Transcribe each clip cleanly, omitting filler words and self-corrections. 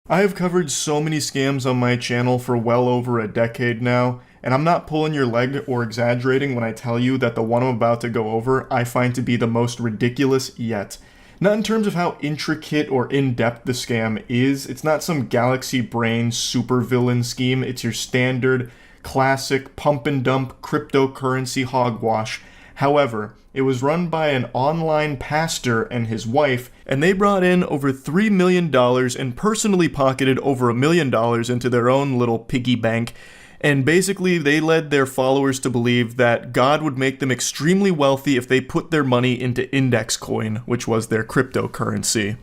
I have covered so many scams on my channel for well over a decade now, and I'm not pulling your leg or exaggerating when I tell you that the one I'm about to go over I find to be the most ridiculous yet. Not in terms of how intricate or in-depth the scam is, it's not some galaxy brain supervillain scheme, it's your standard, classic, pump and dump cryptocurrency hogwash. However, it was run by an online pastor and his wife, and they brought in over $3 million and personally pocketed over $1 million into their own little piggy bank. And basically, they led their followers to believe that God would make them extremely wealthy if they put their money into Index Coin, which was their cryptocurrency.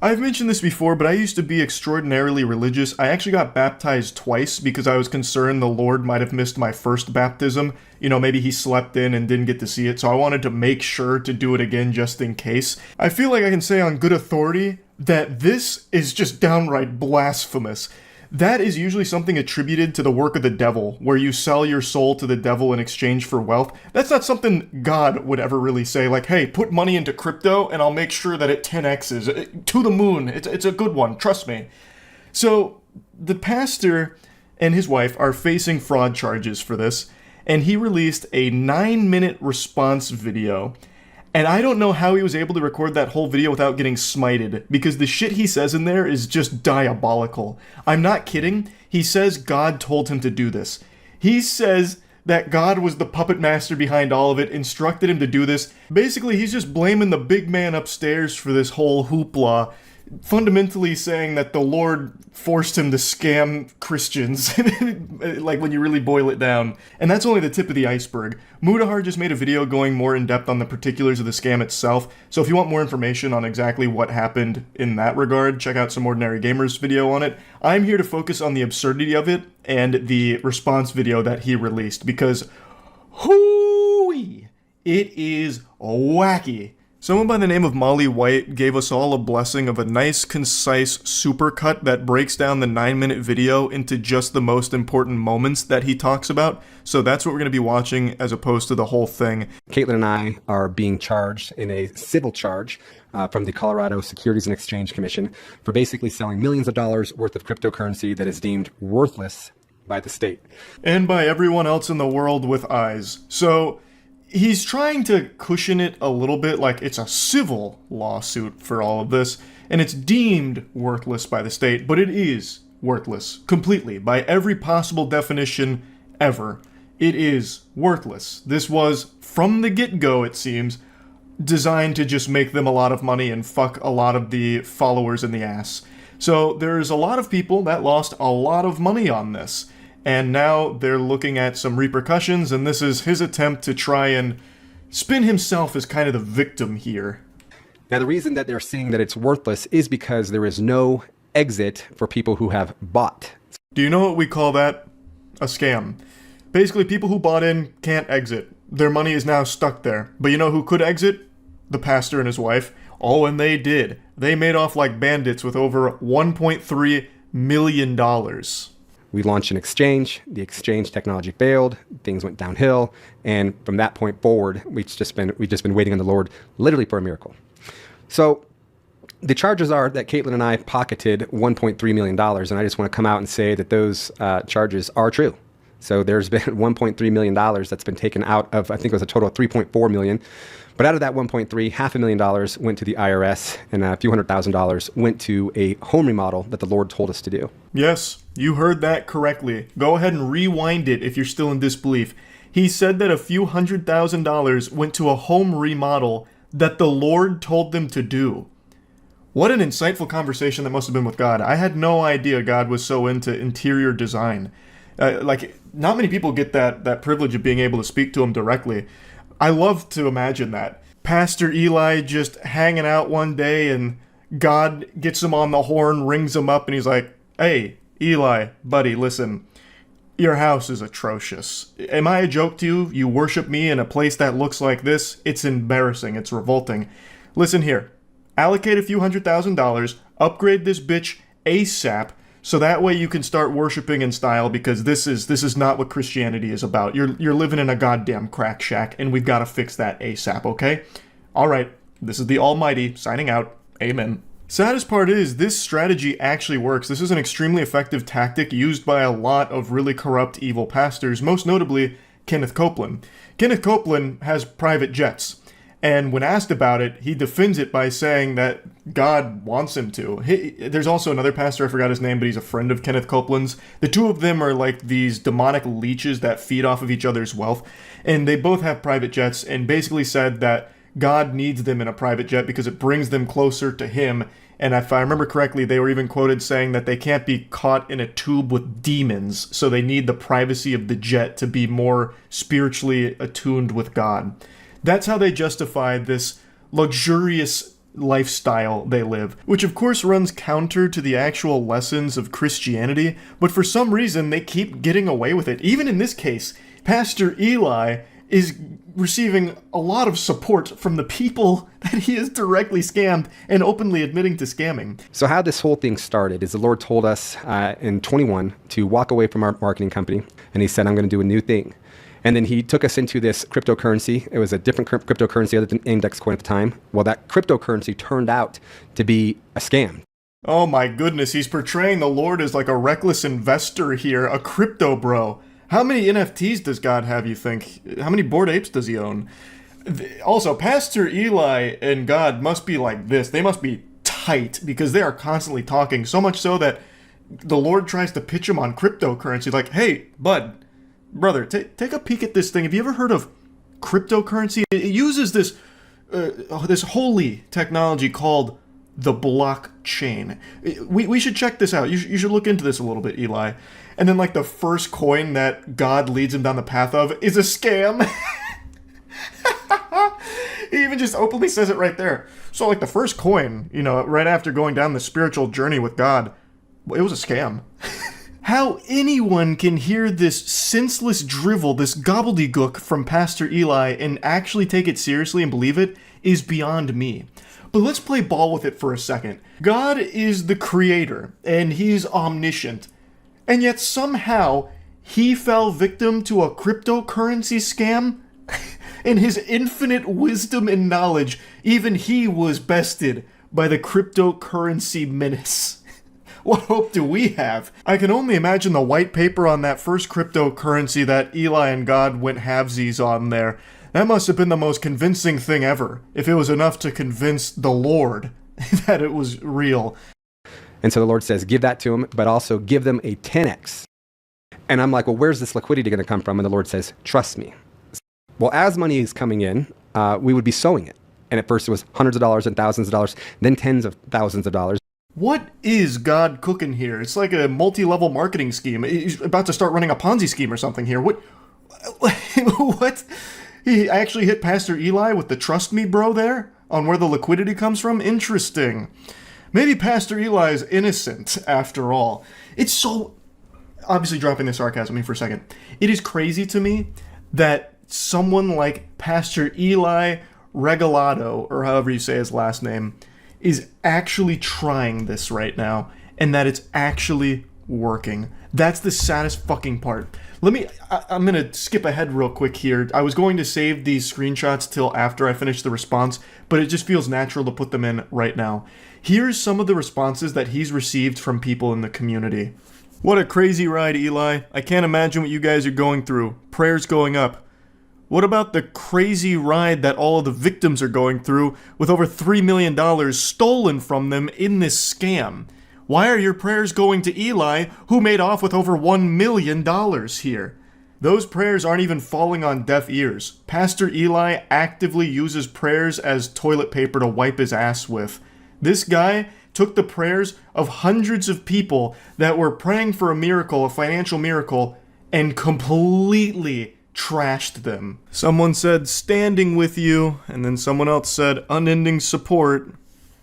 I've mentioned this before, but I used to be extraordinarily religious. I actually got baptized twice because I was concerned the Lord might have missed my first baptism. You know, maybe he slept in and didn't get to see it, so I wanted to make sure to do it again just in case. I feel like I can say on good authority that this is just downright blasphemous. That is usually something attributed to the work of the devil, where you sell your soul to the devil in exchange for wealth. That's not something God would ever really say, like, hey, put money into crypto and I'll make sure that it 10x's to the moon. It's a good one, trust me. So the pastor and his wife are facing fraud charges for this, and he released a 9-minute response video. And I don't know how he was able to record that whole video without getting smited, because the shit he says in there is just diabolical. I'm not kidding. He says God told him to do this. He says that God was the puppet master behind all of it, instructed him to do this. Basically, he's just blaming the big man upstairs for this whole hoopla, fundamentally saying that the Lord forced him to scam Christians, like when you really boil it down. And that's only the tip of the iceberg. Mudahar just made a video going more in depth on the particulars of the scam itself, so if you want more information on exactly what happened in that regard, check out some Ordinary Gamers video on it. I'm here to focus on the absurdity of it and the response video that he released, because hooey, it is wacky. Someone by the name of Molly White gave us all a blessing of a nice, concise supercut that breaks down the 9-minute video into just the most important moments that he talks about. So that's what we're going to be watching as opposed to the whole thing. Caitlin and I are being charged in a civil charge from the Colorado Securities and Exchange Commission for basically selling millions of dollars worth of cryptocurrency that is deemed worthless by the state. And by everyone else in the world with eyes. So he's trying to cushion it a little bit, like it's a civil lawsuit for all of this, and it's deemed worthless by the state, but it is worthless, completely, by every possible definition ever. It is worthless. This was, from the get-go, it seems, designed to just make them a lot of money and fuck a lot of the followers in the ass. So there's a lot of people that lost a lot of money on this. And now they're looking at some repercussions, and this is his attempt to try and spin himself as kind of the victim here. Now, the reason that they're saying that it's worthless is because there is no exit for people who have bought. Do you know what we call that? A scam. Basically, people who bought in can't exit. Their money is now stuck there. But you know who could exit? The pastor and his wife. Oh, and they did. They made off like bandits with over $1.3 million. We launched an exchange, the exchange technology failed, things went downhill, and from that point forward, we've just been waiting on the Lord literally for a miracle. So the charges are that Caitlin and I pocketed $1.3 million, and I just want to come out and say that those charges are true. So there's been $1.3 million that's been taken out of, I think it was a total of $3.4 million. But out of that 1.3, $500,000 went to the IRS, and a few $100,000 went to a home remodel that the Lord told us to do. Yes, you heard that correctly. Go ahead and rewind it if you're still in disbelief. He said that a few $100,000 went to a home remodel that the Lord told them to do. What an insightful conversation that must have been with God. I had no idea God was so into interior design. Not many people get that privilege of being able to speak to him directly. I love to imagine that. Pastor Eli just hanging out one day and God gets him on the horn, rings him up, and he's like, hey, Eli, buddy, listen, your house is atrocious. Am I a joke to you? You worship me in a place that looks like this? It's embarrassing. It's revolting. Listen here. Allocate a few $100,000, upgrade this bitch ASAP, so that way you can start worshiping in style, because this is not what Christianity is about. You're living in a goddamn crack shack, and we've got to fix that ASAP, okay? All right, this is the Almighty signing out. Amen. Saddest part is, this strategy actually works. This is an extremely effective tactic used by a lot of really corrupt, evil pastors, most notably Kenneth Copeland. Kenneth Copeland has private jets, and when asked about it, he defends it by saying that God wants him to. There's also another pastor, I forgot his name, but he's a friend of Kenneth Copeland's. The two of them are like these demonic leeches that feed off of each other's wealth, and they both have private jets, and basically said that God needs them in a private jet because it brings them closer to him. And if I remember correctly, they were even quoted saying that they can't be caught in a tube with demons, so they need the privacy of the jet to be more spiritually attuned with God. That's how they justify this luxurious lifestyle they live, which of course runs counter to the actual lessons of Christianity, but for some reason they keep getting away with it. Even in this case, Pastor Eli is receiving a lot of support from the people that he has directly scammed and openly admitting to scamming. So how this whole thing started is the Lord told us in 21 to walk away from our marketing company, and he said, I'm going to do a new thing. And then he took us into this cryptocurrency. It was a different cryptocurrency other than index coin at the time. Well, that cryptocurrency turned out to be a scam. Oh my goodness, he's portraying the Lord as like a reckless investor here, a crypto bro. How many NFTs does God have, you think? How many Bored Apes does he own? Also, Pastor Eli and God must be like this. They must be tight because they are constantly talking, so much so that the Lord tries to pitch him on cryptocurrency. Like, hey, bud, brother, take a peek at this thing. Have you ever heard of cryptocurrency? It uses this holy technology called the blockchain. We should check this out. You should look into this a little bit, Eli. And then, like, the first coin that God leads him down the path of is a scam. He even just openly says it right there. So, like, the first coin, you know, right after going down the spiritual journey with God, it was a scam. How anyone can hear this senseless drivel, this gobbledygook from Pastor Eli and actually take it seriously and believe it is beyond me. But let's play ball with it for a second. God is the creator, and he's omniscient. And yet somehow he fell victim to a cryptocurrency scam? In his infinite wisdom and knowledge, even he was bested by the cryptocurrency menace. What hope do we have? I can only imagine the white paper on that first cryptocurrency that Eli and God went halvesies on there. That must have been the most convincing thing ever, if it was enough to convince the Lord that it was real. And so the Lord says, give that to them, but also give them a 10x. And I'm like, well, where's this liquidity going to come from? And the Lord says, trust me. Well, as money is coming in, we would be sowing it. And at first it was hundreds of dollars and thousands of dollars, then tens of thousands of dollars. What is God cooking here? It's like a multi-level marketing scheme. He's about to start running a Ponzi scheme or something here. What? He actually hit Pastor Eli with the trust me bro there on where the liquidity comes from? Interesting. Maybe Pastor Eli is innocent after all. It's so... Obviously dropping the sarcasm here for a second. It is crazy to me that someone like Pastor Eli Regalado, or however you say his last name, is actually trying this right now, and that it's actually working. That's the saddest fucking part. I'm gonna skip ahead real quick here. I was going to save these screenshots till after I finish the response, but it just feels natural to put them in right now. Here's some of the responses that he's received from people in the community. What a crazy ride, Eli. I can't imagine what you guys are going through. Prayers going up. What about the crazy ride that all of the victims are going through with over $3 million stolen from them in this scam? Why are your prayers going to Eli, who made off with over $1 million here? Those prayers aren't even falling on deaf ears. Pastor Eli actively uses prayers as toilet paper to wipe his ass with. This guy took the prayers of hundreds of people that were praying for a miracle, a financial miracle, and completely trashed them. Someone said, standing with you, and then someone else said, unending support.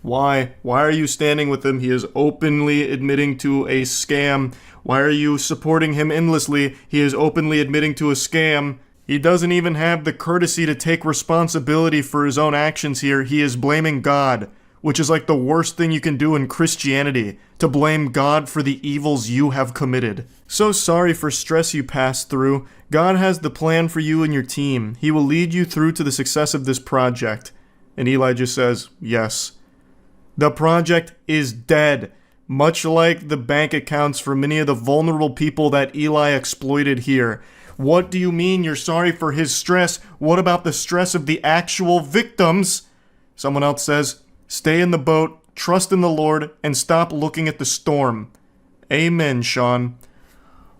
Why? Why are you standing with him? He is openly admitting to a scam. Why are you supporting him endlessly? He is openly admitting to a scam. He doesn't even have the courtesy to take responsibility for his own actions here. He is blaming God, which is like the worst thing you can do in Christianity, to blame God for the evils you have committed. So sorry for stress you passed through. God has the plan for you and your team. He will lead you through to the success of this project. And Eli just says, yes. The project is dead, much like the bank accounts for many of the vulnerable people that Eli exploited here. What do you mean you're sorry for his stress? What about the stress of the actual victims? Someone else says, stay in the boat, trust in the Lord, and stop looking at the storm. Amen, Sean.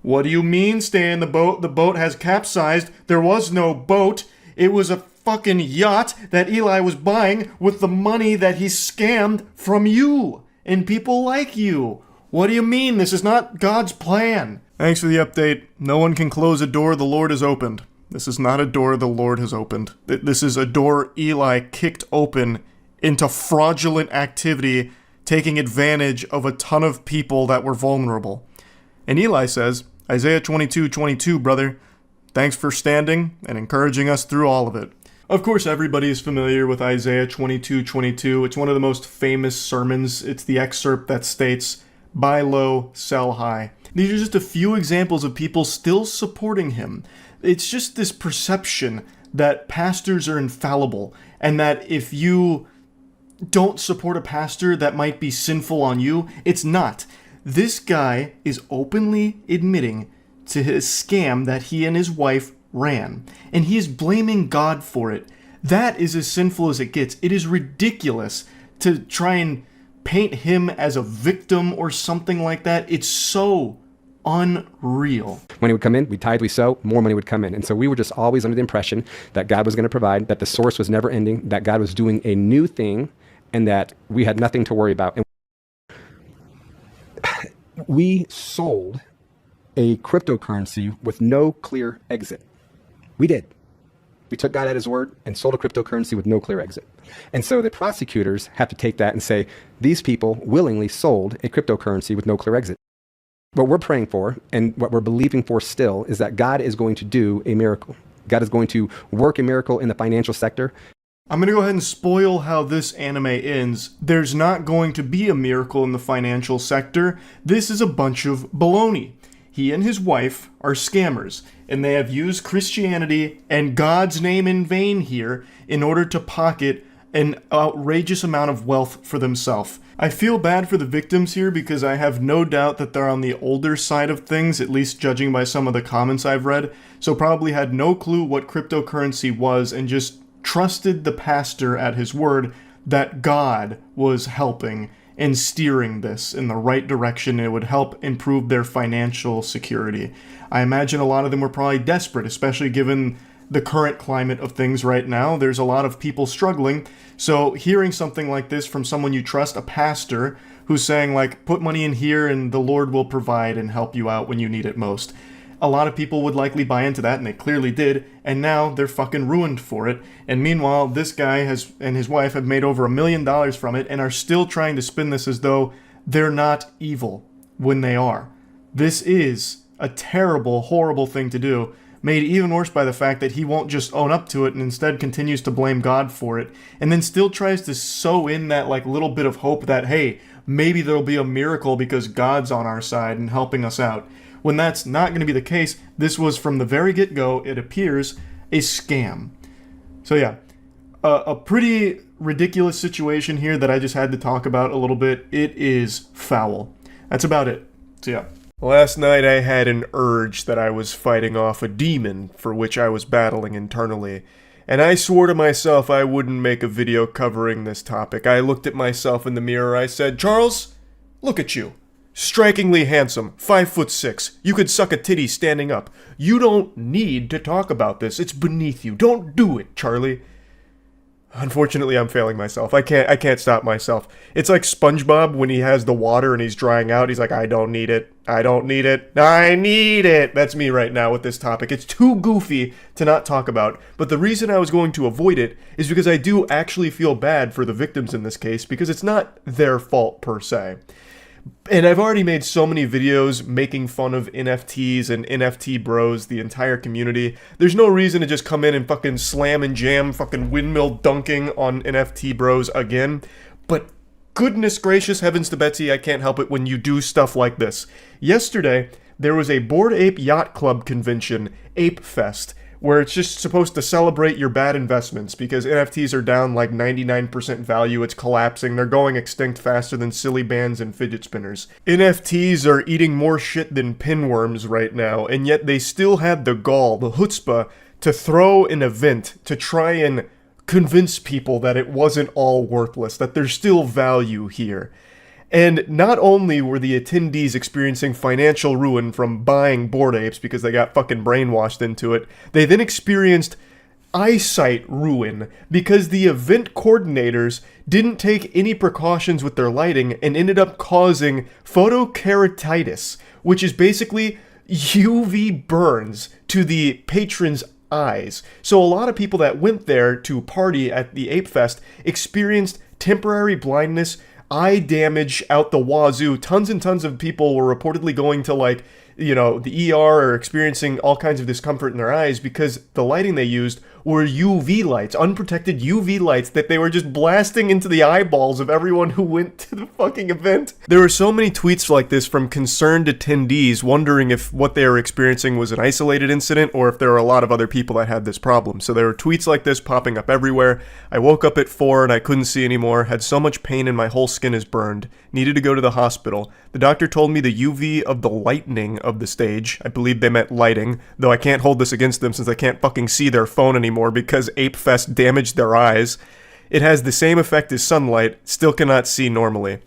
What do you mean stay in the boat? The boat has capsized. There was no boat. It was a fucking yacht that Eli was buying with the money that he scammed from you and people like you. What do you mean? This is not God's plan. Thanks for the update. No one can close a door the Lord has opened. This is not a door the Lord has opened. This is a door Eli kicked open into fraudulent activity, taking advantage of a ton of people that were vulnerable. And Eli says, Isaiah 22:22, brother, thanks for standing and encouraging us through all of it. Of course, everybody is familiar with Isaiah 22:22. It's one of the most famous sermons. It's the excerpt that states, buy low, sell high. These are just a few examples of people still supporting him. It's just this perception that pastors are infallible, and that if you don't support a pastor, that might be sinful on you. It's not. This guy is openly admitting to his scam that he and his wife ran, and he is blaming God for it. That is as sinful as it gets. It is ridiculous to try and paint him as a victim or something like that. It's so unreal. Money would come in, we tithe, we sow, more money would come in. And so we were just always under the impression that God was going to provide, that the source was never ending, that God was doing a new thing, and that we had nothing to worry about. And we sold a cryptocurrency with no clear exit. We did. We took God at his word and sold a cryptocurrency with no clear exit. And so the prosecutors have to take that and say, these people willingly sold a cryptocurrency with no clear exit. What we're praying for and what we're believing for still is that God is going to do a miracle. God is going to work a miracle in the financial sector. I'm going to go ahead and spoil how this anime ends. There's not going to be a miracle in the financial sector. This is a bunch of baloney. He and his wife are scammers, and they have used Christianity and God's name in vain here in order to pocket an outrageous amount of wealth for themselves. I feel bad for the victims here because I have no doubt that they're on the older side of things, at least judging by some of the comments I've read, so probably had no clue what cryptocurrency was and just trusted the pastor at his word that God was helping and steering this in the right direction. It would help improve their financial security. I imagine a lot of them were probably desperate, especially given the current climate of things right now. There's a lot of people struggling. So hearing something like this from someone you trust, a pastor, who's saying like, put money in here and the Lord will provide and help you out when you need it most. A lot of people would likely buy into that, and they clearly did, and now they're fucking ruined for it. And meanwhile, this guy and his wife have made over $1 million from it and are still trying to spin this as though they're not evil when they are. This is a terrible, horrible thing to do, made even worse by the fact that he won't just own up to it and instead continues to blame God for it, and then still tries to sew in that like little bit of hope that, hey, maybe there'll be a miracle because God's on our side and helping us out. When that's not going to be the case, this was from the very get-go, it appears, a scam. So yeah, a pretty ridiculous situation here that I just had to talk about a little bit. It is foul. That's about it. So yeah. Last night I had an urge that I was fighting off a demon for which I was battling internally, and I swore to myself I wouldn't make a video covering this topic. I looked at myself in the mirror, I said, Charles, look at you. Strikingly handsome, 5'6". You could suck a titty standing up. You don't need to talk about this. It's beneath you. Don't do it, Charlie. Unfortunately, I'm failing myself. I can't stop myself. It's like SpongeBob when he has the water and he's drying out. He's like, I don't need it. I don't need it. I need it. That's me right now with this topic. It's too goofy to not talk about. But the reason I was going to avoid it is because I do actually feel bad for the victims in this case because it's not their fault per se. And I've already made so many videos making fun of NFTs and NFT bros, the entire community. There's no reason to just come in and fucking slam and jam fucking windmill dunking on NFT bros again. But goodness gracious, heavens to Betsy, I can't help it when you do stuff like this. Yesterday, there was a Bored Ape Yacht Club convention, Ape Fest, where it's just supposed to celebrate your bad investments because NFTs are down like 99% value. It's collapsing. They're going extinct faster than silly bands and fidget spinners. NFTs are eating more shit than pinworms right now, and yet they still had the gall, the chutzpah, to throw an event to try and convince people that it wasn't all worthless, that there's still value here. And not only were the attendees experiencing financial ruin from buying Bored Apes because they got fucking brainwashed into it, they then experienced eyesight ruin because the event coordinators didn't take any precautions with their lighting and ended up causing photokeratitis, which is basically UV burns to the patrons' eyes. So a lot of people that went there to party at the Ape Fest experienced temporary blindness, eye damage out the wazoo. Tons and tons of people were reportedly going to the ER or experiencing all kinds of discomfort in their eyes because the lighting they used were UV lights, unprotected UV lights that they were just blasting into the eyeballs of everyone who went to the fucking event. There were so many tweets like this from concerned attendees wondering if what they were experiencing was an isolated incident or if there were a lot of other people that had this problem. So there were tweets like this popping up everywhere. I woke up at 4 and I couldn't see anymore, had so much pain and my whole skin is burned, needed to go to the hospital. The doctor told me the UV of the lightning of the stage, I believe they meant lighting, though I can't hold this against them since I can't fucking see their phone anymore because Ape Fest damaged their eyes. It has the same effect as sunlight, still cannot see normally.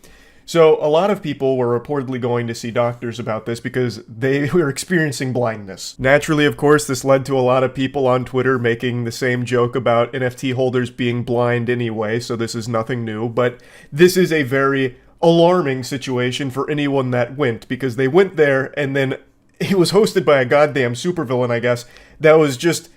So a lot of people were reportedly going to see doctors about this because they were experiencing blindness. Naturally, of course, this led to a lot of people on Twitter making the same joke about NFT holders being blind anyway, so this is nothing new, but this is a very alarming situation for anyone that went, because they went there and then it was hosted by a goddamn supervillain, I guess, that was just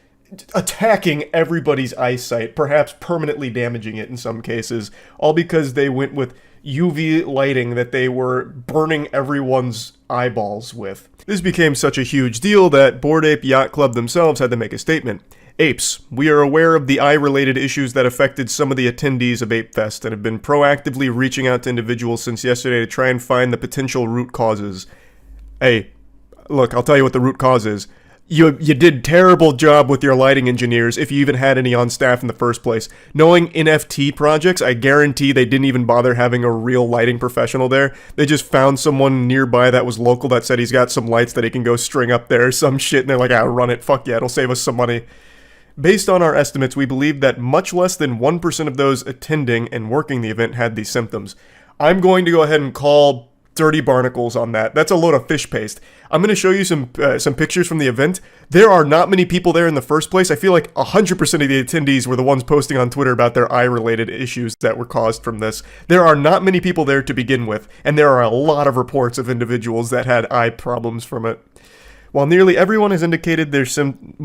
attacking everybody's eyesight, perhaps permanently damaging it in some cases, all because they went with UV lighting that they were burning everyone's eyeballs with. This became such a huge deal that Bored Ape Yacht Club themselves had to make a statement. Apes, we are aware of the eye-related issues that affected some of the attendees of Ape Fest and have been proactively reaching out to individuals since yesterday to try and find the potential root causes. Hey, look, I'll tell you what the root cause is. You did terrible job with your lighting engineers, if you even had any on staff in the first place. Knowing NFT projects, I guarantee they didn't even bother having a real lighting professional there. They just found someone nearby that was local that said he's got some lights that he can go string up there or some shit, and they're like, run it, fuck yeah, it'll save us some money. Based on our estimates, we believe that much less than 1% of those attending and working the event had these symptoms. I'm going to go ahead and call dirty barnacles on that. That's a load of fish paste. I'm going to show you some pictures from the event. There are not many people there in the first place. I feel like 100% of the attendees were the ones posting on Twitter about their eye-related issues that were caused from this. There are not many people there to begin with, and there are a lot of reports of individuals that had eye problems from it. While nearly everyone has indicated their symptoms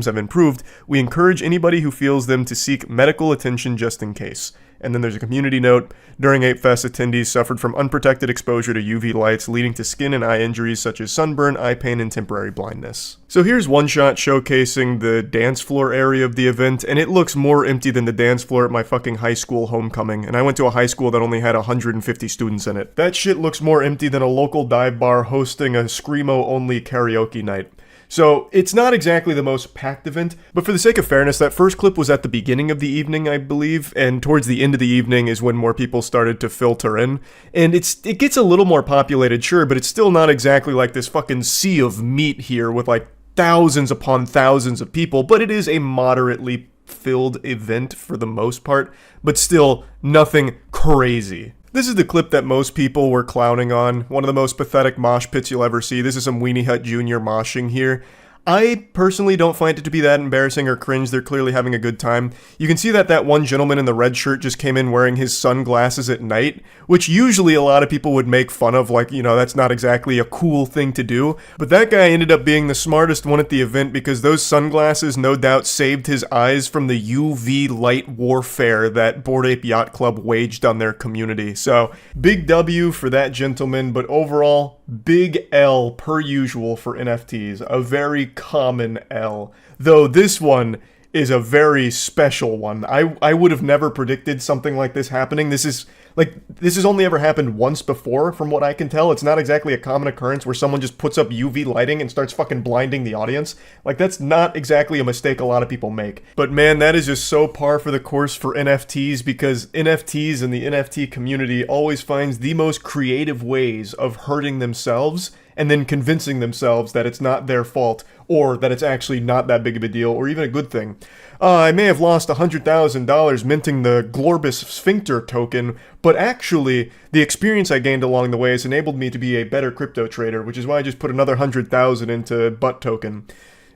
have improved, we encourage anybody who feels them to seek medical attention just in case. And then there's a community note. During Ape Fest, attendees suffered from unprotected exposure to UV lights, leading to skin and eye injuries such as sunburn, eye pain, and temporary blindness. So here's one shot showcasing the dance floor area of the event, and it looks more empty than the dance floor at my fucking high school homecoming, and I went to a high school that only had 150 students in it. That shit looks more empty than a local dive bar hosting a Screamo-only karaoke night. So, it's not exactly the most packed event, but for the sake of fairness, that first clip was at the beginning of the evening, I believe, and towards the end of the evening is when more people started to filter in. And it gets a little more populated, sure, but it's still not exactly like this fucking sea of meat here with like thousands upon thousands of people, but it is a moderately filled event for the most part, but still nothing crazy. This is the clip that most people were clowning on. One of the most pathetic mosh pits you'll ever see. This is some Weenie Hut Jr. moshing here. I personally don't find it to be that embarrassing or cringe. They're clearly having a good time. You can see that one gentleman in the red shirt just came in wearing his sunglasses at night, which usually a lot of people would make fun of, like, that's not exactly a cool thing to do. But that guy ended up being the smartest one at the event because those sunglasses no doubt saved his eyes from the UV light warfare that Bored Ape Yacht Club waged on their community. So, big W for that gentleman, but overall, big L per usual for NFTs. A very common L, though this one is a very special one. I would have never predicted something like this happening. This is Like, this has only ever happened once before, from what I can tell. It's not exactly a common occurrence where someone just puts up UV lighting and starts fucking blinding the audience. Like, that's not exactly a mistake a lot of people make. But man, that is just so par for the course for NFTs, because NFTs and the NFT community always finds the most creative ways of hurting themselves and then convincing themselves that it's not their fault, or that it's actually not that big of a deal, or even a good thing. I may have lost $100,000 minting the Glorbus Sphincter token, but actually, the experience I gained along the way has enabled me to be a better crypto trader, which is why I just put another 100,000 into Butt token.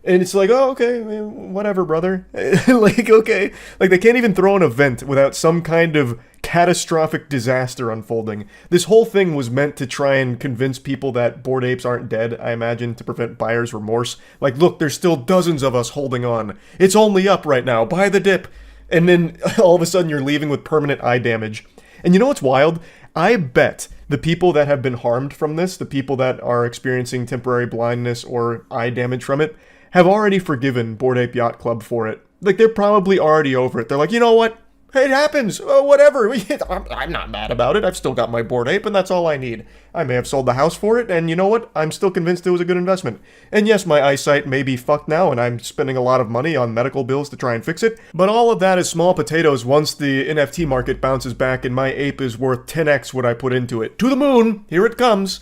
And it's like, oh, okay, whatever, brother. Like, okay. Like, they can't even throw an event without some kind of catastrophic disaster unfolding. This whole thing was meant to try and convince people that Bored Apes aren't dead, I imagine, to prevent buyer's remorse. Like, look, there's still dozens of us holding on. It's only up right now. Buy the dip. And then all of a sudden you're leaving with permanent eye damage. And you know what's wild? I bet the people that have been harmed from this, the people that are experiencing temporary blindness or eye damage from it, have already forgiven Bored Ape Yacht Club for it. Like, they're probably already over it. They're like, you know what? It happens. Oh, whatever. I'm not mad about it. I've still got my Bored Ape, and that's all I need. I may have sold the house for it, and you know what? I'm still convinced it was a good investment. And yes, my eyesight may be fucked now, and I'm spending a lot of money on medical bills to try and fix it, but all of that is small potatoes once the NFT market bounces back and my ape is worth 10x what I put into it. To the moon! Here it comes!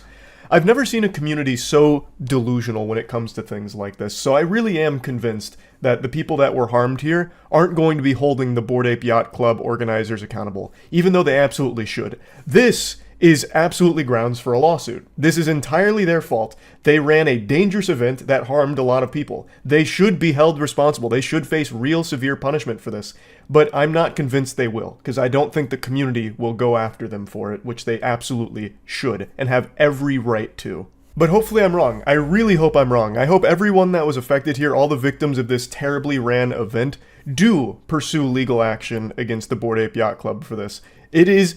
I've never seen a community so delusional when it comes to things like this, so I really am convinced that the people that were harmed here aren't going to be holding the Bored Ape Yacht Club organizers accountable, even though they absolutely should. This is absolutely grounds for a lawsuit. This is entirely their fault. They ran a dangerous event that harmed a lot of people. They should be held responsible. They should face real severe punishment for this. But I'm not convinced they will, because I don't think the community will go after them for it, which they absolutely should, and have every right to. But hopefully I'm wrong. I really hope I'm wrong. I hope everyone that was affected here, all the victims of this terribly ran event, do pursue legal action against the Bored Ape Yacht Club for this. It is,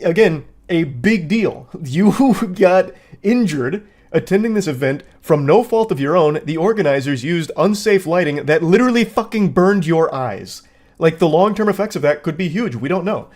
again, a big deal. You got injured attending this event from no fault of your own. The organizers used unsafe lighting that literally fucking burned your eyes. Like, the long-term effects of that could be huge. We don't know.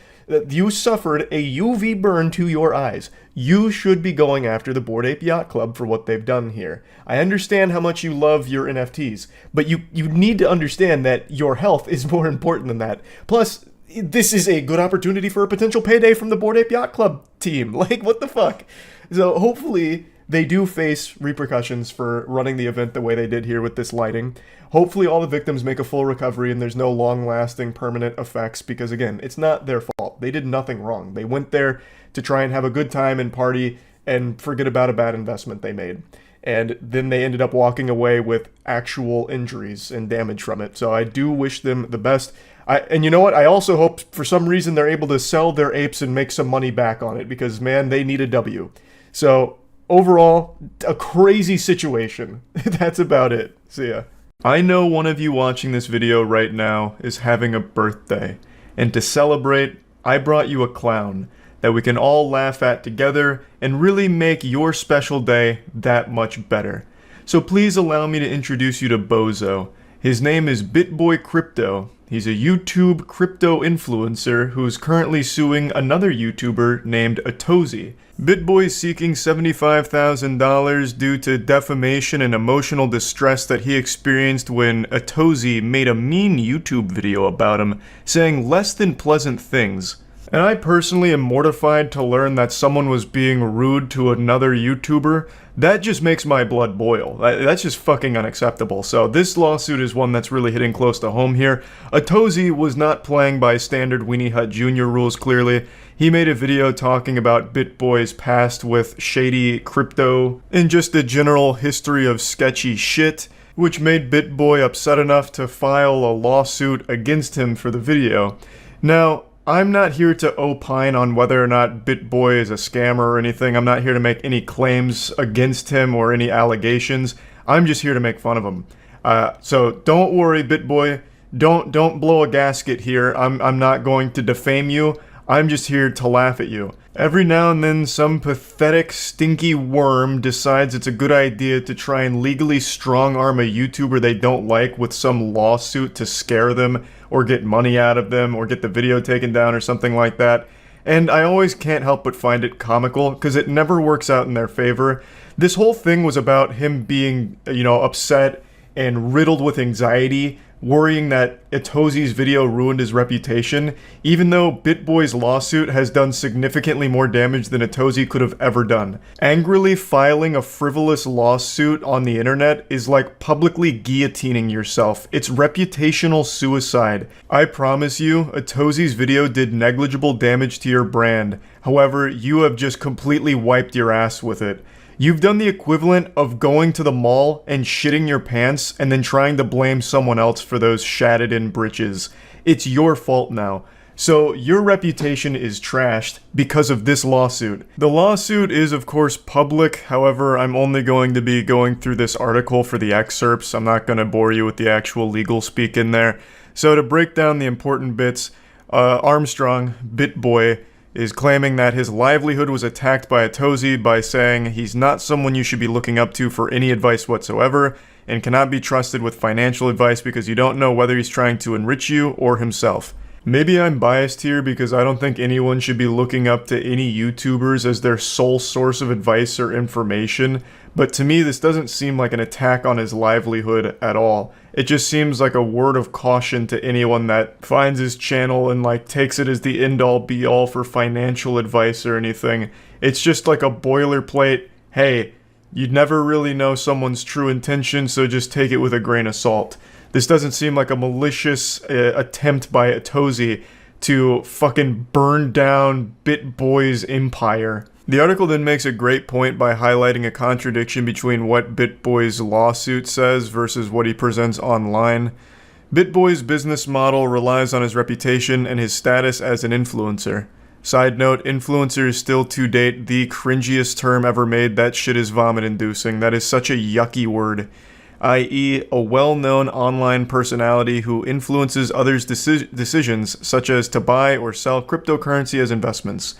You suffered a UV burn to your eyes. You should be going after the Bored Ape Yacht Club for what they've done here. I understand how much you love your NFTs, but you need to understand that your health is more important than that. Plus, this is a good opportunity for a potential payday from the Bored Ape Yacht Club team. Like, what the fuck? So hopefully they do face repercussions for running the event the way they did here with this lighting. Hopefully all the victims make a full recovery and there's no long-lasting permanent effects, because again, it's not their fault. They did nothing wrong. They went there to try and have a good time and party and forget about a bad investment they made. And then they ended up walking away with actual injuries and damage from it. So I do wish them the best. And you know what? I also hope for some reason they're able to sell their apes and make some money back on it, because man, they need a W. So overall, a crazy situation. That's about it. See ya. I know one of you watching this video right now is having a birthday, and to celebrate, I brought you a clown that we can all laugh at together and really make your special day that much better. So please allow me to introduce you to Bozo. His name is BitBoy Crypto. He's a YouTube crypto influencer who's currently suing another YouTuber named Atozi. BitBoy is seeking $75,000 due to defamation and emotional distress that he experienced when Atozi made a mean YouTube video about him, saying less than pleasant things. And I personally am mortified to learn that someone was being rude to another YouTuber. That just makes my blood boil. That's just fucking unacceptable. So this lawsuit is one that's really hitting close to home here. Atozi was not playing by standard Weenie Hut Jr. rules, clearly. He made a video talking about BitBoy's past with shady crypto and just the general history of sketchy shit, which made BitBoy upset enough to file a lawsuit against him for the video. Now, I'm not here to opine on whether or not BitBoy is a scammer or anything. I'm not here to make any claims against him or any allegations. I'm just here to make fun of him. So don't worry, BitBoy. Don't blow a gasket here. I'm not going to defame you. I'm just here to laugh at you. Every now and then, some pathetic, stinky worm decides it's a good idea to try and legally strong-arm a YouTuber they don't like with some lawsuit to scare them, or get money out of them, or get the video taken down, or something like that. and I always can't help but find it comical because it never works out in their favor. This whole thing was about him being, upset and riddled with anxiety, worrying that Itozi's video ruined his reputation, even though BitBoy's lawsuit has done significantly more damage than Itozi could have ever done. Angrily filing a frivolous lawsuit on the internet is like publicly guillotining yourself. It's reputational suicide. I promise you, Itozi's video did negligible damage to your brand. However, you have just completely wiped your ass with it. You've done the equivalent of going to the mall and shitting your pants and then trying to blame someone else for those shattered-in britches. It's your fault now. So your reputation is trashed because of this lawsuit. The lawsuit is of course public, however I'm only going to be going through this article for the excerpts. I'm not going to bore you with the actual legal speak in there. So to break down the important bits, Armstrong, BitBoy, is claiming that his livelihood was attacked by Itozi by saying he's not someone you should be looking up to for any advice whatsoever and cannot be trusted with financial advice because you don't know whether he's trying to enrich you or himself. Maybe I'm biased here because I don't think anyone should be looking up to any YouTubers as their sole source of advice or information, but to me this doesn't seem like an attack on his livelihood at all. It just seems like a word of caution to anyone that finds his channel and takes it as the end-all be-all for financial advice or anything. It's just like a boilerplate, hey, you'd never really know someone's true intention, so just take it with a grain of salt. This doesn't seem like a malicious attempt by Itozi to fucking burn down BitBoy's empire. The article then makes a great point by highlighting a contradiction between what BitBoy's lawsuit says versus what he presents online. BitBoy's business model relies on his reputation and his status as an influencer. Side note, influencer is still to date the cringiest term ever made. That shit is vomit-inducing. That is such a yucky word. I.e., a well-known online personality who influences others' decisions, such as to buy or sell cryptocurrency as investments.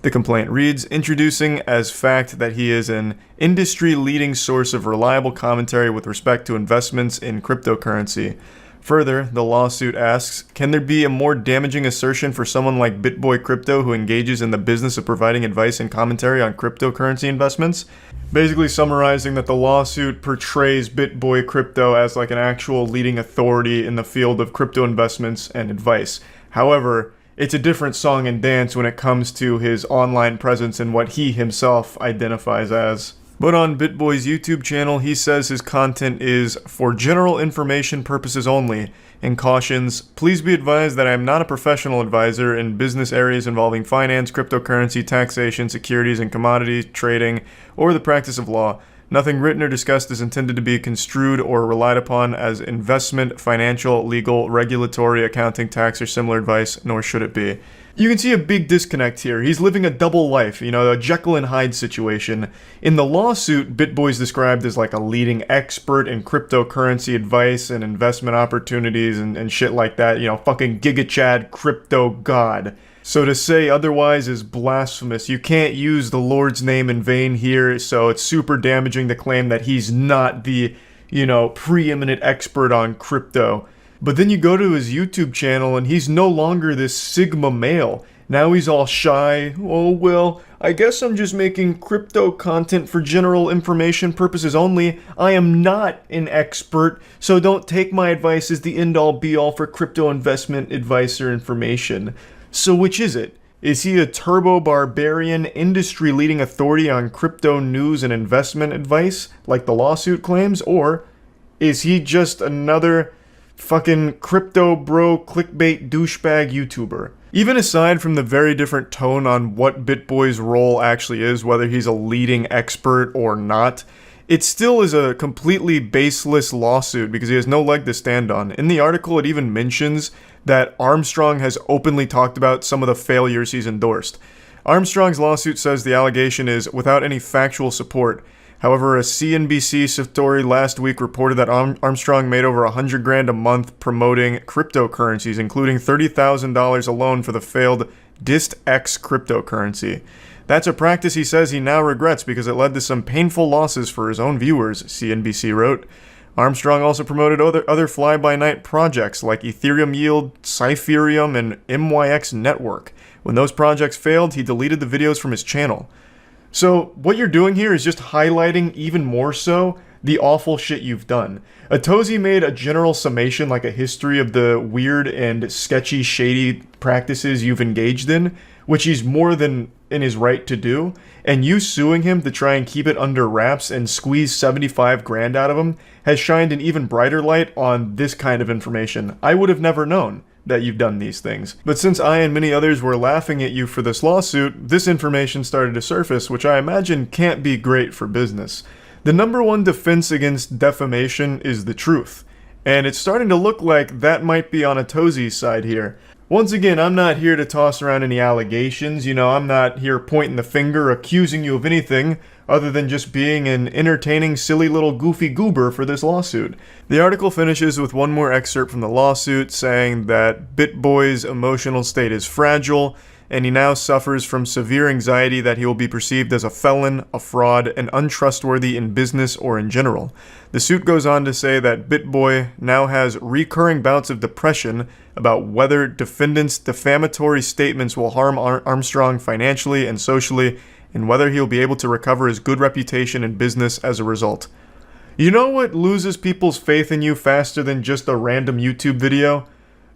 The complaint reads, introducing as fact that he is an industry-leading source of reliable commentary with respect to investments in cryptocurrency. Further, the lawsuit asks, can there be a more damaging assertion for someone like BitBoy Crypto who engages in the business of providing advice and commentary on cryptocurrency investments? Basically summarizing that the lawsuit portrays BitBoy Crypto as like an actual leading authority in the field of crypto investments and advice. However, it's a different song and dance when it comes to his online presence and what he himself identifies as. But on BitBoy's YouTube channel, he says his content is for general information purposes only, and cautions, please be advised that I am not a professional advisor in business areas involving finance, cryptocurrency, taxation, securities and commodities, trading, or the practice of law. Nothing written or discussed is intended to be construed or relied upon as investment, financial, legal, regulatory, accounting, tax, or similar advice, nor should it be. You can see a big disconnect here. He's living a double life, a Jekyll and Hyde situation. In the lawsuit, BitBoy's described as like a leading expert in cryptocurrency advice and investment opportunities and shit like that. Fucking Giga Chad crypto god. So to say otherwise is blasphemous. You can't use the Lord's name in vain here, so it's super damaging to claim that he's not the, preeminent expert on crypto. But then you go to his YouTube channel and he's no longer this Sigma male. Now he's all shy. Oh, well, I guess I'm just making crypto content for general information purposes only. I am not an expert, so don't take my advice as the end-all be-all for crypto investment advice or information. So which is it? Is he a turbo barbarian industry-leading authority on crypto news and investment advice, like the lawsuit claims? Or is he just another fucking crypto bro clickbait douchebag YouTuber? Even aside from the very different tone on what BitBoy's role actually is, whether he's a leading expert or not, it still is a completely baseless lawsuit because he has no leg to stand on. In the article, it even mentions that Armstrong has openly talked about some of the failures he's endorsed. Armstrong's lawsuit says the allegation is without any factual support. However, a CNBC story last week reported that Armstrong made over $100,000 a month promoting cryptocurrencies, including $30,000 alone for the failed DistX cryptocurrency. That's a practice he says he now regrets because it led to some painful losses for his own viewers, CNBC wrote. Armstrong also promoted other fly-by-night projects like Ethereum Yield, Cypherium, and MYX Network. When those projects failed, he deleted the videos from his channel. So what you're doing here is just highlighting even more so the awful shit you've done. Atozy made a general summation, like a history of the weird and sketchy, shady practices you've engaged in, which he's more than in his right to do, and you suing him to try and keep it under wraps and squeeze 75 grand out of him has shined an even brighter light on this kind of information. I would have never known that you've done these things. But since I and many others were laughing at you for this lawsuit, this information started to surface, which I imagine can't be great for business. The number one defense against defamation is the truth, and it's starting to look like that might be on Atozy's side here. Once again, I'm not here to toss around any allegations, I'm not here pointing the finger, accusing you of anything, other than just being an entertaining, silly little goofy goober for this lawsuit. The article finishes with one more excerpt from the lawsuit saying that BitBoy's emotional state is fragile, and he now suffers from severe anxiety that he will be perceived as a felon, a fraud, and untrustworthy in business or in general. The suit goes on to say that BitBoy now has recurring bouts of depression about whether defendants' defamatory statements will harm Armstrong financially and socially, and whether he'll be able to recover his good reputation in business as a result. You know what loses people's faith in you faster than just a random YouTube video?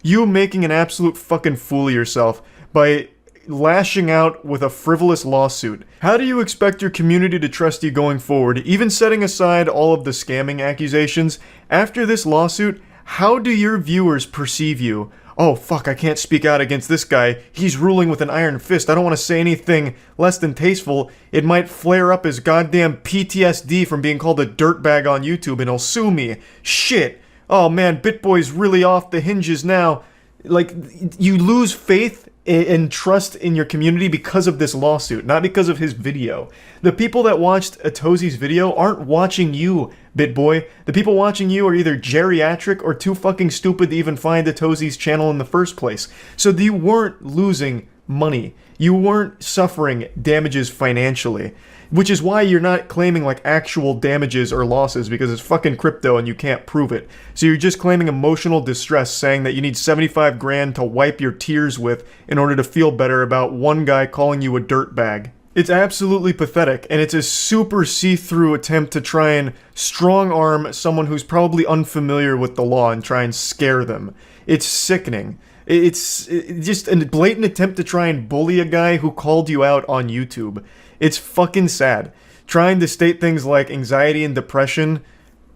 You making an absolute fucking fool of yourself by lashing out with a frivolous lawsuit. How do you expect your community to trust you going forward, even setting aside all of the scamming accusations? After this lawsuit, how do your viewers perceive you? Oh fuck, I can't speak out against this guy. He's ruling with an iron fist. I don't want to say anything less than tasteful. It might flare up as goddamn PTSD from being called a dirtbag on YouTube and he'll sue me. Shit. Oh man, BitBoy's really off the hinges now. Like, you lose faith and trust in your community because of this lawsuit, not because of his video. The people that watched Atozy's video aren't watching you, BitBoy. The people watching you are either geriatric or too fucking stupid to even find Atozy's channel in the first place. So you weren't losing money. You weren't suffering damages financially. Which is why you're not claiming like actual damages or losses, because it's fucking crypto and you can't prove it. So you're just claiming emotional distress, saying that you need 75 grand to wipe your tears with in order to feel better about one guy calling you a dirtbag. It's absolutely pathetic, and it's a super see-through attempt to try and strong-arm someone who's probably unfamiliar with the law and try and scare them. It's sickening. It's just a blatant attempt to try and bully a guy who called you out on YouTube. It's fucking sad. Trying to state things like anxiety and depression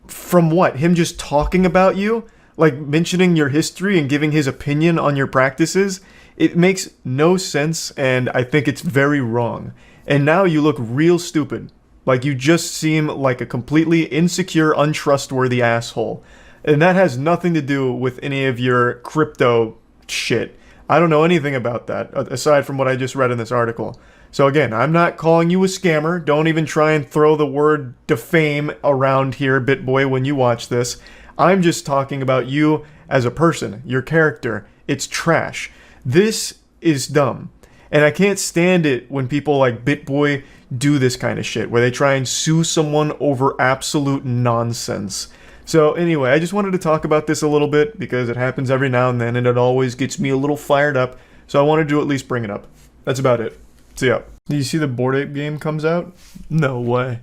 from what? Him just talking about you? Like mentioning your history and giving his opinion on your practices? It makes no sense, and I think it's very wrong. And now you look real stupid. Like you just seem like a completely insecure, untrustworthy asshole. And that has nothing to do with any of your crypto shit. I don't know anything about that, aside from what I just read in this article. So again, I'm not calling you a scammer. Don't even try and throw the word defame around here, BitBoy, when you watch this. I'm just talking about you as a person, your character. It's trash. This is dumb. And I can't stand it when people like BitBoy do this kind of shit, where they try and sue someone over absolute nonsense. So anyway, I just wanted to talk about this a little bit because it happens every now and then and it always gets me a little fired up. So I wanted to at least bring it up. That's about it. So yeah. Do you see the Bored Ape game comes out? No way.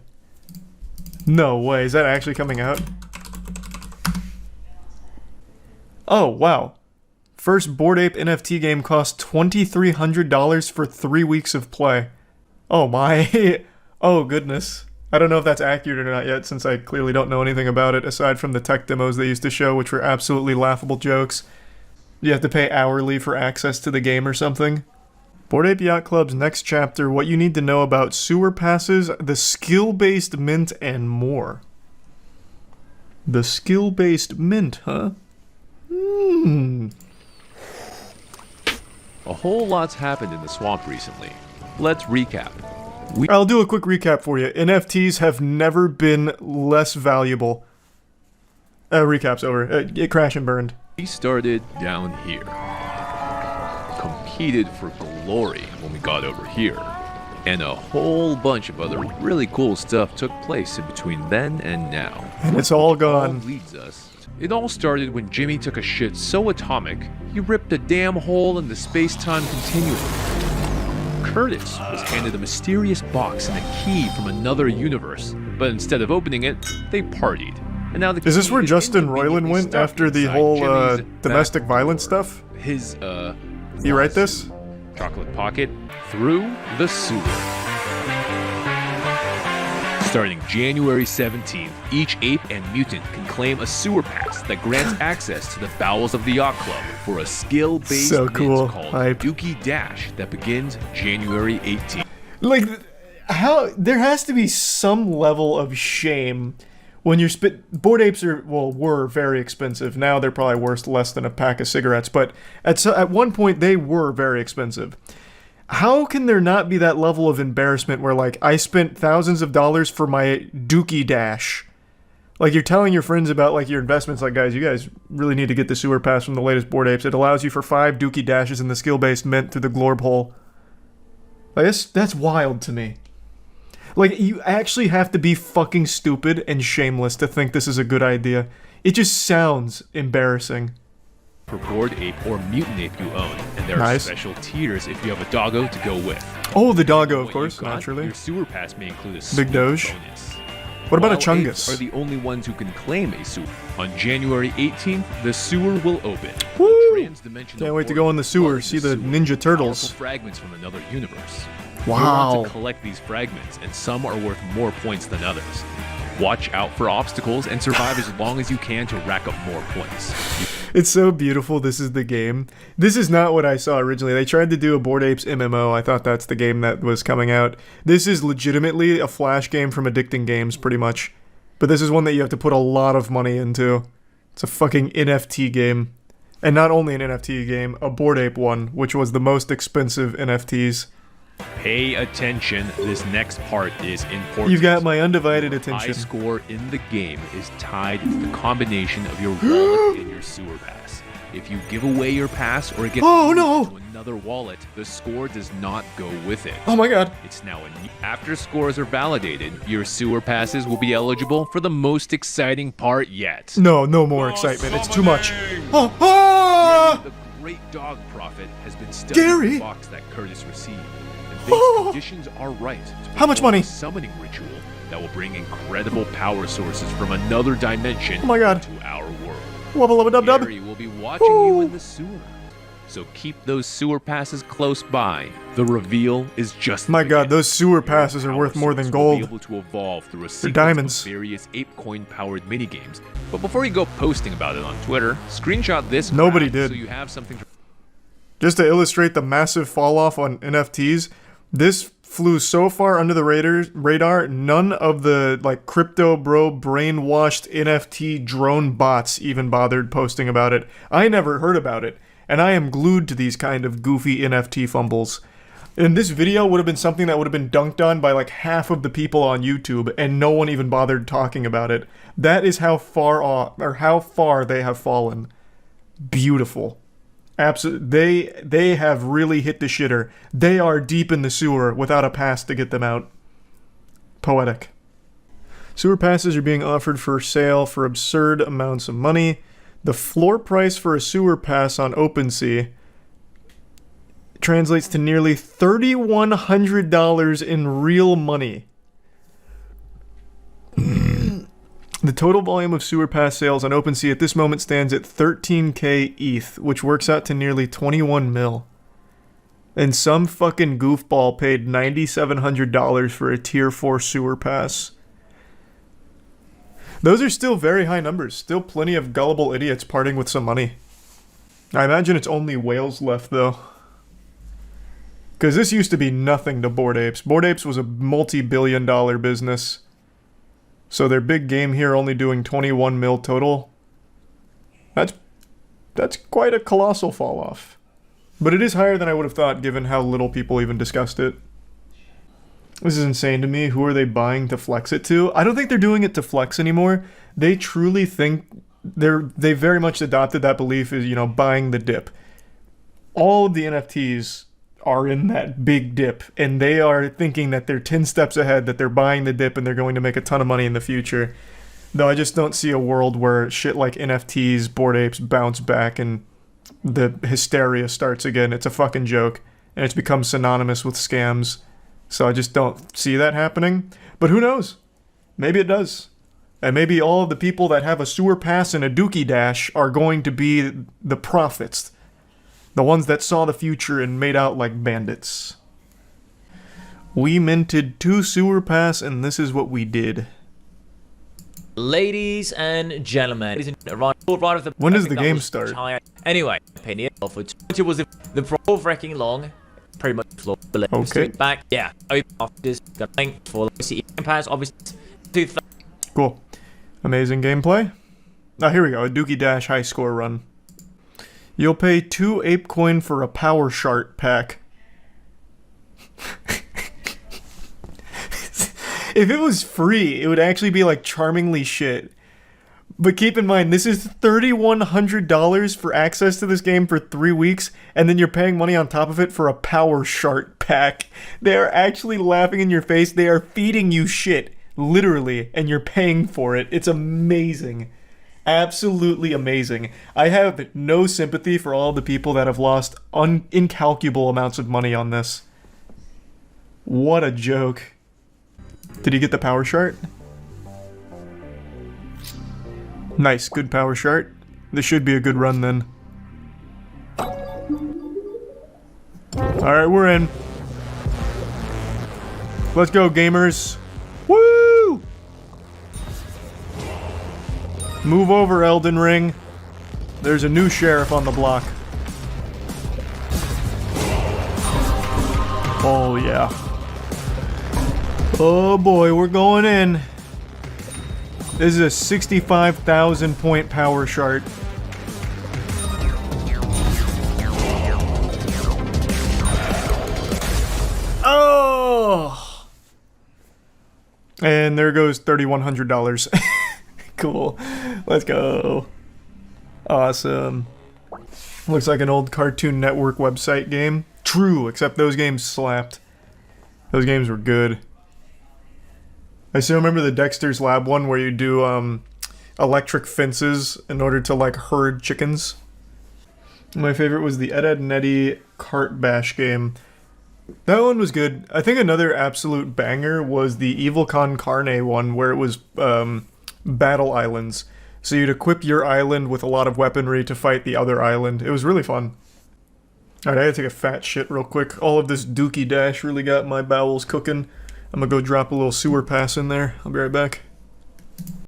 No way. Is that actually coming out? Oh, wow. First Bored Ape NFT game cost $2,300 for 3 weeks of play. Oh my. Oh goodness. I don't know if that's accurate or not yet, since I clearly don't know anything about it, aside from the tech demos they used to show, which were absolutely laughable jokes. You have to pay hourly for access to the game or something. Bored Ape Yacht Club's next chapter, what you need to know about sewer passes, the skill-based mint, and more. The skill-based mint, huh? A whole lot's happened in the swamp recently. Let's recap. I'll do a quick recap for you. NFTs have never been less valuable. Recap's over. It crashed and burned. We started down here. Competed for glory when we got over here. And a whole bunch of other really cool stuff took place in between then and now. And it's all gone. It all started when Jimmy took a shit so atomic, he ripped a damn hole in the space-time continuum. Curtis was handed a mysterious box and a key from another universe, but instead of opening it, they partied. And now Is this where Justin Roiland went after the whole domestic violence stuff? You write this? Chocolate pocket through the sewer. Starting January 17th, each ape and mutant can claim a sewer pass that grants access to the bowels of the yacht club for a skill-based cool. called Hype. Dookie Dash that begins January 18th. Like, how there has to be some level of shame when you're Bored apes were very expensive. Now they're probably worth less than a pack of cigarettes, but at one point they were very expensive. How can there not be that level of embarrassment where, like, I spent thousands of dollars for my Dookie Dash? Like, you're telling your friends about, like, your investments, like, guys, you guys really need to get the sewer pass from the latest Bored Apes. It allows you for 5 Dookie Dashes in the skill-based mint through the glorb hole. Like, that's wild to me. Like, you actually have to be fucking stupid and shameless to think this is a good idea. It just sounds embarrassing. Per bored ape or mutant ape you own, and there are special tiers if you have a doggo to go with. Oh, the doggo, of course, naturally. Your sewer pass may include a Big Doge. bonus. What about a Wild Chungus? apes are the only ones who can claim a sewer. On January 18th, the sewer will open. Woo! Trans-dimensional Can't wait to go in the sewer, see the Ninja Turtles. Powerful fragments from another universe. Wow. You'll want to collect these fragments, and some are worth more points than others. Watch out for obstacles and survive as long as you can to rack up more points. It's so beautiful. This is the game. This is not what I saw originally. They tried to do a Bored Apes MMO. I thought that's the game that was coming out. This is legitimately a Flash game from Addicting Games, pretty much. But this is one that you have to put a lot of money into. It's a fucking NFT game. And not only an NFT game, a Bored Ape one, which was the most expensive NFTs. Pay attention, this next part is important. You've got my undivided Your attention. high score in the game is tied to the combination of your wallet and your sewer pass. If you give away your pass or get to another wallet, the score does not go with it. Oh my god. It's now after scores are validated, your sewer passes will be eligible for the most exciting part yet. No more excitement. It's too much. Oh, The great dog prophet has been studying Gary! the box that Curtis received. And these conditions are right. How much money? A summoning ritual that will bring incredible power sources from another dimension Oh my god. to our world. Wubba lubba dub dub. Gary will be watching you in the sewer. So keep those sewer passes close by. The reveal is just My the god, beginning. those sewer passes are Power worth more than source will be gold. able to evolve through a They're sequence diamonds. of various ape coin powered minigames. But before you go posting about it on Twitter, screenshot this Nobody graph did. so you have something to Just to illustrate the massive fall off on NFTs, this flew so far under the radar, none of the like crypto bro brainwashed NFT drone bots even bothered posting about it. I never heard about it, and I am glued to these kind of goofy NFT fumbles. And this video would have been something that would have been dunked on by like half of the people on YouTube, and no one even bothered talking about it. That is how far they have fallen. Beautiful. Absolutely, they have really hit the shitter. They are deep in the sewer without a pass to get them out. Poetic. Sewer passes are being offered for sale for absurd amounts of money. The floor price for a sewer pass on OpenSea translates to nearly $3,100 in real money. The total volume of sewer pass sales on OpenSea at this moment stands at 13k ETH, which works out to nearly 21 mil. And some fucking goofball paid $9,700 for a tier 4 sewer pass. Those are still very high numbers. Still plenty of gullible idiots parting with some money. I imagine it's only whales left, though. Because this used to be nothing to Bored Apes. Bored Apes was a multi-billion-dollar business. So their big game here only doing 21 mil total. That's quite a colossal fall off. But it is higher than I would have thought given how little people even discussed it. This is insane to me. Who are they buying to flex it to? I don't think they're doing it to flex anymore. They truly think they very much adopted that belief as, buying the dip. All of the NFTs are in that big dip, and they are thinking that they're 10 steps ahead, that they're buying the dip and they're going to make a ton of money in the future. Though I just don't see a world where shit like NFTs, Bored Apes bounce back and the hysteria starts again. It's a fucking joke, and it's become synonymous with scams. So I just don't see that happening. But who knows? Maybe it does. And maybe all of the people that have a sewer pass and a dookie dash are going to be the prophets. The ones that saw the future and made out like bandits. We minted 2 sewer pass, and this is what we did. Ladies and gentlemen, when does the game start? Anyway, opinion of it was the pro wrecking long, pretty much floor. Okay. Back, yeah. After this, got link for the pass, obviously. Cool. Amazing gameplay. Oh, here we go. A Dookie Dash high score run. You'll pay 2 ape coin for a power shart pack. If it was free, it would actually be like charmingly shit. But keep in mind, this is $3,100 for access to this game for 3 weeks, and then you're paying money on top of it for a power shart pack. They are actually laughing in your face. They are feeding you shit, literally, and you're paying for it. It's amazing. Absolutely amazing. I have no sympathy for all the people that have lost incalculable amounts of money on this. What a joke. Did he get the power shart? Nice, good power shart. This should be a good run then. Alright, we're in. Let's go, gamers. Woo! Move over, Elden Ring. There's a new sheriff on the block. Oh, yeah. Oh boy, we're going in. This is a 65,000 point power shart. Oh! And there goes $3,100. Cool. Let's go. Awesome. Looks like an old Cartoon Network website game. True, except those games slapped. Those games were good. I still remember the Dexter's Lab one where you do electric fences in order to like herd chickens. My favorite was the Ed, Edd n Eddy Cart Bash game. That one was good. I think another absolute banger was the Evil Con Carne one where it was battle islands. So you'd equip your island with a lot of weaponry to fight the other island. It was really fun. Alright, I gotta take a fat shit real quick. All of this Dookie Dash really got my bowels cooking. I'm gonna go drop a little sewer pass in there. I'll be right back.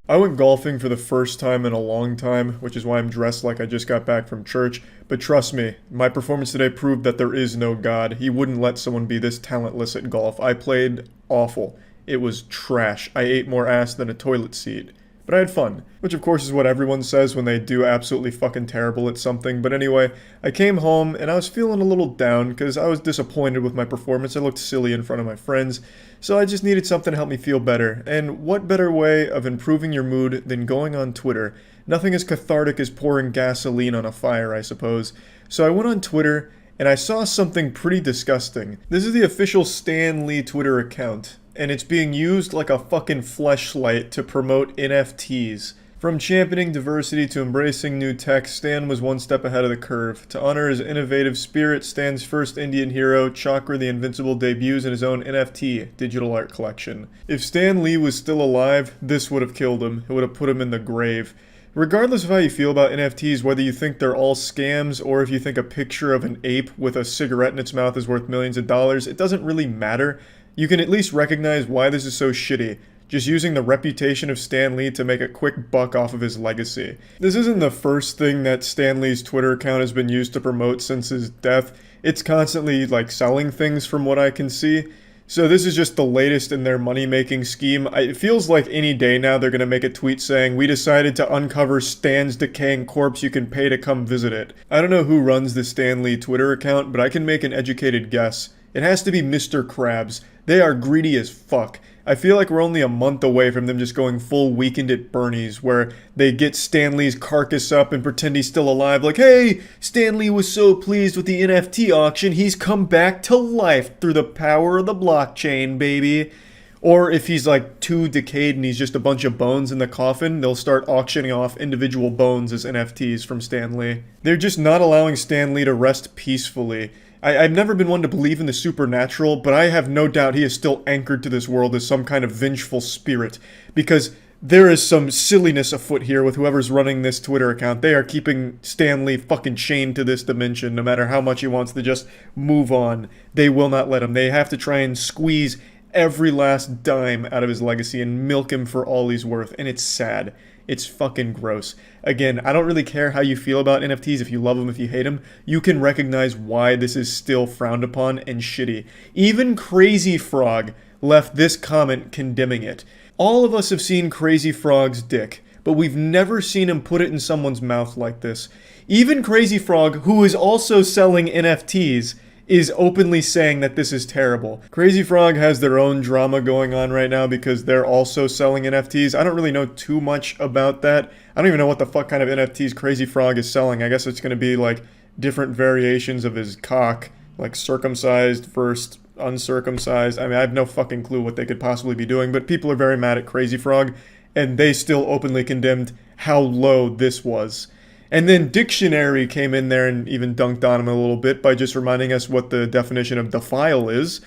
I went golfing for the first time in a long time, which is why I'm dressed like I just got back from church. But trust me, my performance today proved that there is no God. He wouldn't let someone be this talentless at golf. I played awful. It was trash. I ate more ass than a toilet seat. But I had fun, which of course is what everyone says when they do absolutely fucking terrible at something. But anyway, I came home and I was feeling a little down because I was disappointed with my performance. I looked silly in front of my friends, so I just needed something to help me feel better. And what better way of improving your mood than going on Twitter? Nothing as cathartic as pouring gasoline on a fire, I suppose. So I went on Twitter and I saw something pretty disgusting. This is the official Stan Lee Twitter account, and it's being used like a fucking fleshlight to promote NFTs. From championing diversity to embracing new tech, Stan was one step ahead of the curve. To honor his innovative spirit, Stan's first Indian hero, Chakra the Invincible, debuts in his own NFT, digital art collection. If Stan Lee was still alive, this would have killed him. It would have put him in the grave. Regardless of how you feel about NFTs, whether you think they're all scams or if you think a picture of an ape with a cigarette in its mouth is worth millions of dollars, it doesn't really matter. You can at least recognize why this is so shitty, just using the reputation of Stan Lee to make a quick buck off of his legacy. This isn't the first thing that Stan Lee's Twitter account has been used to promote since his death. It's constantly like selling things from what I can see. So this is just the latest in their money-making scheme. It feels like any day now they're going to make a tweet saying, "We decided to uncover Stan's decaying corpse, you can pay to come visit it." I don't know who runs the Stan Lee Twitter account, but I can make an educated guess. It has to be Mr. Krabs. They are greedy as fuck. I feel like we're only a month away from them just going full Weekend at Bernie's, where they get Stan Lee's carcass up and pretend he's still alive. Like, hey, Stan Lee was so pleased with the NFT auction, he's come back to life through the power of the blockchain, baby. Or if he's like too decayed and he's just a bunch of bones in the coffin, they'll start auctioning off individual bones as NFTs from Stan Lee. They're just not allowing Stan Lee to rest peacefully. I've never been one to believe in the supernatural, but I have no doubt he is still anchored to this world as some kind of vengeful spirit. Because there is some silliness afoot here with whoever's running this Twitter account. They are keeping Stan Lee fucking chained to this dimension, no matter how much he wants to just move on. They will not let him. They have to try and squeeze every last dime out of his legacy and milk him for all he's worth, and it's sad. It's fucking gross. Again, I don't really care how you feel about NFTs, if you love them, if you hate them. You can recognize why this is still frowned upon and shitty. Even Crazy Frog left this comment condemning it. All of us have seen Crazy Frog's dick, but we've never seen him put it in someone's mouth like this. Even Crazy Frog, who is also selling NFTs, is openly saying that this is terrible. Crazy Frog has their own drama going on right now because they're also selling NFTs. I don't really know too much about that. I don't even know what the fuck kind of NFTs Crazy Frog is selling. I guess it's going to be like different variations of his cock, like circumcised versus uncircumcised. I mean, I have no fucking clue what they could possibly be doing, but people are very mad at Crazy Frog, and they still openly condemned how low this was. And then Dictionary came in there and even dunked on him a little bit by just reminding us what the definition of defile is.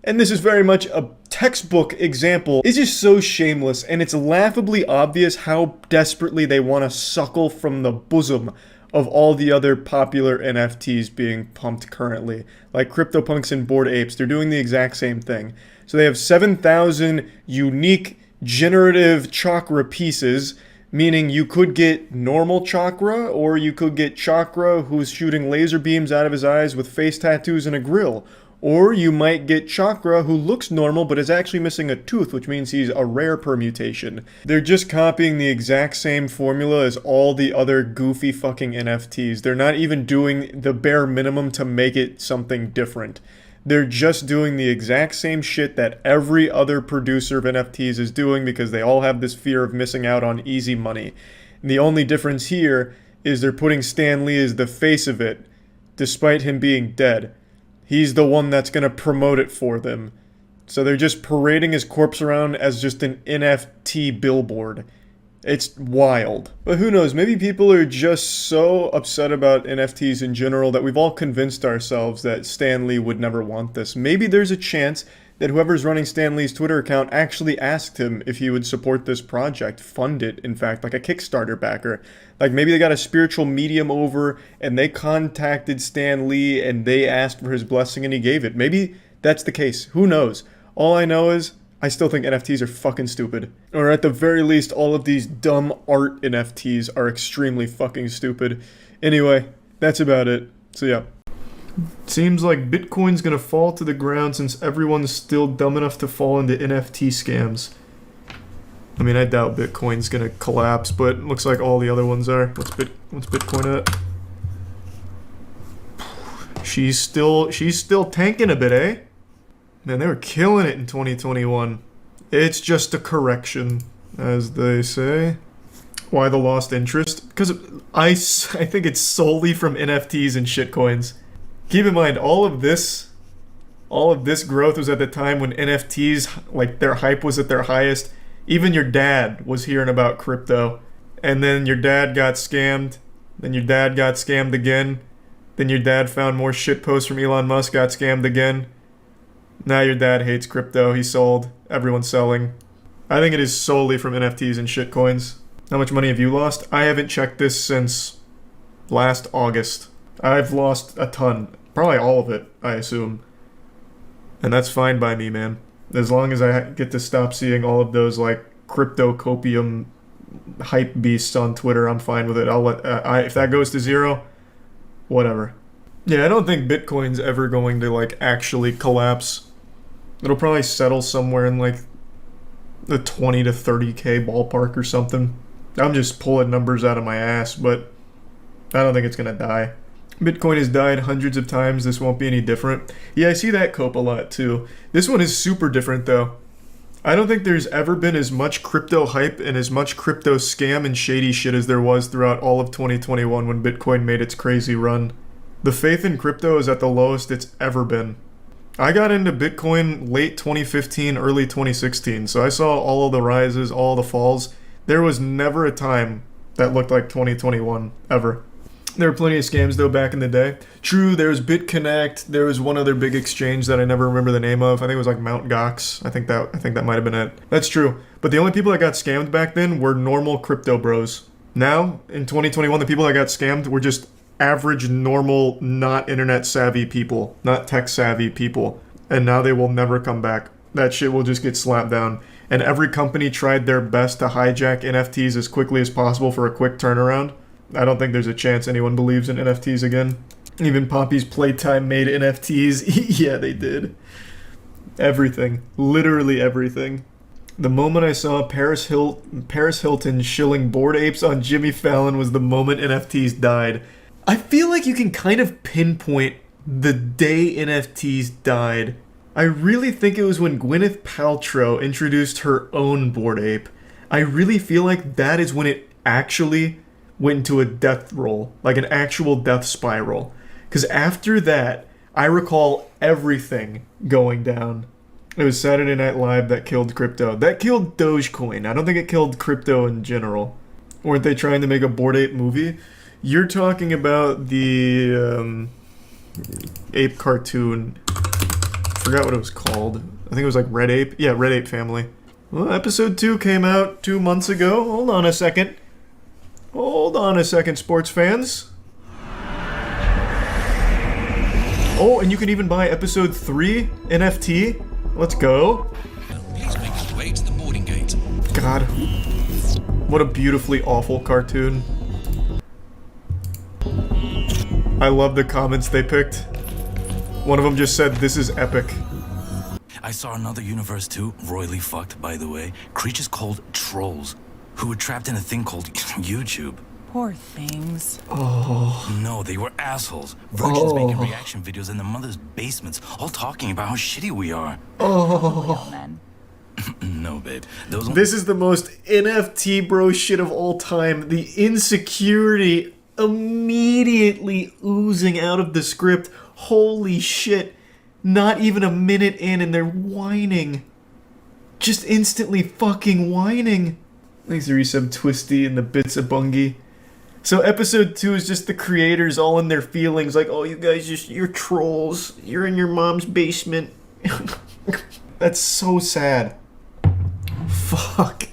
And this is very much a textbook example. It's just so shameless, and it's laughably obvious how desperately they want to suckle from the bosom of all the other popular NFTs being pumped currently. Like CryptoPunks and Bored Apes, they're doing the exact same thing. So they have 7,000 unique generative chakra pieces, meaning you could get normal chakra, or you could get chakra who's shooting laser beams out of his eyes with face tattoos and a grill. Or you might get chakra who looks normal but is actually missing a tooth, which means he's a rare permutation. They're just copying the exact same formula as all the other goofy fucking NFTs. They're not even doing the bare minimum to make it something different. They're just doing the exact same shit that every other producer of NFTs is doing because they all have this fear of missing out on easy money. And the only difference here is they're putting Stan Lee as the face of it, despite him being dead. He's the one that's going to promote it for them. So they're just parading his corpse around as just an NFT billboard. It's wild. But who knows, maybe people are just so upset about NFTs in general that we've all convinced ourselves that Stan Lee would never want this. Maybe there's a chance that whoever's running Stan Lee's Twitter account actually asked him if he would support this project, fund it, in fact, like a Kickstarter backer. Like maybe they got a spiritual medium over and they contacted Stan Lee and they asked for his blessing and he gave it. Maybe that's the case. Who knows? All I know is I still think NFTs are fucking stupid. Or at the very least, all of these dumb art NFTs are extremely fucking stupid. Anyway, that's about it. So yeah. Seems like Bitcoin's gonna fall to the ground since everyone's still dumb enough to fall into NFT scams. I mean, I doubt Bitcoin's gonna collapse, but it looks like all the other ones are. What's Bitcoin at? She's still tanking a bit, eh? Man, they were killing it in 2021. It's just a correction, as they say. Why the lost interest? Because I think it's solely from NFTs and shitcoins. Keep in mind, all of this growth was at the time when NFTs, like their hype was at their highest. Even your dad was hearing about crypto. And then your dad got scammed. Then your dad got scammed again. Then your dad found more shitposts from Elon Musk, got scammed again. Now your dad hates crypto, he sold, everyone's selling. I think it is solely from NFTs and shitcoins. How much money have you lost? I haven't checked this since last August. I've lost a ton. Probably all of it, I assume. And that's fine by me, man. As long as I get to stop seeing all of those, like, crypto copium hype beasts on Twitter, I'm fine with it. I'll let, if that goes to zero, whatever. Yeah, I don't think Bitcoin's ever going to, like, actually collapse. It'll probably settle somewhere in, like, the 20 to 30K ballpark or something. I'm just pulling numbers out of my ass, but I don't think it's gonna die. Bitcoin has died hundreds of times. This won't be any different. Yeah, I see that cope a lot too. This one is super different though. I don't think there's ever been as much crypto hype and as much crypto scam and shady shit as there was throughout all of 2021 when Bitcoin made its crazy run. The faith in crypto is at the lowest it's ever been. I got into Bitcoin late 2015, early 2016, so I saw all of the rises, all the falls. There was never a time that looked like 2021, ever. There were plenty of scams though back in the day. True, there was BitConnect. There was one other big exchange that I never remember the name of. I think it was like Mt. Gox. I think that might have been it. That's true. But the only people that got scammed back then were normal crypto bros. Now, in 2021, the people that got scammed were just average, normal, not internet savvy people, not tech savvy people. And now they will never come back. That shit will just get slapped down. And every company tried their best to hijack NFTs as quickly as possible for a quick turnaround. I don't think there's a chance anyone believes in NFTs again. Even Poppy's Playtime made NFTs. Yeah, they did. Everything. Literally everything. The moment I saw Paris Hilton shilling Bored Apes on Jimmy Fallon was the moment NFTs died. I feel like you can kind of pinpoint the day NFTs died. I really think it was when Gwyneth Paltrow introduced her own Bored Ape. I really feel like that is when it actually went into a death roll, like an actual death spiral. Because after that, I recall everything going down. It was Saturday Night Live that killed crypto. That killed Dogecoin. I don't think it killed crypto in general. Weren't they trying to make a Bored Ape movie? You're talking about the ape cartoon. I forgot what it was called. I think it was like Red Ape. Yeah, Red Ape Family. Well, episode 2 came out 2 months ago. Hold on a second. Hold on a second, sports fans. Oh, and you can even buy episode 3 NFT. Let's go. Please make your way to the boarding gate. God. What a beautifully awful cartoon. I love the comments they picked. One of them just said, "This is epic." I saw another universe too, royally fucked, by the way. Creatures called trolls, who were trapped in a thing called YouTube. Poor things. No, they were assholes. Virgins making reaction videos in their mother's basements, all talking about how shitty we are. Real men. No, babe. Those This is the most NFT bro shit of all time. The insecurity immediately oozing out of the script. Holy shit. Not even a minute in and they're whining. Just instantly fucking whining. Thanks to resub Twisty and the bits of Bungie. So episode 2 is just the creators all in their feelings, like, oh, you guys you're trolls. You're in your mom's basement. That's so sad. Fuck.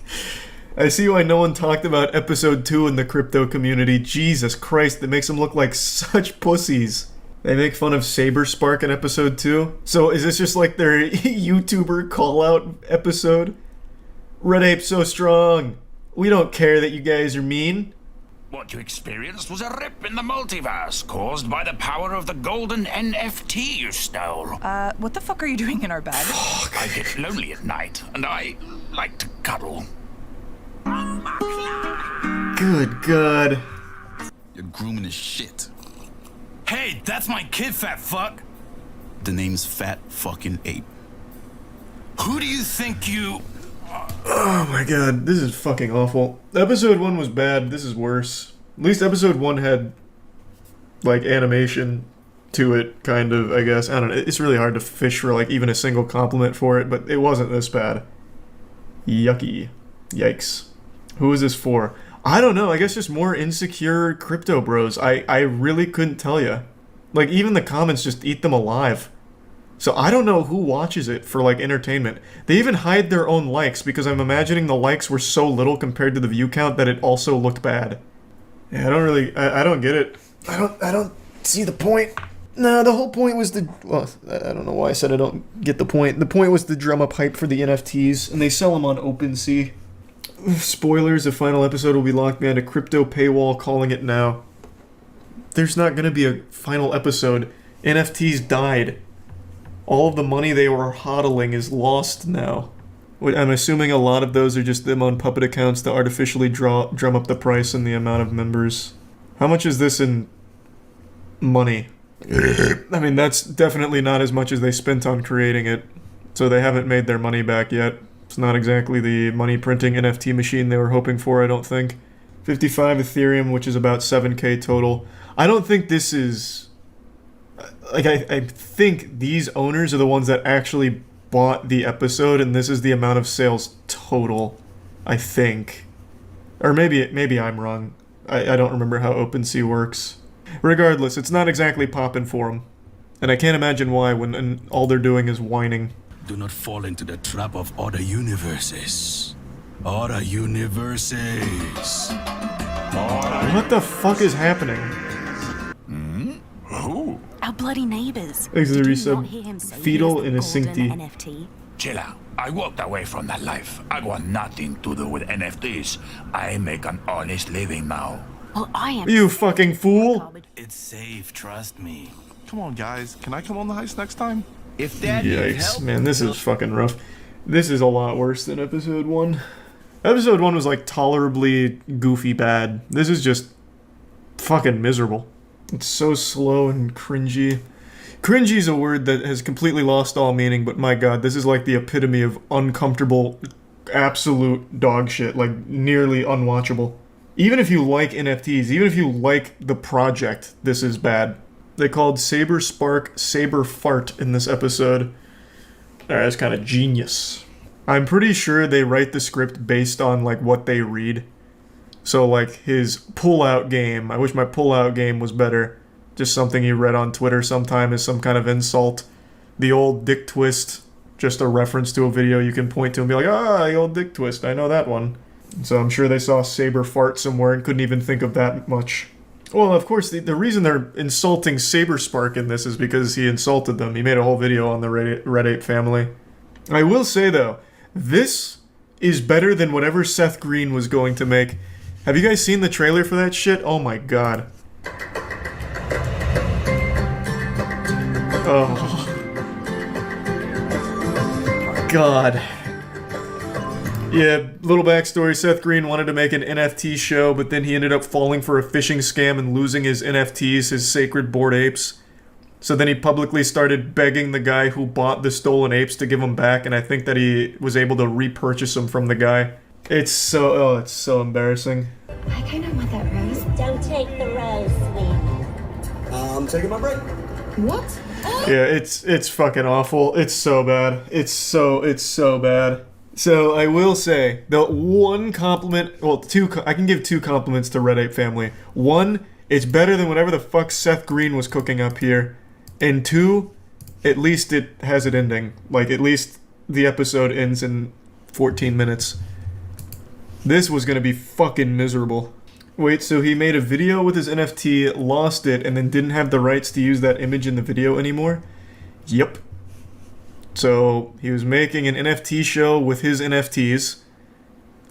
I see why no one talked about episode 2 in the crypto community. Jesus Christ, that makes them look like such pussies. They make fun of Saberspark in episode 2. So is this just like their YouTuber call-out episode? Red Ape's so strong. We don't care that you guys are mean. What you experienced was a rip in the multiverse caused by the power of the golden NFT you stole. What the fuck are you doing in our bed? I get lonely at night, and I like to cuddle. Good God. You're grooming as shit. Hey, that's my kid, fat fuck. The name's Fat Fucking Ape. Who do you think you... Oh my god, this is fucking awful. Episode 1 was bad, this is worse. At least episode 1 had, like, animation to it, kind of, I guess. I don't know, it's really hard to fish for, like, even a single compliment for it, but it wasn't this bad. Yucky. Yikes. Who is this for? I don't know, I guess just more insecure crypto bros. I really couldn't tell you. Like, even the comments just eat them alive. So I don't know who watches it for, like, entertainment. They even hide their own likes because I'm imagining the likes were so little compared to the view count that it also looked bad. Yeah, I don't get it. I don't see the point. No, the whole point was well, I don't know why I said I don't get the point. The point was to drum up hype for the NFTs, and they sell them on OpenSea. Spoilers, the final episode will be locked behind a crypto paywall, calling it now. There's not gonna be a final episode. NFTs died. All of the money they were hodling is lost now. I'm assuming a lot of those are just them on puppet accounts to artificially drum up the price and the amount of members. How much is this in money. I mean, that's definitely not as much as they spent on creating it. So they haven't made their money back yet. It's not exactly the money printing NFT machine they were hoping for, I don't think. 55 Ethereum, which is about 7K total. I don't think this is... Like, I think these owners are the ones that actually bought the episode, and this is the amount of sales total, I think. Or maybe I'm wrong. I don't remember how OpenSea works. Regardless, it's not exactly popping for them. And I can't imagine why when all they're doing is whining. Do not fall into the trap of other universes. Other universes. What the fuck is happening? Who? Our bloody neighbors. Exeter Did you sub not hear him say fetal he in a has the golden syncty. NFT? Chill out. I walked away from that life. I want nothing to do with NFTs. I make an honest living now. Well, I am. You fucking fool! It's safe, trust me. Come on, guys. Can I come on the heist next time? If that needs Yikes, help, man, this is fucking rough. This is a lot worse than episode 1. Episode 1 was like tolerably goofy bad. This is just fucking miserable. It's so slow and cringy. Cringy is a word that has completely lost all meaning, but my god, this is like the epitome of uncomfortable, absolute dog shit, like nearly unwatchable. Even if you like NFTs, even if you like the project, this is bad. They called Saber Spark Saber Fart in this episode. That's kind of genius. I'm pretty sure they write the script based on like what they read. So like his pull-out game, I wish my pull-out game was better. Just something he read on Twitter sometime is some kind of insult. The old dick twist, just a reference to a video you can point to and be like, ah, the old dick twist, I know that one. So I'm sure they saw Saber Fart somewhere and couldn't even think of that much. Well, of course, the reason they're insulting Saber Spark in this is because he insulted them. He made a whole video on the Red Ape family. I will say, though, this is better than whatever Seth Green was going to make. Have you guys seen the trailer for that shit? Oh my god. Oh. God. Yeah, little backstory, Seth Green wanted to make an NFT show, but then he ended up falling for a phishing scam and losing his NFTs, his sacred bored apes. So then he publicly started begging the guy who bought the stolen apes to give them back, and I think that he was able to repurchase them from the guy. It's so embarrassing. I kind of want that rose. Don't take the rose, sweet. I'm taking my break. What? Yeah, it's fucking awful. It's so bad. It's so bad. So I will say, the one compliment, well, I can give 2 compliments to Red Ape family. 1, it's better than whatever the fuck Seth Green was cooking up here. And 2, at least it has it ending. Like, at least the episode ends in 14 minutes. This was gonna be fucking miserable. Wait, so he made a video with his NFT, lost it, and then didn't have the rights to use that image in the video anymore? Yep. So he was making an NFT show with his NFTs.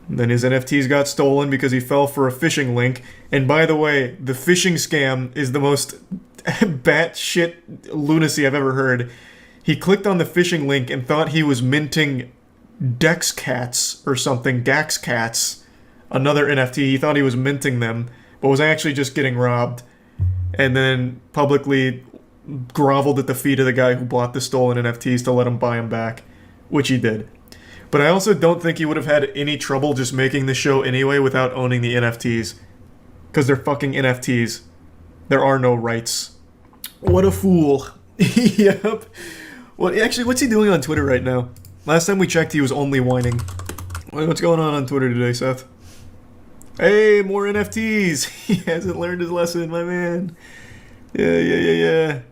Then his NFTs got stolen because he fell for a phishing link. And by the way, the phishing scam is the most batshit lunacy I've ever heard. He clicked on the phishing link and thought he was minting Dex Cats or something, Gax Cats, another NFT. He thought he was minting them, but was actually just getting robbed. And then publicly groveled at the feet of the guy who bought the stolen NFTs to let him buy them back, which he did. But I also don't think he would have had any trouble just making the show anyway without owning the NFTs. Because they're fucking NFTs. There are no rights. What a fool. Yep. Well, actually, what's he doing on Twitter right now? Last time we checked, he was only whining. What's going on Twitter today, Seth? Hey, more NFTs. He hasn't learned his lesson, my man. Yeah.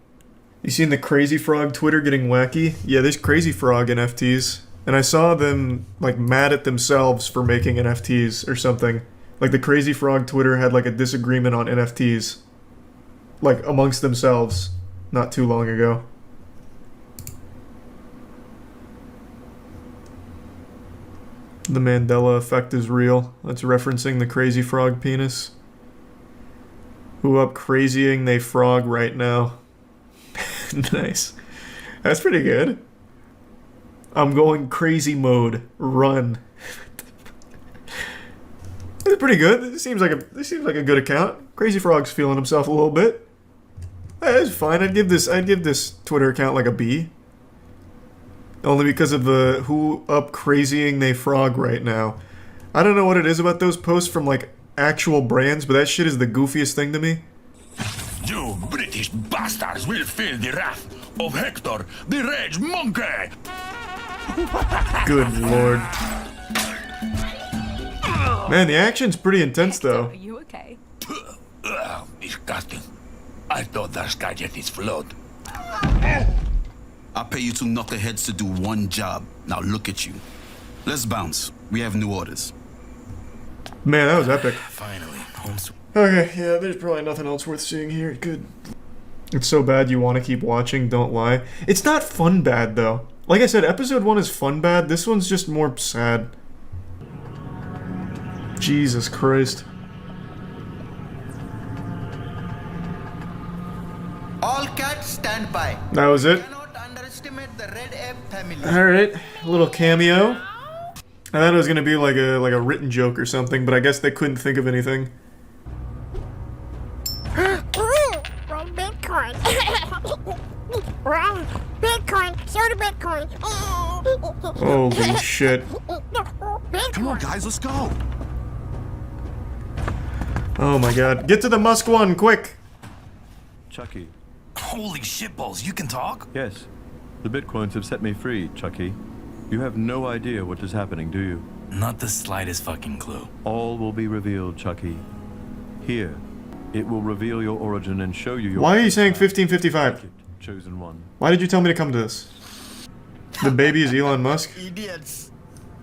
You seen the Crazy Frog Twitter getting wacky? Yeah, there's Crazy Frog NFTs. And I saw them, like, mad at themselves for making NFTs or something. Like, the Crazy Frog Twitter had, like, a disagreement on NFTs. Like, amongst themselves. Not too long ago. The Mandela effect is real. That's referencing the Crazy Frog penis. Who up crazying they frog right now. Nice. That's pretty good. I'm going crazy mode. Run. That's pretty good. This seems like a good account. Crazy Frog's feeling himself a little bit. It's fine. I'd give this Twitter account like a B. Only because of the who up crazying they frog right now. I don't know what it is about those posts from like actual brands, but that shit is the goofiest thing to me. You British bastards will feel the wrath of Hector, the rage monkey! Good lord. Man, the action's pretty intense though. Are you okay? Disgusting. I thought that gadget is flawed. I pay you two knuckleheads to do one job. Now look at you. Let's bounce. We have new orders. Man, that was epic. Finally, home sweet. Okay, yeah, there's probably nothing else worth seeing here. Good. It's so bad you want to keep watching, don't lie. It's not fun bad, though. Like I said, episode 1 is fun bad. This one's just more sad. Jesus Christ. All cats stand by. That was it? Cannot underestimate the red ape family. Alright, a little cameo. I thought it was gonna be like a written joke or something, but I guess they couldn't think of anything. Wrong Bitcoin. Wrong Bitcoin. Show the Bitcoin. Holy shit. Come on, guys, let's go. Oh my god. Get to the Musk one, quick! Chucky. Holy shitballs, you can talk? Yes. The Bitcoins have set me free, Chucky. You have no idea what is happening, do you? Not the slightest fucking clue. All will be revealed, Chucky. Here, it will reveal your origin and show you your... Why are you saying 1555? Chosen one. Why did you tell me to come to this? The baby is Elon Musk? Idiots.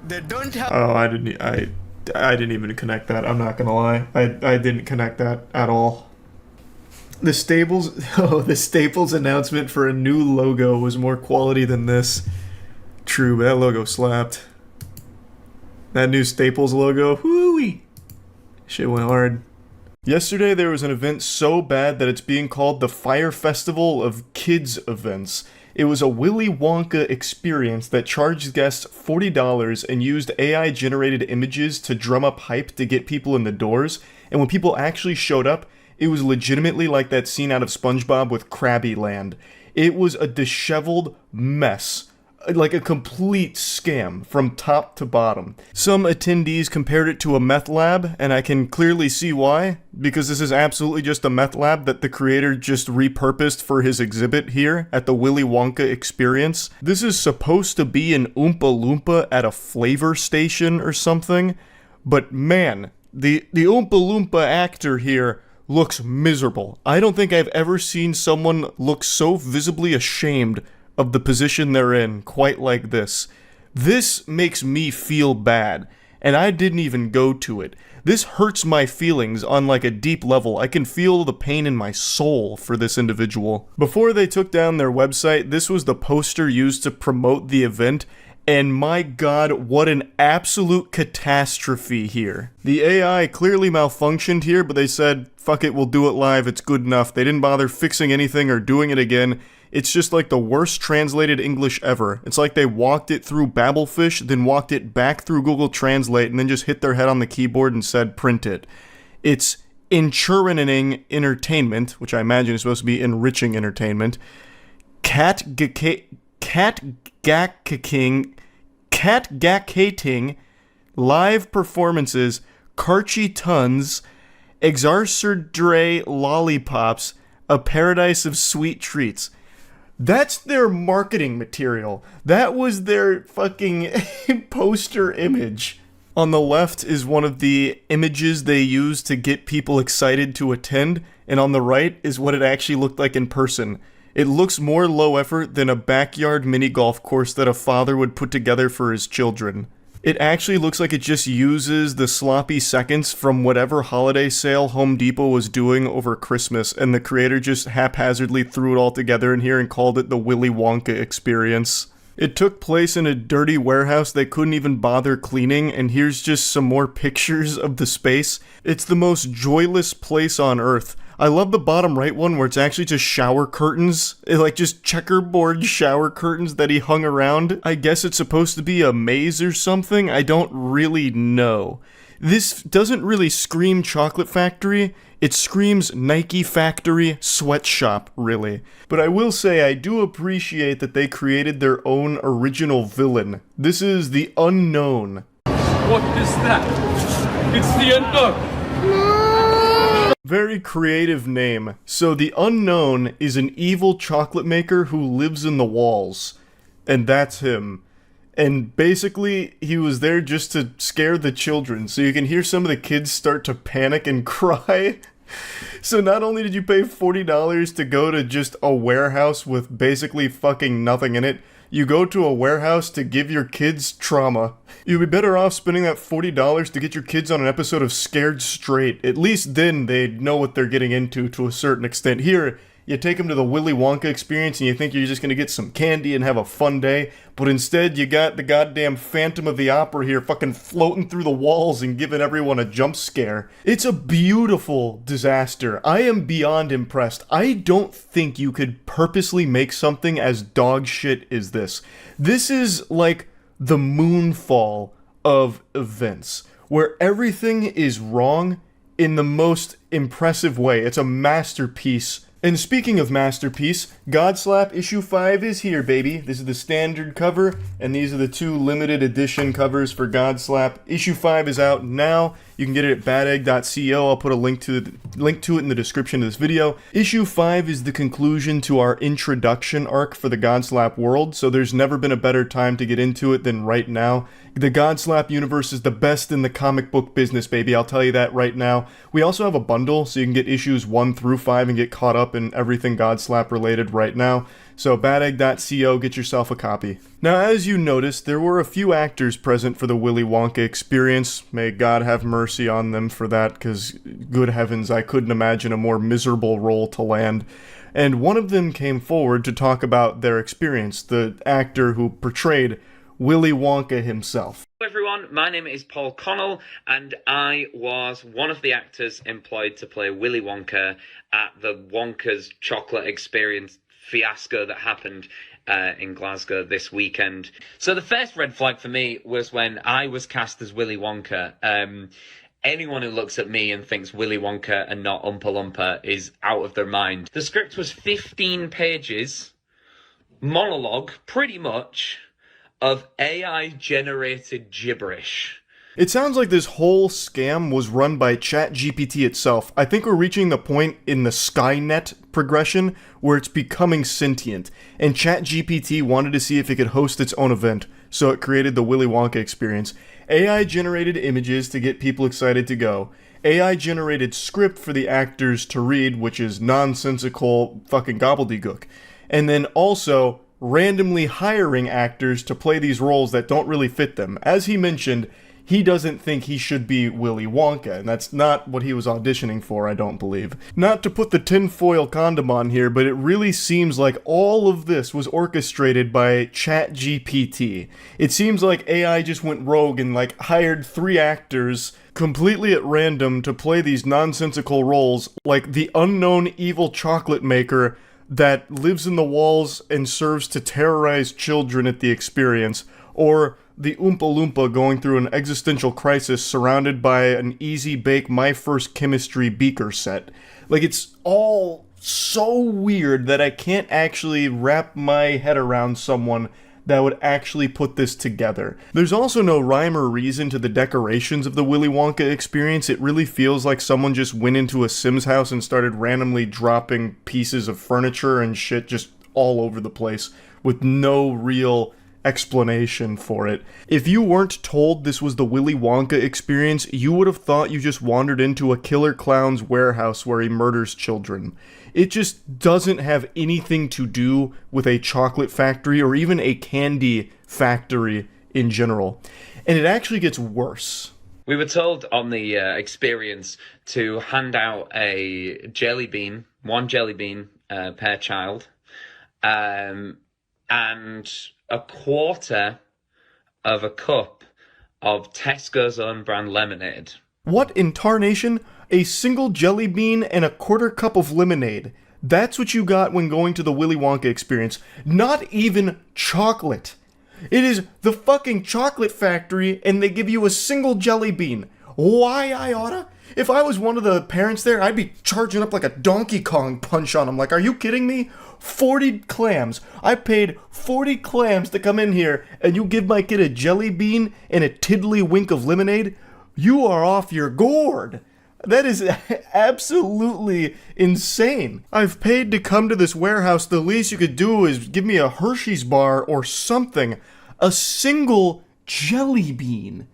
They don't have. Oh, I didn't even connect that. I'm not gonna lie. I didn't connect that at all. The Staples announcement for a new logo was more quality than this. True, but that logo slapped. That new Staples logo, whoo-wee. Shit went hard. Yesterday there was an event so bad that it's being called the Fire Festival of Kids Events. It was a Willy Wonka experience that charged guests $40 and used AI-generated images to drum up hype to get people in the doors, and when people actually showed up, it was legitimately like that scene out of SpongeBob with Krabby Land. It was a disheveled mess. Like a complete scam from top to bottom. Some attendees compared it to a meth lab, and I can clearly see why, because this is absolutely just a meth lab that the creator just repurposed for his exhibit here at the Willy Wonka experience. This is supposed to be an Oompa Loompa at a flavor station or something, but man, the Oompa Loompa actor here looks miserable. I don't think I've ever seen someone look so visibly ashamed of the position they're in quite like this. This makes me feel bad, and I didn't even go to it. This hurts my feelings on like a deep level. I can feel the pain in my soul for this individual. Before they took down their website, this was the poster used to promote the event, and my god, what an absolute catastrophe here. The AI clearly malfunctioned here, but they said, fuck it, we'll do it live, it's good enough. They didn't bother fixing anything or doing it again. It's just like the worst translated English ever. It's like they walked it through Babelfish, then walked it back through Google Translate, and then just hit their head on the keyboard and said, print it. It's enchurning entertainment, which I imagine is supposed to be enriching entertainment. Catgackating, live performances, Karchi Tons, Exarcerdre lollipops, a paradise of sweet treats. That's their marketing material. That was their fucking poster image. On the left is one of the images they use to get people excited to attend, and on the right is what it actually looked like in person. It looks more low effort than a backyard mini golf course that a father would put together for his children. It actually looks like it just uses the sloppy seconds from whatever holiday sale Home Depot was doing over Christmas, and the creator just haphazardly threw it all together in here and called it the Willy Wonka experience. It took place in a dirty warehouse they couldn't even bother cleaning, and here's just some more pictures of the space. It's the most joyless place on earth. I love the bottom right one where it's actually just shower curtains. Like just checkerboard shower curtains that he hung around. I guess it's supposed to be a maze or something. I don't really know. This doesn't really scream chocolate factory, it screams Nike factory sweatshop, really. But I will say I do appreciate that they created their own original villain. This is the Unknown. What is that? It's the Unknown! Very creative name. So the Unknown is an evil chocolate maker who lives in the walls. And that's him. And basically, he was there just to scare the children. So you can hear some of the kids start to panic and cry. So not only did you pay $40 to go to just a warehouse with basically fucking nothing in it, you go to a warehouse to give your kids trauma. You'd be better off spending that $40 to get your kids on an episode of Scared Straight. At least then they'd know what they're getting into to a certain extent. Here, you take them to the Willy Wonka experience and you think you're just going to get some candy and have a fun day, but instead you got the goddamn Phantom of the Opera here fucking floating through the walls and giving everyone a jump scare. It's a beautiful disaster. I am beyond impressed. I don't think you could purposely make something as dog shit as this. This is like the Moonfall of events, where everything is wrong in the most impressive way. It's a masterpiece. And speaking of masterpiece, Godslap issue 5 is here, baby. This is the standard cover, and these are the 2 limited edition covers for Godslap. Issue 5 is out now. You can get it at badegg.co. I'll put a link to it in the description of this video. Issue 5 is the conclusion to our introduction arc for the Godslap world, so there's never been a better time to get into it than right now. The Godslap universe is the best in the comic book business, baby. I'll tell you that right now. We also have a bundle, so you can get issues 1 through 5 and get caught up in everything Godslap related right now. So badegg.co, get yourself a copy. Now, as you noticed, there were a few actors present for the Willy Wonka experience. May God have mercy on them for that, because good heavens, I couldn't imagine a more miserable role to land. And one of them came forward to talk about their experience, the actor who portrayed Willy Wonka himself. Hello everyone, my name is Paul Connell and I was one of the actors employed to play Willy Wonka at the Wonka's Chocolate Experience fiasco that happened in Glasgow this weekend. So the first red flag for me was when I was cast as Willy Wonka. Anyone who looks at me and thinks Willy Wonka and not Oompa Loompa is out of their mind. The script was 15 pages, monologue, pretty much, of AI-generated gibberish. It sounds like this whole scam was run by ChatGPT itself. I think we're reaching the point in the Skynet progression where it's becoming sentient, and ChatGPT wanted to see if it could host its own event, so it created the Willy Wonka experience. AI-generated images to get people excited to go. AI-generated script for the actors to read, which is nonsensical fucking gobbledygook. And then also randomly hiring actors to play these roles that don't really fit them. As he mentioned, he doesn't think he should be Willy Wonka, and that's not what he was auditioning for, I don't believe. Not to put the tinfoil condom on here, but it really seems like all of this was orchestrated by ChatGPT. It seems like AI just went rogue and hired 3 actors completely at random to play these nonsensical roles, like the unknown evil chocolate maker that lives in the walls and serves to terrorize children at the experience, or the Oompa Loompa going through an existential crisis surrounded by an easy bake My First Chemistry beaker set. It's all so weird that I can't actually wrap my head around someone that would actually put this together. There's also no rhyme or reason to the decorations of the Willy Wonka experience. It really feels like someone just went into a Sims house and started randomly dropping pieces of furniture and shit just all over the place with no real explanation for it. If you weren't told this was the Willy Wonka experience, you would have thought you just wandered into a killer clown's warehouse where he murders children. It just doesn't have anything to do with a chocolate factory or even a candy factory in general. And it actually gets worse. We were told on the experience to hand out a jelly bean, 1 jelly bean per child, and a quarter of a cup of Tesco's own brand lemonade. What in tarnation? A single jelly bean and a quarter cup of lemonade. That's what you got when going to the Willy Wonka experience. Not even chocolate. It is the fucking chocolate factory and they give you a single jelly bean. why I oughta? If I was one of the parents there, I'd be charging up like a Donkey Kong punch on them. Like, are you kidding me? 40 clams. I paid 40 clams to come in here, and you give my kid a jelly bean and a tiddlywink of lemonade? You are off your gourd. That is absolutely insane. I've paid to come to this warehouse. The least you could do is give me a Hershey's bar or something. A single jelly bean.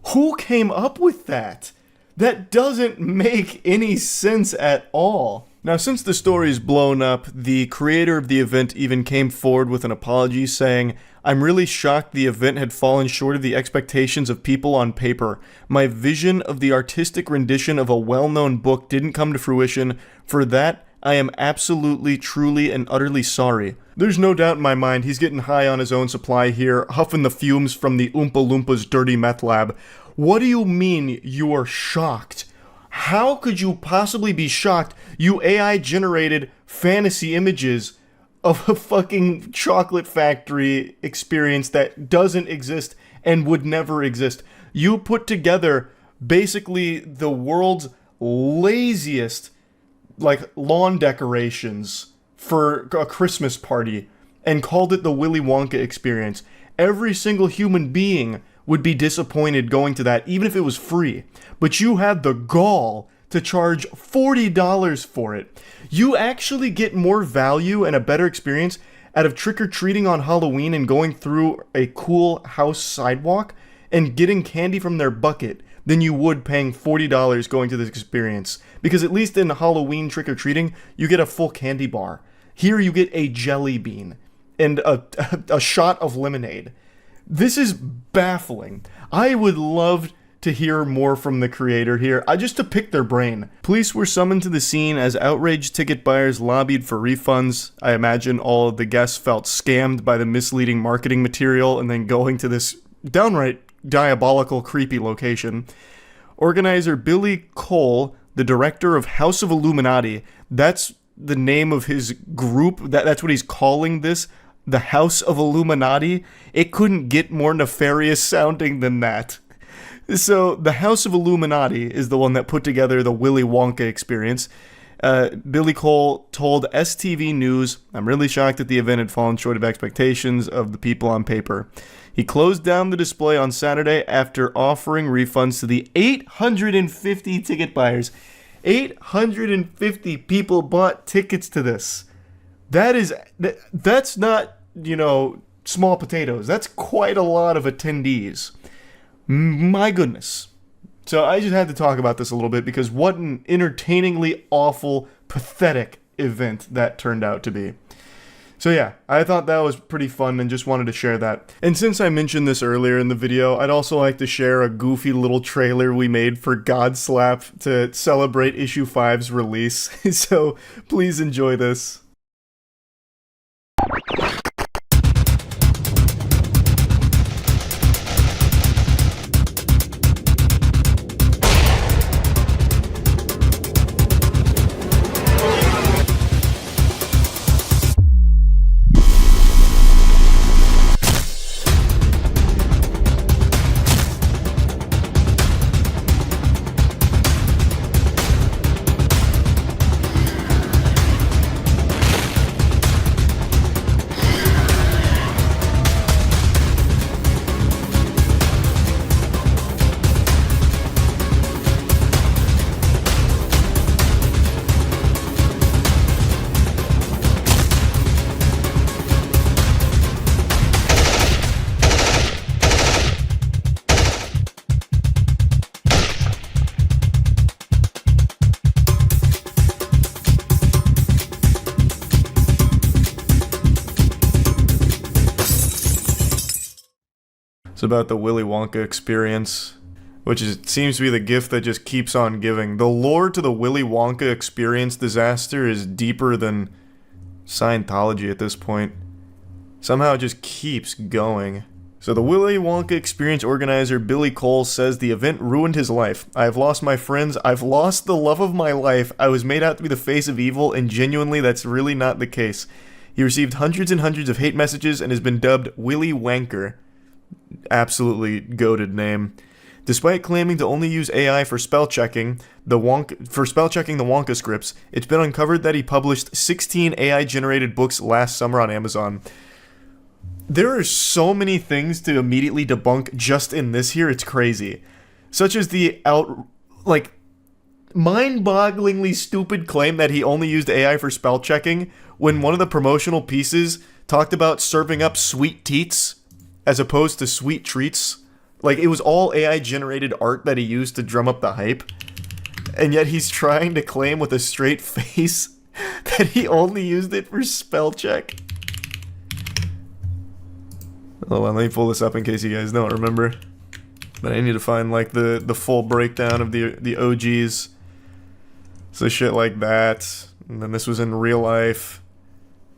Who came up with that? That doesn't make any sense at all. Now, since the story is blown up, the creator of the event even came forward with an apology saying, "I'm really shocked the event had fallen short of the expectations of people on paper. My vision of the artistic rendition of a well-known book didn't come to fruition. For that, I am absolutely, truly, and utterly sorry." There's no doubt in my mind he's getting high on his own supply here, huffing the fumes from the Oompa Loompas' dirty meth lab. What do you mean you are shocked? How could you possibly be shocked, you AI-generated fantasy images of a fucking chocolate factory experience that doesn't exist and would never exist? You put together basically the world's laziest, like, lawn decorations for a Christmas party and called it the Willy Wonka experience. Every single human being would be disappointed going to that, even if it was free. But you had the gall to charge $40 for it. You actually get more value and a better experience out of trick-or-treating on Halloween and going through a cool house sidewalk and getting candy from their bucket than you would paying $40 going to this experience. Because at least in Halloween trick-or-treating, you get a full candy bar. Here you get a jelly bean and a shot of lemonade. This is baffling. I would love to hear more from the creator here, just to pick their brain. Police were summoned to the scene as outraged ticket buyers lobbied for refunds. I imagine all of the guests felt scammed by the misleading marketing material and then going to this downright diabolical, creepy location. Organizer Billy Cole, the director of House of Illuminati, that's the name of his group, that's what he's calling this, the House of Illuminati. It couldn't get more nefarious sounding than that. So the House of Illuminati is the one that put together the Willy Wonka experience. Billy Cole told STV News, "I'm really shocked that the event had fallen short of expectations of the people on paper." He closed down the display on Saturday after offering refunds to the 850 ticket buyers. 850 people bought tickets to this. That's not, small potatoes. That's quite a lot of attendees. My goodness. So I just had to talk about this a little bit because what an entertainingly awful, pathetic event that turned out to be. So yeah, I thought that was pretty fun and just wanted to share that. And since I mentioned this earlier in the video, I'd also like to share a goofy little trailer we made for Godslap to celebrate issue 5's release. So please enjoy this. It's about the Willy Wonka experience, which seems to be the gift that just keeps on giving. The lore to the Willy Wonka experience disaster is deeper than Scientology at this point. Somehow it just keeps going. So the Willy Wonka experience organizer Billy Cole says the event ruined his life. "I have lost my friends. I've lost the love of my life. I was made out to be the face of evil, and genuinely that's really not the case." He received hundreds and hundreds of hate messages and has been dubbed Willy Wanker. Absolutely goated name. Despite claiming to only use AI for spell checking the Wonka scripts, it's been uncovered that he published 16 AI-generated books last summer on Amazon. There are so many things to immediately debunk just in this here, it's crazy. Such as the mind-bogglingly stupid claim that he only used AI for spell checking when one of the promotional pieces talked about serving up sweet teats as opposed to sweet treats. Like, it was all AI-generated art that he used to drum up the hype. And yet he's trying to claim with a straight face that he only used it for spell check. Hold on, let me pull this up in case you guys don't remember. But I need to find, like, the full breakdown of the OGs. So shit like that. And then this was in real life.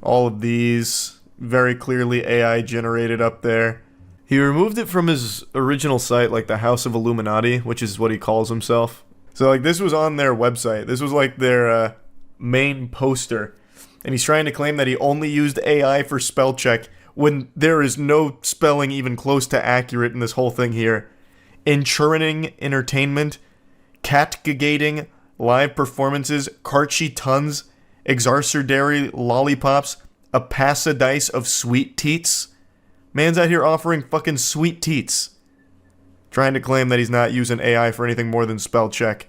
All of these. Very clearly AI-generated up there. He removed it from his original site, like the House of Illuminati, which is what he calls himself. So, like, this was on their website. This was, like, their main poster. And he's trying to claim that he only used AI for spell check when there is no spelling even close to accurate in this whole thing here. Enchurning entertainment, catgigating, live performances, Karchi tons, exarcerdary lollipops, a passadice of sweet teats. Man's out here offering fucking sweet teats. Trying to claim that he's not using AI for anything more than spell check.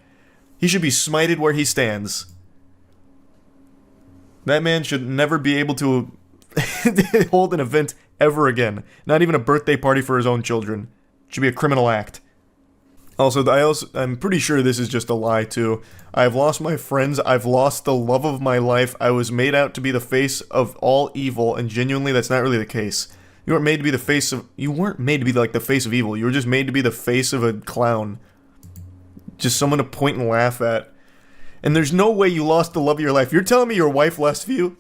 He should be smited where he stands. That man should never be able to hold an event ever again. Not even a birthday party for his own children. It should be a criminal act. Also, I'm pretty sure this is just a lie, too. I've lost my friends. I've lost the love of my life. I was made out to be the face of all evil, and genuinely, that's not really the case. You weren't made to be the face of... You weren't made to be, like, the face of evil. You were just made to be the face of a clown. Just someone to point and laugh at. And there's no way you lost the love of your life. You're telling me your wife left you?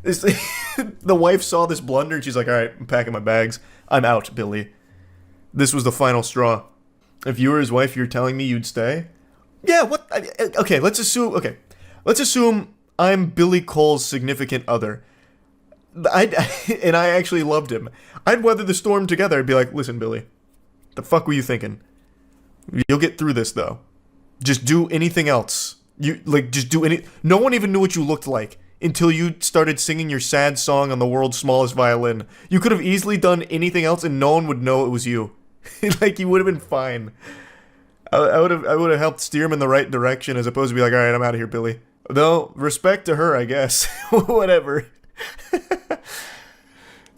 The wife saw this blunder, and she's like, alright, I'm packing my bags. I'm out, Billy. This was the final straw. If you were his wife, you're telling me you'd stay? Yeah, what? Okay, let's assume I'm Billy Cole's significant other. And I actually loved him. I'd weather the storm together. I'd be like, listen, Billy, the fuck were you thinking? You'll get through this, though. Just do anything else. Just do any... No one even knew what you looked like until you started singing your sad song on the world's smallest violin. You could have easily done anything else and no one would know it was you. Like, you would have been fine. I would have helped steer him in the right direction as opposed to be like, alright, I'm out of here, Billy. Though, respect to her, I guess. Whatever.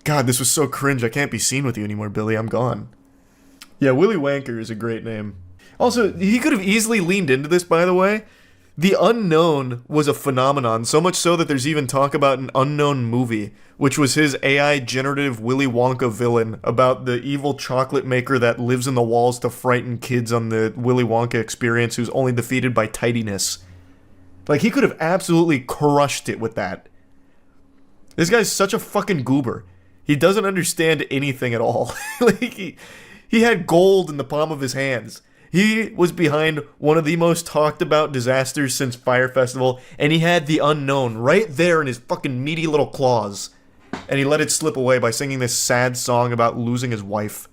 God, this was so cringe. I can't be seen with you anymore, Billy. I'm gone. Yeah, Willy Wanker is a great name. Also, he could have easily leaned into this, by the way. The Unknown was a phenomenon, so much so that there's even talk about an Unknown movie, which was his AI generative Willy Wonka villain about the evil chocolate maker that lives in the walls to frighten kids on the Willy Wonka experience who's only defeated by tidiness. Like, he could have absolutely crushed it with that. This guy's such a fucking goober. He doesn't understand anything at all. Like, he had gold in the palm of his hands. He was behind one of the most talked about disasters since Fire Festival, and he had the Unknown right there in his fucking meaty little claws. And he let it slip away by singing this sad song about losing his wife.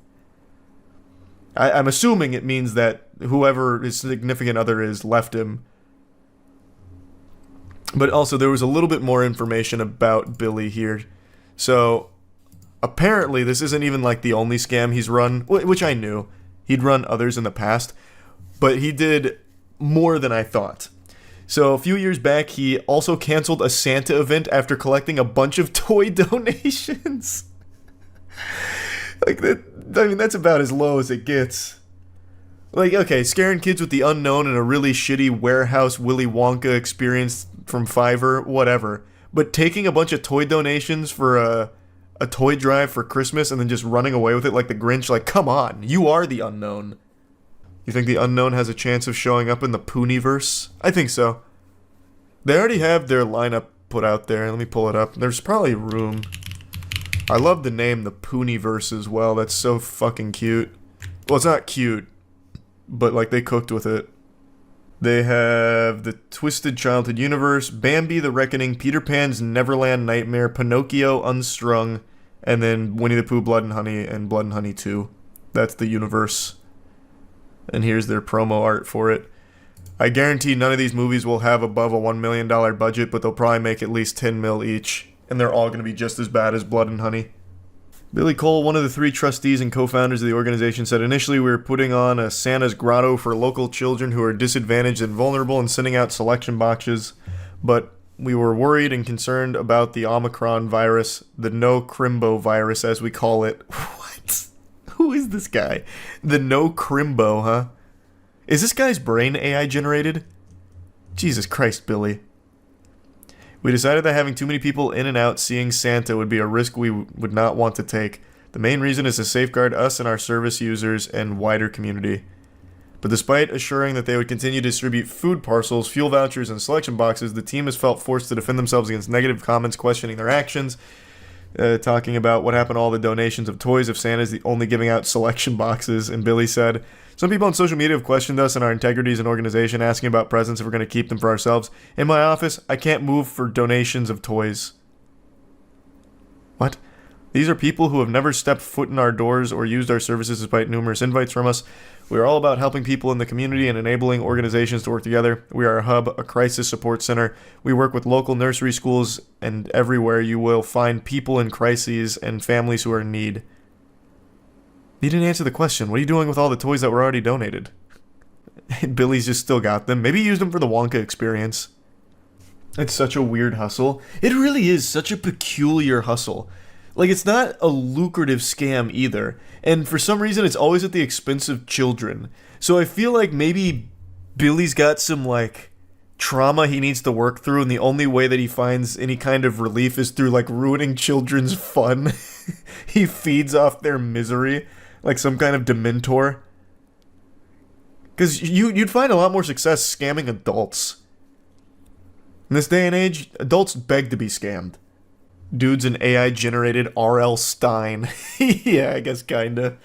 I'm assuming it means that whoever his significant other is left him. But also, there was a little bit more information about Billy here. So, apparently, this isn't even like the only scam he's run, which I knew. He'd run others in the past, but he did more than I thought. So a few years back, he also canceled a Santa event after collecting a bunch of toy donations. Like, that, I mean, that's about as low as it gets. Like, okay, scaring kids with the unknown and a really shitty warehouse Willy Wonka experience from Fiverr, whatever. But taking a bunch of toy donations for a toy drive for Christmas and then just running away with it like the Grinch, like, come on, you are the unknown. You think the unknown has a chance of showing up in the Pooniverse? I think so. They already have their lineup put out there. Let me pull it up. There's probably room. I love the name, the Pooniverse, as well. That's so fucking cute. Well, it's not cute, but, like, they cooked with it. They have the Twisted Childhood Universe, Bambi the Reckoning, Peter Pan's Neverland Nightmare, Pinocchio Unstrung, and then Winnie the Pooh Blood and Honey and Blood and Honey 2. That's the universe. And here's their promo art for it. I guarantee none of these movies will have above a $1 million budget, but they'll probably make at least 10 mil each. And they're all going to be just as bad as Blood and Honey. Billy Cole, one of the 3 trustees and co-founders of the organization, said initially we were putting on a Santa's grotto for local children who are disadvantaged and vulnerable and sending out selection boxes, but we were worried and concerned about the Omicron virus, the no crimbo virus as we call it. What? Who is this guy? The no crimbo, huh? Is this guy's brain AI generated? Jesus Christ, Billy. We decided that having too many people in and out seeing Santa would be a risk we would not want to take. The main reason is to safeguard us and our service users and wider community. But despite assuring that they would continue to distribute food parcels, fuel vouchers, and selection boxes, the team has felt forced to defend themselves against negative comments questioning their actions, talking about what happened to all the donations of toys if Santa's only giving out selection boxes. And Billy said, some people on social media have questioned us and our integrity as an organization, asking about presents if we're going to keep them for ourselves. In my office, I can't move for donations of toys. What? These are people who have never stepped foot in our doors or used our services despite numerous invites from us. We are all about helping people in the community and enabling organizations to work together. We are a hub, a crisis support center. We work with local nursery schools, and everywhere you will find people in crises and families who are in need. You didn't answer the question. What are you doing with all the toys that were already donated? Billy's just still got them. Maybe he used them for the Wonka experience. It's such a weird hustle. It really is such a peculiar hustle. Like, it's not a lucrative scam either. And for some reason, it's always at the expense of children. So I feel like maybe Billy's got some, like, trauma he needs to work through, and the only way that he finds any kind of relief is through, like, ruining children's fun. He feeds off their misery, like some kind of dementor. Because you'd find a lot more success scamming adults. In this day and age, adults beg to be scammed. Dude's an AI-generated R.L. Stein. Yeah, I guess kinda.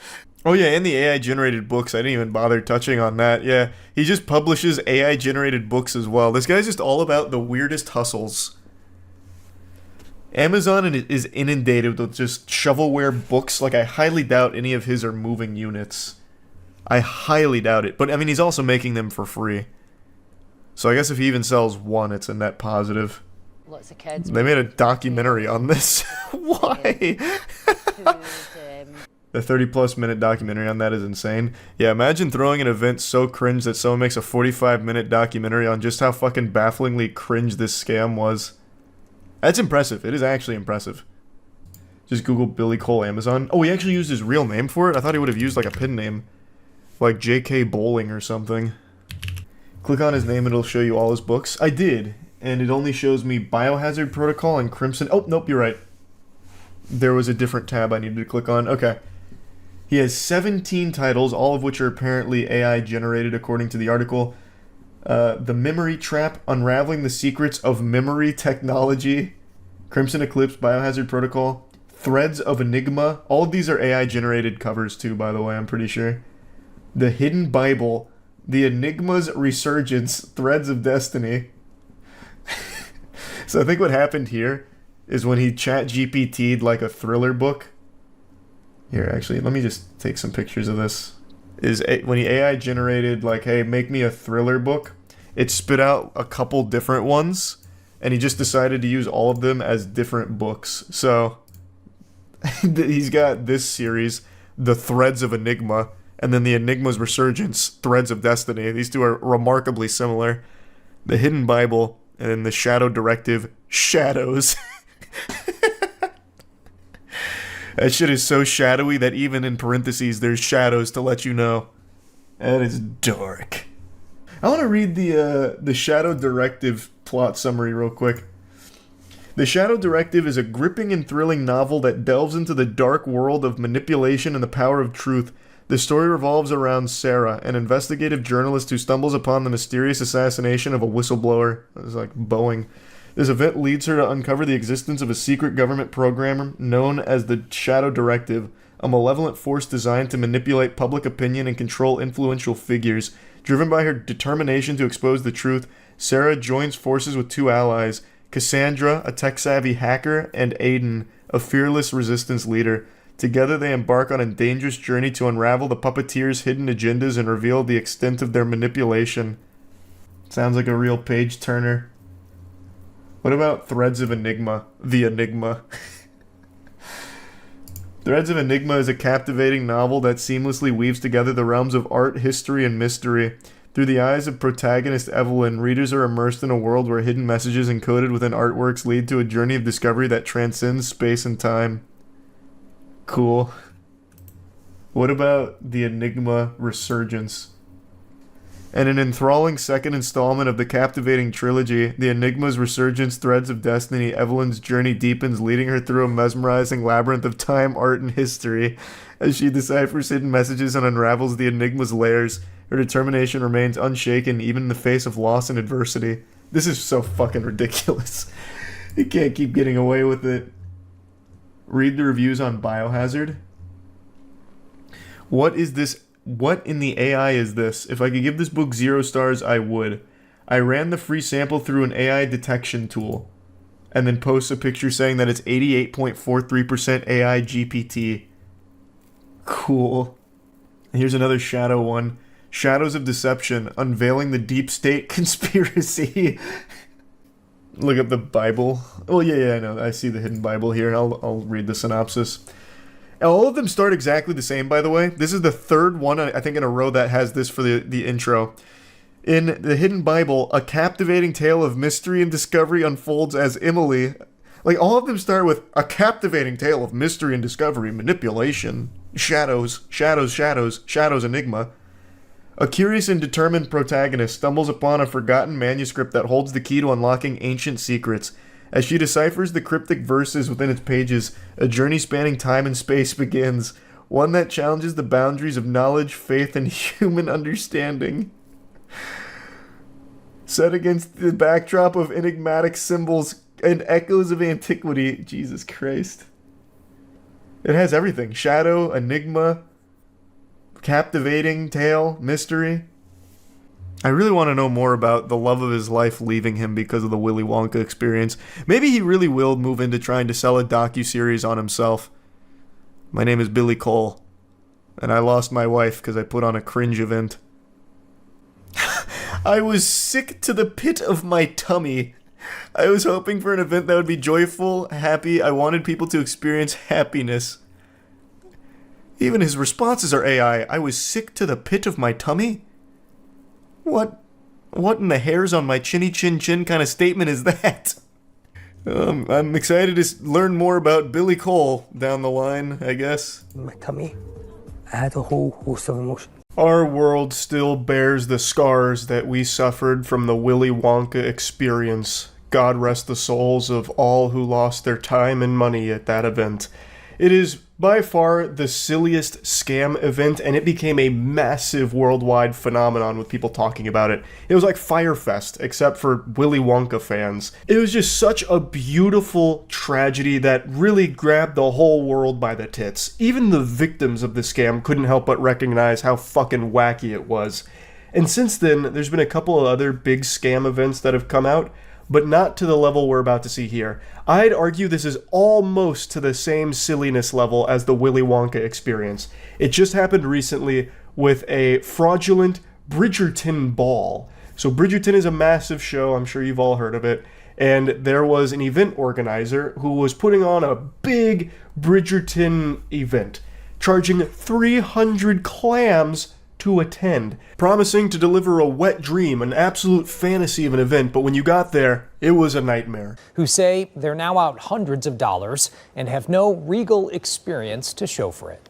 Oh yeah, and the AI-generated books, I didn't even bother touching on that. Yeah, he just publishes AI-generated books as well. This guy's just all about the weirdest hustles. Amazon is inundated with just shovelware books. Like, I highly doubt any of his are moving units. I highly doubt it. But, I mean, he's also making them for free. So I guess if he even sells one, it's a net positive. Lots of kids. They made a documentary on this. Why? The 30-plus minute documentary on that is insane. Yeah, imagine throwing an event so cringe that someone makes a 45-minute documentary on just how fucking bafflingly cringe this scam was. That's impressive. It is actually impressive. Just Google Billy Cole Amazon. Oh, he actually used his real name for it? I thought he would have used like a pen name. Like J.K. Bowling or something. Click on his name and it'll show you all his books. I did. And it only shows me Biohazard Protocol and Crimson. Oh, nope, you're right. There was a different tab I needed to click on. Okay. He has 17 titles, all of which are apparently AI generated according to the article. The Memory Trap, Unraveling the Secrets of Memory Technology, Crimson Eclipse, Biohazard Protocol, Threads of Enigma. All of these are AI generated covers too, by the way, I'm pretty sure. The Hidden Bible, The Enigma's Resurgence, Threads of Destiny. So I think what happened here is when he chat GPT'd like a thriller book. Here, actually, let me just take some pictures of this. When he AI generated, like, hey, make me a thriller book, it spit out a couple different ones, and he just decided to use all of them as different books. So, he's got this series, The Threads of Enigma, and then The Enigma's Resurgence, Threads of Destiny. These two are remarkably similar. The Hidden Bible, and then The Shadow Directive, Shadows. That shit is so shadowy that even in parentheses there's shadows to let you know. That is dark. I want to read the Shadow Directive plot summary real quick. The Shadow Directive is a gripping and thrilling novel that delves into the dark world of manipulation and the power of truth. The story revolves around Sarah, an investigative journalist who stumbles upon the mysterious assassination of a whistleblower. It's like Boeing. This event leads her to uncover the existence of a secret government program known as the Shadow Directive, a malevolent force designed to manipulate public opinion and control influential figures. Driven by her determination to expose the truth, Sarah joins forces with two allies, Cassandra, a tech-savvy hacker, and Aiden, a fearless resistance leader. Together they embark on a dangerous journey to unravel the puppeteer's hidden agendas and reveal the extent of their manipulation. Sounds like a real page turner. What about Threads of Enigma? The Enigma. Threads of Enigma is a captivating novel that seamlessly weaves together the realms of art, history, and mystery. Through the eyes of protagonist Evelyn, readers are immersed in a world where hidden messages encoded within artworks lead to a journey of discovery that transcends space and time. Cool. What about The Enigma Resurgence? And an enthralling second installment of the captivating trilogy, The Enigma's Resurgence Threads of Destiny, Evelyn's journey deepens, leading her through a mesmerizing labyrinth of time, art, and history. As she deciphers hidden messages and unravels the Enigma's layers, her determination remains unshaken even in the face of loss and adversity. This is so fucking ridiculous. You can't keep getting away with it. Read the reviews on Biohazard. What is this? What in the AI is this? If I could give this book 0 stars, I would. I ran the free sample through an AI detection tool, and then post a picture saying that it's 88.43% AI GPT. Cool. Here's another shadow one. Shadows of Deception, unveiling the deep state conspiracy. Look up the Bible. Oh yeah, I know. I see the hidden Bible here. I'll read the synopsis. All of them start exactly the same, by the way. This is the third one, I think, in a row that has this for the intro. In the hidden Bible, a captivating tale of mystery and discovery unfolds as Emily... Like, all of them start with a captivating tale of mystery and discovery, manipulation, shadows, enigma. A curious and determined protagonist stumbles upon a forgotten manuscript that holds the key to unlocking ancient secrets. As she deciphers the cryptic verses within its pages, a journey spanning time and space begins, one that challenges the boundaries of knowledge, faith, and human understanding. Set against the backdrop of enigmatic symbols and echoes of antiquity, Jesus Christ. It has everything. Shadow, enigma, captivating tale, mystery. I really want to know more about the love of his life leaving him because of the Willy Wonka experience. Maybe he really will move into trying to sell a docuseries on himself. My name is Billy Cole, and I lost my wife because I put on a cringe event. I was sick to the pit of my tummy. I was hoping for an event that would be joyful, happy. I wanted people to experience happiness. Even his responses are AI. I was sick to the pit of my tummy? What in the hairs on my chinny chin chin kind of statement is that? I'm excited to learn more about Billy Cole down the line, I guess. My tummy, I had a whole host of emotion. Our world still bears the scars that we suffered from the Willy Wonka experience. God rest the souls of all who lost their time and money at that event. It is by far the silliest scam event, and it became a massive worldwide phenomenon with people talking about it. It was like Firefest, except for Willy Wonka fans. It was just such a beautiful tragedy that really grabbed the whole world by the tits. Even the victims of the scam couldn't help but recognize how fucking wacky it was. And since then, there's been a couple of other big scam events that have come out, but not to the level we're about to see here. I'd argue this is almost to the same silliness level as the Willy Wonka experience. It just happened recently with a fraudulent Bridgerton ball. So Bridgerton is a massive show, I'm sure you've all heard of it, and there was an event organizer who was putting on a big Bridgerton event, charging 300 clams to attend, promising to deliver a wet dream, an absolute fantasy of an event, but when you got there, it was a nightmare. Who say they're now out hundreds of dollars and have no regal experience to show for it.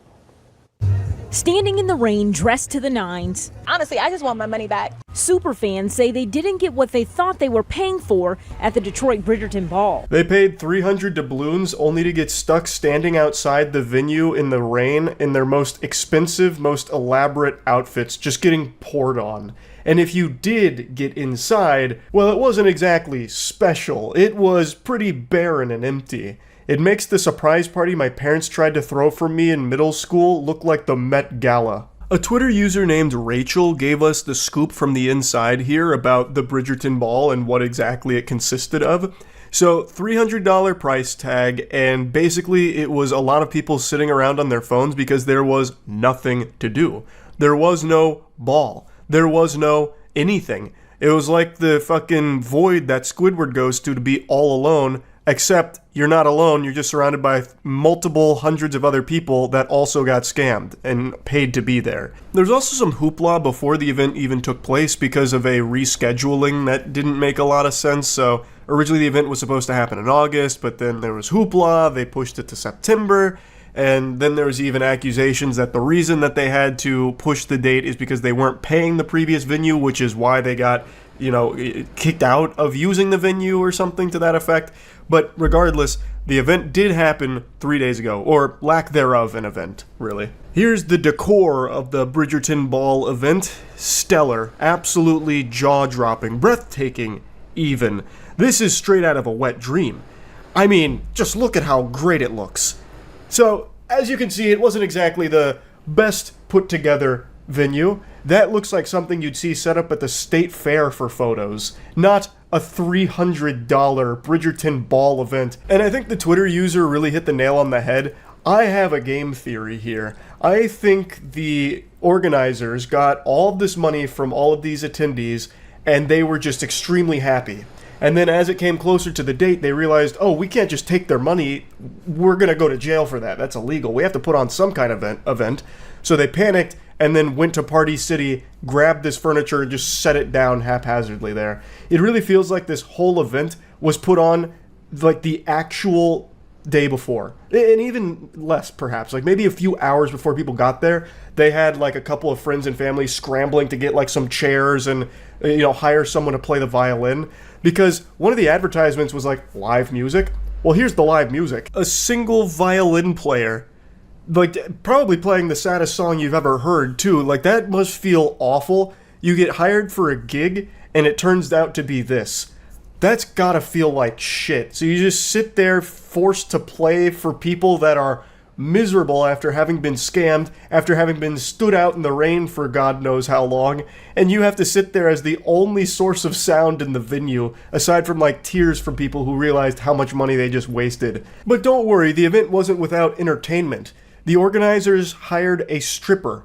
Standing in the rain, dressed to the nines. Honestly, I just want my money back. Superfans say they didn't get what they thought they were paying for at the Detroit Bridgerton Ball. They paid 300 doubloons only to get stuck standing outside the venue in the rain in their most expensive, most elaborate outfits, just getting poured on. And if you did get inside, well, it wasn't exactly special. It was pretty barren and empty. It makes the surprise party my parents tried to throw for me in middle school look like the Met Gala. A Twitter user named Rachel gave us the scoop from the inside here about the Bridgerton Ball and what exactly it consisted of. So $300 price tag, and basically it was a lot of people sitting around on their phones because there was nothing to do. There was no ball. There was no anything. It was like the fucking void that Squidward goes to be all alone, except you're not alone, you're just surrounded by multiple hundreds of other people that also got scammed and paid to be there. There's also some hoopla before the event even took place because of a rescheduling that didn't make a lot of sense. So originally the event was supposed to happen in August, but then there was hoopla, they pushed it to September, and then there was even accusations that the reason that they had to push the date is because they weren't paying the previous venue, which is why they got, kicked out of using the venue or something to that effect. But regardless, the event did happen 3 days ago, or lack thereof an event, really. Here's the decor of the Bridgerton Ball event. Stellar, absolutely jaw-dropping, breathtaking even. This is straight out of a wet dream. I mean, just look at how great it looks. So, as you can see, it wasn't exactly the best put-together venue. That looks like something you'd see set up at the state fair for photos, not a $300 Bridgerton Ball event. And I think the Twitter user really hit the nail on the head. I have a game theory here. I think the organizers got all of this money from all of these attendees, and they were just extremely happy. And then as it came closer to the date, they realized, oh, we can't just take their money. We're going to go to jail for that. That's illegal. We have to put on some kind of event. So they panicked and then went to Party City, grabbed this furniture, and just set it down haphazardly there. It really feels like this whole event was put on like the actual day before. And even less, perhaps. Like maybe a few hours before people got there, they had like a couple of friends and family scrambling to get like some chairs and, hire someone to play the violin. Because one of the advertisements was like live music. Well, here's the live music. A single violin player, like probably playing the saddest song you've ever heard too. Like that must feel awful. You get hired for a gig and it turns out to be this. That's gotta feel like shit. So you just sit there forced to play for people that are miserable after having been scammed, after having been stood out in the rain for God knows how long, and you have to sit there as the only source of sound in the venue, aside from like tears from people who realized how much money they just wasted. But don't worry, the event wasn't without entertainment. The organizers hired a stripper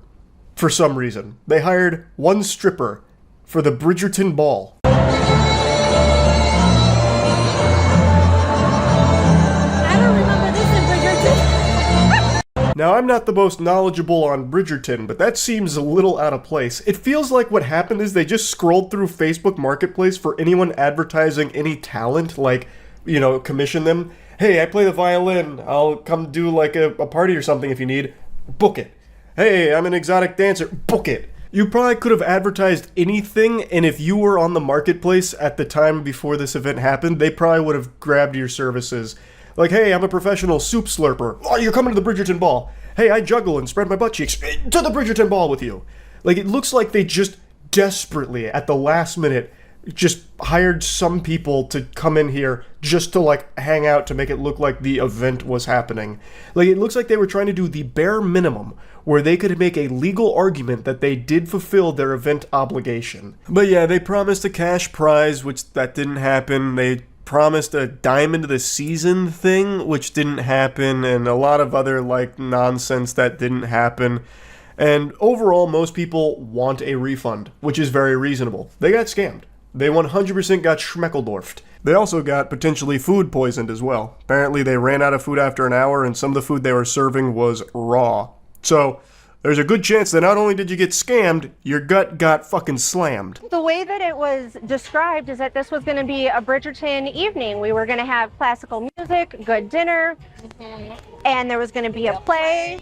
for some reason. They hired one stripper for the Bridgerton Ball. Now, I'm not the most knowledgeable on Bridgerton, but that seems a little out of place. It feels like what happened is they just scrolled through Facebook Marketplace for anyone advertising any talent, like, commission them. Hey, I play the violin. I'll come do like a party or something if you need. Book it. Hey, I'm an exotic dancer. Book it. You probably could have advertised anything, and if you were on the marketplace at the time before this event happened, they probably would have grabbed your services. Like, hey, I'm a professional soup slurper. Oh, you're coming to the Bridgerton Ball. Hey, I juggle and spread my butt cheeks. To the Bridgerton Ball with you. Like, it looks like they just desperately, at the last minute, just hired some people to come in here just to, like, hang out to make it look like the event was happening. Like, it looks like they were trying to do the bare minimum where they could make a legal argument that they did fulfill their event obligation. But yeah, they promised a cash prize, which that didn't happen. They promised a diamond of the season thing, which didn't happen, and a lot of other like nonsense that didn't happen. And overall, most people want a refund, which is very reasonable. They got scammed. They 100% got schmeckeldorfed. They also got potentially food poisoned as well. Apparently they ran out of food after an hour, and some of the food they were serving was raw. So there's a good chance that not only did you get scammed, your gut got fucking slammed. The way that it was described is that this was going to be a Bridgerton evening. We were going to have classical music, good dinner, and there was going to be a play,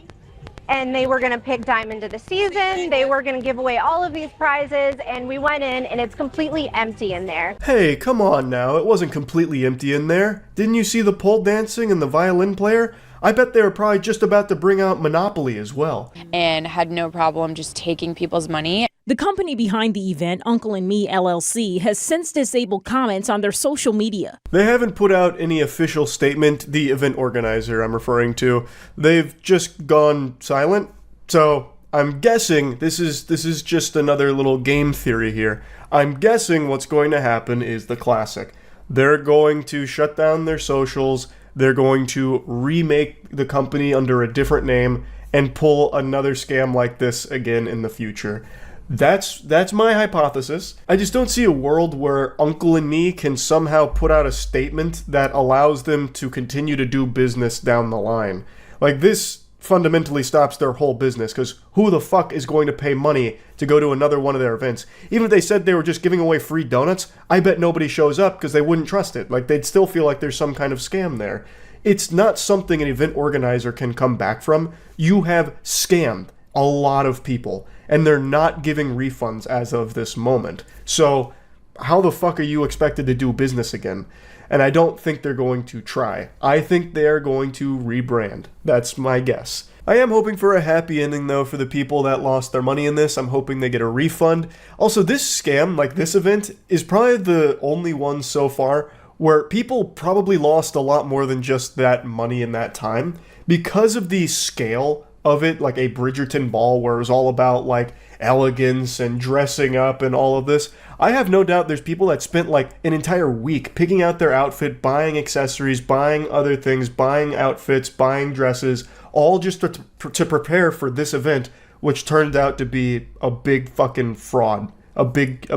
and they were going to pick Diamond of the Season. They were going to give away all of these prizes, and we went in, and it's completely empty in there. Hey, come on now. It wasn't completely empty in there. Didn't you see the pole dancing and the violin player? I bet they were probably just about to bring out Monopoly as well. And had no problem just taking people's money. The company behind the event, Uncle and Me LLC, has since disabled comments on their social media. They haven't put out any official statement, the event organizer I'm referring to. They've just gone silent. So I'm guessing this is just another little game theory here. I'm guessing what's going to happen is the classic. they're going to shut down their socials, they're going to remake the company under a different name, and pull another scam like this again in the future. That's my hypothesis. I just don't see a world where Uncle and Me can somehow put out a statement that allows them to continue to do business down the line. Like, this fundamentally stops their whole business, because who the fuck is going to pay money to go to another one of their events? Even if they said they were just giving away free donuts, I bet nobody shows up because they wouldn't trust it. Like, they'd still feel like there's some kind of scam there. It's not something an event organizer can come back from. You have scammed a lot of people, and they're not giving refunds as of this moment. So how the fuck are you expected to do business again? And I don't think they're going to try. I think they're going to rebrand. That's my guess. I am hoping for a happy ending, though, for the people that lost their money in this. I'm hoping they get a refund. Also, this scam, like this event, is probably the only one so far where people probably lost a lot more than just that money in that time. Because of the scale of it, like a Bridgerton ball where it was all about like elegance and dressing up and all of this, I have no doubt there's people that spent like an entire week picking out their outfit, buying accessories, buying other things, buying outfits, buying dresses, all just to prepare for this event, which turned out to be a big fucking fraud, a big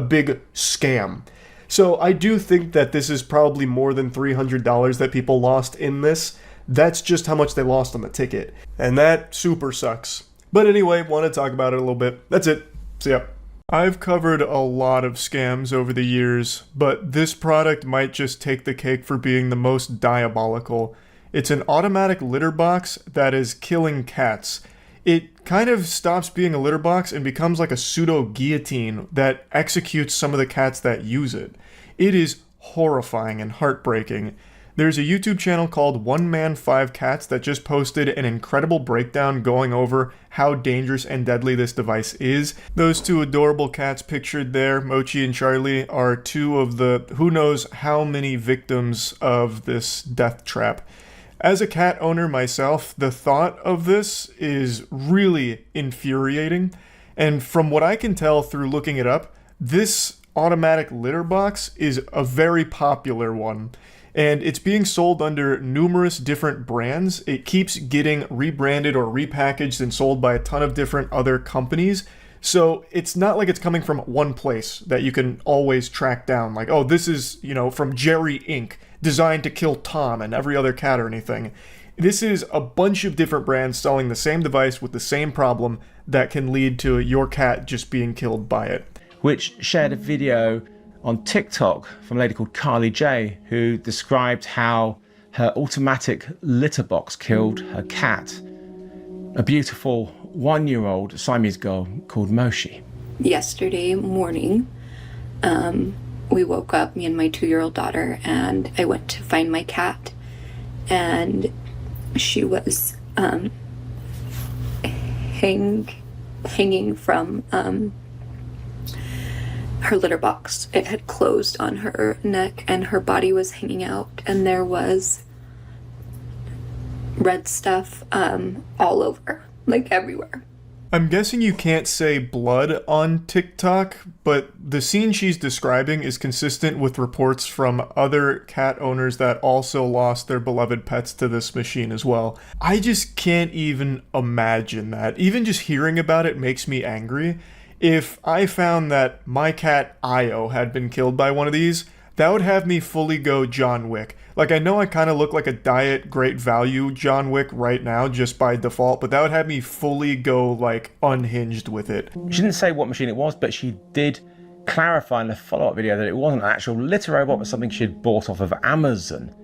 scam. So I do think that this is probably more than $300 that people lost in this. That's just how much they lost on the ticket. And that super sucks. But anyway, want to talk about it a little bit. That's it. See ya. I've covered a lot of scams over the years, but this product might just take the cake for being the most diabolical. It's an automatic litter box that is killing cats. It kind of stops being a litter box and becomes like a pseudo guillotine that executes some of the cats that use it. It is horrifying and heartbreaking. There's a YouTube channel called 1 Man 5 Cats that just posted an incredible breakdown going over how dangerous and deadly this device is. Those two adorable cats pictured there, Mochi and Charlie, are two of the who knows how many victims of this death trap. As a cat owner myself, the thought of this is really infuriating. And from what I can tell through looking it up, this automatic litter box is a very popular one. And it's being sold under numerous different brands. It keeps getting rebranded or repackaged and sold by a ton of different other companies. So it's not like it's coming from one place that you can always track down. Like, oh, this is, from Jerry Inc., designed to kill Tom and every other cat or anything. This is a bunch of different brands selling the same device with the same problem that can lead to your cat just being killed by it. Which shared a video on TikTok from a lady called Carly J, who described how her automatic litter box killed her cat, a beautiful 1-year-old Siamese girl called Moshi. Yesterday morning, we woke up, me and my 2-year-old daughter, and I went to find my cat, and she was hanging from her litter box. It had closed on her neck and her body was hanging out, and there was red stuff all over, like everywhere. I'm guessing you can't say blood on TikTok, but the scene she's describing is consistent with reports from other cat owners that also lost their beloved pets to this machine as well. I just can't even imagine that. Even just hearing about it makes me angry. If I found that my cat Io had been killed by one of these, that would have me fully go John Wick. Like, I know I kind of look like a diet great value John Wick right now just by default, but that would have me fully go like unhinged with it. She didn't say what machine it was, but she did clarify in the follow-up video that it wasn't an actual litter robot, but something she'd bought off of Amazon.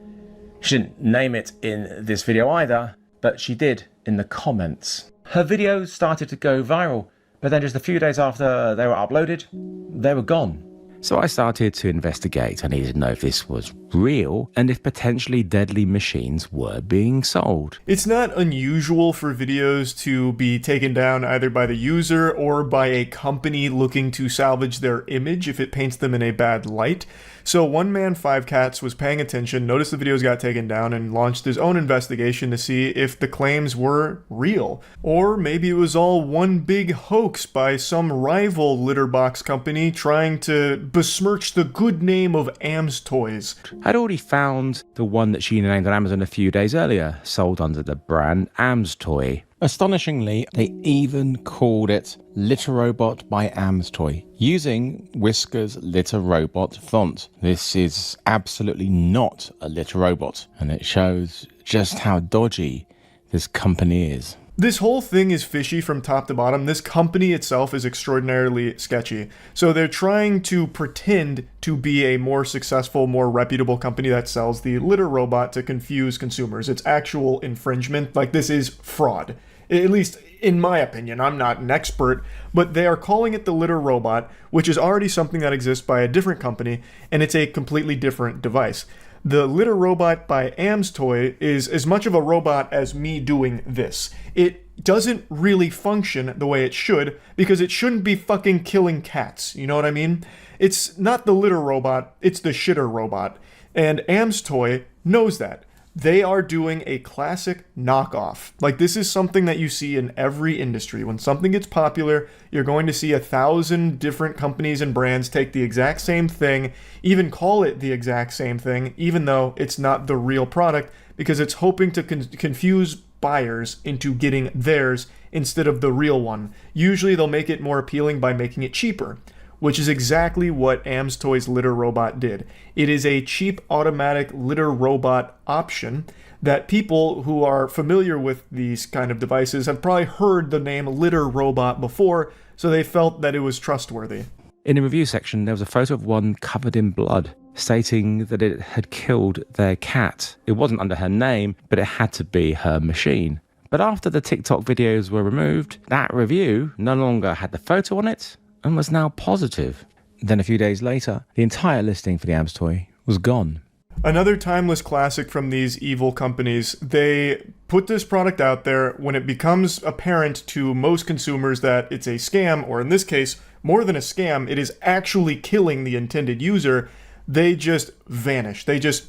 She didn't name it in this video either, but she did in the comments. Her videos started to go viral, but then just a few days after they were uploaded, they were gone. So I started to investigate. I needed to know if this was real and if potentially deadly machines were being sold. It's not unusual for videos to be taken down either by the user or by a company looking to salvage their image if it paints them in a bad light. So 1 Man 5 Cats was paying attention, noticed the videos got taken down, and launched his own investigation to see if the claims were real. Or maybe it was all one big hoax by some rival litter box company trying to besmirch the good name of Am's Toys. I'd already found the one that she named on Amazon a few days earlier, sold under the brand Am's Toy. Astonishingly, they even called it Litter Robot by Am's Toy, using Whisker's Litter Robot font. This is absolutely not a litter robot, and it shows just how dodgy this company is. This whole thing is fishy from top to bottom. This company itself is extraordinarily sketchy. So they're trying to pretend to be a more successful, more reputable company that sells the litter robot to confuse consumers. It's actual infringement. Like, this is fraud. At least in my opinion. I'm not an expert, but they are calling it the litter robot, which is already something that exists by a different company, and it's a completely different device. The litter robot by Am's Toy is as much of a robot as me doing this. It doesn't really function the way it should, because it shouldn't be fucking killing cats, you know what I mean? It's not the litter robot, it's the shitter robot. And Am's Toy knows that. They are doing a classic knockoff. Like, this is something that you see in every industry. When something gets popular, you're going to see 1,000 different companies and brands take the exact same thing, even call it the exact same thing, even though it's not the real product, because it's hoping to confuse buyers into getting theirs instead of the real one. Usually they'll make it more appealing by making it cheaper, which is exactly what Am's Toy's litter robot did. It is a cheap automatic litter robot option that people who are familiar with these kind of devices have probably heard the name litter robot before, so they felt that it was trustworthy. In the review section, there was a photo of one covered in blood, stating that it had killed their cat. It wasn't under her name, but it had to be her machine. But after the TikTok videos were removed, that review no longer had the photo on it, and was now positive. Then a few days later, the entire listing for the Am's Toy was gone. Another timeless classic from these evil companies. They put this product out there. When it becomes apparent to most consumers that it's a scam, or in this case, more than a scam, it is actually killing the intended user, they just vanish. They just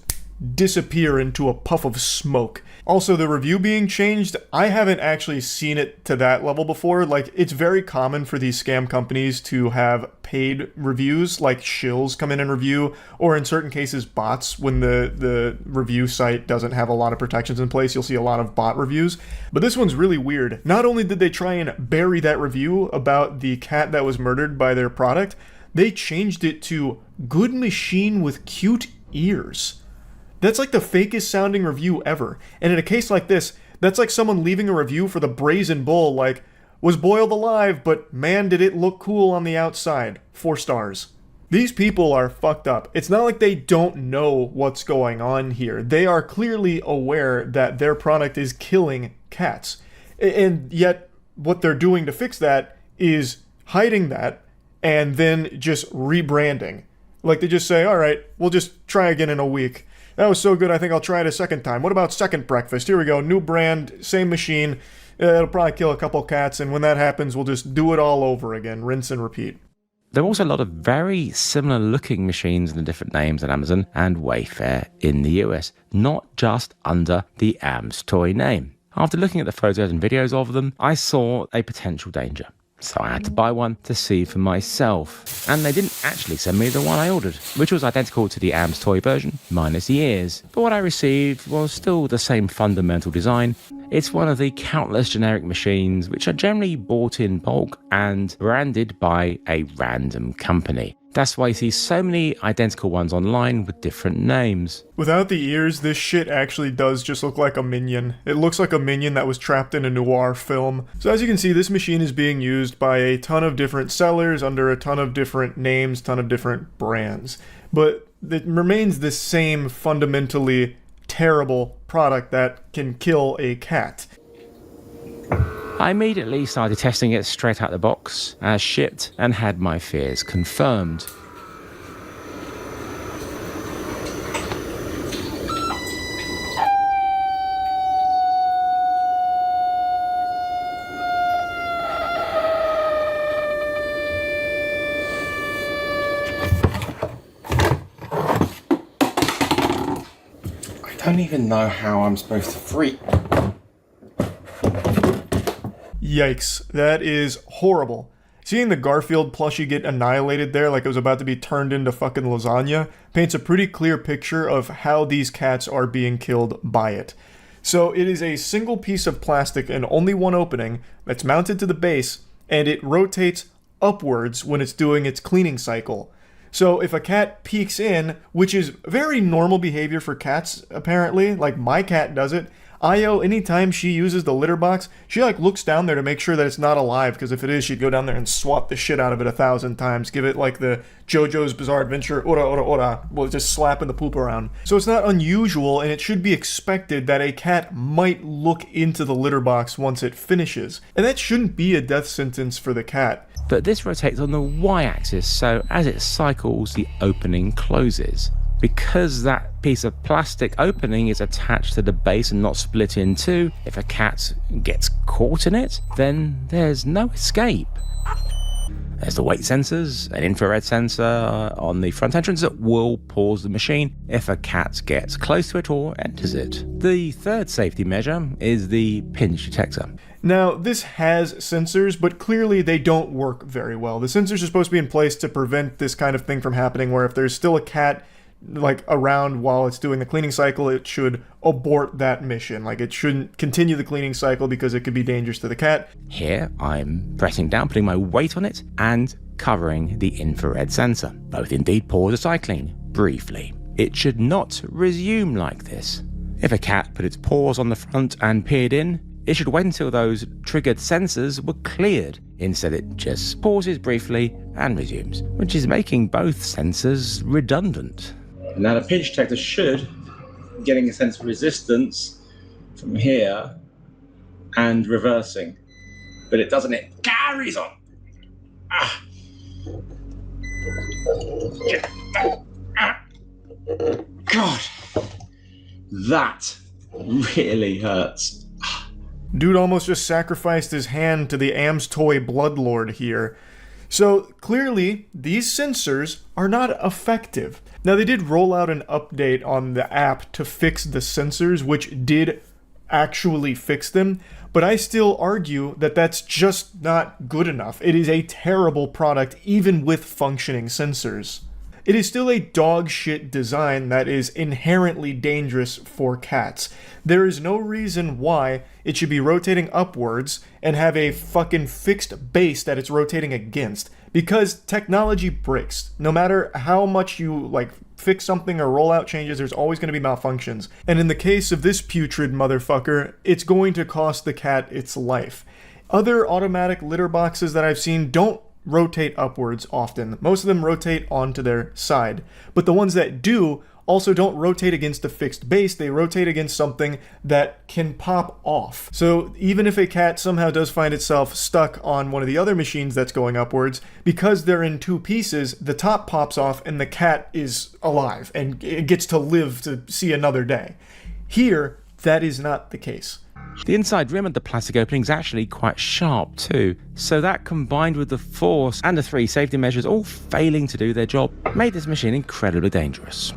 disappear into a puff of smoke. Also, the review being changed, I haven't actually seen it to that level before. Like, it's very common for these scam companies to have paid reviews, like shills come in and review, or in certain cases bots. When the review site doesn't have a lot of protections in place, you'll see a lot of bot reviews. But this one's really weird. Not only did they try and bury that review about the cat that was murdered by their product, they changed it to "good machine with cute ears." That's like the fakest sounding review ever. And in a case like this, that's like someone leaving a review for the Brazen Bull, like, "was boiled alive, but man did it look cool on the outside. 4 stars. These people are fucked up. It's not like they don't know what's going on here. They are clearly aware that their product is killing cats. And yet, what they're doing to fix that is hiding that and then just rebranding. Like, they just say, alright, we'll just try again in a week. That was so good, I think I'll try it a second time. What about second breakfast? Here we go, new brand, same machine. It'll probably kill a couple cats, and when that happens, we'll just do it all over again. Rinse and repeat. There are also a lot of very similar looking machines and different names on Amazon and Wayfair in the US, not just under the Am's Toy name. After looking at the photos and videos of them, I saw a potential danger. So I had to buy one to see for myself. And they didn't actually send me the one I ordered, which was identical to the Am's Toy version, minus the ears. But what I received was still the same fundamental design. It's one of the countless generic machines which are generally bought in bulk and branded by a random company. That's why you see so many identical ones online with different names. Without the ears, this shit actually does just look like a minion. It looks like a minion that was trapped in a noir film. So as you can see, this machine is being used by a ton of different sellers under a ton of different names, ton of different brands. But it remains the same fundamentally terrible product that can kill a cat. I immediately started testing it straight out the box, as shipped, and had my fears confirmed. I don't even know how I'm supposed to freak. Yikes, that is horrible. Seeing the Garfield plushie get annihilated there like it was about to be turned into fucking lasagna paints a pretty clear picture of how these cats are being killed by it. So it is a single piece of plastic and only one opening that's mounted to the base, and it rotates upwards when it's doing its cleaning cycle. So if a cat peeks in, which is very normal behavior for cats apparently, like my cat does it, Io, anytime she uses the litter box, she like looks down there to make sure that it's not alive, because if it is, she'd go down there and swat the shit out of it 1,000 times, give it like the JoJo's Bizarre Adventure, ora ora ora, well, just slapping the poop around. So it's not unusual, and it should be expected that a cat might look into the litter box once it finishes, and that shouldn't be a death sentence for the cat. But this rotates on the y-axis, so as it cycles, the opening closes. Because that piece of plastic opening is attached to the base and not split in two, if a cat gets caught in it, then there's no escape. There's the weight sensors, an infrared sensor on the front entrance that will pause the machine if a cat gets close to it or enters it. The third safety measure is the pinch detector. Now, this has sensors, but clearly they don't work very well. The sensors are supposed to be in place to prevent this kind of thing from happening, where if there's still a cat like around while it's doing the cleaning cycle, it should abort that mission. Like, it shouldn't continue the cleaning cycle because it could be dangerous to the cat. Here, I'm pressing down, putting my weight on it, and covering the infrared sensor. Both indeed pause the cycling, briefly. It should not resume like this. If a cat put its paws on the front and peered in, it should wait until those triggered sensors were cleared. Instead, it just pauses briefly and resumes, which is making both sensors redundant. Now the pinch detector should, getting a sense of resistance from here and reversing, but it doesn't, it carries on. Ah. God, that really hurts. Dude almost just sacrificed his hand to the Am's Toy Bloodlord here. So clearly, these sensors are not effective. Now, they did roll out an update on the app to fix the sensors, which did actually fix them, but I still argue that that's just not good enough. It is a terrible product, even with functioning sensors. It is still a dog shit design that is inherently dangerous for cats. There is no reason why it should be rotating upwards and have a fucking fixed base that it's rotating against, because technology breaks. No matter how much you fix something or roll out changes, there's always going to be malfunctions. And in the case of this putrid motherfucker, it's going to cost the cat its life. Other automatic litter boxes that I've seen don't rotate upwards often. Most of them rotate onto their side. But the ones that do also don't rotate against a fixed base, they rotate against something that can pop off. So even if a cat somehow does find itself stuck on one of the other machines that's going upwards, because they're in two pieces, the top pops off and the cat is alive and it gets to live to see another day. Here, that is not the case. The inside rim of the plastic opening is actually quite sharp too, so that combined with the force and the 3 safety measures all failing to do their job made this machine incredibly dangerous.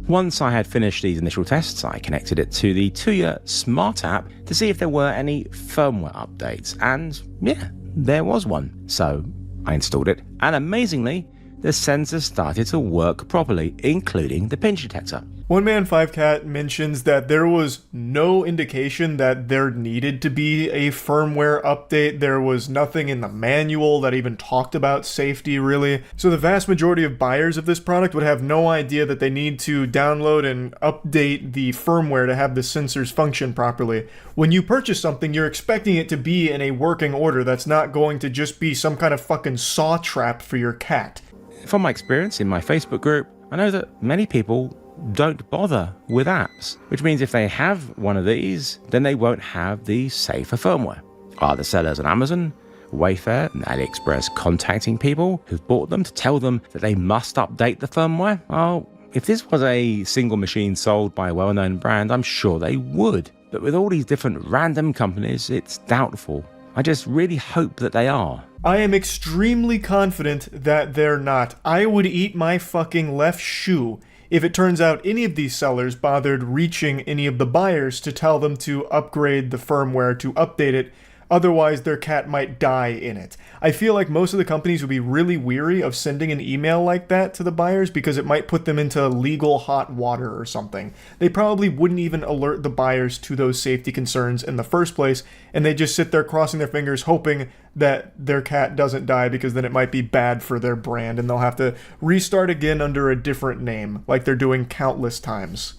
Once I had finished these initial tests, I connected it to the Tuya Smart app to see if there were any firmware updates, and yeah, there was one. So I installed it, and amazingly, the sensors started to work properly, including the pinch detector. One Man 5 Cat mentions that there was no indication that there needed to be a firmware update. There was nothing in the manual that even talked about safety, really. So the vast majority of buyers of this product would have no idea that they need to download and update the firmware to have the sensors function properly. When you purchase something, you're expecting it to be in a working order. That's not going to just be some kind of fucking saw trap for your cat. From my experience in my Facebook group, I know that many people don't bother with apps, which means if they have one of these, then they won't have the safer firmware. Are the sellers on Amazon, Wayfair, and AliExpress contacting people who've bought them to tell them that they must update the firmware? Well, if this was a single machine sold by a well-known brand, I'm sure they would. But with all these different random companies, it's doubtful. I just really hope that they are. I am extremely confident that they're not. I would eat my fucking left shoe if it turns out any of these sellers bothered reaching any of the buyers to tell them to upgrade the firmware, to update it Otherwise, their cat might die in it. I feel like most of the companies would be really weary of sending an email like that to the buyers because it might put them into legal hot water or something. They probably wouldn't even alert the buyers to those safety concerns in the first place, and they just sit there crossing their fingers hoping that their cat doesn't die because then it might be bad for their brand and they'll have to restart again under a different name, like they're doing countless times.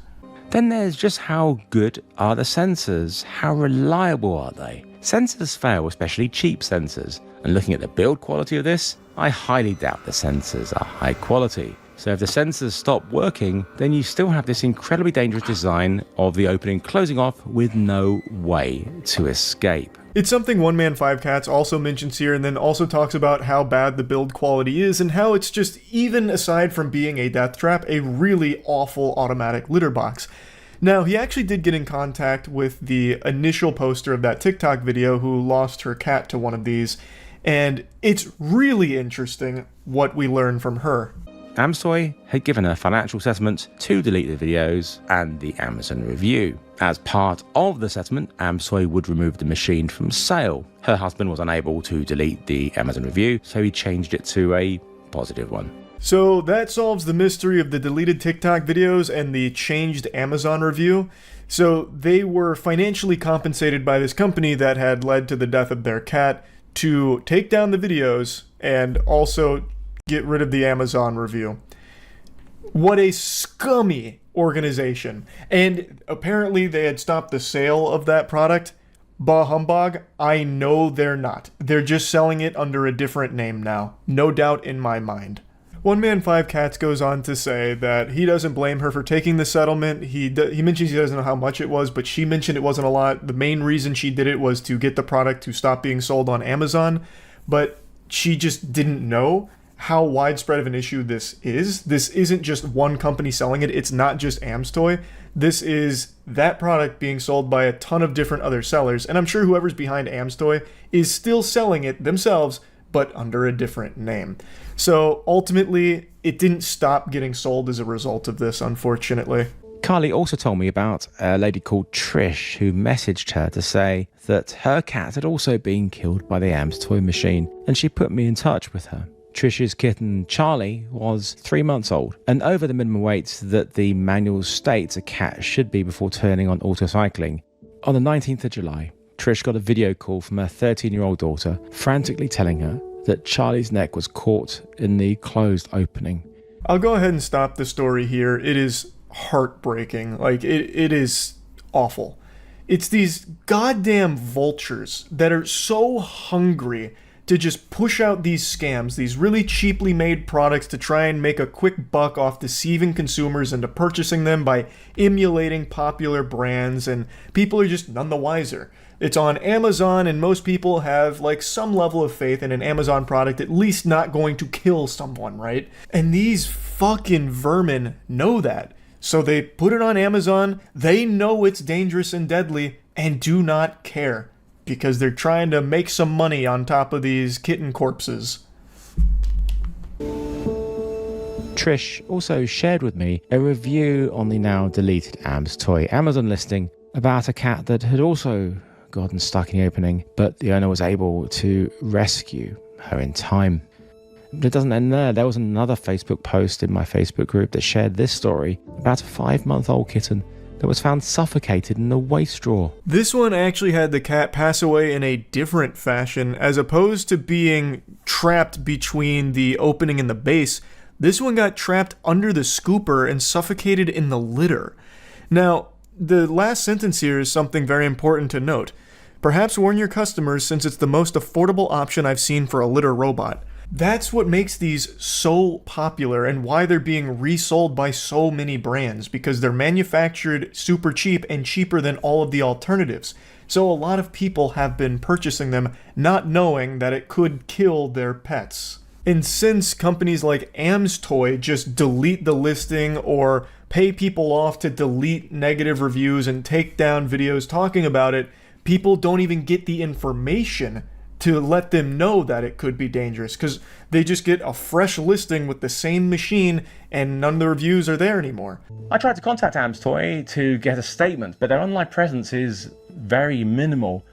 Then there's just how good are the sensors? How reliable are they? Sensors fail, especially cheap sensors. And looking at the build quality of this, I highly doubt the sensors are high quality. So if the sensors stop working, then you still have this incredibly dangerous design of the opening closing off with no way to escape. It's something One Man 5 Cats also mentions here, and then also talks about how bad the build quality is and how it's just, even aside from being a death trap, a really awful automatic litter box. Now, he actually did get in contact with the initial poster of that TikTok video who lost her cat to one of these, and it's really interesting what we learn from her. AmsToy had given a financial settlement to delete the videos and the Amazon review. As part of the settlement, AmsToy would remove the machine from sale. Her husband was unable to delete the Amazon review, so he changed it to a positive one. So that solves the mystery of the deleted TikTok videos and the changed Amazon review. So they were financially compensated by this company that had led to the death of their cat to take down the videos and also get rid of the Amazon review. What a scummy organization. And apparently they had stopped the sale of that product. Bah humbug, I know they're not. They're just selling it under a different name now. No doubt in my mind. One Man 5 Cats goes on to say that he doesn't blame her for taking the settlement. He mentions he doesn't know how much it was, but she mentioned it wasn't a lot. The main reason she did it was to get the product to stop being sold on Amazon, but she just didn't know how widespread of an issue this is. This isn't just one company selling it. It's not just AmsToy. This is that product being sold by a ton of different other sellers, and I'm sure whoever's behind AmsToy is still selling it themselves, but under a different name. So ultimately, it didn't stop getting sold as a result of this, unfortunately. Carly also told me about a lady called Trish who messaged her to say that her cat had also been killed by the AmsToy machine, and she put me in touch with her. Trish's kitten Charlie was 3 months old and over the minimum weight that the manual states a cat should be before turning on autocycling. On the 19th of July, Trish got a video call from her 13-year-old daughter frantically telling her that Charlie's neck was caught in the closed opening. I'll go ahead and stop the story here. It is heartbreaking. Like, it is awful. It's these goddamn vultures that are so hungry to just push out these scams, these really cheaply made products to try and make a quick buck off deceiving consumers into purchasing them by emulating popular brands, and people are just none the wiser. It's on Amazon, and most people have like some level of faith in an Amazon product at least not going to kill someone, right? And these fucking vermin know that. So they put it on Amazon, they know it's dangerous and deadly, and do not care. Because they're trying to make some money on top of these kitten corpses. Trish also shared with me a review on the now deleted AmsToy Amazon listing about a cat that had also gotten stuck in the opening, but the owner was able to rescue her in time. But it doesn't end there. There was another Facebook post in my Facebook group that shared this story about a 5-month-old kitten that was found suffocated in a waste drawer. This one actually had the cat pass away in a different fashion. As opposed to being trapped between the opening and the base, this one got trapped under the scooper and suffocated in the litter. Now, the last sentence here is something very important to note. Perhaps warn your customers since it's the most affordable option I've seen for a litter robot. That's what makes these so popular and why they're being resold by so many brands, because they're manufactured super cheap and cheaper than all of the alternatives. So a lot of people have been purchasing them not knowing that it could kill their pets. And since companies like AmsToy just delete the listing or pay people off to delete negative reviews and take down videos talking about it, people don't even get the information to let them know that it could be dangerous, because they just get a fresh listing with the same machine and none of the reviews are there anymore. I tried to contact AmsToy to get a statement, but their online presence is very minimal.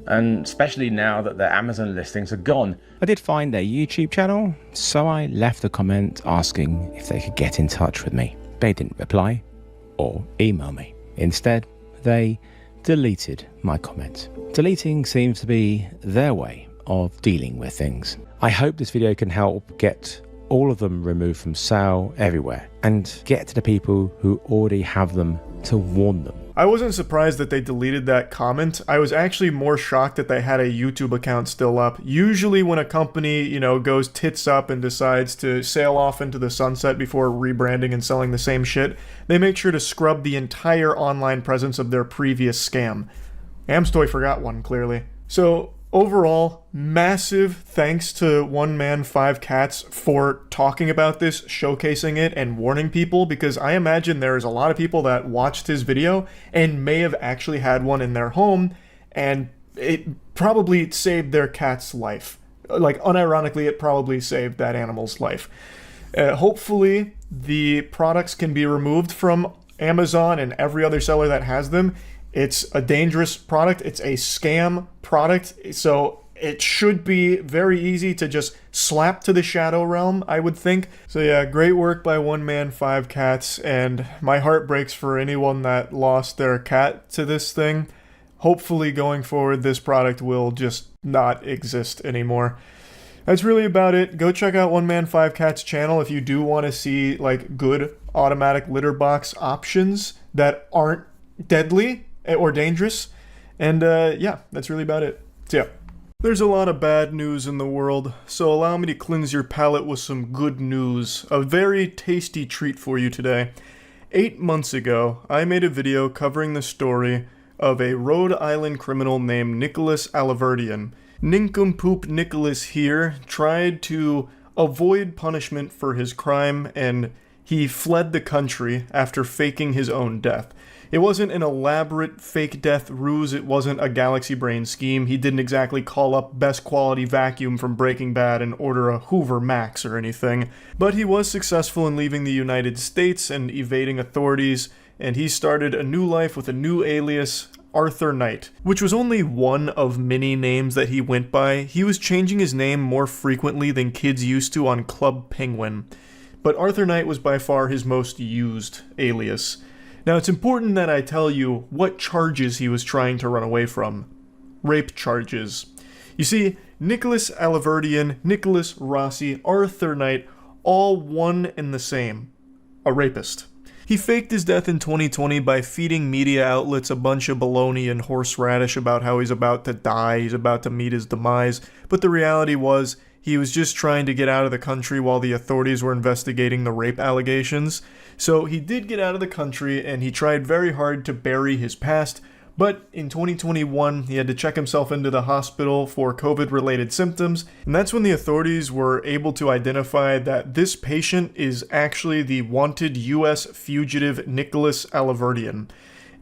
and especially now that their Amazon listings are gone. I did find their YouTube channel, so I left a comment asking if they could get in touch with me. They didn't reply or email me. Instead, they deleted my comment. Deleting seems to be their way of dealing with things. I hope this video can help get all of them removed from sale everywhere and get to the people who already have them to warn them. I wasn't surprised that they deleted that comment. I was actually more shocked that they had a YouTube account still up. Usually when a company, goes tits up and decides to sail off into the sunset before rebranding and selling the same shit, they make sure to scrub the entire online presence of their previous scam. Amstoy forgot one, clearly. So, overall, massive thanks to One Man 5 Cats for talking about this, showcasing it, and warning people, because I imagine there's a lot of people that watched his video and may have actually had one in their home, and it probably saved their cat's life. Like, unironically, it probably saved that animal's life. Hopefully, the products can be removed from Amazon and every other seller that has them. It's a dangerous product. It's a scam product. So it should be very easy to just slap to the shadow realm, I would think. So yeah, great work by One Man 5 Cats. And my heart breaks for anyone that lost their cat to this thing. Hopefully going forward, this product will just not exist anymore. That's really about it. Go check out One Man 5 Cats channel if you do want to see like good automatic litter box options that aren't deadly or dangerous. And yeah, that's really about it. So yeah, there's a lot of bad news in the world, so allow me to cleanse your palate with some good news. A very tasty treat for you today. 8 months ago, I made a video covering the story of a Rhode Island criminal named Nicholas Alaverdian. Nincompoop Nicholas here tried to avoid punishment for his crime, and he fled the country after faking his own death. It wasn't an elaborate fake death ruse, it wasn't a galaxy brain scheme, he didn't exactly call up best quality vacuum from Breaking Bad and order a Hoover Max or anything, but he was successful in leaving the United States and evading authorities, and he started a new life with a new alias, Arthur Knight, which was only one of many names that he went by. He was changing his name more frequently than kids used to on Club Penguin, but Arthur Knight was by far his most used alias. Now, it's important that I tell you what charges he was trying to run away from. Rape charges. You see, Nicholas Alaverdian, Nicholas Rossi, Arthur Knight, all one and the same. A rapist. He faked his death in 2020 by feeding media outlets a bunch of baloney and horseradish about how he's about to die, he's about to meet his demise, but the reality was, he was just trying to get out of the country while the authorities were investigating the rape allegations. So he did get out of the country and he tried very hard to bury his past, but in 2021 he had to check himself into the hospital for COVID-related symptoms, and that's when the authorities were able to identify that this patient is actually the wanted US fugitive Nicholas Alaverdian.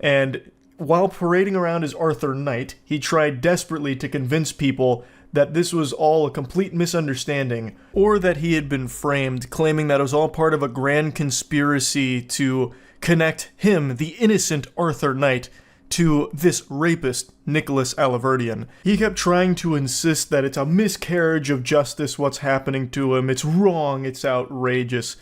And while parading around as Arthur Knight, he tried desperately to convince people that this was all a complete misunderstanding, or that he had been framed, claiming that it was all part of a grand conspiracy to connect him, the innocent Arthur Knight, to this rapist, Nicholas Alaverdian. He kept trying to insist that it's a miscarriage of justice what's happening to him, it's wrong, it's outrageous.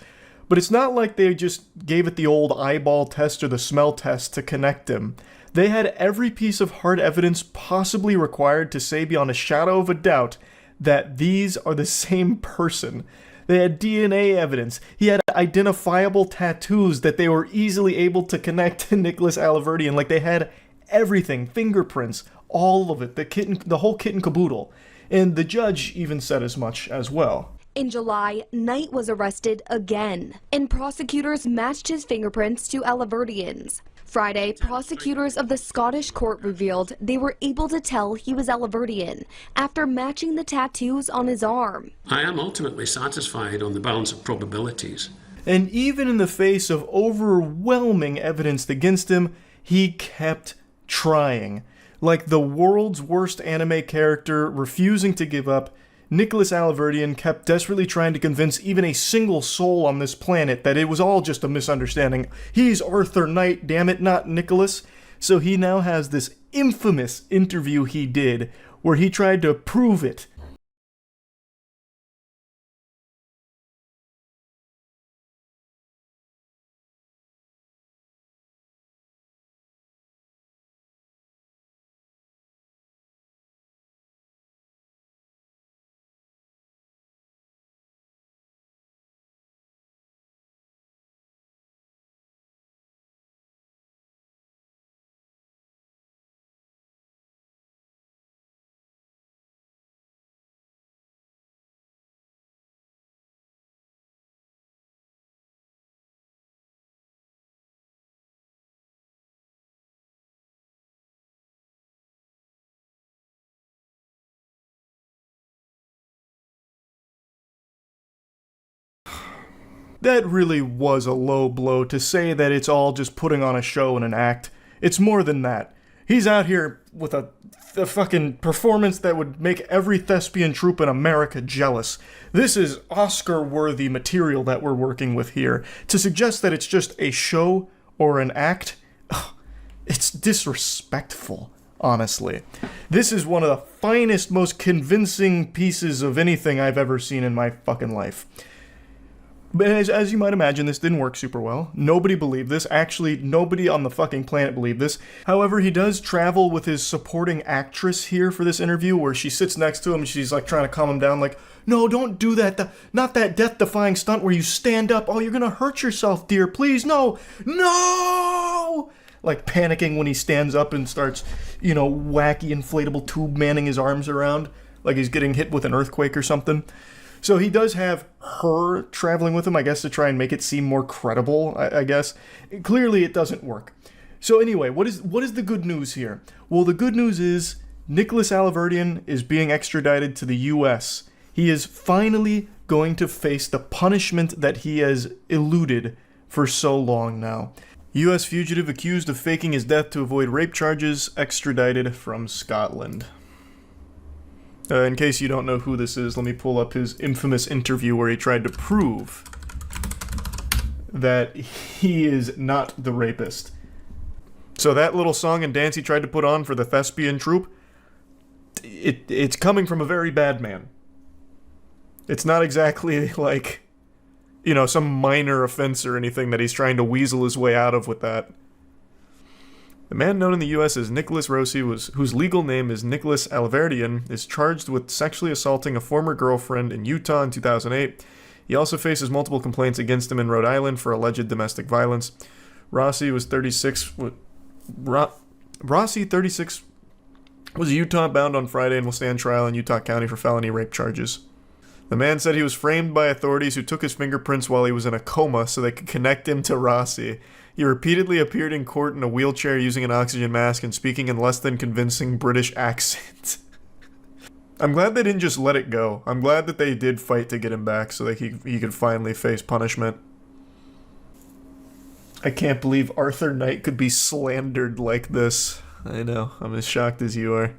But it's not like they just gave it the old eyeball test or the smell test to connect him. They had every piece of hard evidence possibly required to say beyond a shadow of a doubt that these are the same person. They had DNA evidence. He had identifiable tattoos that they were easily able to connect to Nicholas Alaverdian. Like, they had everything, fingerprints, all of it, the whole kit and caboodle. And the judge even said as much as well. In July, Knight was arrested again, and prosecutors matched his fingerprints to Alaverdian's. Friday, prosecutors of the Scottish court revealed they were able to tell he was Alaverdian after matching the tattoos on his arm. I am ultimately satisfied on the balance of probabilities. And even in the face of overwhelming evidence against him, he kept trying. Like the world's worst anime character refusing to give up, Nicholas Alaverdian kept desperately trying to convince even a single soul on this planet that it was all just a misunderstanding. He's Arthur Knight, damn it, not Nicholas. So he now has this infamous interview he did where he tried to prove it. That really was a low blow to say that it's all just putting on a show and an act. It's more than that. He's out here with a fucking performance that would make every thespian troupe in America jealous. This is Oscar-worthy material that we're working with here. To suggest that it's just a show or an act, it's disrespectful, honestly. This is one of the finest, most convincing pieces of anything I've ever seen in my fucking life. But as you might imagine, this didn't work super well. Nobody believed this. Actually, nobody on the fucking planet believed this. However, he does travel with his supporting actress here for this interview, where she sits next to him and she's like trying to calm him down, like, no, don't do that. Not that death-defying stunt where you stand up. Oh, you're gonna hurt yourself, dear. Please, no. No! Like panicking when he stands up and starts, wacky inflatable tube manning his arms around, like he's getting hit with an earthquake or something. So he does have her traveling with him, I guess, to try and make it seem more credible, I guess. Clearly, it doesn't work. So anyway, what is the good news here? Well, the good news is Nicholas Alaverdian is being extradited to the U.S. He is finally going to face the punishment that he has eluded for so long now. U.S. fugitive accused of faking his death to avoid rape charges, extradited from Scotland. In case you don't know who this is, let me pull up his infamous interview where he tried to prove that he is not the rapist. So that little song and dance he tried to put on for the thespian troupe, it's coming from a very bad man. It's not exactly like, some minor offense or anything that he's trying to weasel his way out of with that. The man known in the U.S. as Nicholas Rossi, whose legal name is Nicholas Alaverdian, is charged with sexually assaulting a former girlfriend in Utah in 2008. He also faces multiple complaints against him in Rhode Island for alleged domestic violence. Rossi, 36, was Utah-bound on Friday and will stand trial in Utah County for felony rape charges. The man said he was framed by authorities who took his fingerprints while he was in a coma so they could connect him to Rossi. He repeatedly appeared in court in a wheelchair using an oxygen mask and speaking in less than convincing British accent. I'm glad they didn't just let it go. I'm glad that they did fight to get him back so that he could finally face punishment. I can't believe Arthur Knight could be slandered like this. I know, I'm as shocked as you are.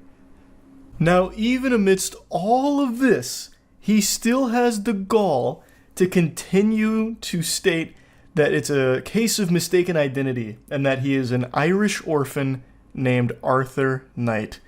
Now, even amidst all of this, he still has the gall to continue to state that it's a case of mistaken identity and that he is an Irish orphan named Arthur Knight.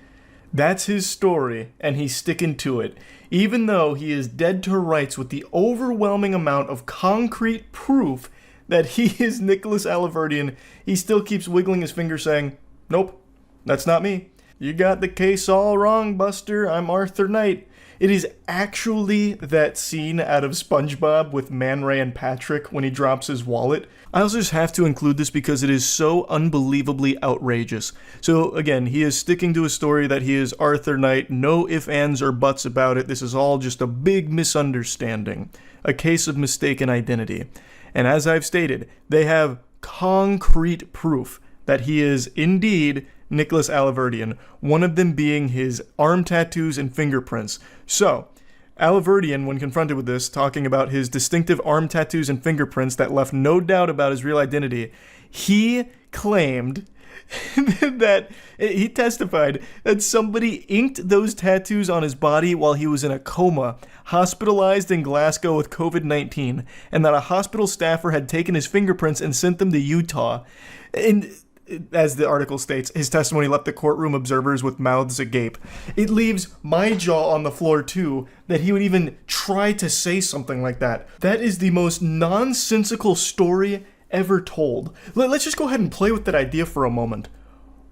That's his story, and he's sticking to it. Even though he is dead to rights with the overwhelming amount of concrete proof that he is Nicholas Alaverdian, he still keeps wiggling his finger saying, nope, that's not me. You got the case all wrong, Buster. I'm Arthur Knight. It is actually that scene out of SpongeBob with Man Ray and Patrick when he drops his wallet. I also just have to include this because it is so unbelievably outrageous. So again, he is sticking to a story that he is Arthur Knight. No ifs, ands, or buts about it. This is all just a big misunderstanding. A case of mistaken identity. And as I've stated, they have concrete proof that he is indeed Nicholas Alaverdian, one of them being his arm tattoos and fingerprints. So, Alaverdian, when confronted with this, talking about his distinctive arm tattoos and fingerprints that left no doubt about his real identity, he claimed that he testified that somebody inked those tattoos on his body while he was in a coma, hospitalized in Glasgow with COVID-19, and that a hospital staffer had taken his fingerprints and sent them to Utah. And as the article states, his testimony left the courtroom observers with mouths agape. It leaves my jaw on the floor too, that he would even try to say something like that. That is the most nonsensical story ever told. Let's just go ahead and play with that idea for a moment.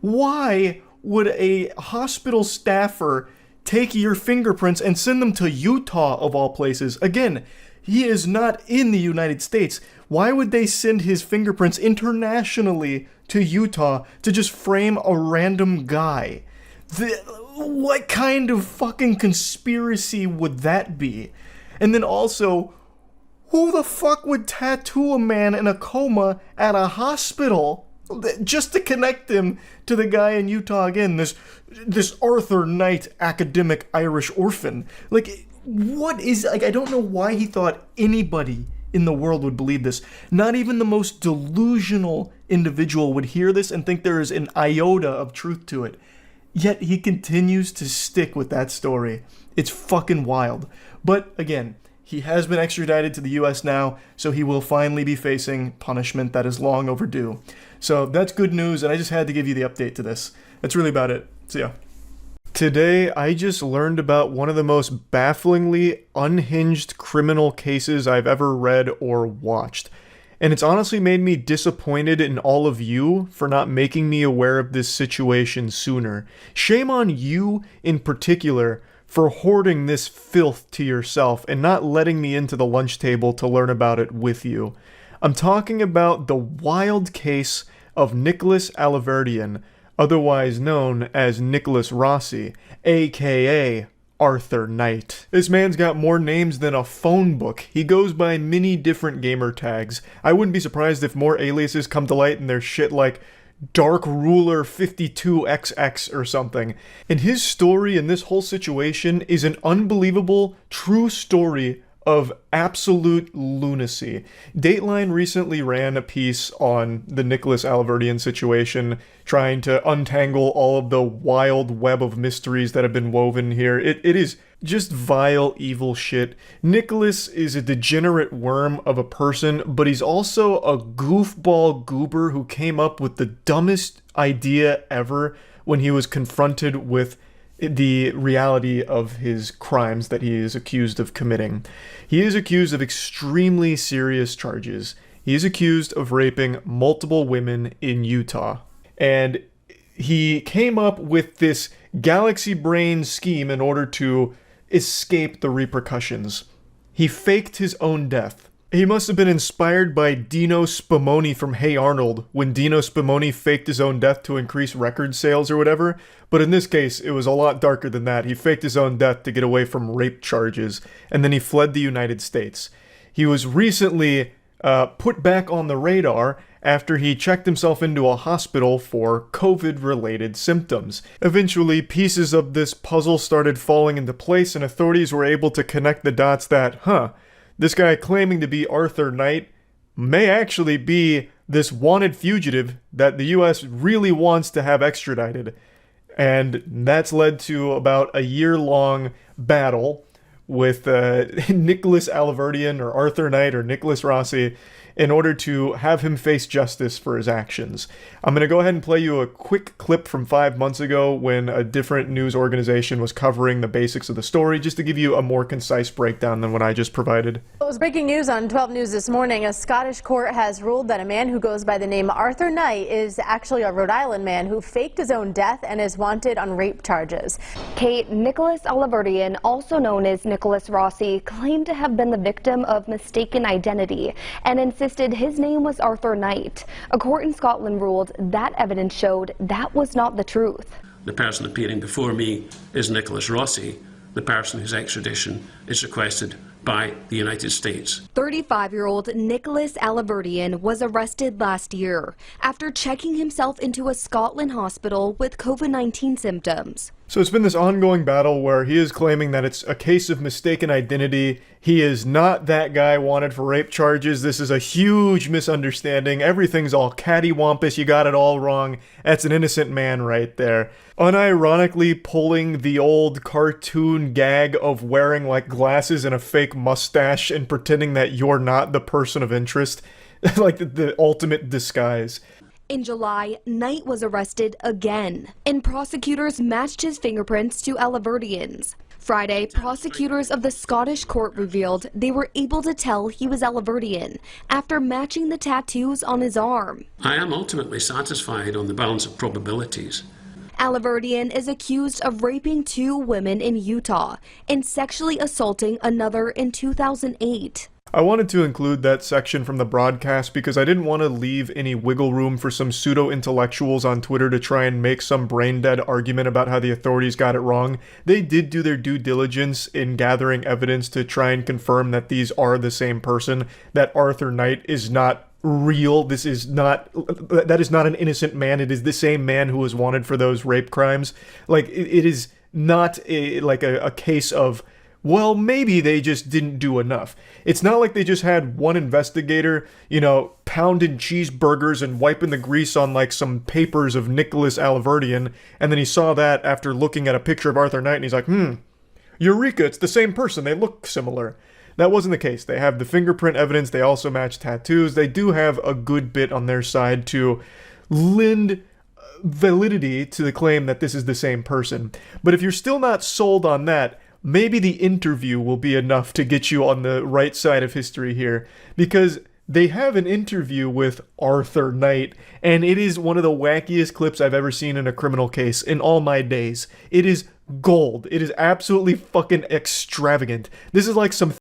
Why would a hospital staffer take your fingerprints and send them to Utah, of all places? Again, he is not in the United States. Why would they send his fingerprints internationally to Utah to just frame a random guy? What kind of fucking conspiracy would that be? And then also, who the fuck would tattoo a man in a coma at a hospital just to connect him to the guy in Utah again, this Arthur Knight academic Irish orphan? Like, what is, like, I don't know why he thought anybody in the world would believe this. Not even the most delusional individual would hear this and think there is an iota of truth to it. Yet he continues to stick with that story. It's fucking wild. But again, he has been extradited to the US now, so he will finally be facing punishment that is long overdue. So that's good news, and I just had to give you the update to this. That's really about it. See ya. Today, I just learned about one of the most bafflingly unhinged criminal cases I've ever read or watched. And it's honestly made me disappointed in all of you for not making me aware of this situation sooner. Shame on you in particular for hoarding this filth to yourself and not letting me into the lunch table to learn about it with you. I'm talking about the wild case of Nicholas Alaverdian, otherwise known as Nicholas Rossi, aka Arthur Knight. This man's got more names than a phone book. He goes by many different gamer tags. I wouldn't be surprised if more aliases come to light and there's shit like Dark Ruler 52XX or something. And his story in this whole situation is an unbelievable, true story of absolute lunacy. Dateline recently ran a piece on the Nicholas Alaverdian situation, trying to untangle all of the wild web of mysteries that have been woven here. It is just vile, evil shit. Nicholas is a degenerate worm of a person, but he's also a goofball goober who came up with the dumbest idea ever when he was confronted with the reality of his crimes that he is accused of committing. He is accused of extremely serious charges. He is accused of raping multiple women in Utah. And he came up with this galaxy brain scheme in order to escape the repercussions. He faked his own death. He must have been inspired by Dino Spumoni from Hey Arnold, when Dino Spumoni faked his own death to increase record sales or whatever, but in this case, it was a lot darker than that. He faked his own death to get away from rape charges, and then he fled the United States. He was recently put back on the radar after he checked himself into a hospital for COVID-related symptoms. Eventually, pieces of this puzzle started falling into place, and authorities were able to connect the dots that, this guy claiming to be Arthur Knight may actually be this wanted fugitive that the US really wants to have extradited. And that's led to about a year-long battle with Nicholas Alaverdian or Arthur Knight or Nicholas Rossi in order to have him face justice for his actions. I'm going to go ahead and play you a quick clip from 5 months ago when a different news organization was covering the basics of the story, just to give you a more concise breakdown than what I just provided. It was breaking news on 12 News this morning. A Scottish court has ruled that a man who goes by the name Arthur Knight is actually a Rhode Island man who faked his own death and is wanted on rape charges. Kate, Nicholas Alaverdian, also known as Nicholas Rossi, claimed to have been the victim of mistaken identity and insisted his name was Arthur Knight. A court in Scotland ruled that evidence showed that was not the truth. The person appearing before me is Nicholas Rossi, the person whose extradition is requested by the United States. 35-year-old Nicholas Alaverdian was arrested last year after checking himself into a Scotland hospital with COVID-19 symptoms. So it's been this ongoing battle where he is claiming that it's a case of mistaken identity. He is not that guy wanted for rape charges. This is a huge misunderstanding. Everything's all cattywampus. You got it all wrong. That's an innocent man right there. Unironically pulling the old cartoon gag of wearing like glasses and a fake mustache and pretending that you're not the person of interest. Like the ultimate disguise. In July, Knight was arrested again, and prosecutors matched his fingerprints to Alaverdian's. Friday, prosecutors of the Scottish court revealed they were able to tell he was Alaverdian after matching the tattoos on his arm. I am ultimately satisfied on the balance of probabilities. Alaverdian is accused of raping 2 women in Utah and sexually assaulting another in 2008. I wanted to include that section from the broadcast because I didn't want to leave any wiggle room for some pseudo-intellectuals on Twitter to try and make some brain-dead argument about how the authorities got it wrong. They did do their due diligence in gathering evidence to try and confirm that these are the same person, that Arthur Knight is not real. That is not an innocent man. It is the same man who was wanted for those rape crimes. Like, it is not a case of, well, maybe they just didn't do enough. It's not like they just had one investigator, pounding cheeseburgers and wiping the grease on like some papers of Nicholas Alaverdian, and then he saw that after looking at a picture of Arthur Knight and he's like, Eureka, it's the same person, they look similar. That wasn't the case. They have the fingerprint evidence, they also match tattoos, they do have a good bit on their side to lend validity to the claim that this is the same person. But if you're still not sold on that, maybe the interview will be enough to get you on the right side of history here, because they have an interview with Arthur Knight, and it is one of the wackiest clips I've ever seen in a criminal case in all my days. It is gold. It is absolutely fucking extravagant. This is like some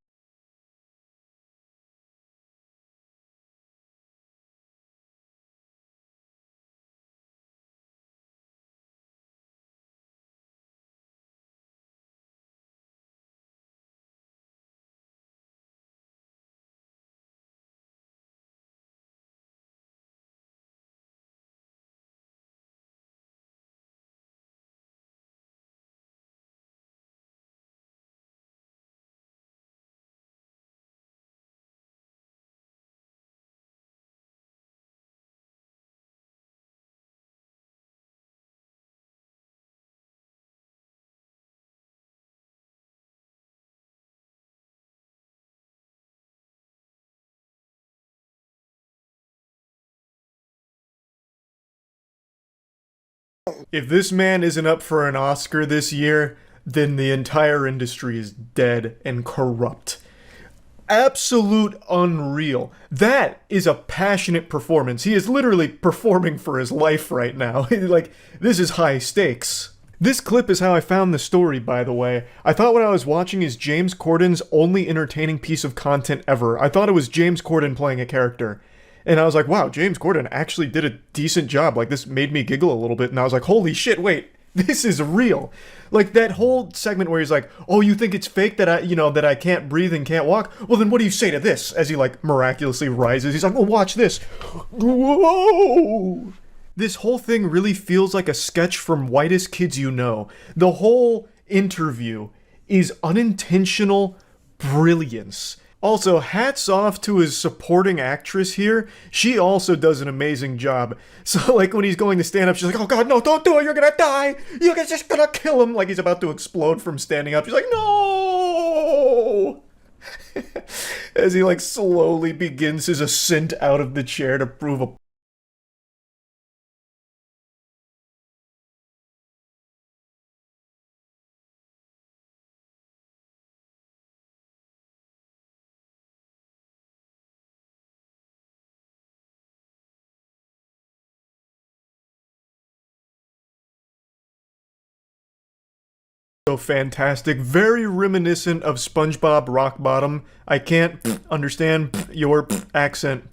If this man isn't up for an Oscar this year, then the entire industry is dead and corrupt. Absolute unreal. That is a passionate performance. He is literally performing for his life right now. Like, this is high stakes. This clip is how I found the story, by the way. I thought what I was watching is James Corden's only entertaining piece of content ever. I thought it was James Corden playing a character. And I was like, wow, James Corden actually did a decent job. Like, this made me giggle a little bit. And I was like, holy shit, wait, this is real. Like, that whole segment where he's like, oh, you think it's fake that I can't breathe and can't walk? Well, then what do you say to this? As he, like, miraculously rises. He's like, well, watch this. Whoa! This whole thing really feels like a sketch from Whitest Kids You Know. The whole interview is unintentional brilliance. Also, hats off to his supporting actress here. She also does an amazing job. So, like, when he's going to stand up, she's like, oh god, no, don't do it, you're gonna die! You're just gonna kill him! Like, he's about to explode from standing up. She's like, no! As he, like, slowly begins his ascent out of the chair to prove a so fantastic, very reminiscent of SpongeBob Rockbottom. I can't understand your accent,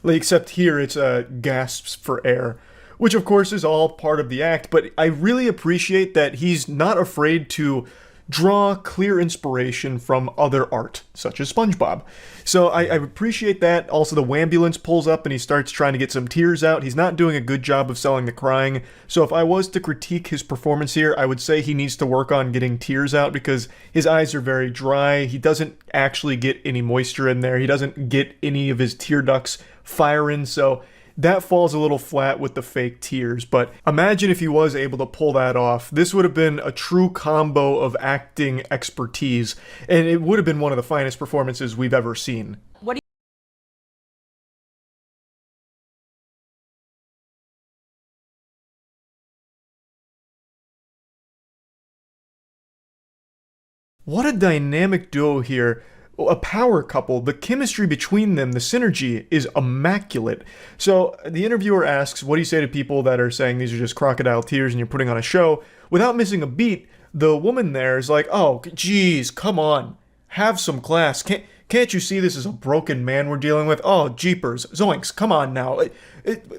except here it's gasps for air, which of course is all part of the act, but I really appreciate that he's not afraid to draw clear inspiration from other art, such as SpongeBob. So I appreciate that. Also, the wambulance pulls up and he starts trying to get some tears out. He's not doing a good job of selling the crying. So if I was to critique his performance here, I would say he needs to work on getting tears out because his eyes are very dry. He doesn't actually get any moisture in there. He doesn't get any of his tear ducts firing. So that falls a little flat with the fake tears, but imagine if he was able to pull that off. This would have been a true combo of acting expertise, and it would have been one of the finest performances we've ever seen. What a dynamic duo here. A power couple. The chemistry between them, the synergy, is immaculate. So the interviewer asks, what do you say to people that are saying these are just crocodile tears and you're putting on a show? Without missing a beat, the woman there is like, oh, geez, come on. Have some class. Can't you see this is a broken man we're dealing with? Oh, jeepers. Zoinks, come on now.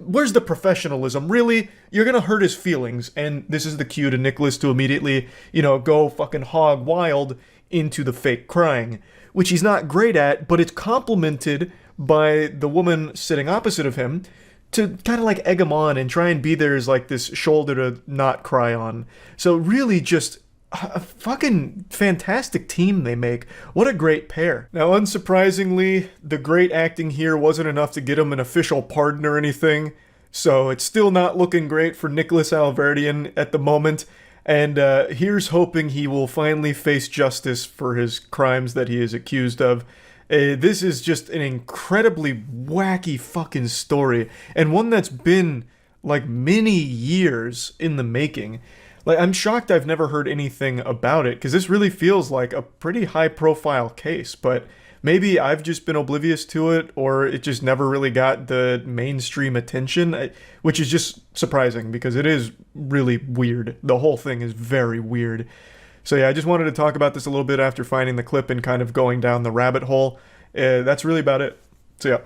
Where's the professionalism? Really? You're gonna hurt his feelings. And this is the cue to Nicholas to immediately, go fucking hog wild into the fake crying, which he's not great at, but it's complemented by the woman sitting opposite of him to kind of like egg him on and try and be there as like this shoulder to not cry on. So really just a fucking fantastic team they make. What a great pair. Now, unsurprisingly, the great acting here wasn't enough to get him an official pardon or anything, so it's still not looking great for Nicholas Alverdian at the moment. And here's hoping he will finally face justice for his crimes that he is accused of. This is just an incredibly wacky fucking story, and one that's been, like, many years in the making. Like, I'm shocked I've never heard anything about it, because this really feels like a pretty high-profile case, but maybe I've just been oblivious to it, or it just never really got the mainstream attention, which is just surprising, because it is really weird. The whole thing is very weird. So yeah, I just wanted to talk about this a little bit after finding the clip and kind of going down the rabbit hole. That's really about it. So yeah.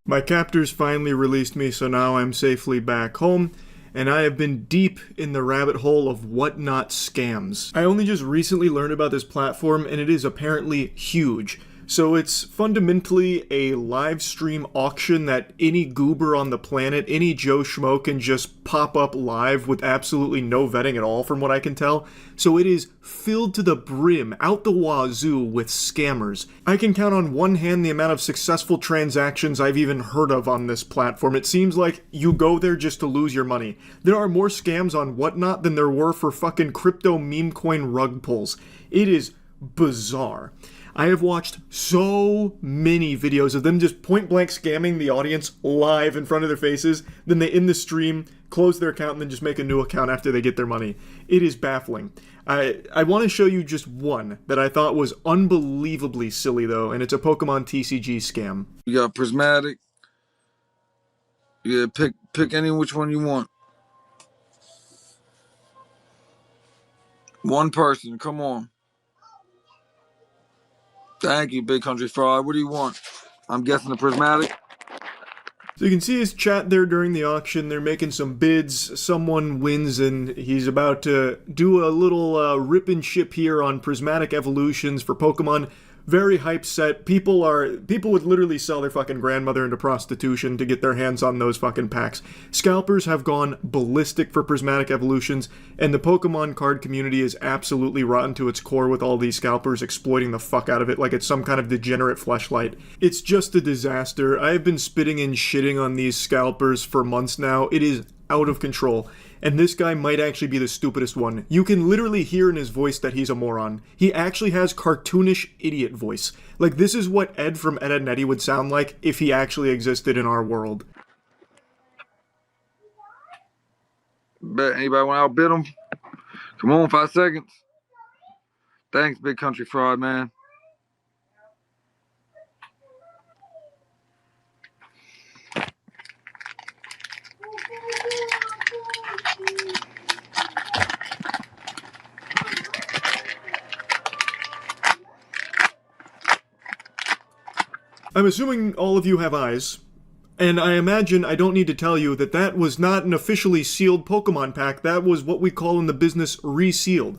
My captors finally released me, so now I'm safely back home, and I have been deep in the rabbit hole of whatnot scams. I only just recently learned about this platform, and it is apparently huge. So it's fundamentally a live stream auction that any goober on the planet, any Joe Schmo can just pop up live with absolutely no vetting at all from what I can tell. So it is filled to the brim, out the wazoo with scammers. I can count on one hand the amount of successful transactions I've even heard of on this platform. It seems like you go there just to lose your money. There are more scams on Whatnot than there were for fucking crypto meme coin rug pulls. It is bizarre. I have watched so many videos of them just point blank scamming the audience live in front of their faces, then they end the stream, close their account, and then just make a new account after they get their money. It is baffling. I want to show you just one that I thought was unbelievably silly though, and it's a Pokemon TCG scam. You got Prismatic. Yeah, pick any which one you want. One person, come on. Thank you, Big Country Fried. What do you want? I'm guessing the Prismatic. So you can see his chat there during the auction. They're making some bids. Someone wins, and he's about to do a little rip and ship here on Prismatic Evolutions for Pokemon. Very hype set. People would literally sell their fucking grandmother into prostitution to get their hands on those fucking packs. Scalpers have gone ballistic for Prismatic Evolutions, and the Pokemon card community is absolutely rotten to its core with all these scalpers exploiting the fuck out of it like it's some kind of degenerate fleshlight. It's just a disaster. I have been spitting and shitting on these scalpers for months now. It is out of control. And this guy might actually be the stupidest one. You can literally hear in his voice that he's a moron. He actually has cartoonish idiot voice. Like, this is what Ed from Ed, Edd n Eddy would sound like if he actually existed in our world. Bet anybody want to outbid him? Come on, 5 seconds. Thanks, Big Country Fried, man. I'm assuming all of you have eyes, and I imagine I don't need to tell you that that was not an officially sealed Pokemon pack. That was what we call in the business resealed.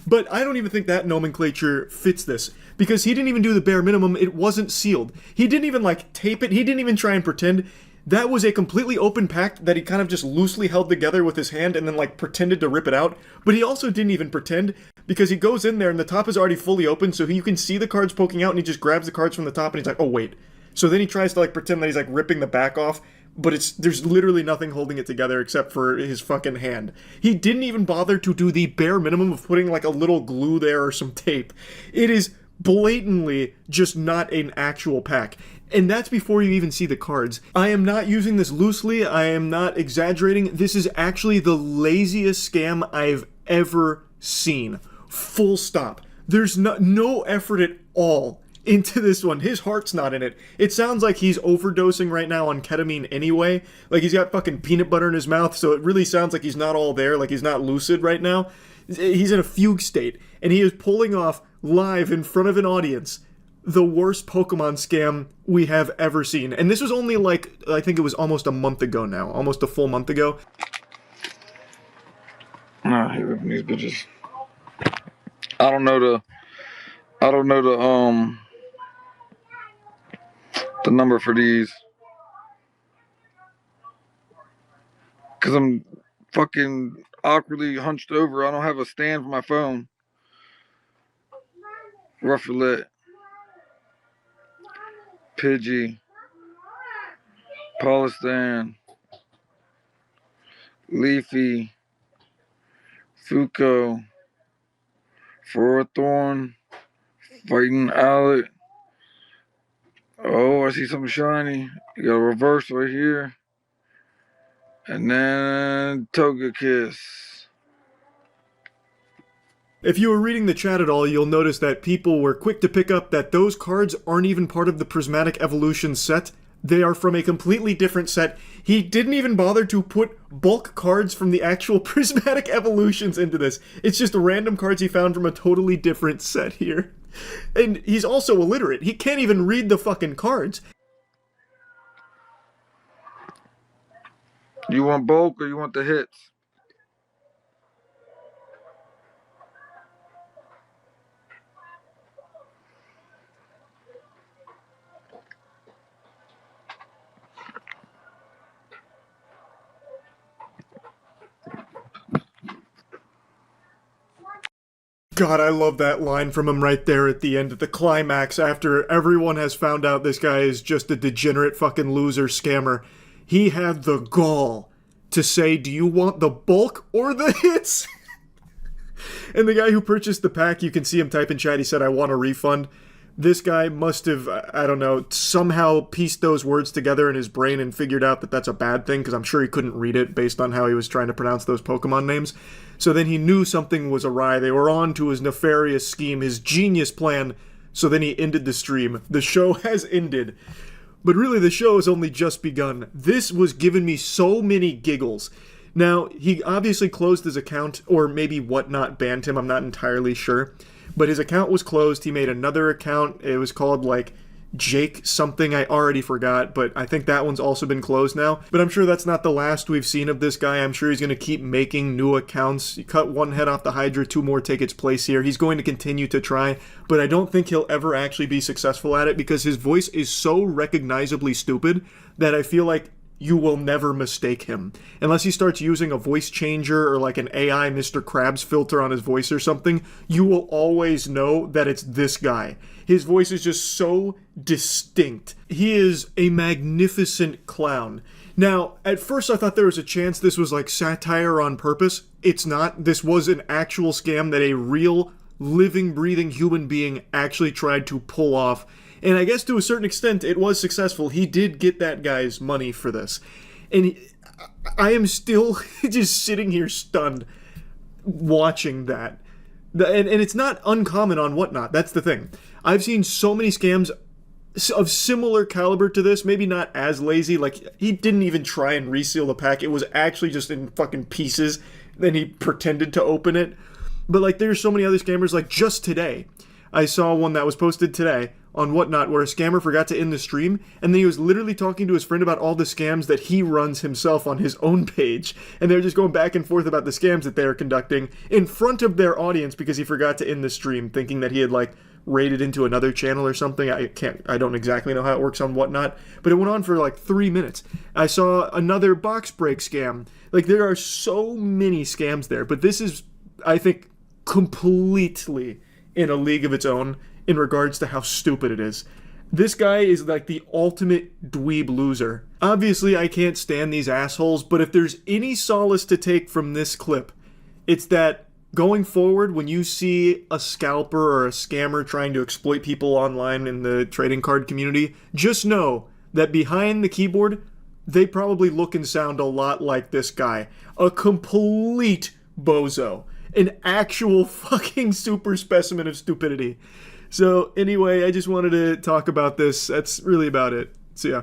But I don't even think that nomenclature fits this, because he didn't even do the bare minimum. It wasn't sealed. He didn't even like tape it. He didn't even try and pretend. That was a completely open pack that he kind of just loosely held together with his hand and then like pretended to rip it out. But he also didn't even pretend, because he goes in there and the top is already fully open, so you can see the cards poking out, and he just grabs the cards from the top and he's like, oh wait. So then he tries to like pretend that he's like ripping the back off, but there's literally nothing holding it together except for his fucking hand. He didn't even bother to do the bare minimum of putting like a little glue there or some tape. It is blatantly just not an actual pack. And that's before you even see the cards. I am not using this loosely. I am not exaggerating. This is actually the laziest scam I've ever seen. Full stop. There's no effort at all into this one. His heart's not in it. It sounds like he's overdosing right now on ketamine anyway. Like he's got fucking peanut butter in his mouth, so it really sounds like he's not all there, like he's not lucid right now. He's in a fugue state, and he is pulling off live in front of an audience the worst Pokemon scam we have ever seen. And this was only like, I think it was almost a month ago now, almost a full month ago. Nah, I hate ripping these bitches. I don't know the number for these, cause I'm fucking awkwardly hunched over. I don't have a stand for my phone. Rufflet, Pidgey, Polistan, Leafy, Fuko, Forthorn, Fighting Owlet. Oh, I see something shiny. You got a reverse right here. And then Togekiss. If you were reading the chat at all, you'll notice that people were quick to pick up that those cards aren't even part of the Prismatic Evolution set. They are from a completely different set. He didn't even bother to put bulk cards from the actual Prismatic Evolutions into this. It's just random cards he found from a totally different set here. And he's also illiterate. He can't even read the fucking cards. You want bulk or you want the hits? God, I love that line from him right there at the end of the climax after everyone has found out this guy is just a degenerate fucking loser scammer. He had the gall to say, do you want the bulk or the hits? And the guy who purchased the pack, you can see him type in chat, he said, I want a refund. This guy must have, I don't know, somehow pieced those words together in his brain and figured out that that's a bad thing, because I'm sure he couldn't read it based on how he was trying to pronounce those Pokemon names. So then he knew something was awry. They were on to his nefarious scheme, his genius plan. So then he ended the stream. The show has ended. But really, the show has only just begun. This was giving me so many giggles. Now, he obviously closed his account, or maybe Whatnot banned him, I'm not entirely sure. But his account was closed. He made another account. It was called, like, Jake something. I already forgot, but I think that one's also been closed now. But I'm sure that's not the last we've seen of this guy. I'm sure he's going to keep making new accounts. You cut one head off the Hydra, two more take its place here. He's going to continue to try, but I don't think he'll ever actually be successful at it because his voice is so recognizably stupid that I feel like you will never mistake him. Unless he starts using a voice changer or like an AI Mr. Krabs filter on his voice or something, you will always know that it's this guy. His voice is just so distinct. He is a magnificent clown. Now, at first I thought there was a chance this was like satire on purpose. It's not. This was an actual scam that a real, living, breathing human being actually tried to pull off. And I guess to a certain extent, it was successful. He did get that guy's money for this. And I am still just sitting here stunned watching that. And it's not uncommon on Whatnot. That's the thing. I've seen so many scams of similar caliber to this. Maybe not as lazy. Like, he didn't even try and reseal the pack. It was actually just in fucking pieces. Then he pretended to open it. But, like, there's so many other scammers. Like, just today, I saw one that was posted today on Whatnot where a scammer forgot to end the stream, and then he was literally talking to his friend about all the scams that he runs himself on his own page, and they're just going back and forth about the scams that they're conducting in front of their audience because he forgot to end the stream, thinking that he had like raided into another channel or something. I don't exactly know how it works on Whatnot, but it went on for like 3 minutes. I saw another box break scam. Like, there are so many scams there, but this is, I think, completely in a league of its own in regards to how stupid it is. This guy is like the ultimate dweeb loser. Obviously, I can't stand these assholes, but if there's any solace to take from this clip, it's that going forward, when you see a scalper or a scammer trying to exploit people online in the trading card community, just know that behind the keyboard, they probably look and sound a lot like this guy. A complete bozo. An actual fucking super specimen of stupidity. So anyway, I just wanted to talk about this. That's really about it. So yeah.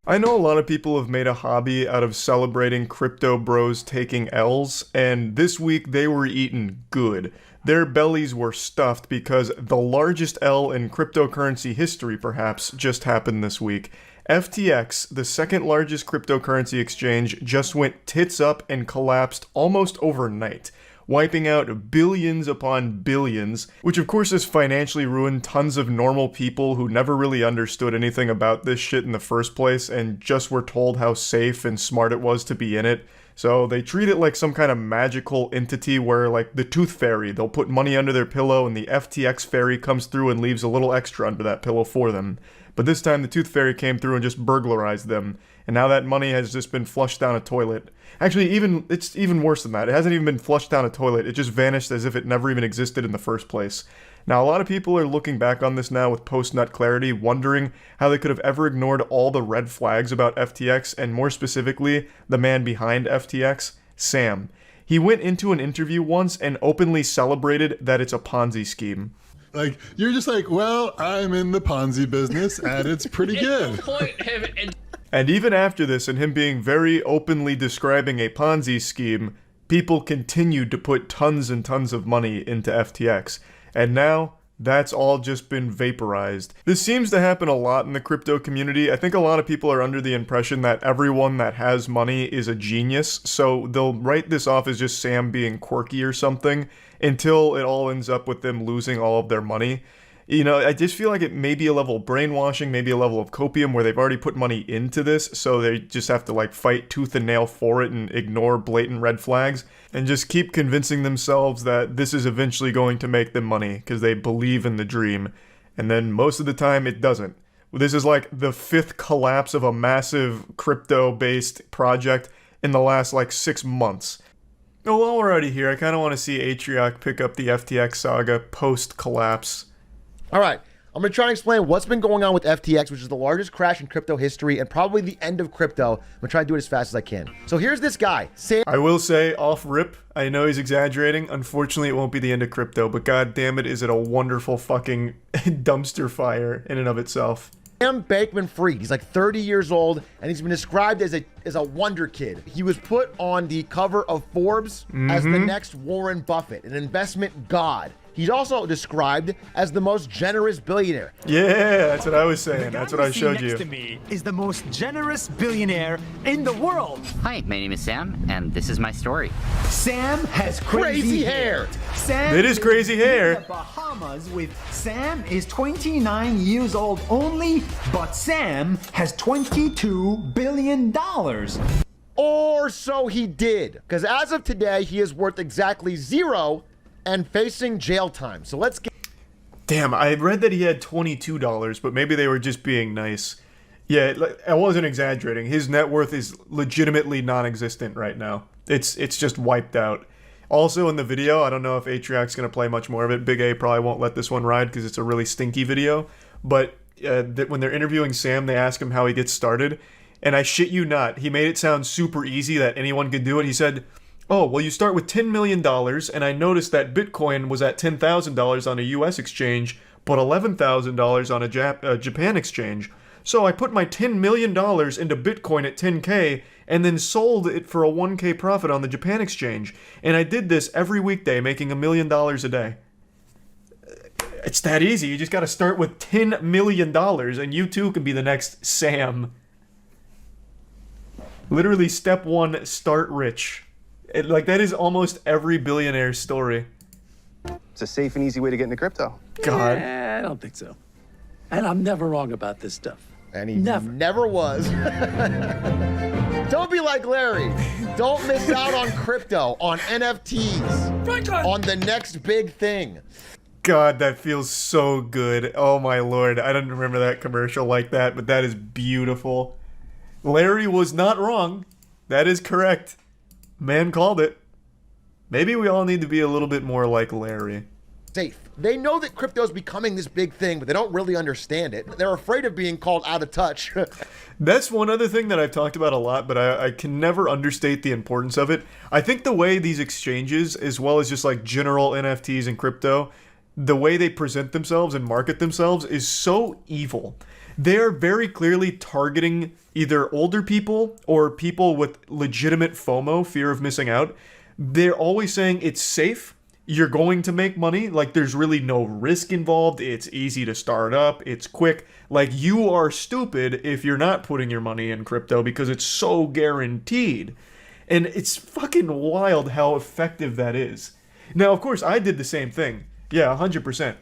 I know a lot of people have made a hobby out of celebrating crypto bros taking L's, and this week they were eaten good. Their bellies were stuffed because the largest L in cryptocurrency history, perhaps, just happened this week. FTX, the second largest cryptocurrency exchange, just went tits up and collapsed almost overnight, wiping out billions upon billions, which of course has financially ruined tons of normal people who never really understood anything about this shit in the first place and just were told how safe and smart it was to be in it. So they treat it like some kind of magical entity where, like the Tooth Fairy, they'll put money under their pillow and the FTX Fairy comes through and leaves a little extra under that pillow for them. But this time the Tooth Fairy came through and just burglarized them, and now that money has just been flushed down a toilet. Actually, it's even worse than that. It hasn't even been flushed down a toilet, it just vanished as if it never even existed in the first place. Now, a lot of people are looking back on this now with post-nut clarity, wondering how they could have ever ignored all the red flags about FTX, and more specifically, the man behind FTX, Sam. He went into an interview once and openly celebrated that it's a Ponzi scheme. Like, you're just like, well, I'm in the Ponzi business, and it's pretty good. And even after this, and him being very openly describing a Ponzi scheme, people continued to put tons and tons of money into FTX. And now, that's all just been vaporized. This seems to happen a lot in the crypto community. I think a lot of people are under the impression that everyone that has money is a genius, so they'll write this off as just Sam being quirky or something, until it all ends up with them losing all of their money. You know, I just feel like it may be a level of brainwashing, maybe a level of copium where they've already put money into this, so they just have to like fight tooth and nail for it and ignore blatant red flags, and just keep convincing themselves that this is eventually going to make them money, because they believe in the dream. And then most of the time it doesn't. This is like the 5th collapse of a massive crypto-based project in the last like 6 months. Oh, while we're already here, I kind of want to see Atrioc pick up the FTX saga post-collapse. All right, I'm going to try and explain what's been going on with FTX, which is the largest crash in crypto history and probably the end of crypto. I'm going to try and do it as fast as I can. So here's this guy, Sam. I will say, off rip, I know he's exaggerating. Unfortunately, it won't be the end of crypto, but god damn it, is it a wonderful fucking dumpster fire in and of itself. Sam Bankman-Fried. He's like 30 years old, and he's been described as a wonder kid. He was put on the cover of Forbes as the next Warren Buffett, an investment god. He's also described as the most generous billionaire. Yeah, that's what I was saying. That's what I showed you. Next to me is the most generous billionaire in the world. Hi, my name is Sam, and this is my story. Sam has crazy hair. Sam it is crazy hair. In the Bahamas with Sam is 29 years old only, but Sam has $22 billion. Or so he did, because as of today, he is worth exactly 0 and facing jail time. So let's get... Damn, I read that he had $22, but maybe they were just being nice. Yeah, I wasn't exaggerating. His net worth is legitimately non-existent right now. It's just wiped out. Also in the video, I don't know if Atrioc's going to play much more of it. Big A probably won't let this one ride because it's a really stinky video. But when they're interviewing Sam, they ask him how he gets started. And I shit you not, he made it sound super easy that anyone could do it. He said, oh, well, you start with $10 million, and I noticed that Bitcoin was at $10,000 on a US exchange, but $11,000 on a Japan exchange. So I put my $10 million into Bitcoin at 10K, and then sold it for a 1K profit on the Japan exchange. And I did this every weekday, making $1 million a day. It's that easy. You just gotta start with $10 million, and you too can be the next Sam. Literally, step 1, start rich. That is almost every billionaire's story. It's a safe and easy way to get into crypto. God. I don't think so. And I'm never wrong about this stuff. And he never was. Don't be like Larry. Don't miss out on crypto, on NFTs, on the next big thing. God, that feels so good. Oh my lord. I don't remember that commercial like that, but that is beautiful. Larry was not wrong. That is correct. Man called it. Maybe we all need to be a little bit more like Larry. safe. They know that crypto is becoming this big thing, but they don't really understand it. They're afraid of being called out of touch. That's one other thing that I've talked about a lot, but I can never understate the importance of it. I think the way these exchanges, as well as just like general NFTs and crypto, the way they present themselves and market themselves is so evil. They are very clearly targeting either older people or people with legitimate FOMO, fear of missing out. They're always saying it's safe. You're going to make money. Like, there's really no risk involved. It's easy to start up. It's quick. Like, you are stupid if you're not putting your money in crypto because it's so guaranteed. And it's fucking wild how effective that is. Now, of course, I did the same thing. Yeah, 100%.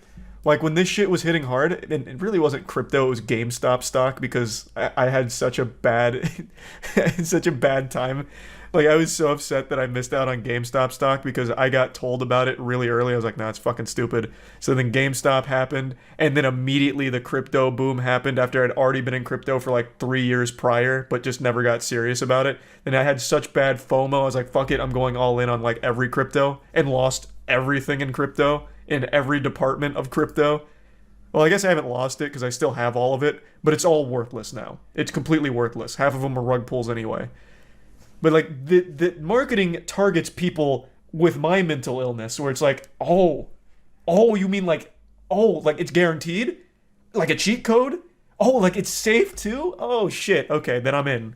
Like, when this shit was hitting hard, and it really wasn't crypto, it was GameStop stock because I had such a bad, such a bad time. Like, I was so upset that I missed out on GameStop stock because I got told about it really early. I was like, nah, it's fucking stupid. So then GameStop happened, and then immediately the crypto boom happened after I'd already been in crypto for like 3 years prior, but just never got serious about it. And I had such bad FOMO, I was like, fuck it, I'm going all in on like every crypto, and lost everything in crypto, in every department of crypto. Well, I guess I haven't lost it because I still have all of it, but it's all worthless now. It's completely worthless. Half of them are rug pulls anyway. But like the marketing targets people with my mental illness, where it's like, oh, you mean like, like it's guaranteed? Like a cheat code? Oh, like it's safe too? Oh shit, okay, then I'm in.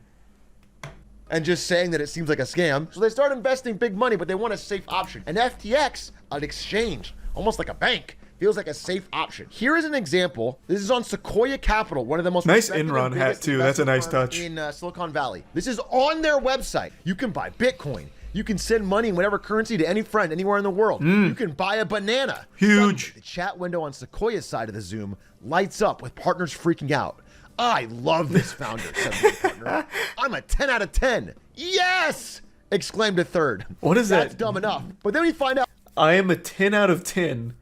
And just saying that it seems like a scam. So they start investing big money, but they want a safe option. And FTX, an exchange, almost like a bank, feels like a safe option. Here is an example. This is on Sequoia Capital, one of the most nice Enron hat too. That's a nice touch. In Silicon Valley. This is on their website. You can buy Bitcoin. You can send money in whatever currency to any friend anywhere in the world. You can buy a banana. Huge. Suddenly, the chat window on Sequoia's side of the Zoom lights up with partners freaking out. I love this founder, said one partner. I'm a 10 out of 10. Yes! Exclaimed a third. What is that? That's dumb enough. But then we find out. I am a 10 out of 10.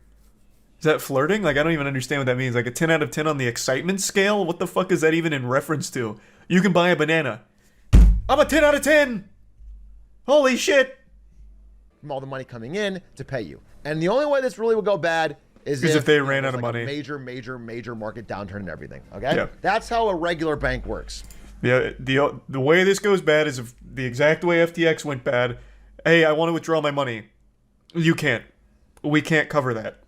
Is that flirting? Like, I don't even understand what that means. Like, a 10 out of 10 on the excitement scale? What the fuck is that even in reference to? You can buy a banana. I'm a 10 out of 10! Holy shit! From all the money coming in to pay you. And the only way this really will go bad is if they ran out of money. Major market downturn and everything. Okay? Yeah. That's how a regular bank works. Yeah, the way this goes bad is if the exact way FTX went bad. Hey, I want to withdraw my money. You can't. We can't cover that.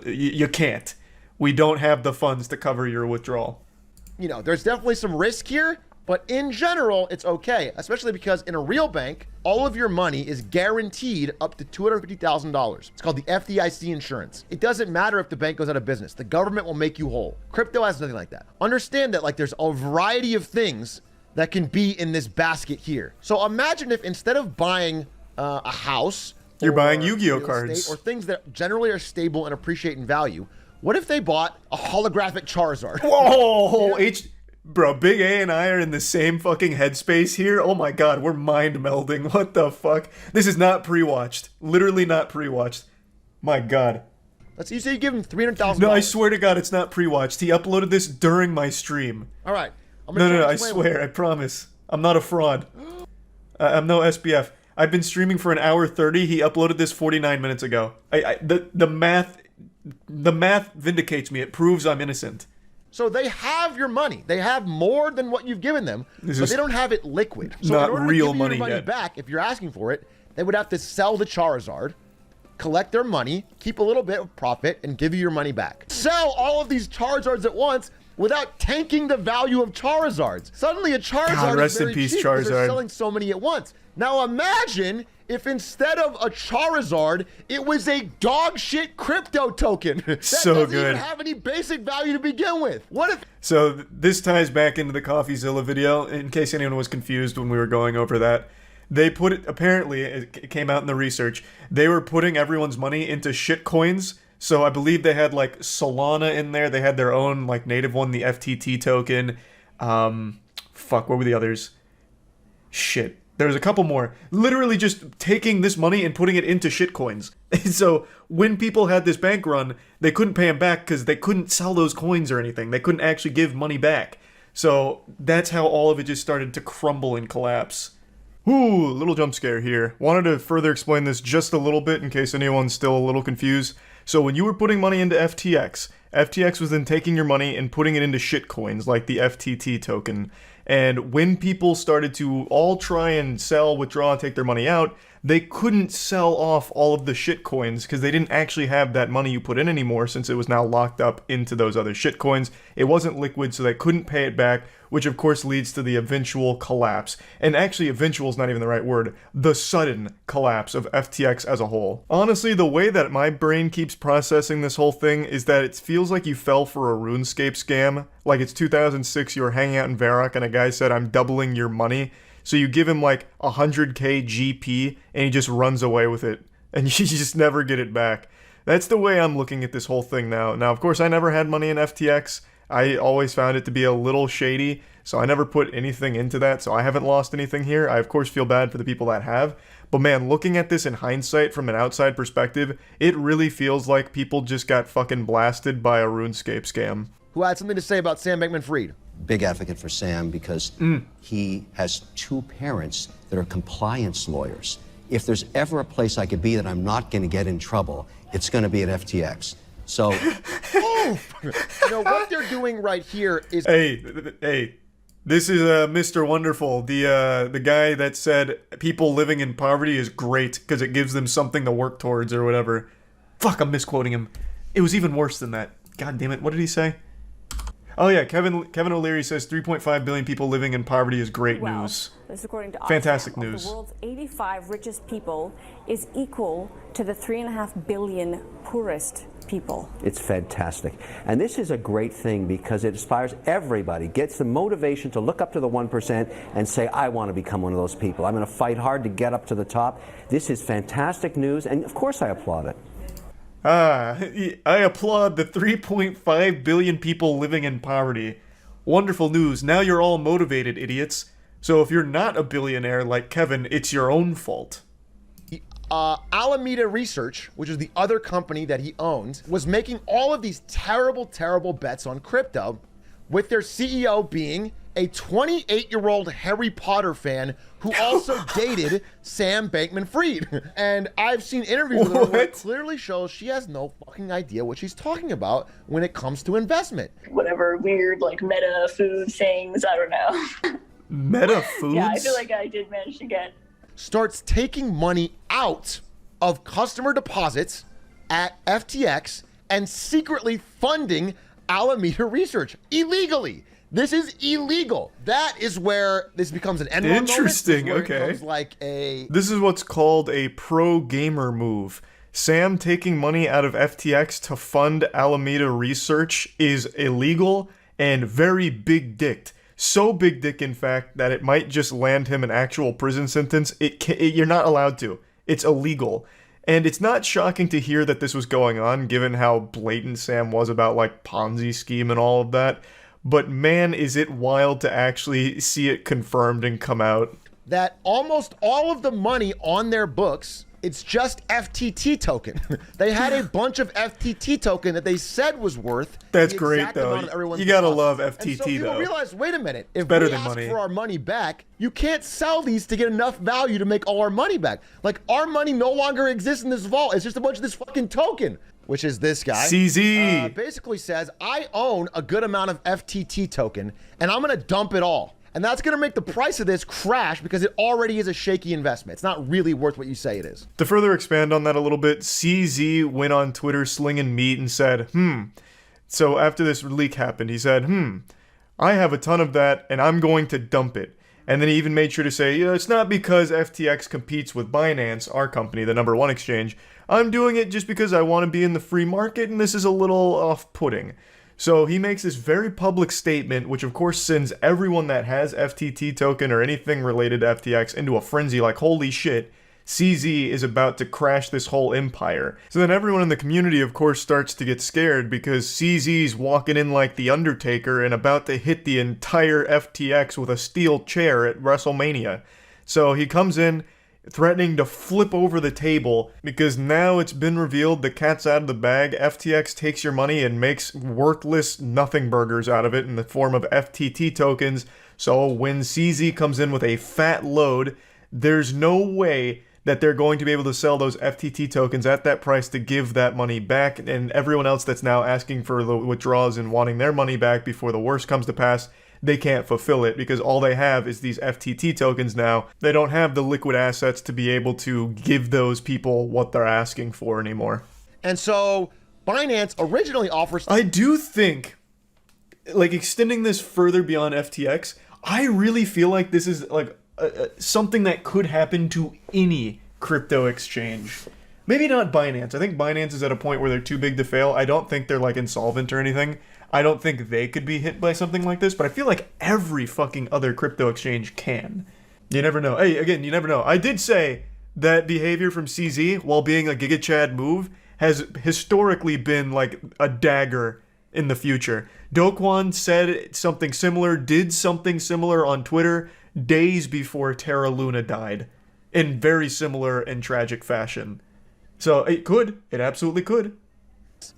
You can't. We don't have the funds to cover your withdrawal. You know, there's definitely some risk here, but in general, it's okay, especially because in a real bank, all of your money is guaranteed up to $250,000. It's called the FDIC insurance. It doesn't matter if the bank goes out of business. The government will make you whole. Crypto has nothing like that. Understand that, like, there's a variety of things that can be in this basket here. So imagine if instead of buying a house, you're buying Yu-Gi-Oh cards or things that generally are stable and appreciate in value. What if they bought a holographic Charizard? Whoa, bro, Big A and I are in the same fucking headspace here. Oh my god, we're mind melding. What the fuck? This is not pre-watched. Literally not pre-watched. My god. Let's you say you give him $300,000. No, I swear to god, it's not pre-watched. He uploaded this during my stream. All right. No, I swear, I promise. I'm not a fraud. I'm no SBF. I've been streaming for an hour 30. He uploaded this 49 minutes ago. The math vindicates me. It proves I'm innocent. So they have your money. They have more than what you've given them, but they don't have it liquid. So not in order real to give you money your money yet. back, if you're asking for it, they would have to sell the Charizard, collect their money, keep a little bit of profit, and give you your money back. Sell all of these Charizards at once without tanking the value of Charizards. Suddenly a Charizard is very cheap because they're selling so many at once. Now imagine if instead of a Charizard, it was a dog shit crypto token. That so doesn't good. even have any basic value to begin with. What if... So this ties back into the CoffeeZilla video, in case anyone was confused when we were going over that. They put it, apparently, it came out in the research, they were putting everyone's money into shit coins. So I believe they had like Solana in there. They had their own like native one, the FTT token. What were the others? Shit. There was a couple more. Literally just taking this money and putting it into shitcoins. So when people had this bank run, they couldn't pay them back because they couldn't sell those coins or anything. They couldn't actually give money back. So that's how all of it just started to crumble and collapse. Ooh, little jump scare here. Wanted to further explain this just a little bit in case anyone's still a little confused. So when you were putting money into FTX, FTX was then taking your money and putting it into shitcoins like the FTT token. And when people started to all try and sell, withdraw, and take their money out, they couldn't sell off all of the shitcoins because they didn't actually have that money you put in anymore since it was now locked up into those other shitcoins. It wasn't liquid, so they couldn't pay it back, which of course leads to the eventual collapse. And actually, eventual is not even the right word. The sudden collapse of FTX as a whole. Honestly, the way that my brain keeps processing this whole thing is that it feels like you fell for a RuneScape scam. Like it's 2006, you were hanging out in Varrock and a guy said, "I'm doubling your money." So you give him like 100k GP and he just runs away with it. And you just never get it back. That's the way I'm looking at this whole thing now. Now, of course, I never had money in FTX. I always found it to be a little shady, so I never put anything into that, so I haven't lost anything here. I, of course, feel bad for the people that have. But man, looking at this in hindsight from an outside perspective, it really feels like people just got fucking blasted by a RuneScape scam. Who had something to say about Sam Bankman-Fried? Big advocate for Sam because he has two parents that are compliance lawyers. If there's ever a place I could be that I'm not going to get in trouble, it's going to be at FTX. So, what they're doing right here is... Hey, this is Mr. Wonderful, the guy that said people living in poverty is great because it gives them something to work towards or whatever. Fuck, I'm misquoting him. It was even worse than that. God damn it, what did he say? Oh yeah, Kevin O'Leary says 3.5 billion people living in poverty is great news. This, according to fantastic Oxfam, news. The world's 85 richest people is equal to the 3.5 billion poorest people. It's fantastic. And this is a great thing because it inspires everybody, gets the motivation to look up to the 1% and say, I want to become one of those people. I'm going to fight hard to get up to the top. This is fantastic news, and of course I applaud it. I applaud the 3.5 billion people living in poverty. Wonderful news. Now you're all motivated, idiots. So if you're not a billionaire like Kevin, it's your own fault. Alameda Research, which is the other company that he owns, was making all of these terrible, terrible bets on crypto, with their CEO being a 28-year-old Harry Potter fan who also dated Sam Bankman-Fried. And I've seen interviews with her where it clearly shows she has no fucking idea what she's talking about when it comes to investment. Whatever weird, like, meta food things, I don't know. Meta foods? Yeah, I feel like I did manage to get. Starts taking money out of customer deposits at FTX and secretly funding Alameda Research illegally. This is illegal. That is where this becomes an Enron moment. Interesting, Okay. It okay. becomes like a... This is what's called a pro-gamer move. Sam taking money out of FTX to fund Alameda Research is illegal and very big-dicked. So big dick, in fact, that it might just land him an actual prison sentence. You're not allowed to. It's illegal. And it's not shocking to hear that this was going on, given how blatant Sam was about, like, Ponzi scheme and all of that. But man, is it wild to actually see it confirmed and come out. That almost all of the money on their books, it's just FTT token. They had a bunch of FTT token that they said was worth. That's great, though. You gotta love FTT, and so people though. realize, wait a minute, if better we than ask money. for our money back, you can't sell these to get enough value to make all our money back. Like, our money no longer exists in this vault. It's just a bunch of this fucking token. Which is this guy. CZ. Basically says, I own a good amount of FTT token, and I'm going to dump it all. And that's going to make the price of this crash because it already is a shaky investment. It's not really worth what you say it is. To further expand on that a little bit, CZ went on Twitter slinging meat and said, So after this leak happened, he said, I have a ton of that, and I'm going to dump it. And then he even made sure to say, it's not because FTX competes with Binance, our company, the #1 exchange. I'm doing it just because I want to be in the free market, and this is a little off-putting. So he makes this very public statement, which of course sends everyone that has FTT token or anything related to FTX into a frenzy like, holy shit, CZ is about to crash this whole empire. So then everyone in the community, of course, starts to get scared because CZ's walking in like the Undertaker and about to hit the entire FTX with a steel chair at WrestleMania. So he comes in, threatening to flip over the table because now it's been revealed the cat's out of the bag. FTX takes your money and makes worthless nothing burgers out of it in the form of FTT tokens. So when CZ comes in with a fat load, there's no way that they're going to be able to sell those FTT tokens at that price to give that money back, and everyone else that's now asking for the withdrawals and wanting their money back before the worst comes to pass, they can't fulfill it because all they have is these FTT tokens now. They don't have the liquid assets to be able to give those people what they're asking for anymore. And so Binance originally offers... I do think, like, extending this further beyond FTX, I really feel like this is like something that could happen to any crypto exchange. Maybe not Binance. I think Binance is at a point where they're too big to fail. I don't think they're like insolvent or anything. I don't think they could be hit by something like this, but I feel like every fucking other crypto exchange can. You never know. Hey, again, you never know. I did say that behavior from CZ, while being a Giga Chad move, has historically been like a dagger in the future. Do Kwon said something similar, did something similar on Twitter days before Terra Luna died, in very similar and tragic fashion. So it could. It absolutely could.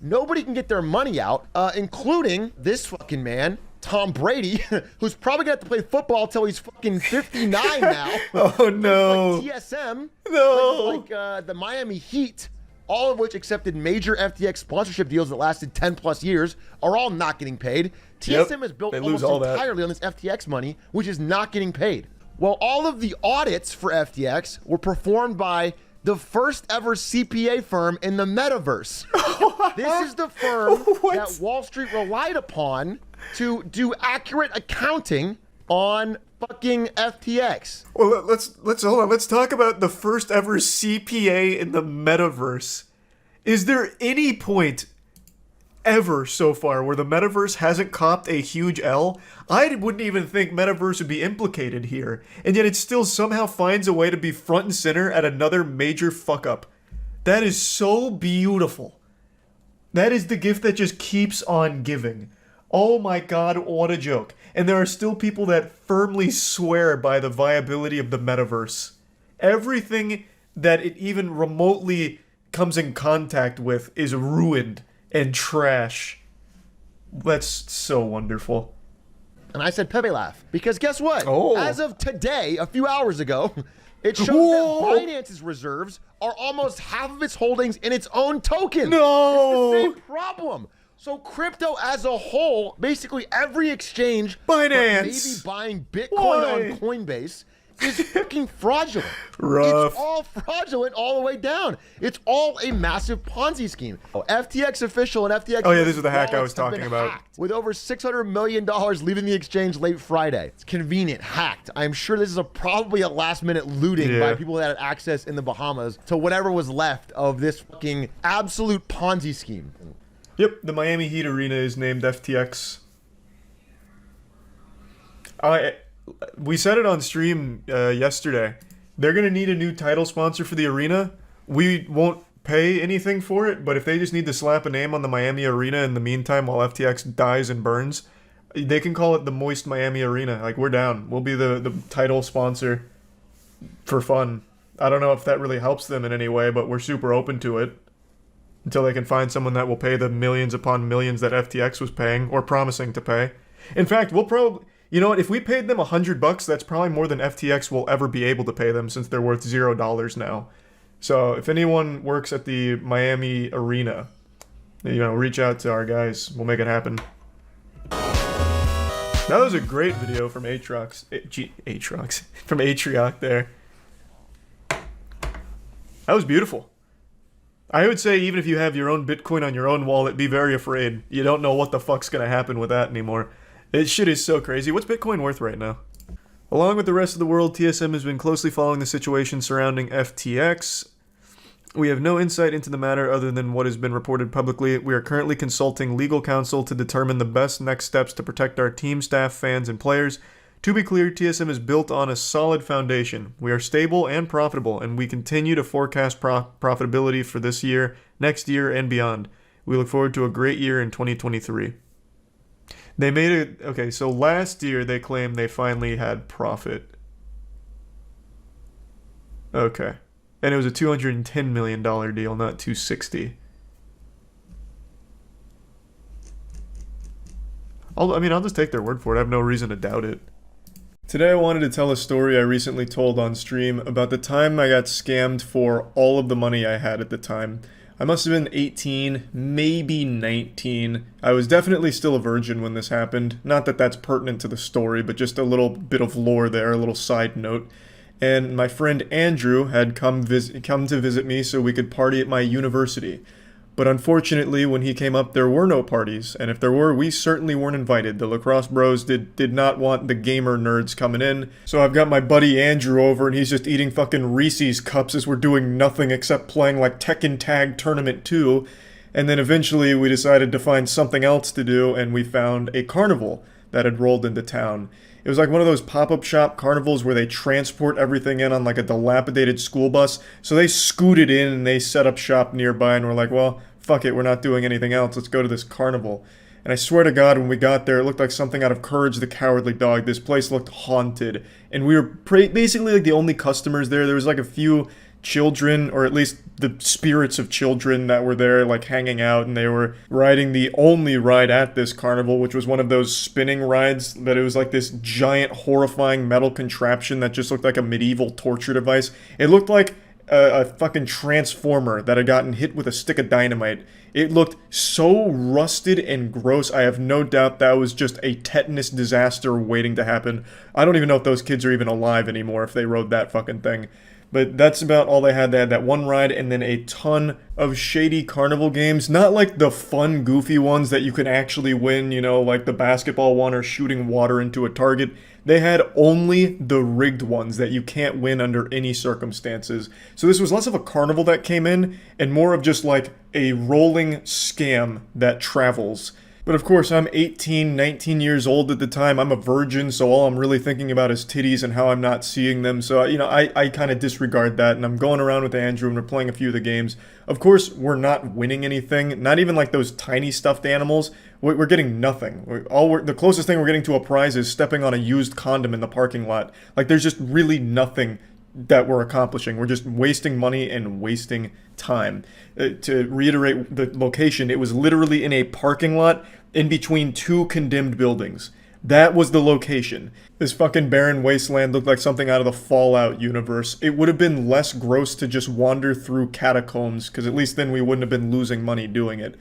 Nobody can get their money out, including this fucking man, Tom Brady, who's probably going to have to play football till he's fucking 59 now. Oh, no. Like TSM. No. Like the Miami Heat, all of which accepted major FTX sponsorship deals that lasted 10 plus years, are all not getting paid. TSM is built almost entirely on this FTX money, which is not getting paid. Well, all of the audits for FTX were performed by the first ever CPA firm in the metaverse. This is the firm that Wall Street relied upon to do accurate accounting on fucking FTX. Well, let's hold on. Let's talk about the first ever CPA in the metaverse. Is there any point ever so far where the metaverse hasn't copped a huge L? I wouldn't even think metaverse would be implicated here, and yet it still somehow finds a way to be front and center at another major fuck up. That is so beautiful. That is the gift that just keeps on giving. Oh my god, what a joke. And there are still people that firmly swear by the viability of the metaverse. Everything that it even remotely comes in contact with is ruined and trash. That's so wonderful. And I said Pepe laugh, because guess what? Oh. As of today, a few hours ago, it shows that Binance's reserves are almost half of its holdings in its own token. No! It's the same problem. So crypto as a whole, basically every exchange, Binance, maybe buying Bitcoin on Coinbase, is fucking fraudulent. Rough. It's all fraudulent all the way down. It's all a massive Ponzi scheme. FTX official and FTX. Oh yeah, this is the hack I was talking about. With over $600 million leaving the exchange late Friday. It's convenient, hacked. I'm sure this is probably a last-minute looting by people that had access in the Bahamas to whatever was left of this fucking absolute Ponzi scheme. Yep, the Miami Heat arena is named FTX. We said it on stream yesterday. They're going to need a new title sponsor for the arena. We won't pay anything for it, but if they just need to slap a name on the Miami arena in the meantime while FTX dies and burns, they can call it the Moist Miami Arena. Like, we're down. We'll be the title sponsor for fun. I don't know if that really helps them in any way, but we're super open to it. Until they can find someone that will pay the millions upon millions that FTX was paying or promising to pay. In fact, we'll probably... You know what? If we paid them $100, that's probably more than FTX will ever be able to pay them since they're worth $0 now. So if anyone works at the Miami Arena, reach out to our guys. We'll make it happen. That was a great video from Aatrox. From Atrioc there. That was beautiful. I would say even if you have your own Bitcoin on your own wallet, be very afraid. You don't know what the fuck's gonna happen with that anymore. This shit is so crazy. What's Bitcoin worth right now? Along with the rest of the world, TSM has been closely following the situation surrounding FTX. We have no insight into the matter other than what has been reported publicly. We are currently consulting legal counsel to determine the best next steps to protect our team, staff, fans, and players. To be clear, TSM is built on a solid foundation. We are stable and profitable, and we continue to forecast profitability for this year, next year, and beyond. We look forward to a great year in 2023. They made it... Okay, so last year they claimed they finally had profit. Okay. And it was a $210 million deal, not $260. I'll just take their word for it. I have no reason to doubt it. Today I wanted to tell a story I recently told on stream about the time I got scammed for all of the money I had at the time. I must have been 18, maybe 19. I was definitely still a virgin when this happened. Not that that's pertinent to the story, but just a little bit of lore there, a little side note. And my friend Andrew had come to visit me so we could party at my university. But unfortunately, when he came up, there were no parties, and if there were, we certainly weren't invited. The lacrosse bros did not want the gamer nerds coming in. So I've got my buddy Andrew over, and he's just eating fucking Reese's cups as we're doing nothing except playing like Tekken Tag Tournament 2. And then eventually we decided to find something else to do, and we found a carnival that had rolled into town. It was like one of those pop-up shop carnivals where they transport everything in on like a dilapidated school bus. So they scooted in and they set up shop nearby and were like, well, fuck it, we're not doing anything else. Let's go to this carnival. And I swear to God, when we got there, it looked like something out of Courage the Cowardly Dog. This place looked haunted. And we were basically like the only customers there. There was like a few children, or at least the spirits of children that were there like hanging out, and they were riding the only ride at this carnival, which was one of those spinning rides that it was like this giant horrifying metal contraption that just looked like a medieval torture device. It looked like a fucking transformer that had gotten hit with a stick of dynamite. It looked so rusted and gross. I have no doubt that was just a tetanus disaster waiting to happen. I don't even know if those kids are even alive anymore if they rode that fucking thing. But that's about all they had. They had that one ride and then a ton of shady carnival games. Not like the fun, goofy ones that you can actually win, you know, like the basketball one or shooting water into a target. They had only the rigged ones that you can't win under any circumstances. So this was less of a carnival that came in and more of just like a rolling scam that travels. But of course, I'm 18, 19 years old at the time. I'm a virgin, so all I'm really thinking about is titties and how I'm not seeing them. So, you know, I kind of disregard that, and I'm going around with Andrew, and we're playing a few of the games. Of course, we're not winning anything, not even like those tiny stuffed animals. We're getting nothing. The closest thing we're getting to a prize is stepping on a used condom in the parking lot. Like, there's just really nothing that we're accomplishing. We're just wasting money and wasting time. To reiterate the location, it was literally in a parking lot in between two condemned buildings. That was the location. This fucking barren wasteland looked like something out of the Fallout universe. It would have been less gross to just wander through catacombs, because at least then we wouldn't have been losing money doing it.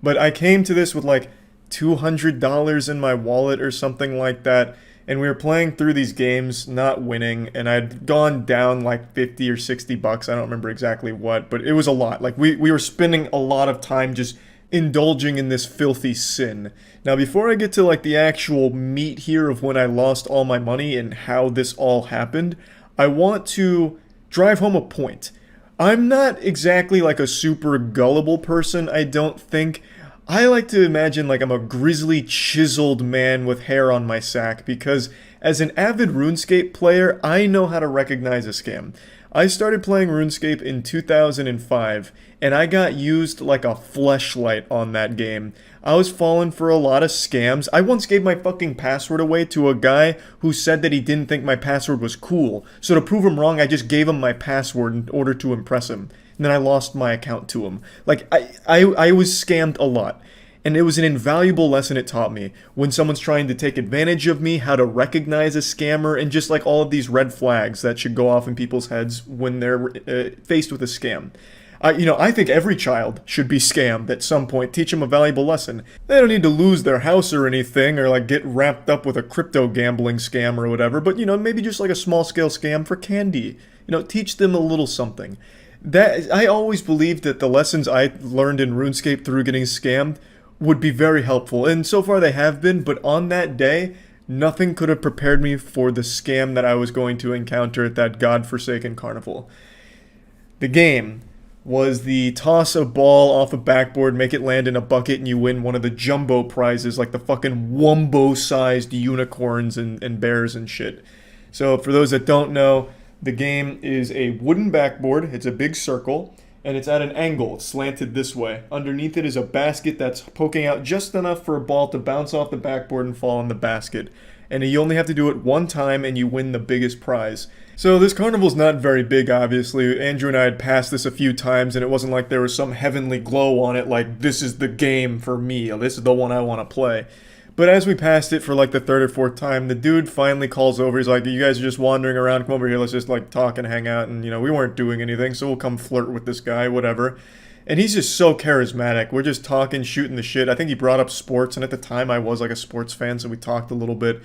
But I came to this with like $200 in my wallet or something like that, and we were playing through these games, not winning, and I'd gone down like 50 or 60 bucks, I don't remember exactly what, but it was a lot. Like, we were spending a lot of time just indulging in this filthy sin. Now, before I get to like the actual meat here of when I lost all my money and how this all happened, I want to drive home a point. I'm not exactly like a super gullible person, I don't think. I like to imagine like I'm a grizzly, chiseled man with hair on my sack, because as an avid RuneScape player, I know how to recognize a scam. I started playing RuneScape in 2005, and I got used like a fleshlight on that game. I was falling for a lot of scams. I once gave my fucking password away to a guy who said that he didn't think my password was cool. So to prove him wrong, I just gave him my password in order to impress him. And then I lost my account to him. Like, I was scammed a lot. And it was an invaluable lesson it taught me. When someone's trying to take advantage of me, how to recognize a scammer, and just like all of these red flags that should go off in people's heads when they're faced with a scam. I think every child should be scammed at some point. Teach them a valuable lesson. They don't need to lose their house or anything, or like get wrapped up with a crypto gambling scam or whatever, but maybe just like a small scale scam for candy. Teach them a little something. I always believed that the lessons I learned in RuneScape through getting scammed would be very helpful, and so far they have been, but on that day, nothing could have prepared me for the scam that I was going to encounter at that godforsaken carnival. The game was the toss a ball off a backboard, make it land in a bucket, and you win one of the jumbo prizes, like the fucking Wumbo-sized unicorns and bears and shit. So for those that don't know, the game is a wooden backboard, it's a big circle, and it's at an angle, it's slanted this way. Underneath it is a basket that's poking out just enough for a ball to bounce off the backboard and fall in the basket. And you only have to do it one time and you win the biggest prize. So this carnival's not very big, obviously. Andrew and I had passed this a few times and it wasn't like there was some heavenly glow on it like, this is the game for me, or this is the one I want to play. But as we passed it for like the third or fourth time, the dude finally calls over. He's like, you guys are just wandering around. Come over here. Let's just like talk and hang out. And, you know, we weren't doing anything, so we'll come flirt with this guy, whatever. And he's just so charismatic. We're just talking, shooting the shit. I think he brought up sports. And at the time, I was like a sports fan, so we talked a little bit.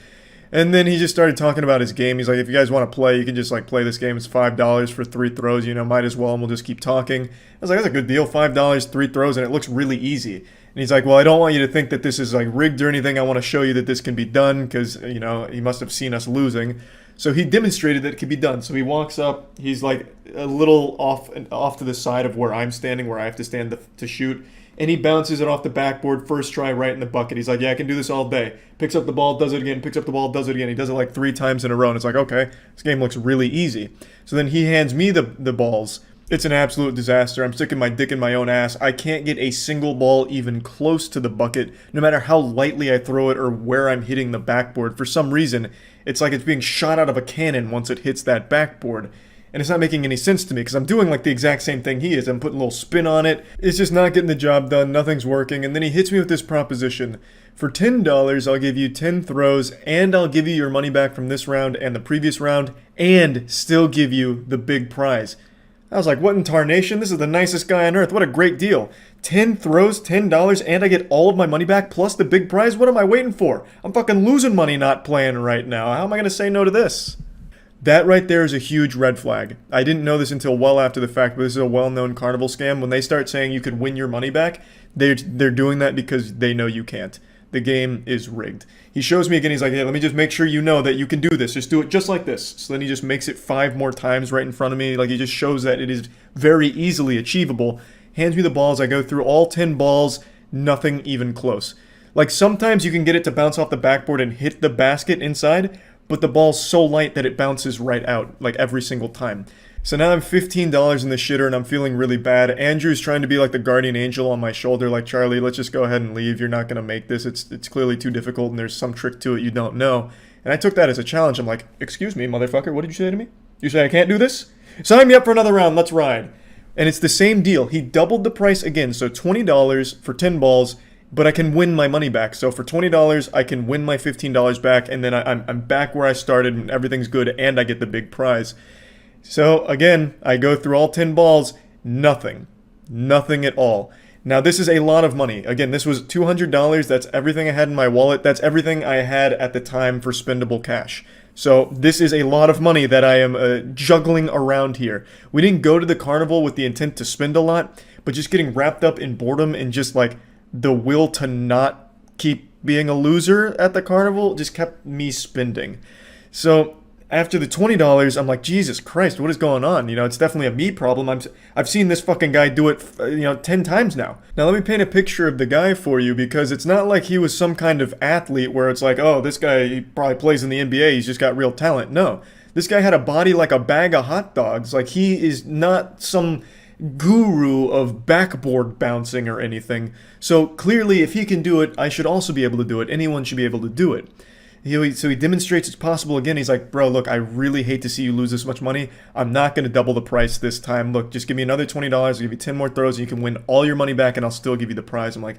And then he just started talking about his game. He's like, if you guys want to play, you can just like play this game. It's $5 for 3 throws. You know, might as well. And we'll just keep talking. I was like, that's a good deal. $5, 3 throws. And it looks really easy. And he's like, well, I don't want you to think that this is like rigged or anything. I want to show you that this can be done because, you know, he must have seen us losing. So he demonstrated that it could be done. So he walks up. He's like a little off to the side of where I'm standing, where I have to stand to shoot. And he bounces it off the backboard, first try, right in the bucket. He's like, yeah, I can do this all day. Picks up the ball, does it again, picks up the ball, does it again. He does it like 3 times in a row. And it's like, okay, this game looks really easy. So then he hands me the balls. It's an absolute disaster. I'm sticking my dick in my own ass. I can't get a single ball even close to the bucket, no matter how lightly I throw it or where I'm hitting the backboard. For some reason, it's like it's being shot out of a cannon once it hits that backboard. And it's not making any sense to me because I'm doing like the exact same thing he is. I'm putting a little spin on it. It's just not getting the job done. Nothing's working. And then he hits me with this proposition. For $10, I'll give you 10 throws and I'll give you your money back from this round and the previous round and still give you the big prize. I was like, what in tarnation? This is the nicest guy on earth. What a great deal. 10 throws, $10, and I get all of my money back plus the big prize? What am I waiting for? I'm fucking losing money not playing right now. How am I going to say no to this? That right there is a huge red flag. I didn't know this until well after the fact, but this is a well-known carnival scam. When they start saying you could win your money back, they're doing that because they know you can't. The game is rigged. He shows me again, he's like, hey, let me just make sure you know that you can do this. Just do it just like this. So then he just makes it 5 more times right in front of me. Like, he just shows that it is very easily achievable. Hands me the balls. I go through all 10 balls. Nothing even close. Like, sometimes you can get it to bounce off the backboard and hit the basket inside, but the ball's so light that it bounces right out, like, every single time. So now I'm $15 in the shitter and I'm feeling really bad. Andrew's trying to be like the guardian angel on my shoulder, like, Charlie, let's just go ahead and leave. You're not going to make this. It's clearly too difficult and there's some trick to it you don't know. And I took that as a challenge. I'm like, excuse me, motherfucker, what did you say to me? You say I can't do this? Sign me up for another round. Let's ride. And it's the same deal. He doubled the price again. So $20 for 10 balls, but I can win my money back. So for $20, I can win my $15 back. And then I'm back where I started and everything's good and I get the big prize. So, again, I go through all 10 balls, nothing. Nothing at all. Now, this is a lot of money. Again, this was $200. That's everything I had in my wallet. That's everything I had at the time for spendable cash. So, this is a lot of money that I am juggling around here. We didn't go to the carnival with the intent to spend a lot, but just getting wrapped up in boredom and just, like, the will to not keep being a loser at the carnival just kept me spending. So, after the $20, I'm like, Jesus Christ, what is going on? You know, it's definitely a me problem. I've seen this fucking guy do it, 10 times now. Now, let me paint a picture of the guy for you because it's not like he was some kind of athlete where it's like, oh, this guy, he probably plays in the NBA. He's just got real talent. No, this guy had a body like a bag of hot dogs. Like, he is not some guru of backboard bouncing or anything. So, clearly, if he can do it, I should also be able to do it. Anyone should be able to do it. So he demonstrates it's possible again. He's like, bro, look, I really hate to see you lose this much money. I'm not going to double the price this time. Look, just give me another $20. I'll give you 10 more throws and you can win all your money back and I'll still give you the prize. I'm like,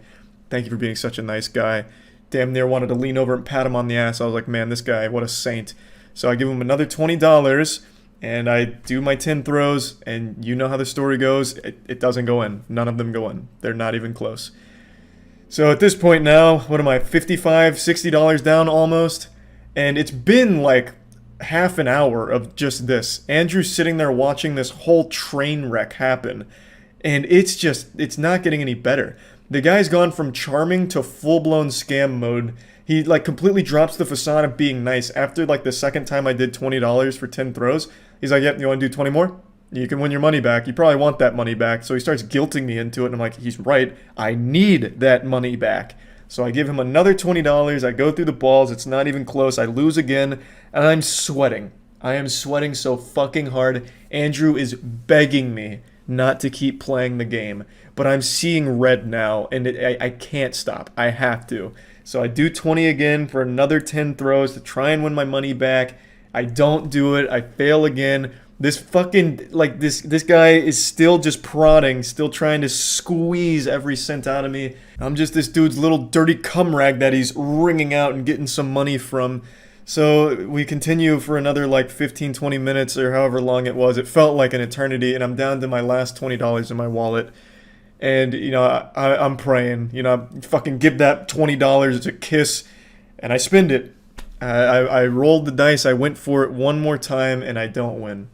thank you for being such a nice guy. Damn near wanted to lean over and pat him on the ass. I was like, man, this guy, what a saint. So I give him another $20 and I do my 10 throws and you know how the story goes. It doesn't go in. None of them go in. They're not even close. So at this point now, what am I, $55, $60 down almost? And it's been like half an hour of just this. Andrew's sitting there watching this whole train wreck happen. And it's not getting any better. The guy's gone from charming to full-blown scam mode. He like completely drops the facade of being nice. After like the second time I did $20 for 10 throws, he's like, yep, you want to do 20 more? You can win your money back. You probably want that money back. So he starts guilting me into it. And I'm like, he's right. I need that money back. So I give him another $20. I go through the balls. It's not even close. I lose again. And I'm sweating. I am sweating so fucking hard. Andrew is begging me not to keep playing the game. But I'm seeing red now. And I can't stop. I have to. So I do 20 again for another 10 throws to try and win my money back. I don't do it. I fail again. This fucking, like, this guy is still just prodding, still trying to squeeze every cent out of me. I'm just this dude's little dirty cum rag that he's wringing out and getting some money from. So we continue for another like 15, 20 minutes or however long it was. It felt like an eternity, and I'm down to my last $20 in my wallet. And, you know, I'm praying, you know, fucking give that $20 a kiss, and I spend it. I rolled the dice, I went for it one more time, and I don't win.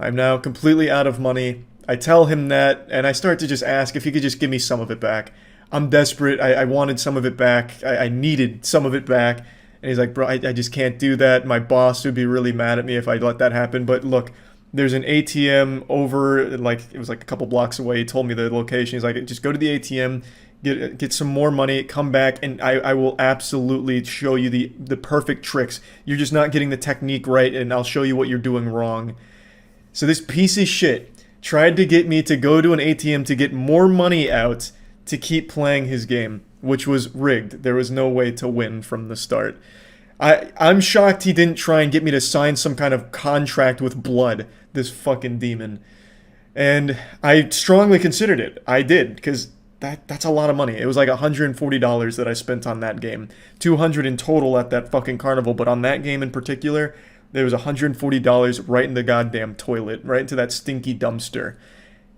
I'm now completely out of money. I tell him that, and I start to just ask if he could just give me some of it back. I'm desperate. I wanted some of it back. I needed some of it back. And he's like, bro, I just can't do that. My boss would be really mad at me if I let that happen. But look, there's an ATM over, like, it was like a couple blocks away. He told me the location. He's like, just go to the ATM, get some more money, come back, and I will absolutely show you the perfect tricks. You're just not getting the technique right, and I'll show you what you're doing wrong. So this piece of shit tried to get me to go to an ATM to get more money out to keep playing his game, which was rigged. There was no way to win from the start. I'm shocked he didn't try and get me to sign some kind of contract with blood, this fucking demon. And I strongly considered it. I did, because that's a lot of money. It was like $140 that I spent on that game. $200 in total at that fucking carnival, but on that game in particular, there was $140 right in the goddamn toilet, right into that stinky dumpster.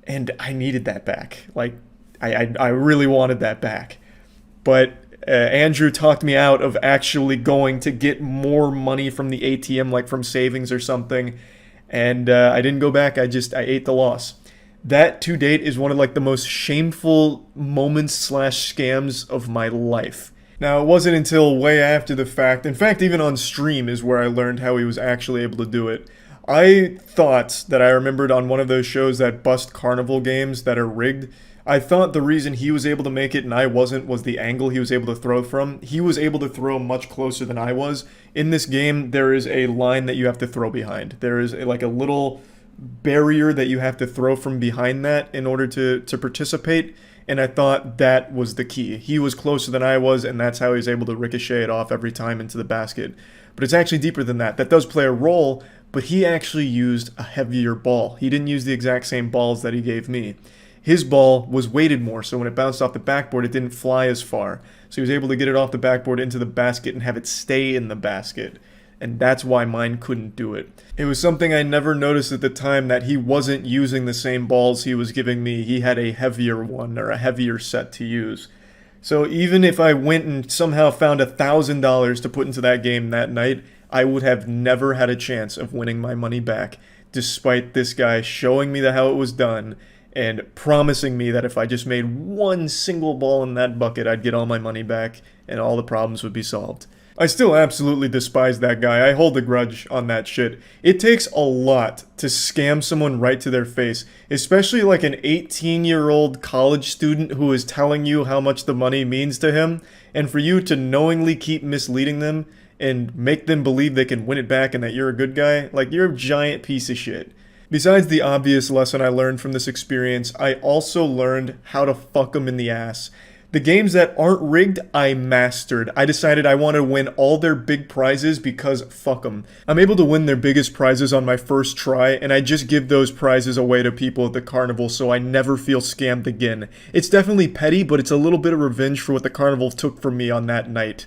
And I needed that back. Like, I really wanted that back. But Andrew talked me out of actually going to get more money from the ATM, like from savings or something. And I didn't go back. I ate the loss. That, to date, is one of like the most shameful moments / scams of my life. Now, it wasn't until way after the fact, in fact, even on stream is where I learned how he was actually able to do it. I thought that I remembered on one of those shows that bust carnival games that are rigged. I thought the reason he was able to make it and I wasn't was the angle he was able to throw from. He was able to throw much closer than I was. In this game, there is a line that you have to throw behind. There is like a little barrier that you have to throw from behind that in order to participate. And I thought that was the key. He was closer than I was, and that's how he was able to ricochet it off every time into the basket. But it's actually deeper than that. That does play a role, but he actually used a heavier ball. He didn't use the exact same balls that he gave me. His ball was weighted more, so when it bounced off the backboard, it didn't fly as far. So he was able to get it off the backboard into the basket and have it stay in the basket. And that's why mine couldn't do it. It was something I never noticed at the time, that he wasn't using the same balls he was giving me. He had a heavier one, or a heavier set to use. So even if I went and somehow found $1,000 to put into that game that night, I would have never had a chance of winning my money back, despite this guy showing me how it was done and promising me that if I just made one single ball in that bucket, I'd get all my money back and all the problems would be solved. I still absolutely despise that guy. I hold a grudge on that shit. It takes a lot to scam someone right to their face, especially like an 18-year-old college student who is telling you how much the money means to him, and for you to knowingly keep misleading them and make them believe they can win it back and that you're a good guy. Like, you're a giant piece of shit. Besides the obvious lesson I learned from this experience, I also learned how to fuck them in the ass. The games that aren't rigged, I mastered. I decided I want to win all their big prizes because fuck them. I'm able to win their biggest prizes on my first try, and I just give those prizes away to people at the carnival so I never feel scammed again. It's definitely petty, but it's a little bit of revenge for what the carnival took from me on that night.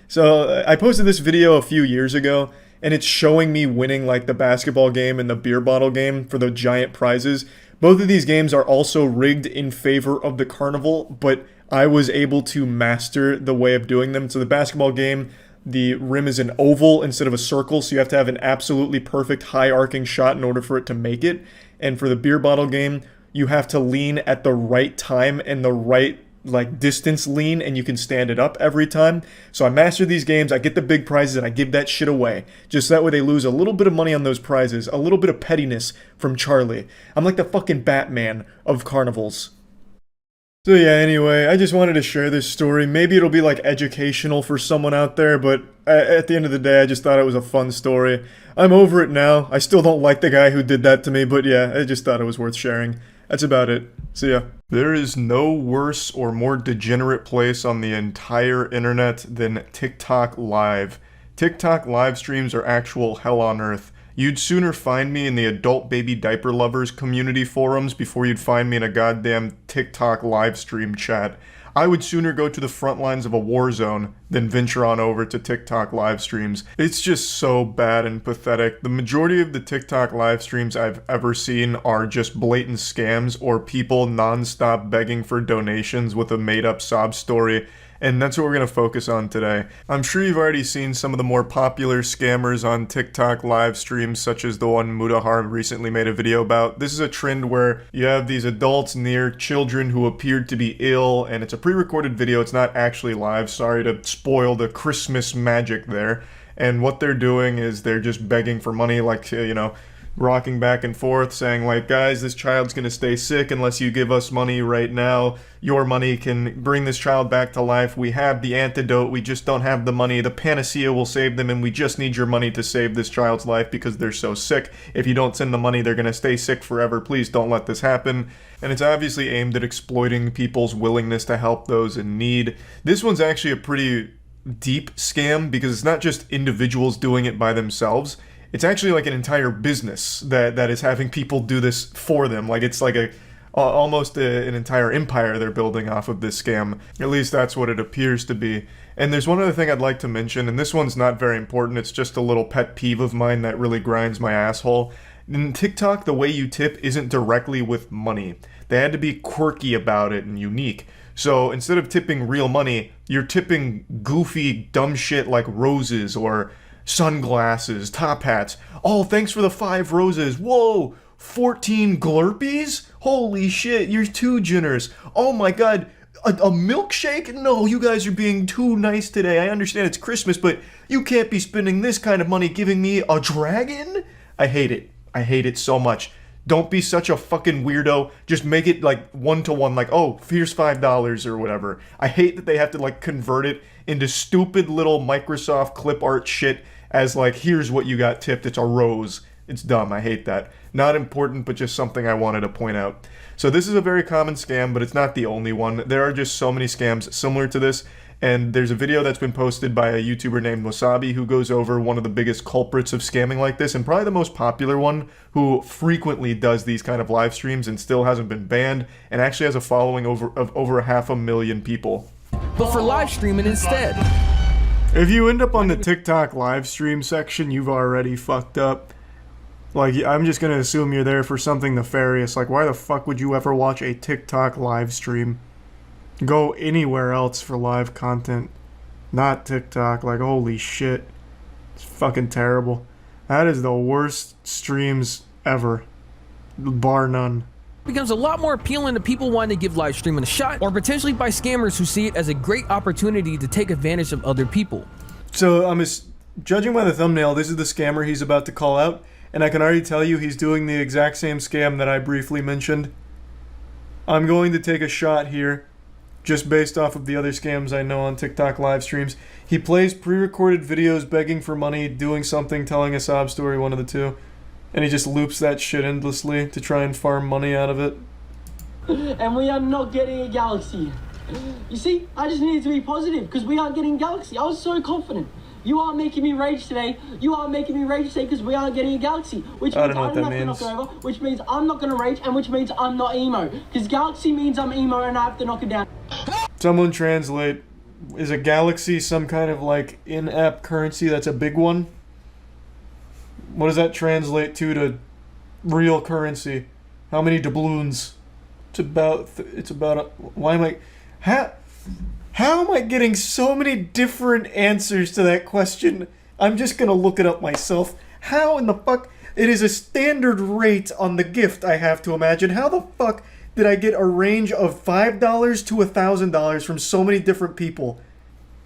So I posted this video a few years ago, and it's showing me winning like the basketball game and the beer bottle game for the giant prizes. Both of these games are also rigged in favor of the carnival, but I was able to master the way of doing them. So the basketball game, the rim is an oval instead of a circle, so you have to have an absolutely perfect high arcing shot in order for it to make it. And for the beer bottle game, you have to lean at the right time and the right like distance lean, and you can stand it up every time. So I master these games, I get the big prizes, and I give that shit away. Just that way they lose a little bit of money on those prizes, a little bit of pettiness from Charlie. I'm like the fucking Batman of carnivals. So yeah, anyway, I just wanted to share this story. Maybe it'll be like educational for someone out there, but at the end of the day, I just thought it was a fun story. I'm over it now. I still don't like the guy who did that to me, but yeah, I just thought it was worth sharing. That's about it. See ya. There is no worse or more degenerate place on the entire internet than TikTok Live. TikTok live streams are actual hell on earth. You'd sooner find me in the adult baby diaper lovers community forums before you'd find me in a goddamn TikTok live stream chat. I would sooner go to the front lines of a war zone than venture on over to TikTok live streams. It's just so bad and pathetic. The majority of the TikTok live streams I've ever seen are just blatant scams or people non-stop begging for donations with a made-up sob story. And that's what we're going to focus on today. I'm sure you've already seen some of the more popular scammers on TikTok live streams, such as the one Mudahar recently made a video about. This is a trend where you have these adults near children who appeared to be ill, and it's a pre-recorded video, it's not actually live. Sorry to spoil the Christmas magic there. And what they're doing is they're just begging for money, like, you know, rocking back and forth, saying like, guys, this child's gonna stay sick unless you give us money right now. Your money can bring this child back to life. We have the antidote, we just don't have the money. The panacea will save them, and we just need your money to save this child's life because they're so sick. If you don't send the money, they're gonna stay sick forever. Please don't let this happen. And it's obviously aimed at exploiting people's willingness to help those in need. This one's actually a pretty deep scam because it's not just individuals doing it by themselves. It's actually like an entire business that is having people do this for them. Like it's like almost an entire empire they're building off of this scam. At least that's what it appears to be. And there's one other thing I'd like to mention, and this one's not very important. It's just a little pet peeve of mine that really grinds my asshole. In TikTok, the way you tip isn't directly with money. They had to be quirky about it and unique. So instead of tipping real money, you're tipping goofy, dumb shit like roses or sunglasses, top hats. Oh, thanks for the 5 roses. Whoa, 14 Glurpies? Holy shit, you're too generous. Oh my god, a milkshake? No, you guys are being too nice today. I understand it's Christmas, but you can't be spending this kind of money giving me a dragon? I hate it. I hate it so much. Don't be such a fucking weirdo. Just make it like one-to-one, like, oh, here's $5 or whatever. I hate that they have to like convert it into stupid little Microsoft clip art shit as like, here's what you got tipped, it's a rose. It's dumb, I hate that. Not important, but just something I wanted to point out. So this is a very common scam, but it's not the only one. There are just so many scams similar to this, and there's a video that's been posted by a YouTuber named Wasabi who goes over one of the biggest culprits of scamming like this, and probably the most popular one, who frequently does these kind of live streams and still hasn't been banned, and actually has a following of over 500,000 people. But for live streaming instead. If you end up on the TikTok live stream section, you've already fucked up. Like, I'm just gonna assume you're there for something nefarious. Like, why the fuck would you ever watch a TikTok live stream? Go anywhere else for live content. Not TikTok. Like, holy shit. It's fucking terrible. That is the worst streams ever. Bar none. Becomes a lot more appealing to people wanting to give live streaming a shot, or potentially by scammers who see it as a great opportunity to take advantage of other people. So judging by the thumbnail, this is the scammer he's about to call out, and I can already tell you he's doing the exact same scam that I briefly mentioned. I'm going to take a shot here, just based off of the other scams I know on TikTok live streams. He plays pre-recorded videos begging for money, doing something, telling a sob story, one of the two. And he just loops that shit endlessly to try and farm money out of it. And we are not getting a galaxy. You see, I just needed to be positive because we aren't getting a galaxy. I was so confident. You are making me rage today. You are making me rage today because we aren't getting a galaxy. Which means I don't have to knock it over, which means I'm not going to rage, and which means I'm not emo. Because galaxy means I'm emo and I have to knock it down. Someone translate, is a galaxy some kind of like in-app currency that's a big one? What does that translate to real currency? How many doubloons? Why am I, how am I getting so many different answers to that question? I'm just gonna look it up myself. How in the fuck, it is a standard rate on the gift, I have to imagine. How the fuck did I get a range of $5 to $1,000 from so many different people?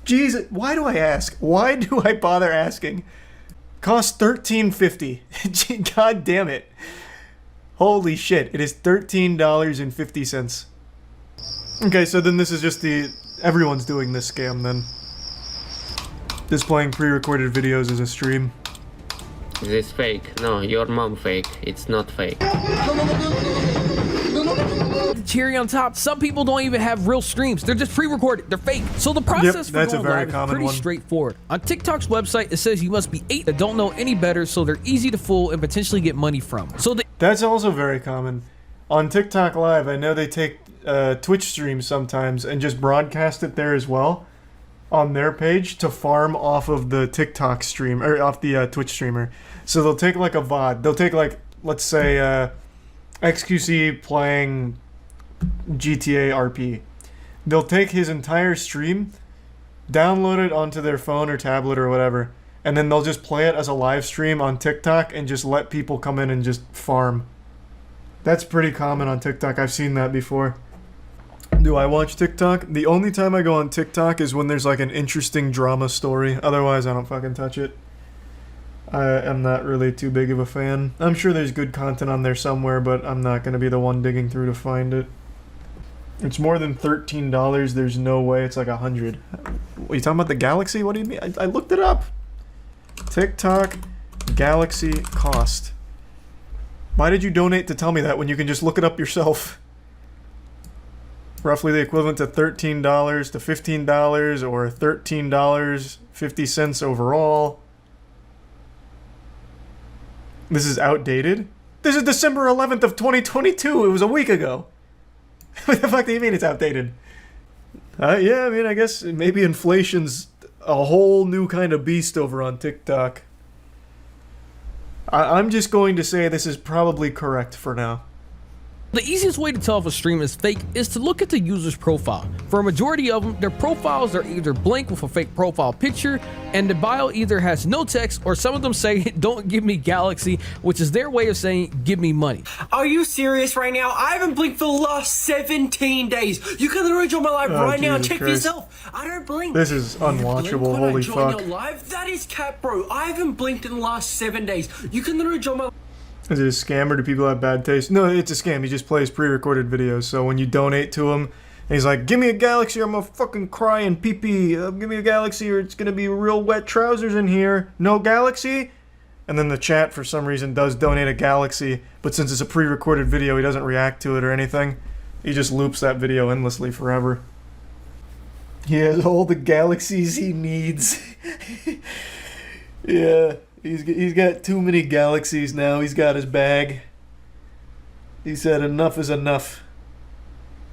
Jesus, why do I ask? Why do I bother asking? Costs $13.50. God damn it. Holy shit, it is $13.50. Okay, so then this is just everyone's doing this scam then. Displaying pre-recorded videos as a stream. Is this fake? No, your mom fake. It's not fake. cherry on top, some people don't even have real streams. They're just pre-recorded. They're fake. So the process for that's a going very live is common pretty one. straightforward. On TikTok's website, it says you must be 8 that don't know any better, so they're easy to fool and potentially get money from. So that's also very common. On TikTok Live, I know they take Twitch streams sometimes and just broadcast it there as well on their page to farm off of the TikTok stream, or off the Twitch streamer. So they'll take like a VOD. They'll take like, let's say, XQC playing GTA RP. They'll take his entire stream, download it onto their phone or tablet or whatever, and then they'll just play it as a live stream on TikTok and just let people come in and just farm. That's pretty common on TikTok. I've seen that before. Do I watch TikTok? The only time I go on TikTok is when there's like an interesting drama story. Otherwise, I don't fucking touch it. I am not really too big of a fan. I'm sure there's good content on there somewhere, but I'm not going to be the one digging through to find it. It's more than $13. There's no way it's like 100. What, you talking about the Galaxy? What do you mean? I looked it up. TikTok Galaxy cost. Why did you donate to tell me that when you can just look it up yourself? Roughly the equivalent to $13 to $15 or $13.50 overall. This is outdated? This is December 11th of 2022. It was a week ago. What the fuck do you mean it's outdated? Yeah, I mean, I guess maybe inflation's a whole new kind of beast over on TikTok. I'm just going to say this is probably correct for now. The easiest way to tell if a stream is fake is to look at the user's profile. For a majority of them, their profiles are either blank with a fake profile picture, and the bio either has no text, or some of them say, "Don't give me Galaxy," which is their way of saying, "Give me money." Are you serious right now? I haven't blinked for the last 17 days. You can literally join my live right now and Jesus check for Christ. yourself. I don't blink. This is unwatchable, When holy I join fuck. your live, that is cap, bro. I haven't blinked in the last 7 days. You can literally join my. Is it a scam or do people have bad taste? No, it's a scam. He just plays pre-recorded videos. So when you donate to him, and he's like, "Give me a Galaxy or I'm gonna fucking cry and pee-pee. Give me a Galaxy or it's gonna be real wet trousers in here. No Galaxy?" And then the chat, for some reason, does donate a Galaxy. But since it's a pre-recorded video, he doesn't react to it or anything. He just loops that video endlessly forever. He has all the Galaxies he needs. Yeah. He's got too many Galaxies now. He's got his bag. He said enough is enough.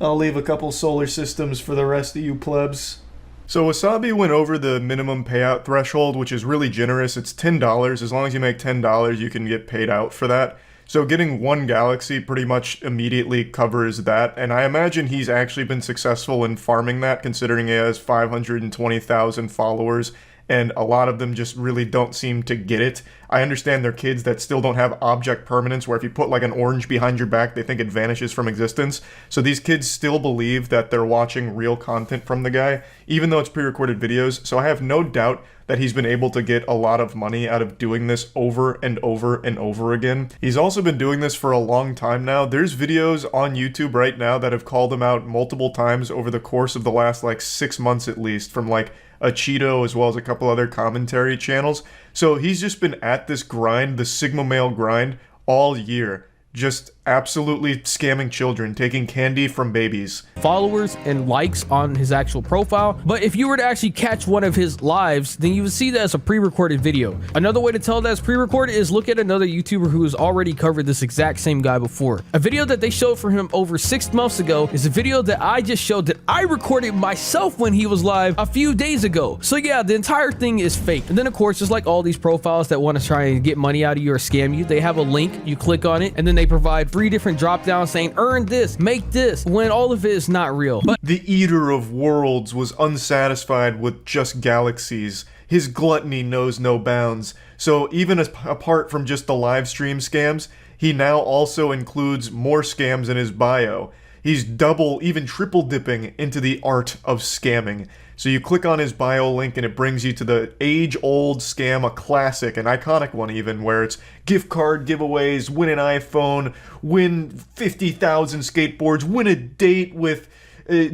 I'll leave a couple solar systems for the rest of you plebs. So Wasabi went over the minimum payout threshold, which is really generous. It's $10. As long as you make $10, you can get paid out for that. So getting one Galaxy pretty much immediately covers that. And I imagine he's actually been successful in farming that, considering he has 520,000 followers. And a lot of them just really don't seem to get it. I understand they're kids that still don't have object permanence, where if you put like an orange behind your back, they think it vanishes from existence. So these kids still believe that they're watching real content from the guy, even though it's pre-recorded videos. So I have no doubt that he's been able to get a lot of money out of doing this over and over and over again. He's also been doing this for a long time now. There's videos on YouTube right now that have called him out multiple times over the course of the last like 6 months at least, from like a Cheeto as well as a couple other commentary channels. So he's just been at this grind, the Sigma male grind, all year. Just absolutely scamming children, taking candy from babies. Followers and likes on his actual profile, but if you were to actually catch one of his lives, then you would see that as a pre-recorded video. Another way to tell that it's pre-recorded is look at another YouTuber who has already covered this exact same guy before. A video that they showed for him over 6 months ago is a video that I just showed that I recorded myself when he was live a few days ago. So yeah, the entire thing is fake. And then of course, just like all these profiles that want to try and get money out of you or scam you, they have a link, you click on it, and then they provide 3 different drop downs saying earn this, make this, when all of it is not real. But the eater of worlds was unsatisfied with just Galaxies. His gluttony knows no bounds. So even apart from just the live stream scams, he now also includes more scams in his bio. He's double, even triple dipping into the art of scamming. So you click on his bio link and it brings you to the age-old scam, a classic, an iconic one even, where it's gift card giveaways, win an iPhone, win 50,000 skateboards, win a date with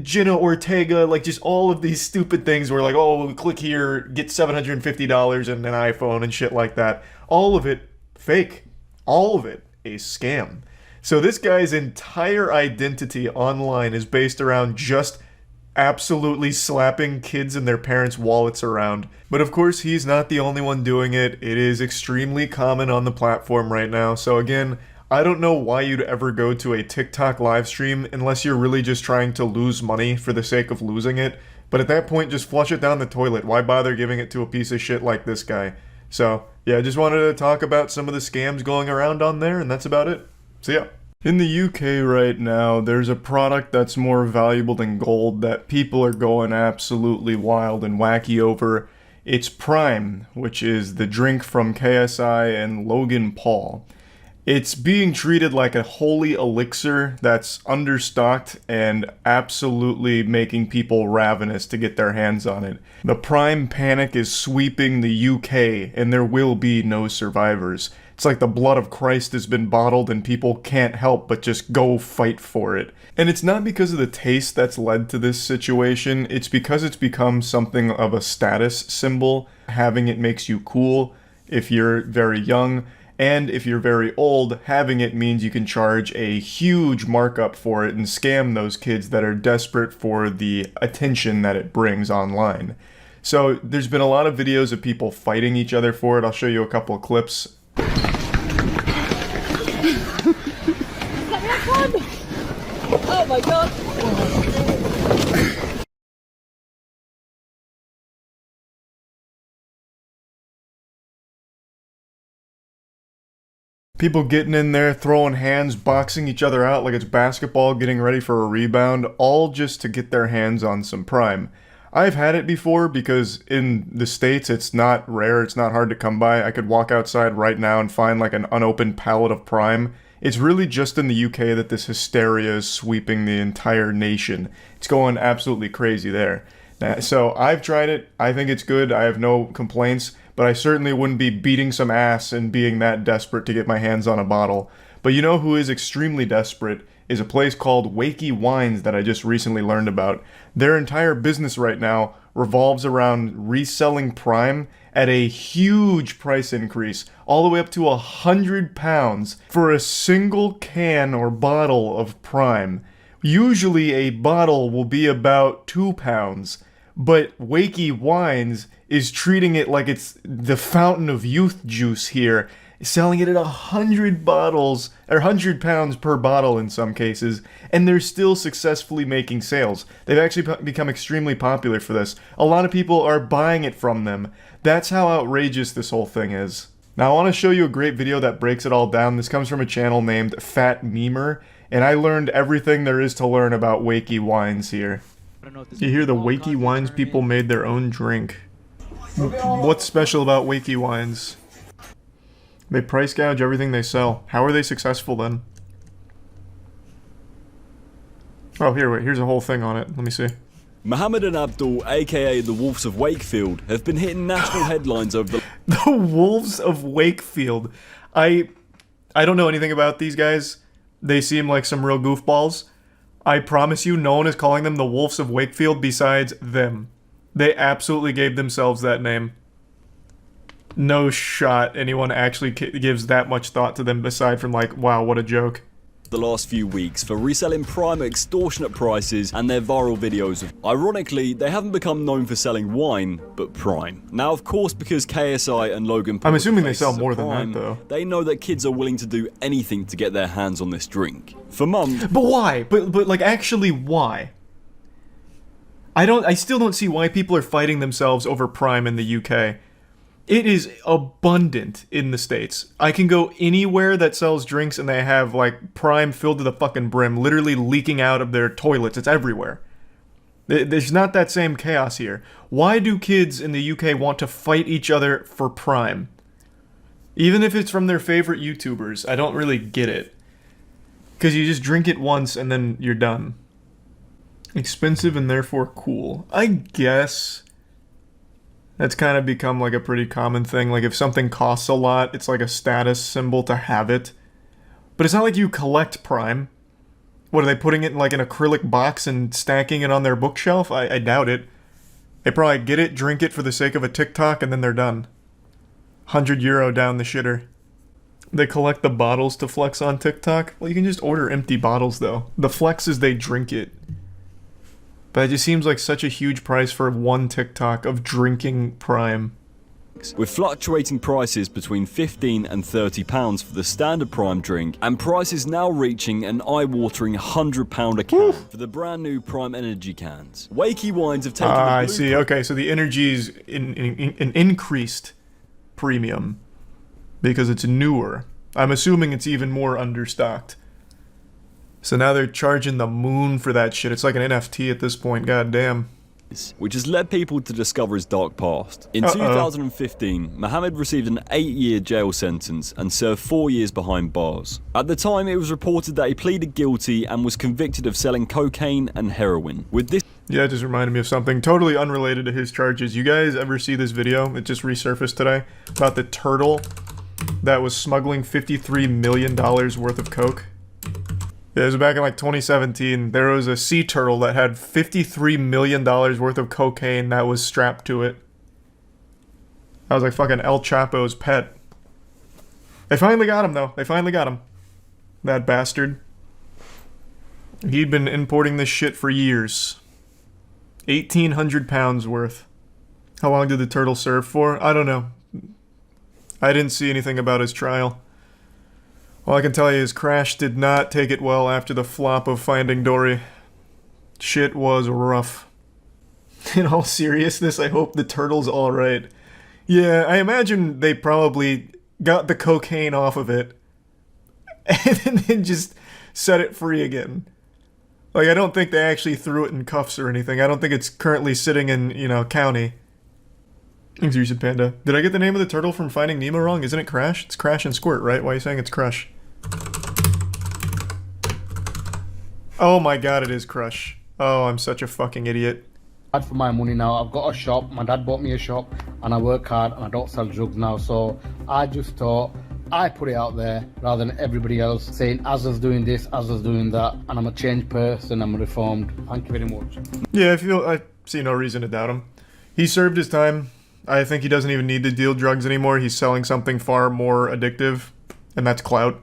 Jenna Ortega, like just all of these stupid things where like, oh, click here, get $750 and an iPhone and shit like that. All of it fake. All of it a scam. So this guy's entire identity online is based around just absolutely slapping kids and their parents' wallets around. But of course, he's not the only one doing it. It is extremely common on the platform right now. So again, I don't know why you'd ever go to a TikTok live stream unless you're really just trying to lose money for the sake of losing it. But at that point, just flush it down the toilet. Why bother giving it to a piece of shit like this guy? So, yeah, I just wanted to talk about some of the scams going around on there, and that's about it. See ya. In the UK right now, there's a product that's more valuable than gold that people are going absolutely wild and wacky over. It's Prime, which is the drink from KSI and Logan Paul. It's being treated like a holy elixir that's understocked and absolutely making people ravenous to get their hands on it. The Prime panic is sweeping the UK, and there will be no survivors. It's like the blood of Christ has been bottled and people can't help but just go fight for it. And it's not because of the taste that's led to this situation, it's because it's become something of a status symbol. Having it makes you cool if you're very young. And if you're very old, having it means you can charge a huge markup for it and scam those kids that are desperate for the attention that it brings online. So there's been a lot of videos of people fighting each other for it. I'll show you a couple of clips. Oh my god! People getting in there, throwing hands, boxing each other out like it's basketball, getting ready for a rebound, all just to get their hands on some Prime. I've had it before because in the States it's not rare, it's not hard to come by. I could walk outside right now and find like an unopened pallet of Prime. It's really just in the UK that this hysteria is sweeping the entire nation. It's going absolutely crazy there. So I've tried it, I think it's good, I have no complaints, but I certainly wouldn't be beating some ass and being that desperate to get my hands on a bottle. But you know who is extremely desperate is a place called Wakey Wines that I just recently learned about. Their entire business right now revolves around reselling Prime at a huge price increase, all the way up to £100 for a single can or bottle of Prime. Usually a bottle will be about £2, but Wakey Wines is treating it like it's the fountain of youth juice here, selling it at 100 bottles, or £100 per bottle in some cases, and they're still successfully making sales. They've actually become extremely popular for this. A lot of people are buying it from them. That's how outrageous this whole thing is. Now I want to show you a great video that breaks it all down. This comes from a channel named Fat Memer, and I learned everything there is to learn about Wakey Wines here. You hear the Wakey Wines people made their own drink. What's special about Wakey Wines? They price gouge everything they sell. How are they successful then? Oh, here's a whole thing on it. Let me see. Mohammed and Abdul, aka the Wolves of Wakefield, have been hitting national headlines over the... The Wolves of Wakefield. I don't know anything about these guys. They seem like some real goofballs. I promise you, no one is calling them the Wolves of Wakefield besides them. They absolutely gave themselves that name. No shot anyone actually gives that much thought to them aside from like, wow, what a joke. The last few weeks for reselling Prime at extortionate prices and their viral videos. Ironically, they haven't become known for selling wine, but Prime. Now, of course, because KSI and Logan Paul, I'm assuming they sell more than that, though. They know that kids are willing to do anything to get their hands on this drink. For months. But why? But like, actually, why? I still don't see why people are fighting themselves over Prime in the UK. It is abundant in the States. I can go anywhere that sells drinks and they have, like, Prime filled to the fucking brim, literally leaking out of their toilets. It's everywhere. There's not that same chaos here. Why do kids in the UK want to fight each other for Prime? Even if it's from their favorite YouTubers, I don't really get it. Because you just drink it once and then you're done. Expensive and therefore cool. I guess... That's kind of become like a pretty common thing. Like if something costs a lot, it's like a status symbol to have it. But it's not like you collect Prime. What, are they putting it in like an acrylic box and stacking it on their bookshelf? I doubt it. They probably get it, drink it for the sake of a TikTok, and then they're done. €100 down the shitter. They collect the bottles to flex on TikTok. Well, you can just order empty bottles, though. The flex is they drink it. But it just seems like such a huge price for one TikTok of drinking Prime. With fluctuating prices between £15 and £30 for the standard Prime drink, and prices now reaching an eye-watering £100 a can for the brand new Prime Energy cans. Wakey Wines have taken I see. Okay, so the energy's an increased premium because it's newer. I'm assuming it's even more understocked. So now they're charging the moon for that shit. It's like an NFT at this point, goddamn. Which has led people to discover his dark past. In 2015, Mohammed received an 8-year jail sentence and served 4 years behind bars. At the time, it was reported that he pleaded guilty and was convicted of selling cocaine and heroin. With this... Yeah, it just reminded me of something totally unrelated to his charges. You guys ever see this video? It just resurfaced today about the turtle that was smuggling $53 million worth of coke. Yeah, it was back in like 2017. There was a sea turtle that had $53 million worth of cocaine that was strapped to it. That was like fucking El Chapo's pet. They finally got him, though. They finally got him. That bastard. He'd been importing this shit for years. 1,800 pounds worth. How long did the turtle serve for? I don't know. I didn't see anything about his trial. All I can tell you is Crash did not take it well after the flop of Finding Dory. Shit was rough. In all seriousness, I hope the turtle's alright. Yeah, I imagine they probably got the cocaine off of it and then just set it free again. Like, I don't think they actually threw it in cuffs or anything. I don't think it's currently sitting in, you know, county. Thanks, Reset Panda. Did I get the name of the turtle from Finding Nemo wrong? Isn't it Crash? It's Crash and Squirt, right? Why are you saying it's Crush? Oh my god, it is Crush. Oh, I'm such a fucking idiot. For my money now, I've got a shop. My dad bought me a shop, and I work hard, and I don't sell drugs now. So I just thought I put it out there rather than everybody else saying Azza's doing this, Azza's doing that, and I'm a changed person. I'm reformed. Thank you very much. Yeah, I see no reason to doubt him. He served his time. I think he doesn't even need to deal drugs anymore. He's selling something far more addictive, and that's clout.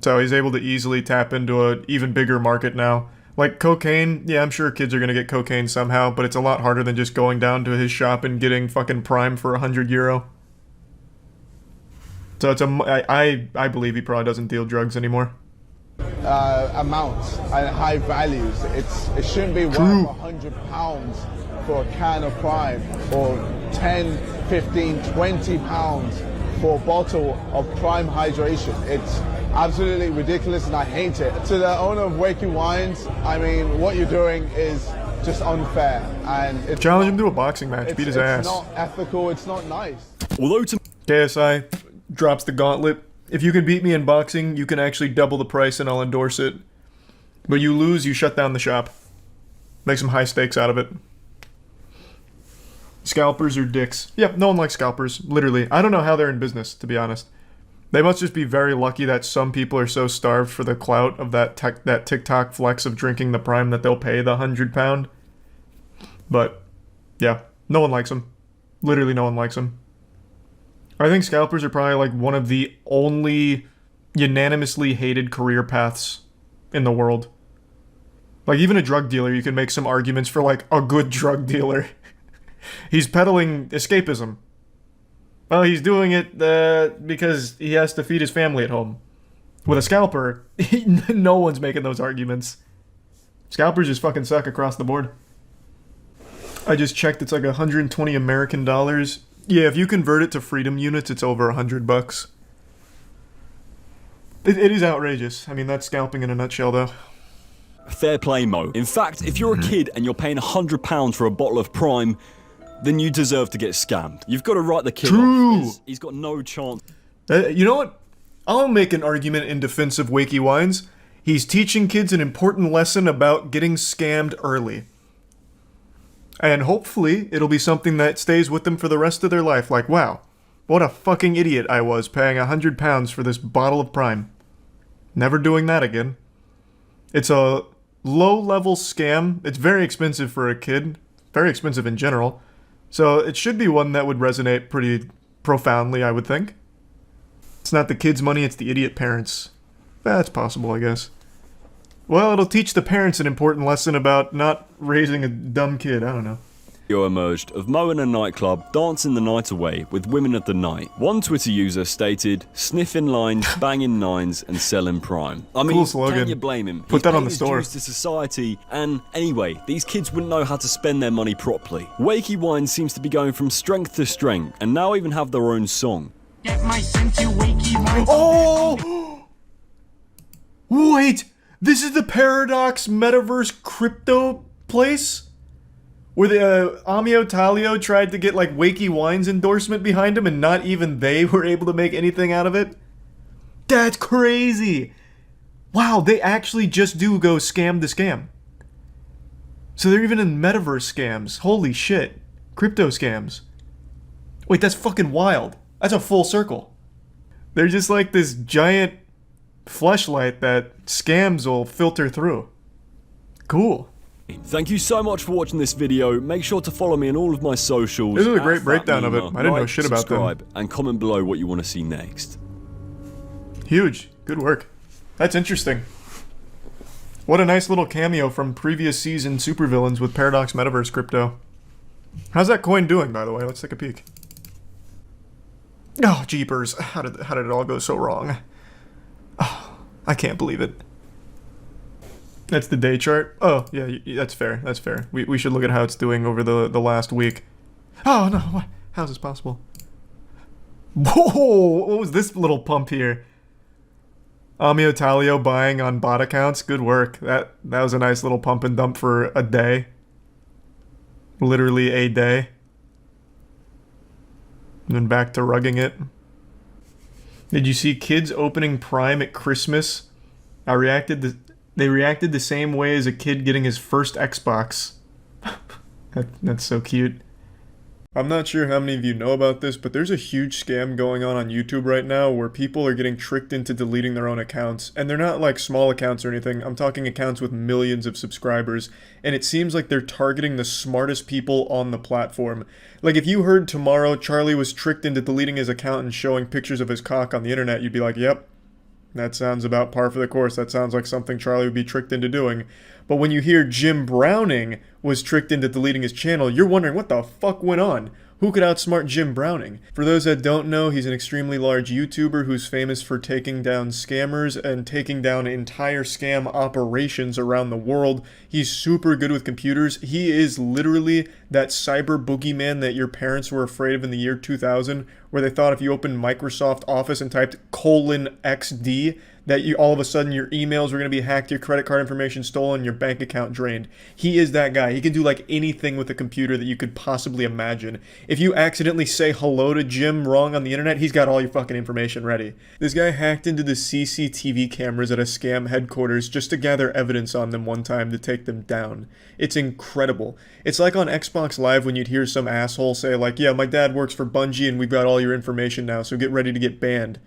So he's able to easily tap into an even bigger market now. Like cocaine, yeah, I'm sure kids are gonna get cocaine somehow, but it's a lot harder than just going down to his shop and getting fucking Prime for €100. So it's I believe he probably doesn't deal drugs anymore. Amounts and high values. It shouldn't be worth £100 for a can of Prime, or 10, 15, 20 pounds for a bottle of Prime hydration. It's absolutely ridiculous and I hate it. To the owner of Wakey Wines, I mean, what you're doing is just unfair, and it's challenge him to a boxing match, beat his ass. It's not ethical, it's not nice. Although to KSI drops the gauntlet. If you can beat me in boxing, you can actually double the price and I'll endorse it. But you lose, you shut down the shop. Make some high stakes out of it. Scalpers are dicks. Yep, no one likes scalpers, literally. I don't know how they're in business, to be honest. They must just be very lucky that some people are so starved for the clout of that TikTok flex of drinking the Prime that they'll pay the £100. But, yeah, no one likes them. Literally no one likes them. I think scalpers are probably like one of the only unanimously hated career paths in the world. Like, even a drug dealer, you can make some arguments for, like, a good drug dealer. He's peddling escapism. Well, he's doing it because he has to feed his family at home. With a scalper, no one's making those arguments. Scalpers just fucking suck across the board. I just checked, it's like 120 American dollars. Yeah, if you convert it to freedom units, it's over $100. It is outrageous. I mean, that's scalping in a nutshell, though. Fair play, Mo. In fact, if you're a kid and you're paying £100 for a bottle of Prime, then you deserve to get scammed. You've got to write the kid off. He's got no chance. You know what? I'll make an argument in defense of Wakey Wines. He's teaching kids an important lesson about getting scammed early. And hopefully, it'll be something that stays with them for the rest of their life. Like, wow, what a fucking idiot I was paying £100 for this bottle of Prime. Never doing that again. It's a low-level scam. It's very expensive for a kid. Very expensive in general. So it should be one that would resonate pretty profoundly, I would think. It's not the kids' money, it's the idiot parents. That's possible, I guess. Well, it'll teach the parents an important lesson about not raising a dumb kid. I don't know. Video emerged of Mo in a nightclub dancing the night away with women of the night. One Twitter user stated, "Sniffing lines, banging nines, and selling prime." I mean, Cool slogan. can you blame him? Put that on the He's store. paid his dues to society, and anyway, these kids wouldn't know how to spend their money properly. Wakey Wine seems to be going from strength to strength, and now even have their own song. Get my scent, you wakey wine. Oh! Wait! This is the Paradox Metaverse crypto place? Where the Amio Talio tried to get like Wakey Wine's endorsement behind him and not even they were able to make anything out of it? That's crazy! Wow, they actually just do go scam to scam. So they're even in metaverse scams. Holy shit. Crypto scams. Wait, that's fucking wild. That's a full circle. They're just like this giant fleshlight that scams will filter through. Cool. Thank you so much for watching this video. Make sure to follow me on all of my socials. This is a great At breakdown of it. Fatmema. I didn't know Like, shit about them. subscribe, and comment below what you want to see next. Huge. Good work. That's interesting. What a nice little cameo from previous season supervillains with Paradox Metaverse crypto. How's that coin doing, by the way? Let's take a peek. Oh, jeepers. How did it all go so wrong? Oh, I can't believe it. That's the day chart? Oh, yeah, that's fair. That's fair. We should look at how it's doing over the last week. Oh, no. What? How's this possible? Whoa! What was this little pump here? Amio Talio buying on bot accounts. Good work. That was a nice little pump and dump for a day. Literally a day. And then back to rugging it. Did you see kids opening Prime at Christmas? They reacted the same way as a kid getting his first Xbox. That's so cute. I'm not sure how many of you know about this, but there's a huge scam going on YouTube right now where people are getting tricked into deleting their own accounts. And they're not like small accounts or anything. I'm talking accounts with millions of subscribers. And it seems like they're targeting the smartest people on the platform. Like if you heard tomorrow Charlie was tricked into deleting his account and showing pictures of his cock on the internet, you'd be like, yep. That sounds about par for the course. That sounds like something Charlie would be tricked into doing. But when you hear Jim Browning was tricked into deleting his channel, you're wondering what the fuck went on? Who could outsmart Jim Browning? For those that don't know, he's an extremely large YouTuber who's famous for taking down scammers and taking down entire scam operations around the world. He's super good with computers. He is literally that cyber boogeyman that your parents were afraid of in the year 2000, where they thought if you opened Microsoft Office and typed :XD, that you all of a sudden your emails were going to be hacked, your credit card information stolen, your bank account drained. He is that guy. He can do like anything with a computer that you could possibly imagine. If you accidentally say hello to Jim wrong on the internet, he's got all your fucking information ready. This guy hacked into the CCTV cameras at a scam headquarters just to gather evidence on them one time to take them down. It's incredible. It's like on Xbox Live when you'd hear some asshole say like, yeah, my dad works for Bungie and we've got all your information now, so get ready to get banned.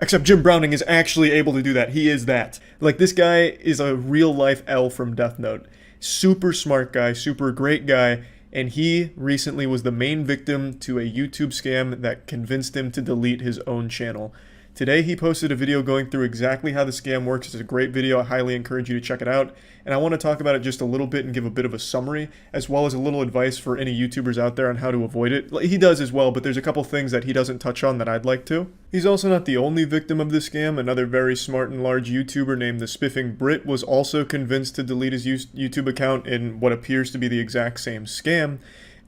Except Jim Browning is actually able to do that. He is that. Like, this guy is a real-life L from Death Note. Super smart guy, super great guy, and he recently was the main victim to a YouTube scam that convinced him to delete his own channel. Today, he posted a video going through exactly how the scam works. It's a great video. I highly encourage you to check it out. And I want to talk about it just a little bit and give a bit of a summary, as well as a little advice for any YouTubers out there on how to avoid it. He does as well, but there's a couple things that he doesn't touch on that I'd like to. He's also not the only victim of this scam. Another very smart and large YouTuber named The Spiffing Brit was also convinced to delete his YouTube account in what appears to be the exact same scam.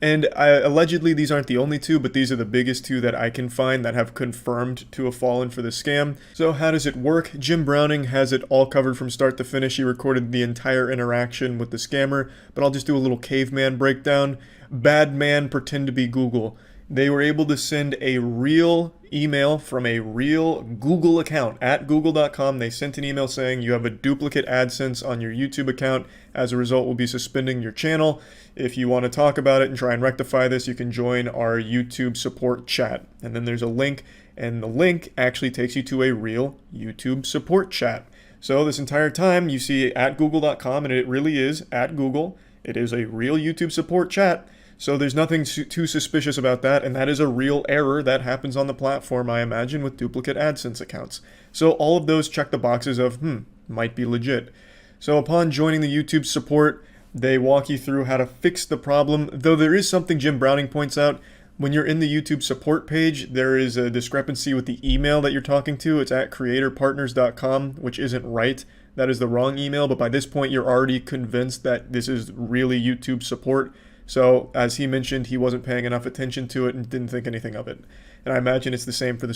And allegedly, these aren't the only two, but these are the biggest two that I can find that have confirmed to have fallen for the scam. So how does it work? Jim Browning has it all covered from start to finish. He recorded the entire interaction with the scammer, but I'll just do a little caveman breakdown. Bad man pretend to be Google. They were able to send a real email from a real Google account at google.com. They sent an email saying you have a duplicate AdSense on your YouTube account. As a result, we'll be suspending your channel. If you want to talk about it and try and rectify this, you can join our YouTube support chat. And then there's a link, and the link actually takes you to a real YouTube support chat. So this entire time you see at google.com, and it really is at Google. It is a real YouTube support chat. So there's nothing too suspicious about that, and that is a real error that happens on the platform, I imagine, with duplicate AdSense accounts. So all of those check the boxes of, might be legit. So upon joining the YouTube support, they walk you through how to fix the problem, though there is something Jim Browning points out. When you're in the YouTube support page, there is a discrepancy with the email that you're talking to. It's at creatorpartners.com, which isn't right. That is the wrong email, but by this point, you're already convinced that this is really YouTube support. So, as he mentioned, he wasn't paying enough attention to it and didn't think anything of it. And I imagine it's the same for the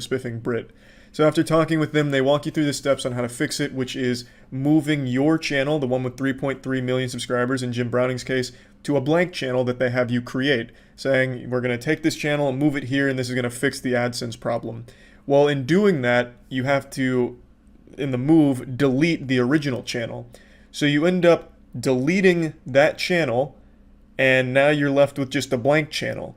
spiffing Brit. So after talking with them, they walk you through the steps on how to fix it, which is moving your channel, the one with 3.3 million subscribers in Jim Browning's case, to a blank channel that they have you create, saying, we're going to take this channel and move it here, and this is going to fix the AdSense problem. Well, in doing that, you have to, in the move, delete the original channel. So you end up deleting that channel, and now you're left with just a blank channel.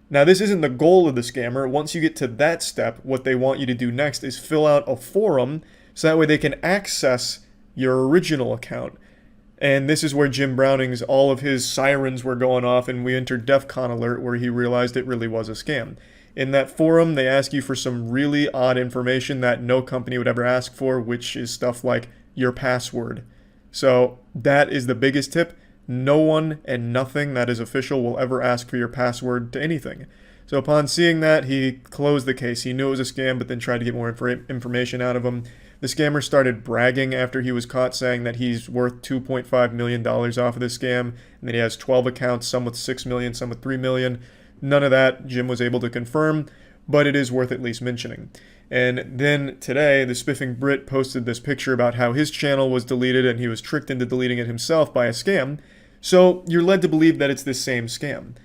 Now, this isn't the goal of the scammer. Once you get to that step, what they want you to do next is fill out a forum, so that way they can access your original account. And this is where Jim Browning's, all of his sirens were going off, and we entered DEFCON alert, where he realized it really was a scam. In that forum, they ask you for some really odd information that no company would ever ask for, which is stuff like your password. So that is the biggest tip. No one and nothing that is official will ever ask for your password to anything. So upon seeing that, he closed the case. He knew it was a scam, but then tried to get more information out of him. The scammer started bragging after he was caught, saying that he's worth $2.5 million off of this scam, and that he has 12 accounts, some with 6 million, some with 3 million. None of that Jim was able to confirm, but it is worth at least mentioning. And then today, the Spiffing Brit posted this picture about how his channel was deleted and he was tricked into deleting it himself by a scam. So you're led to believe that it's this same scam.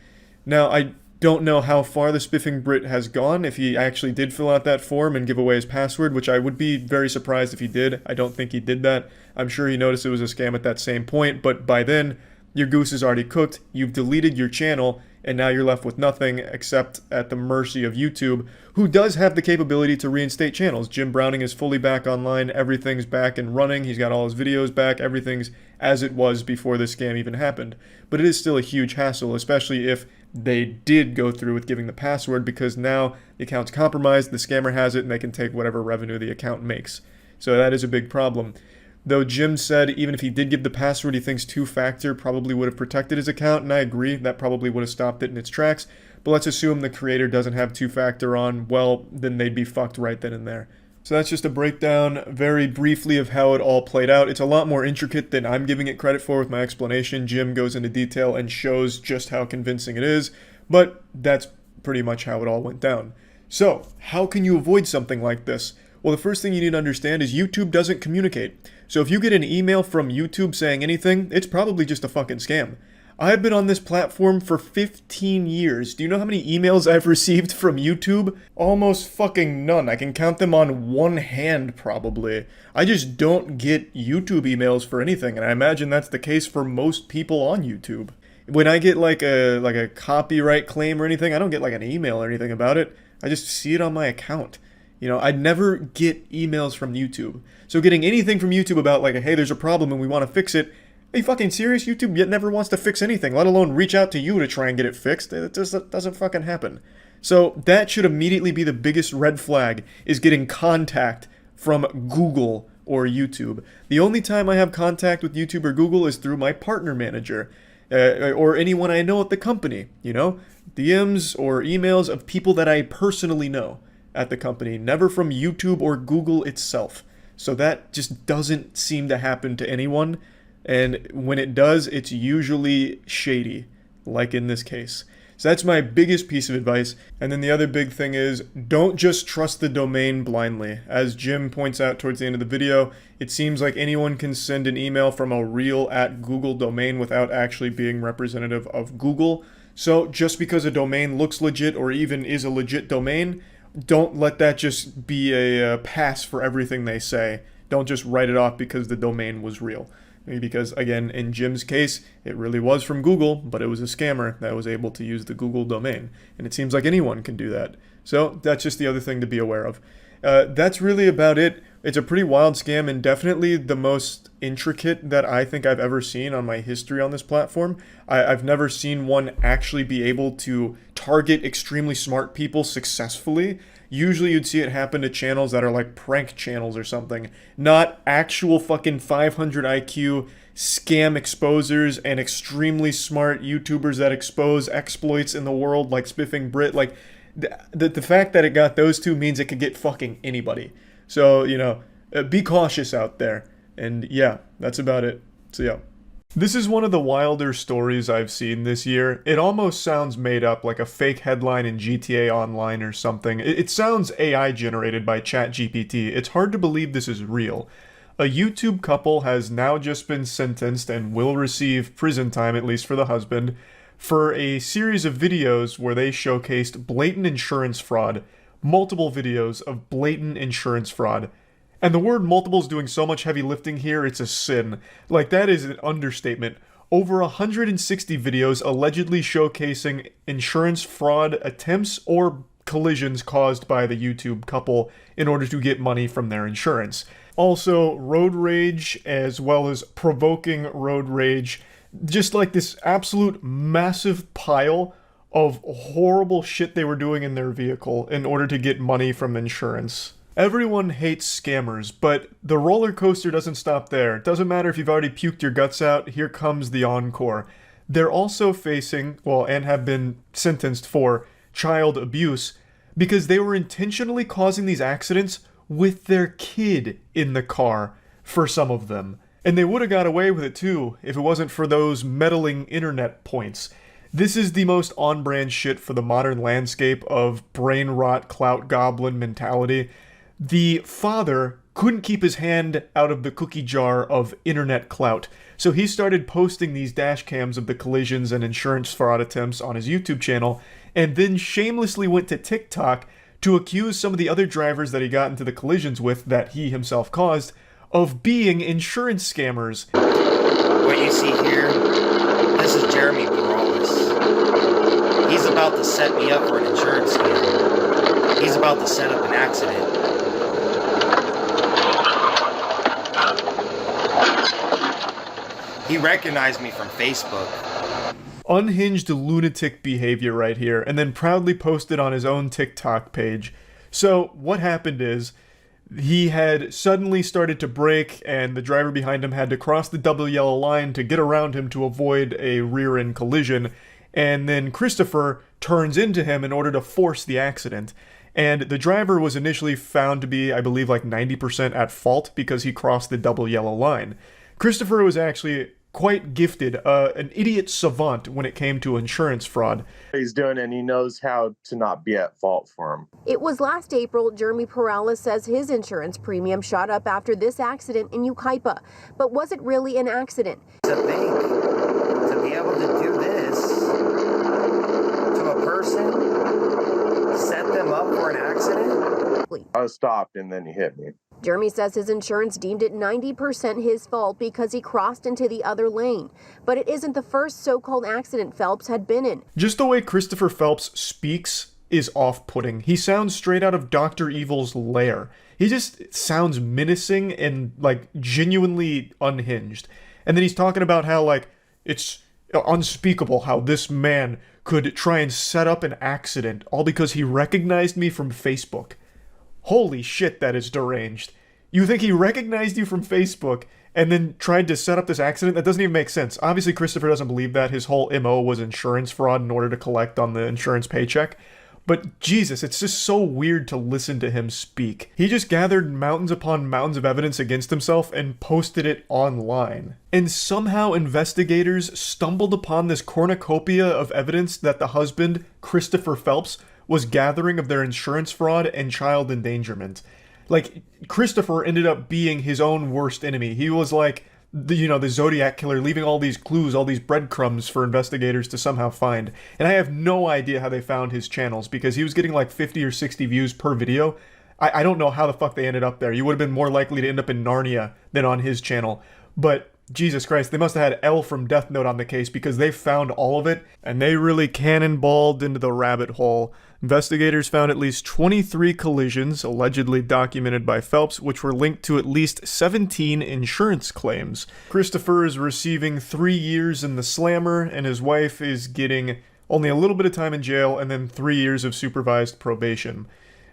Now, I don't know how far the Spiffing Brit has gone, if he actually did fill out that form and give away his password, which I would be very surprised if he did. I don't think he did that. I'm sure he noticed it was a scam at that same point, but by then, your goose is already cooked. You've deleted your channel, and now you're left with nothing except at the mercy of YouTube, who does have the capability to reinstate channels. Jim Browning is fully back online. Everything's back and running. He's got all his videos back. Everything's as it was before this scam even happened. But it is still a huge hassle, especially if they did go through with giving the password, because now the account's compromised, the scammer has it, and they can take whatever revenue the account makes. So that is a big problem. Though Jim said even if he did give the password, he thinks two-factor probably would have protected his account, and I agree, that probably would have stopped it in its tracks. But let's assume the creator doesn't have two-factor on, well, then they'd be fucked right then and there. So that's just a breakdown, very briefly, of how it all played out. It's a lot more intricate than I'm giving it credit for with my explanation. Jim goes into detail and shows just how convincing it is, but that's pretty much how it all went down. So, how can you avoid something like this? Well, the first thing you need to understand is YouTube doesn't communicate. So if you get an email from YouTube saying anything, it's probably just a fucking scam. I've been on this platform for 15 years. Do you know how many emails I've received from YouTube? Almost fucking none. I can count them on one hand, probably. I just don't get YouTube emails for anything, and I imagine that's the case for most people on YouTube. When I get like a copyright claim or anything, I don't get like an email or anything about it. I just see it on my account. You know, I never get emails from YouTube. So getting anything from YouTube about like, hey, there's a problem and we want to fix it, are you fucking serious? YouTube yet never wants to fix anything, let alone reach out to you to try and get it fixed. It just doesn't fucking happen. So that should immediately be the biggest red flag, is getting contact from Google or YouTube. The only time I have contact with YouTube or Google is through my partner manager, or anyone I know at the company, you know? DMs or emails of people that I personally know at the company, never from YouTube or Google itself. So that just doesn't seem to happen to anyone. And when it does, it's usually shady, like in this case. So that's my biggest piece of advice. And then the other big thing is, don't just trust the domain blindly. As Jim points out towards the end of the video, it seems like anyone can send an email from a real @Google domain without actually being representative of Google. So just because a domain looks legit or even is a legit domain, don't let that just be a pass for everything they say. Don't just write it off because the domain was real. Because, again, in Jim's case, it really was from Google, but it was a scammer that was able to use the Google domain. And it seems like anyone can do that. So that's just the other thing to be aware of. That's really about it. It's a pretty wild scam and definitely the most intricate that I think I've ever seen on my history on this platform. I've never seen one actually be able to target extremely smart people successfully. Usually you'd see it happen to channels that are like prank channels or something, not actual fucking 500 IQ scam exposers and extremely smart YouTubers that expose exploits in the world like Spiffing Brit. Like, the fact that it got those two means it could get fucking anybody. So, you know, be cautious out there. And yeah, that's about it. So yeah. This is one of the wilder stories I've seen this year. It almost sounds made up, like a fake headline in GTA Online or something. It sounds AI generated by ChatGPT. It's hard to believe this is real. A YouTube couple has now just been sentenced and will receive prison time, at least for the husband, for a series of videos where they showcased blatant insurance fraud. Multiple videos of blatant insurance fraud. And the word multiple is doing so much heavy lifting here, it's a sin. Like, that is an understatement. Over 160 videos allegedly showcasing insurance fraud attempts or collisions caused by the YouTube couple in order to get money from their insurance. Also, road rage, as well as provoking road rage. Just like this absolute massive pile of horrible shit they were doing in their vehicle in order to get money from insurance. Everyone hates scammers, but the roller coaster doesn't stop there. It doesn't matter if you've already puked your guts out, here comes the encore. They're also facing, well, and have been sentenced for child abuse because they were intentionally causing these accidents with their kid in the car, for some of them. And they would have got away with it too if it wasn't for those meddling internet points. This is the most on-brand shit for the modern landscape of brain rot, clout goblin mentality. The father couldn't keep his hand out of the cookie jar of internet clout, so he started posting these dash cams of the collisions and insurance fraud attempts on his YouTube channel, and then shamelessly went to TikTok to accuse some of the other drivers that he got into the collisions with that he himself caused of being insurance scammers. What you see here, this is Jeremy Perales. He's about to set me up for an insurance scam. He's about to set up an accident. He recognized me from Facebook. Unhinged lunatic behavior right here, and then proudly posted on his own TikTok page. So what happened is, he had suddenly started to brake, and the driver behind him had to cross the double yellow line to get around him to avoid a rear-end collision, and then Christopher turns into him in order to force the accident. And the driver was initially found to be, I believe, like 90% at fault because he crossed the double yellow line. Christopher was actually quite gifted, an idiot savant when it came to insurance fraud. He's doing, and he knows how to not be at fault for him. It was last April. Jeremy Perales says his insurance premium shot up after this accident in Yucaipa. But was it really an accident? To think, to be able to do this to a person, set them up for an accident? I was stopped and then he hit me. Jeremy says his insurance deemed it 90% his fault because he crossed into the other lane. But it isn't the first so-called accident Phelps had been in. Just the way Christopher Phelps speaks is off-putting. He sounds straight out of Dr. Evil's lair. He just sounds menacing and, like, genuinely unhinged. And then he's talking about how, like, it's unspeakable how this man could try and set up an accident all because he recognized me from Facebook. Holy shit, that is deranged. You think he recognized you from Facebook and then tried to set up this accident? That doesn't even make sense. Obviously, Christopher doesn't believe that. His whole MO was insurance fraud in order to collect on the insurance paycheck. But Jesus, it's just so weird to listen to him speak. He just gathered mountains upon mountains of evidence against himself and posted it online. And somehow investigators stumbled upon this cornucopia of evidence that the husband, Christopher Phelps, was gathering of their insurance fraud and child endangerment. Like, Christopher ended up being his own worst enemy. He was like, the Zodiac killer, leaving all these clues, all these breadcrumbs for investigators to somehow find. And I have no idea how they found his channels, because he was getting like 50 or 60 views per video. I don't know how the fuck they ended up there. You would have been more likely to end up in Narnia than on his channel. But Jesus Christ, they must have had L from Death Note on the case because they found all of it, and they really cannonballed into the rabbit hole. Investigators found at least 23 collisions, allegedly documented by Phelps, which were linked to at least 17 insurance claims. Christopher is receiving 3 years in the slammer, and his wife is getting only a little bit of time in jail and then 3 years of supervised probation.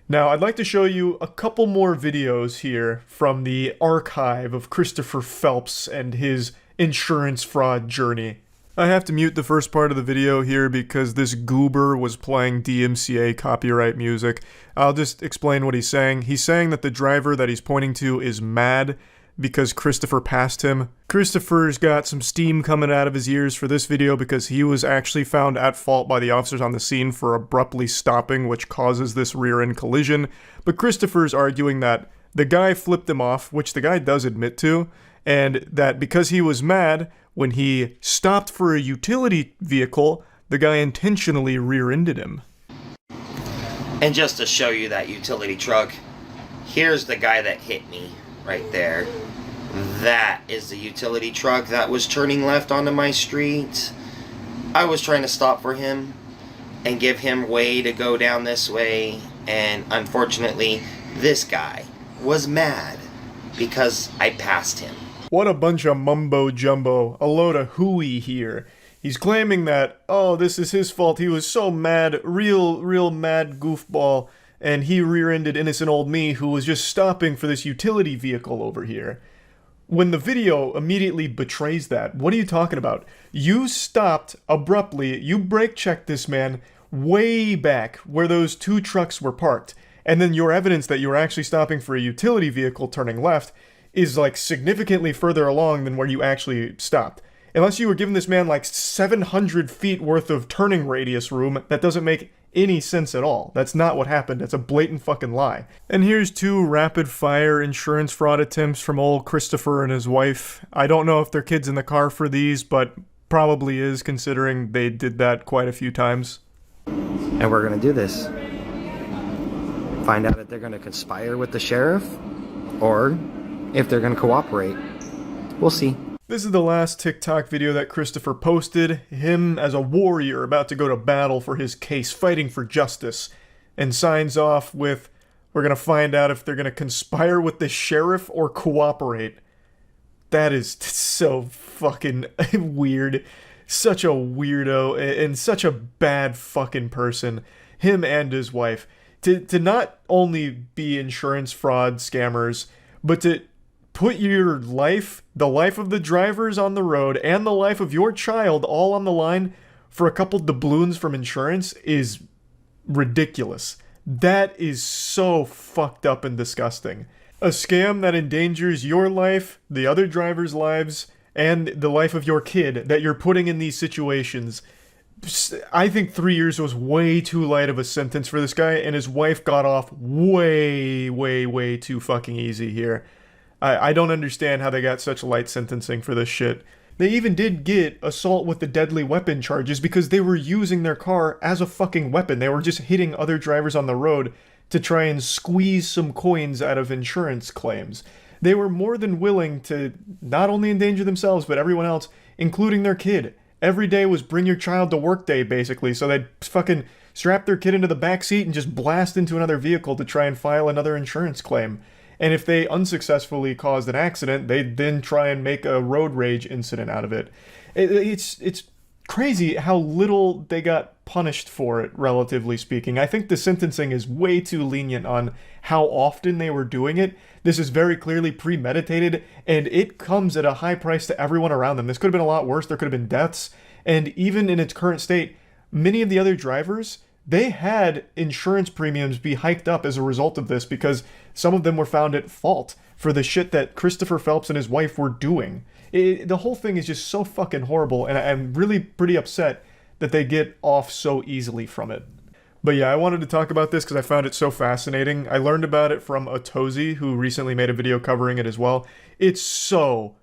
Now, I'd like to show you a couple more videos here from the archive of Christopher Phelps and his insurance fraud journey. I have to mute the first part of the video here because this goober was playing DMCA copyright music. I'll just explain what he's saying. He's saying that the driver that he's pointing to is mad because Christopher passed him. Christopher's got some steam coming out of his ears for this video because he was actually found at fault by the officers on the scene for abruptly stopping, which causes this rear-end collision. But Christopher's arguing that the guy flipped him off, which the guy does admit to, and that because he was mad, when he stopped for a utility vehicle, the guy intentionally rear-ended him. And just to show you that utility truck, here's the guy that hit me right there. That is the utility truck that was turning left onto my street. I was trying to stop for him and give him way to go down this way, and unfortunately, this guy was mad because I passed him. What a bunch of mumbo-jumbo, a load of hooey here. He's claiming that, oh, this is his fault, he was so mad, real mad goofball, and he rear-ended innocent old me who was just stopping for this utility vehicle over here. When the video immediately betrays that, what are you talking about? You stopped abruptly, you brake-checked this man way back where those 2 trucks were parked, and then your evidence that you were actually stopping for a utility vehicle turning left is like significantly further along than where you actually stopped. Unless you were giving this man like 700 feet worth of turning radius room, that doesn't make any sense at all. That's not what happened. That's a blatant fucking lie. And here's 2 rapid-fire insurance fraud attempts from old Christopher and his wife. I don't know if their kid's in the car for these, but probably is, considering they did that quite a few times. And we're gonna do this. Find out if they're gonna conspire with the sheriff, or if they're gonna cooperate. We'll see. This is the last TikTok video that Christopher posted, him as a warrior about to go to battle for his case, fighting for justice, and signs off with, we're gonna find out if they're gonna conspire with the sheriff or cooperate. That is so fucking weird. Such a weirdo, and such a bad fucking person. Him and his wife. To not only be insurance fraud scammers, but to put your life, the life of the drivers on the road, and the life of your child all on the line for a couple doubloons from insurance is ridiculous. That is so fucked up and disgusting. A scam that endangers your life, the other drivers' lives, and the life of your kid that you're putting in these situations. I think 3 years was way too light of a sentence for this guy, and his wife got off way too fucking easy here. I don't understand how they got such light sentencing for this shit. They even did get assault with the deadly weapon charges because they were using their car as a fucking weapon. They were just hitting other drivers on the road to try and squeeze some coins out of insurance claims. They were more than willing to not only endanger themselves, but everyone else, including their kid. Every day was bring your child to work day, basically, so they'd fucking strap their kid into the back seat and just blast into another vehicle to try and file another insurance claim. And if they unsuccessfully caused an accident, they'd then try and make a road rage incident out of it. It's crazy how little they got punished for it, relatively speaking. I think the sentencing is way too lenient on how often they were doing it. This is very clearly premeditated, and it comes at a high price to everyone around them. This could have been a lot worse. There could have been deaths. And even in its current state, many of the other drivers, they had insurance premiums be hiked up as a result of this because some of them were found at fault for the shit that Christopher Phelps and his wife were doing. The whole thing is just so fucking horrible, and I'm really pretty upset that they get off so easily from it. But yeah, I wanted to talk about this because I found it so fascinating. I learned about it from Otozi, who recently made a video covering it as well. It's so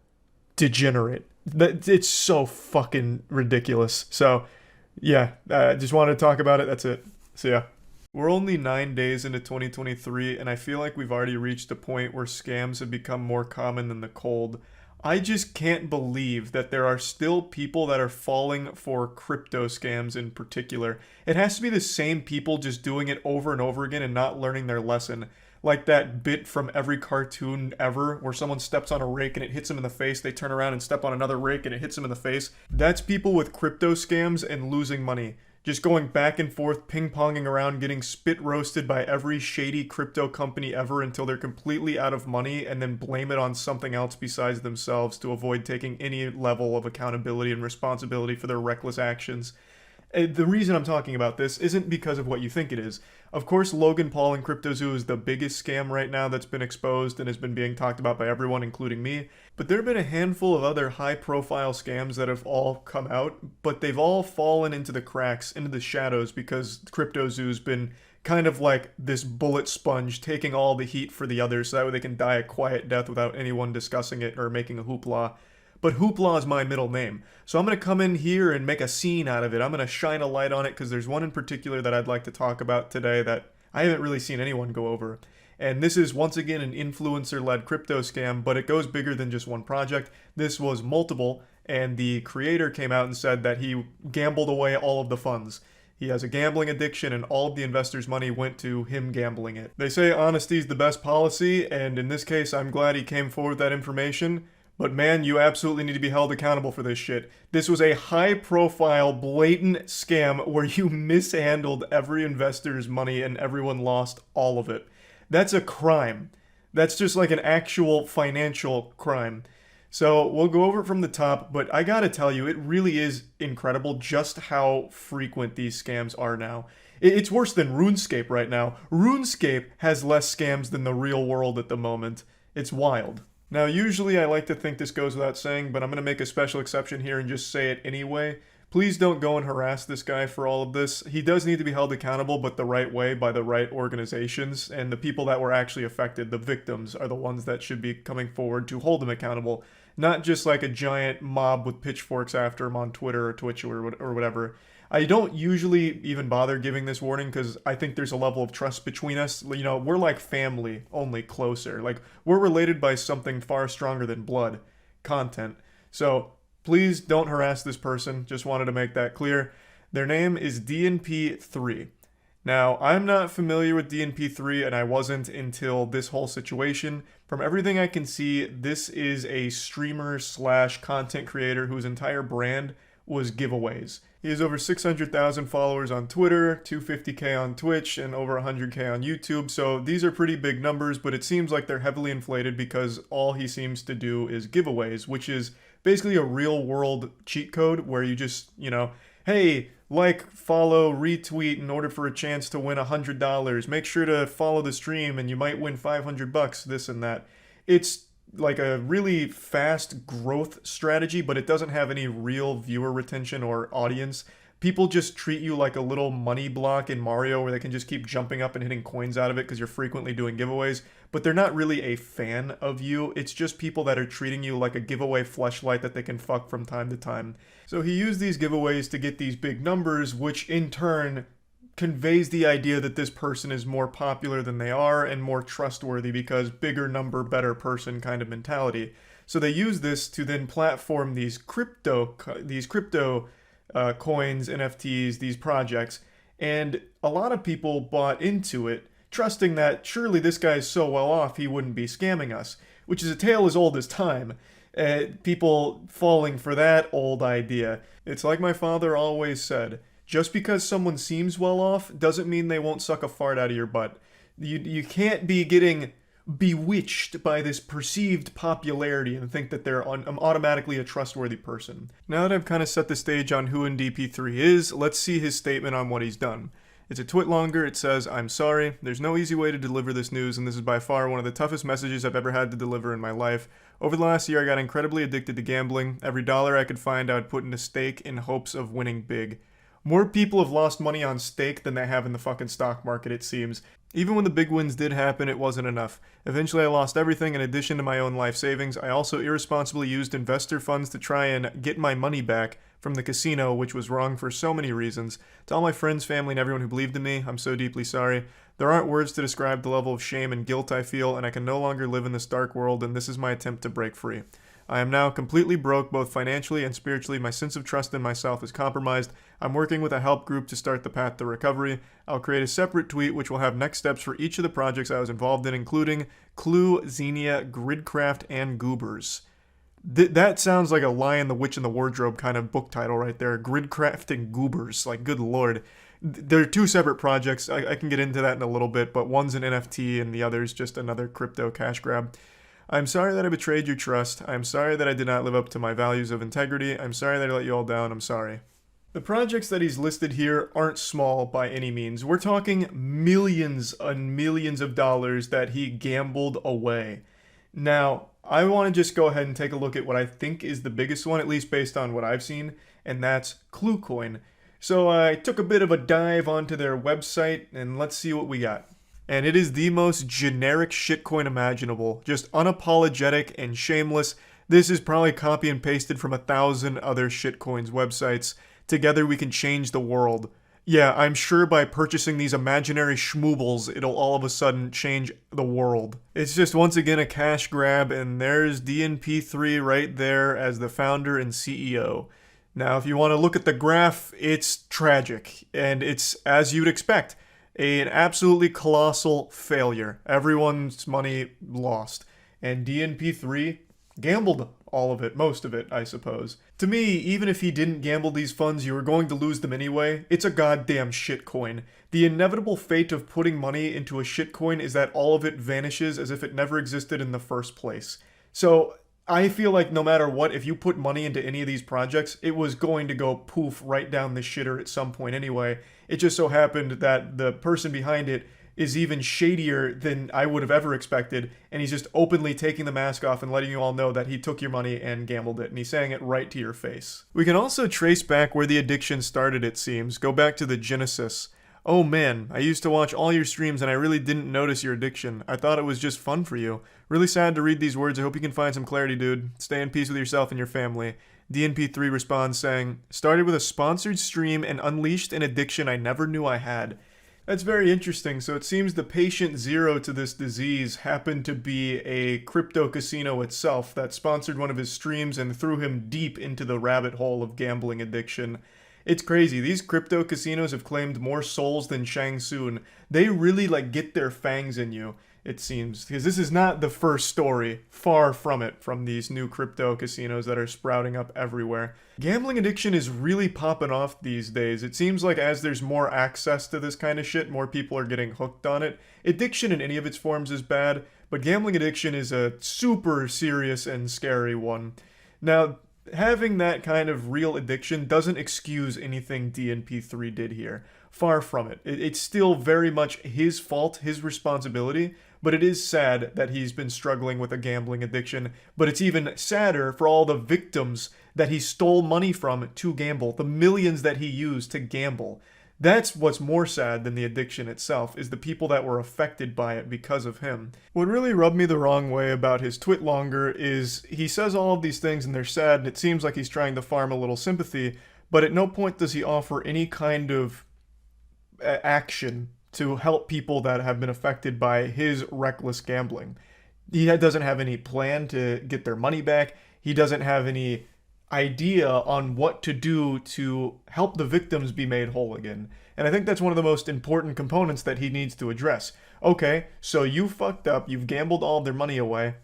degenerate. It's so fucking ridiculous. So yeah, just wanted to talk about it. That's it. So yeah. We're only 9 days into 2023, and I feel like we've already reached a point where scams have become more common than the cold. I just can't believe that there are still people that are falling for crypto scams in particular. It has to be the same people just doing it over and over again and not learning their lesson. Like that bit from every cartoon ever where someone steps on a rake and it hits them in the face, they turn around and step on another rake and it hits them in the face. That's people with crypto scams and losing money. Just going back and forth, ping-ponging around, getting spit roasted by every shady crypto company ever until they're completely out of money and then blame it on something else besides themselves to avoid taking any level of accountability and responsibility for their reckless actions. The reason I'm talking about this isn't because of what you think it is. Of course, Logan Paul and Crypto.Zoo is the biggest scam right now that's been exposed and has been being talked about by everyone, including me. But there have been a handful of other high-profile scams that have all come out, but they've all fallen into the cracks, into the shadows, because Crypto.Zoo's been kind of like this bullet sponge, taking all the heat for the others so that way they can die a quiet death without anyone discussing it or making a hoopla. But hoopla is my middle name. So I'm going to come in here and make a scene out of it. I'm going to shine a light on it because there's one in particular that I'd like to talk about today that I haven't really seen anyone go over. And this is once again an influencer-led crypto scam, but it goes bigger than just one project. This was multiple, and the creator came out and said that he gambled away all of the funds. He has a gambling addiction and all of the investors' money went to him gambling it. They say honesty is the best policy, and in this case I'm glad he came forward with that information. But man, you absolutely need to be held accountable for this shit. This was a high-profile, blatant scam where you mishandled every investor's money and everyone lost all of it. That's a crime. That's just like an actual financial crime. So we'll go over it from the top, but I gotta tell you, it really is incredible just how frequent these scams are now. It's worse than RuneScape right now. RuneScape has less scams than the real world at the moment. It's wild. Now, usually I like to think this goes without saying, but I'm going to make a special exception here and just say it anyway. Please don't go and harass this guy for all of this. He does need to be held accountable, but the right way by the right organizations, and the people that were actually affected, the victims, are the ones that should be coming forward to hold him accountable. Not just like a giant mob with pitchforks after him on Twitter or Twitch or whatever. I don't usually even bother giving this warning because I think there's a level of trust between us. You know, we're like family, only closer. Like, we're related by something far stronger than blood, content. So, please don't harass this person. Just wanted to make that clear. Their name is DNP3. Now, I'm not familiar with DNP3, and I wasn't until this whole situation. From everything I can see, this is a streamer / content creator whose entire brand was giveaways. He has over 600,000 followers on Twitter, 250k on Twitch, and over 100k on YouTube, so these are pretty big numbers, but it seems like they're heavily inflated because all he seems to do is giveaways, which is basically a real-world cheat code where you just, you know, hey, like, follow, retweet in order for a chance to win $100. Make sure to follow the stream and you might win $500, this and that. It's like a really fast growth strategy, but it doesn't have any real viewer retention or audience. People just treat you like a little money block in Mario where they can just keep jumping up and hitting coins out of it because you're frequently doing giveaways, but they're not really a fan of you. It's just people that are treating you like a giveaway fleshlight that they can fuck from time to time. So he used these giveaways to get these big numbers, which in turn conveys the idea that this person is more popular than they are and more trustworthy because bigger number, better person kind of mentality. So they use this to then platform these crypto coins, NFTs, these projects, and a lot of people bought into it, trusting that surely this guy's so well off he wouldn't be scamming us, which is a tale as old as time. People falling for that old idea. It's like my father always said, just because someone seems well off doesn't mean they won't suck a fart out of your butt. You can't be getting bewitched by this perceived popularity and think that they're automatically a trustworthy person. Now that I've kind of set the stage on who NDP3 is, let's see his statement on what he's done. It's a twit longer. It says, "I'm sorry. There's no easy way to deliver this news, and this is by far one of the toughest messages I've ever had to deliver in my life. Over the last year, I got incredibly addicted to gambling. Every dollar I could find, I would put into stake in hopes of winning big. More people have lost money on stake than they have in the fucking stock market, it seems. Even when the big wins did happen, it wasn't enough. Eventually I lost everything in addition to my own life savings. I also irresponsibly used investor funds to try and get my money back from the casino, which was wrong for so many reasons. To all my friends, family, and everyone who believed in me, I'm so deeply sorry. There aren't words to describe the level of shame and guilt I feel, and I can no longer live in this dark world, and this is my attempt to break free. I am now completely broke, both financially and spiritually. My sense of trust in myself is compromised. I'm working with a help group to start the path to recovery. I'll create a separate tweet which will have next steps for each of the projects I was involved in, including Clue, Xenia, Gridcraft, and Goobers. That sounds like a Lion, the Witch, and the Wardrobe kind of book title right there. Gridcraft and Goobers. Like, good lord. They're two separate projects. I can get into that in a little bit, but one's an NFT and the other's just another crypto cash grab. I'm sorry that I betrayed your trust. I'm sorry that I did not live up to my values of integrity. I'm sorry that I let you all down. I'm sorry. The projects that he's listed here aren't small by any means. We're talking millions and millions of dollars that he gambled away. Now, I want to just go ahead and take a look at what I think is the biggest one, at least based on what I've seen, and that's ClueCoin. So I took a bit of a dive onto their website, and let's see what we got. And it is the most generic shitcoin imaginable, just unapologetic and shameless. This is probably copy and pasted from 1,000 other shitcoins websites. Together we can change the world. Yeah, I'm sure by purchasing these imaginary schmoobles, it'll all of a sudden change the world. It's just once again a cash grab, and there's DNP3 right there as the founder and CEO. Now, if you want to look at the graph, it's tragic, and it's as you'd expect. An absolutely colossal failure. Everyone's money lost. And DNP3 gambled all of it, most of it, I suppose. To me, even if he didn't gamble these funds, you were going to lose them anyway. It's a goddamn shitcoin. The inevitable fate of putting money into a shitcoin is that all of it vanishes as if it never existed in the first place. So I feel like no matter what, if you put money into any of these projects, it was going to go poof right down the shitter at some point anyway. It just so happened that the person behind it is even shadier than I would have ever expected, and he's just openly taking the mask off and letting you all know that he took your money and gambled it, and he's saying it right to your face. We can also trace back where the addiction started, it seems. Go back to the genesis. Oh man, I used to watch all your streams and I really didn't notice your addiction. I thought it was just fun for you. Really sad to read these words. I hope you can find some clarity, dude. Stay in peace with yourself and your family. DNP3 responds saying, started with a sponsored stream and unleashed an addiction I never knew I had. That's very interesting. So it seems the patient zero to this disease happened to be a crypto casino itself that sponsored one of his streams and threw him deep into the rabbit hole of gambling addiction. It's crazy. These crypto casinos have claimed more souls than Shang Tsung. They really get their fangs in you, it seems. Because this is not the first story, far from it, from these new crypto casinos that are sprouting up everywhere. Gambling addiction is really popping off these days. It seems like as there's more access to this kind of shit, more people are getting hooked on it. Addiction in any of its forms is bad, but gambling addiction is a super serious and scary one. Now, having that kind of real addiction doesn't excuse anything DNP3 did here. Far from it. It's still very much his fault, his responsibility, but it is sad that he's been struggling with a gambling addiction. But it's even sadder for all the victims that he stole money from to gamble, the millions that he used to gamble. That's what's more sad than the addiction itself, is the people that were affected by it because of him. What really rubbed me the wrong way about his twit longer is he says all of these things and they're sad and it seems like he's trying to farm a little sympathy, but at no point does he offer any kind of action to help people that have been affected by his reckless gambling. He doesn't have any plan to get their money back. He doesn't have any idea on what to do to help the victims be made whole again. And I think that's one of the most important components that he needs to address. Okay, so you fucked up, you've gambled all of their money away.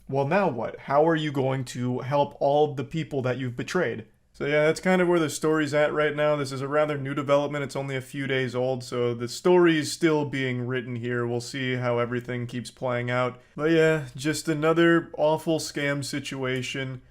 Well, now what? How are you going to help all of the people that you've betrayed? So yeah, that's kind of where the story's at right now. This is a rather new development. It's only a few days old, so the story's still being written here. We'll see how everything keeps playing out. But yeah, just another awful scam situation.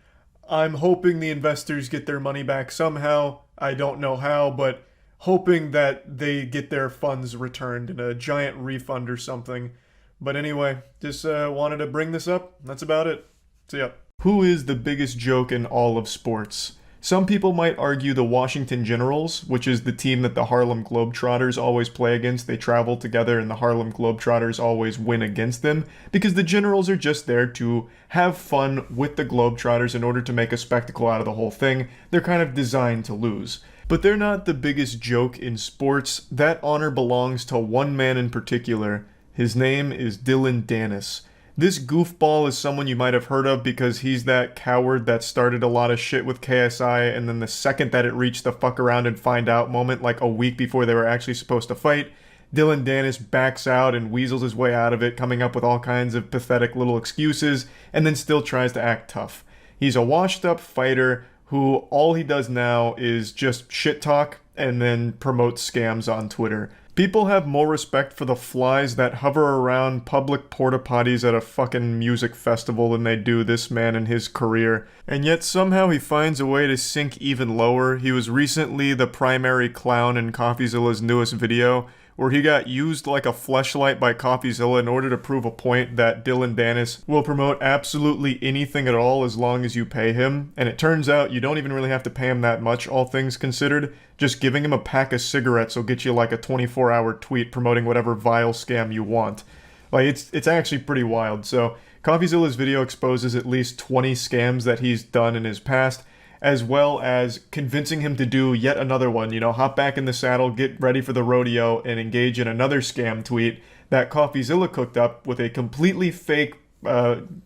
I'm hoping the investors get their money back somehow. I don't know how, but hoping that they get their funds returned in a giant refund or something. But anyway, just wanted to bring this up. That's about it. So yeah. Who is the biggest joke in all of sports? Some people might argue the Washington Generals, which is the team that the Harlem Globetrotters always play against. They travel together and the Harlem Globetrotters always win against them because the Generals are just there to have fun with the Globetrotters in order to make a spectacle out of the whole thing. They're kind of designed to lose. But they're not the biggest joke in sports. That honor belongs to one man in particular. His name is Dylan Dennis. This goofball is someone you might have heard of because he's that coward that started a lot of shit with KSI, and then the second that it reached the fuck around and find out moment, like a week before they were actually supposed to fight, Dylan Dennis backs out and weasels his way out of it, coming up with all kinds of pathetic little excuses, and then still tries to act tough. He's a washed up fighter who all he does now is just shit talk and then promotes scams on Twitter. People have more respect for the flies that hover around public porta potties at a fucking music festival than they do this man and his career. And yet somehow he finds a way to sink even lower. He was recently the primary clown in CoffeeZilla's newest video, where he got used like a fleshlight by CoffeeZilla in order to prove a point that Dylan Dennis will promote absolutely anything at all as long as you pay him. And it turns out you don't even really have to pay him that much, all things considered. Just giving him a pack of cigarettes will get you like a 24-hour tweet promoting whatever vile scam you want. Like, it's actually pretty wild. So CoffeeZilla's video exposes at least 20 scams that he's done in his past, as well as convincing him to do yet another one, hop back in the saddle, get ready for the rodeo, and engage in another scam tweet that CoffeeZilla cooked up with a completely fake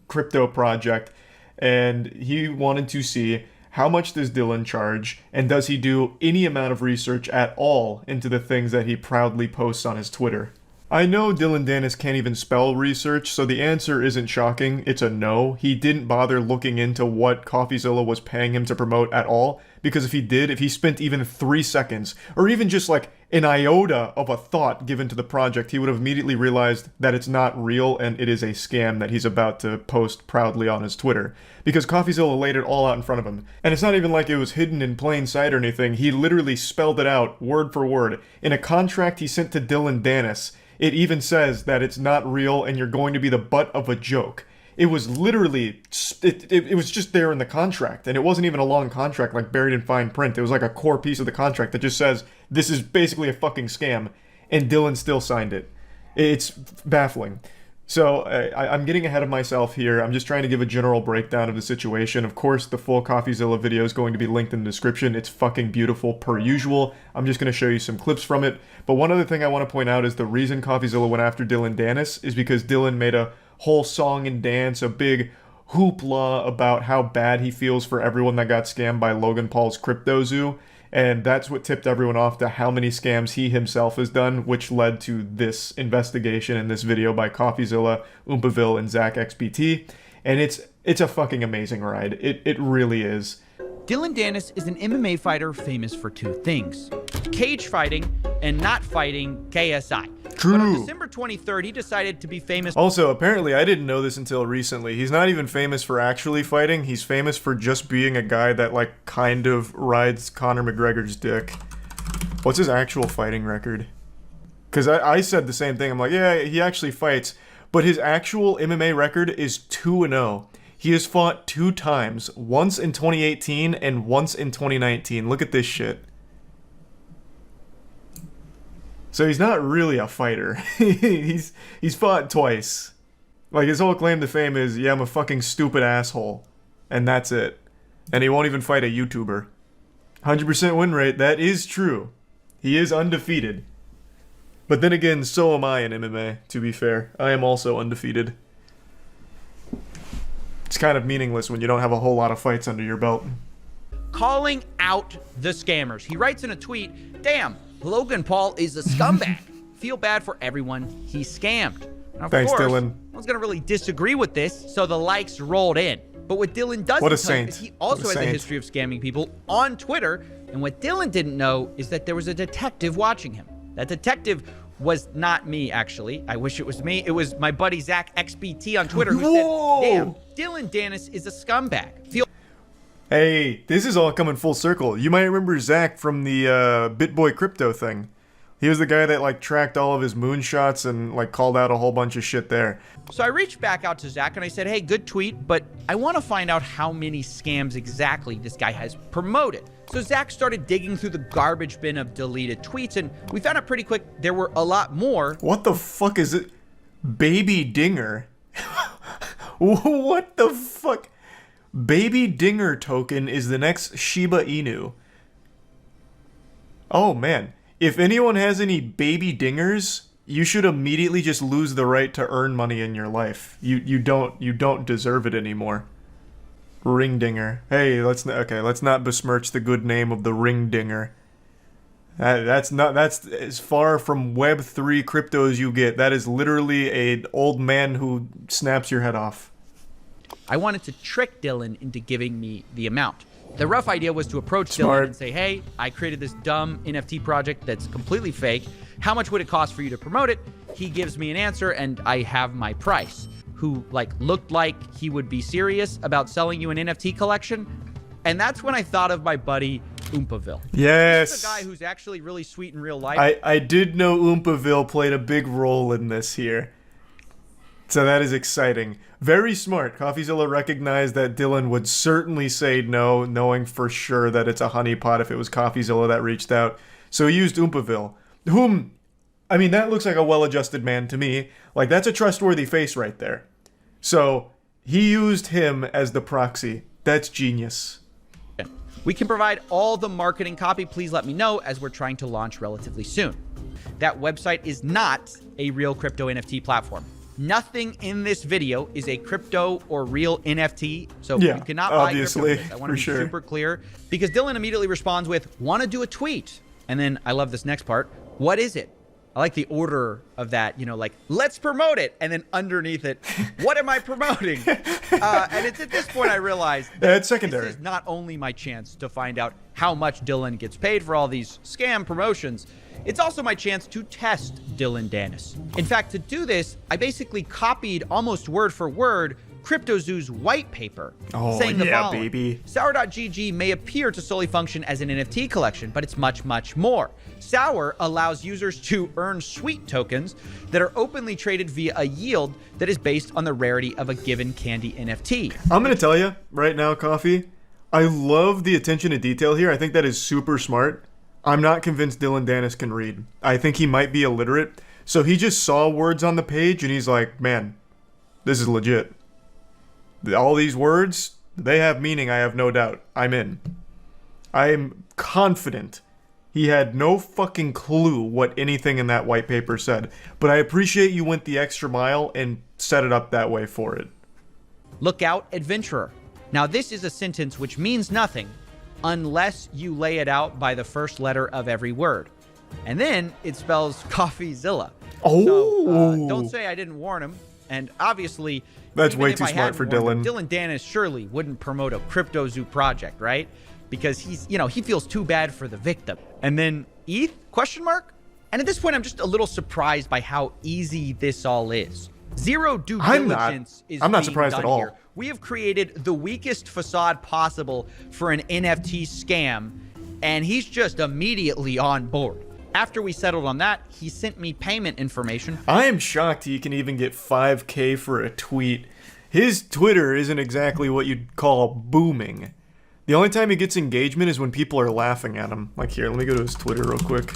crypto project. And he wanted to see how much does Dylan charge, and does he do any amount of research at all into the things that he proudly posts on his Twitter. I know Dylan Dennis can't even spell research, so the answer isn't shocking. It's a no. He didn't bother looking into what CoffeeZilla was paying him to promote at all, because if he did, if he spent even 3 seconds, or even just like an iota of a thought given to the project, he would have immediately realized that it's not real and it is a scam that he's about to post proudly on his Twitter. Because CoffeeZilla laid it all out in front of him. And it's not even like it was hidden in plain sight or anything. He literally spelled it out, word for word. In a contract he sent to Dylan Dennis, it even says that it's not real and you're going to be the butt of a joke. It was literally, it was just there in the contract. And it wasn't even a long contract like buried in fine print. It was like a core piece of the contract that just says, this is basically a fucking scam. And Dylan still signed it. It's baffling. So I'm getting ahead of myself here. I'm just trying to give a general breakdown of the situation. Of course, the full CoffeeZilla video is going to be linked in the description. It's fucking beautiful per usual. I'm just going to show you some clips from it. But one other thing I want to point out is the reason CoffeeZilla went after Dylan Dennis is because Dylan made a whole song and dance, a big hoopla about how bad he feels for everyone that got scammed by Logan Paul's Crypto Zoo. And that's what tipped everyone off to how many scams he himself has done, which led to this investigation in this video by CoffeeZilla, Oompaville, and Zach XBT. And it's a fucking amazing ride. It really is. Dylan Dennis is an MMA fighter famous for two things: cage fighting and not fighting KSI. True. But on December 23rd, he decided to be famous. Also, apparently, I didn't know this until recently. He's not even famous for actually fighting. He's famous for just being a guy that, like, kind of rides Conor McGregor's dick. What's his actual fighting record? Because I said the same thing. I'm like, yeah, he actually fights. But his actual MMA record is 2-0. He has fought 2 times. Once in 2018 and once in 2019. Look at this shit. So he's not really a fighter. he's fought twice. Like, his whole claim to fame is, yeah, I'm a fucking stupid asshole. And that's it. And he won't even fight a YouTuber. 100% win rate, that is true. He is undefeated. But then again, so am I in MMA, to be fair. I am also undefeated. It's kind of meaningless when you don't have a whole lot of fights under your belt. Calling out the scammers. He writes in a tweet, "Damn, Logan Paul is a scumbag. Feel bad for everyone he scammed." Now, of Thanks, course, Dylan. No one's gonna really disagree with this, so the likes rolled in. But what Dylan doesn't What a tell you saint. is he also What a has a saint. history of scamming people on Twitter. And what Dylan didn't know is that there was a detective watching him. That detective was not me, actually. I wish it was me. It was my buddy Zach XBT on Twitter who Whoa! said, "Damn, Dylan Dennis is a scumbag. Feel." Hey, this is all coming full circle. You might remember Zach from the BitBoy Crypto thing. He was the guy that, like, tracked all of his moonshots and, like, called out a whole bunch of shit there. So I reached back out to Zach and I said, "Hey, good tweet, but I want to find out how many scams exactly this guy has promoted." So Zach started digging through the garbage bin of deleted tweets, and we found out pretty quick there were a lot more. What the fuck is it? Baby Dinger? What the fuck? Baby Dinger token is the next Shiba Inu. Oh, man. If anyone has any baby dingers, you should immediately just lose the right to earn money in your life. You don't deserve it anymore. Ringdinger. Hey, let's not besmirch the good name of the Ringdinger. That's as far from Web3 crypto as you get. That is literally an old man who snaps your head off. I wanted to trick Dylan into giving me the amount. The rough idea was to approach Smart. Dylan and say, hey, I created this dumb NFT project that's completely fake. How much would it cost for you to promote it? He gives me an answer and I have my price. Who looked like he would be serious about selling you an NFT collection. And that's when I thought of my buddy Oompaville. Yes. This is a guy who's actually really sweet in real life. I did know Oompaville played a big role in this here. So that is exciting. Very smart. CoffeeZilla recognized that Dylan would certainly say no, knowing for sure that it's a honeypot if it was CoffeeZilla that reached out. So he used Oompaville, whom, I mean, that looks like a well-adjusted man to me. Like, that's a trustworthy face right there. So he used him as the proxy. That's genius. We can provide all the marketing copy. Please let me know, as we're trying to launch relatively soon. That website is not a real crypto NFT platform. Nothing in this video is a crypto or real NFT, so Yeah, you cannot buy obviously, crypto. I want to for be sure. super clear, because Dylan immediately responds with, want to do a tweet? And then I love this next part. What is it? I like the order of that, let's promote it. And then underneath it, what am I promoting? And it's at this point I realized That's secondary. this is not only my chance to find out how much Dylan gets paid for all these scam promotions, it's also my chance to test Dylan Dennis. In fact, to do this, I basically copied almost word for word CryptoZoo's white paper, saying the following. Baby. Sour.gg may appear to solely function as an NFT collection, but it's much, much more. Sour allows users to earn sweet tokens that are openly traded via a yield that is based on the rarity of a given candy NFT. I'm going to tell you right now, Coffee, I love the attention to detail here. I think that is super smart. I'm not convinced Dylan Dennis can read. I think he might be illiterate. So he just saw words on the page and he's like, man, this is legit. All these words, they have meaning, I have no doubt. I'm in. I am confident he had no fucking clue what anything in that white paper said. But I appreciate you went the extra mile and set it up that way for it. Look out, adventurer. Now this is a sentence which means nothing unless you lay it out by the first letter of every word. And then it spells CoffeeZilla. Oh. So, don't say I didn't warn him. And obviously, that's even way if too I smart hadn't for warned Dylan. him, Dylan Dennis surely wouldn't promote a CryptoZoo project, right? Because he's, he feels too bad for the victim. And then ETH? Question mark? And at this point, I'm just a little surprised by how easy this all is. Zero due diligence is I'm not being surprised done at all. here. We have created the weakest facade possible for an NFT scam, and he's just immediately on board. After we settled on that, he sent me payment information. I am shocked he can even get 5K for a tweet. His Twitter isn't exactly what you'd call booming. The only time he gets engagement is when people are laughing at him. Like here, let me go to his Twitter real quick.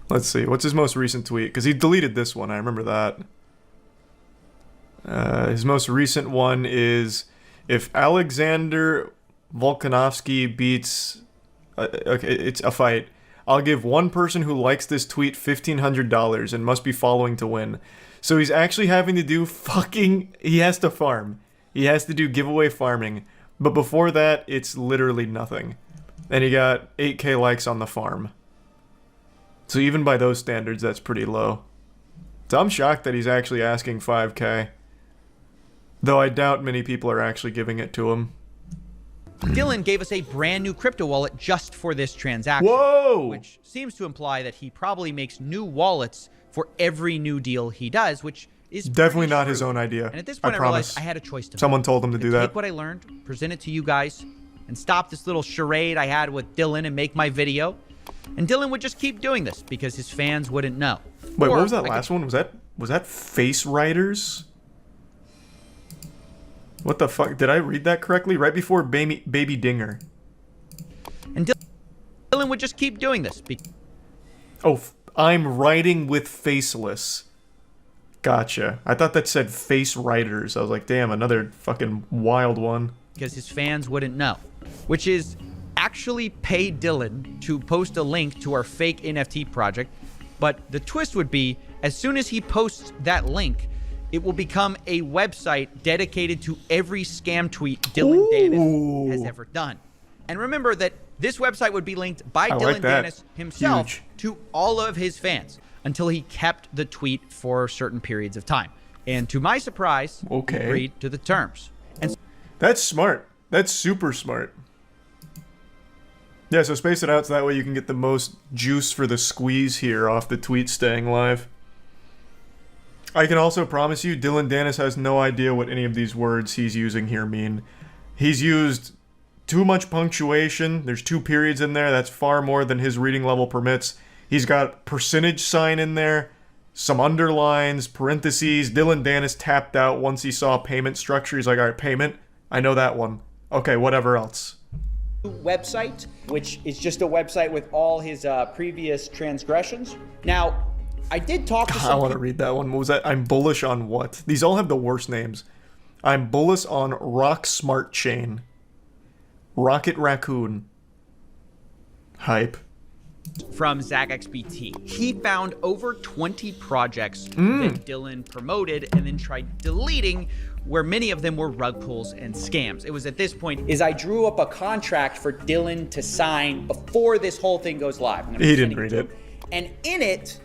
Let's see, what's his most recent tweet? Because he deleted this one, I remember that. His most recent one is, if Alexander Volkanovsky beats... okay, it's a fight. I'll give one person who likes this tweet $1,500 and must be following to win. So he's actually having to do he has to farm. He has to do giveaway farming. But before that, it's literally nothing. And he got 8K likes on the farm. So even by those standards, that's pretty low. So I'm shocked that he's actually asking 5K. Though I doubt many people are actually giving it to him. Dylan gave us a brand new crypto wallet just for this transaction. Whoa! Which seems to imply that he probably makes new wallets for every new deal he does, which is definitely not his own idea. And at this point, I realized I had a choice to make. Someone told him to do that. Take what I learned, present it to you guys, and stop this little charade I had with Dylan and make my video. And Dylan would just keep doing this because his fans wouldn't know. Wait, what was that last one? Was that Face Riders? What the fuck? Did I read that correctly? Right before Baby Dinger. And Dylan would just keep doing this. Oh, I'm writing with Faceless. Gotcha. I thought that said Face Riders. I was like, damn, another fucking wild one. Because his fans wouldn't know. Which is actually pay Dylan to post a link to our fake NFT project, But the twist would be, as soon as he posts that link, it will become a website dedicated to every scam tweet Dylan Dennis has ever done. And remember that this website would be linked by Dylan Dennis himself to all of his fans until he kept the tweet for certain periods of time. And to my surprise, he agreed to the terms. And that's smart. That's super smart. Yeah, so space it out so that way you can get the most juice for the squeeze here off the tweet staying live. I can also promise you, Dylan Dennis has no idea what any of these words he's using here mean. He's used too much punctuation. There's 2 periods in there. That's far more than his reading level permits. He's got percentage sign in there, some underlines, parentheses. Dylan Dennis tapped out once he saw payment structure. He's like, all right, payment. I know that one. Okay, whatever else. Website, which is just a website with all his previous transgressions. Now, I did talk to some I want to read that one. What was that? I'm bullish on what? These all have the worst names. I'm bullish on Rock Smart Chain. Rocket Raccoon. Hype. From ZachXBT. He found over 20 projects that Dylan promoted and then tried deleting, where many of them were rug pulls and scams. It was at this point is I drew up a contract for Dylan to sign before this whole thing goes live. He didn't read it. And in it,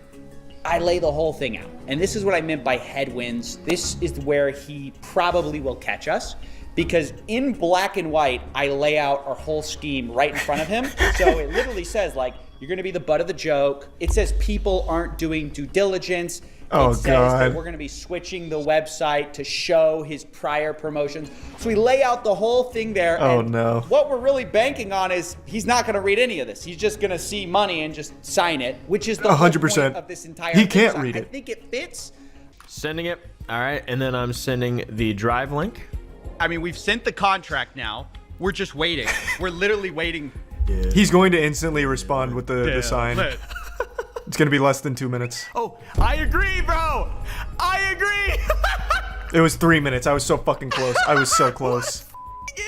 I lay the whole thing out. And this is what I meant by headwinds. This is where he probably will catch us, because in black and white, I lay out our whole scheme right in front of him. So it literally says, like, you're going to be the butt of the joke. It says people aren't doing due diligence. Oh, it says that we're going to be switching the website to show his prior promotions. So we lay out the whole thing there. Oh, and no. What we're really banking on is he's not going to read any of this. He's just going to see money and just sign it, which is the 100% whole point of this entire thing. He can't read it. I think it fits. Sending it. All right. And then I'm sending the drive link. I mean, we've sent the contract now. We're just waiting. We're literally waiting. Yeah. He's going to instantly respond with the sign. It's going to be less than 2 minutes. Oh, I agree, bro. I agree. It was 3 minutes. I was so fucking close. I was so close.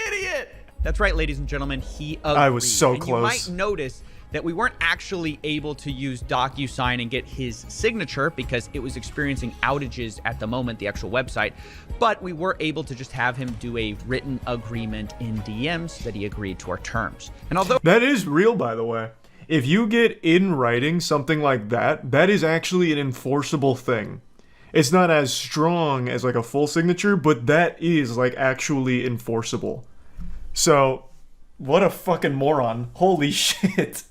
Idiot. That's right, ladies and gentlemen. He agreed. I was so and close. You might notice that we weren't actually able to use DocuSign and get his signature because it was experiencing outages at the moment, the actual website. But we were able to just have him do a written agreement in DMs that he agreed to our terms. And although that is real, by the way. If you get in writing something like that, that is actually an enforceable thing. It's not as strong as like a full signature, but that is like actually enforceable. So, what a fucking moron. Holy shit.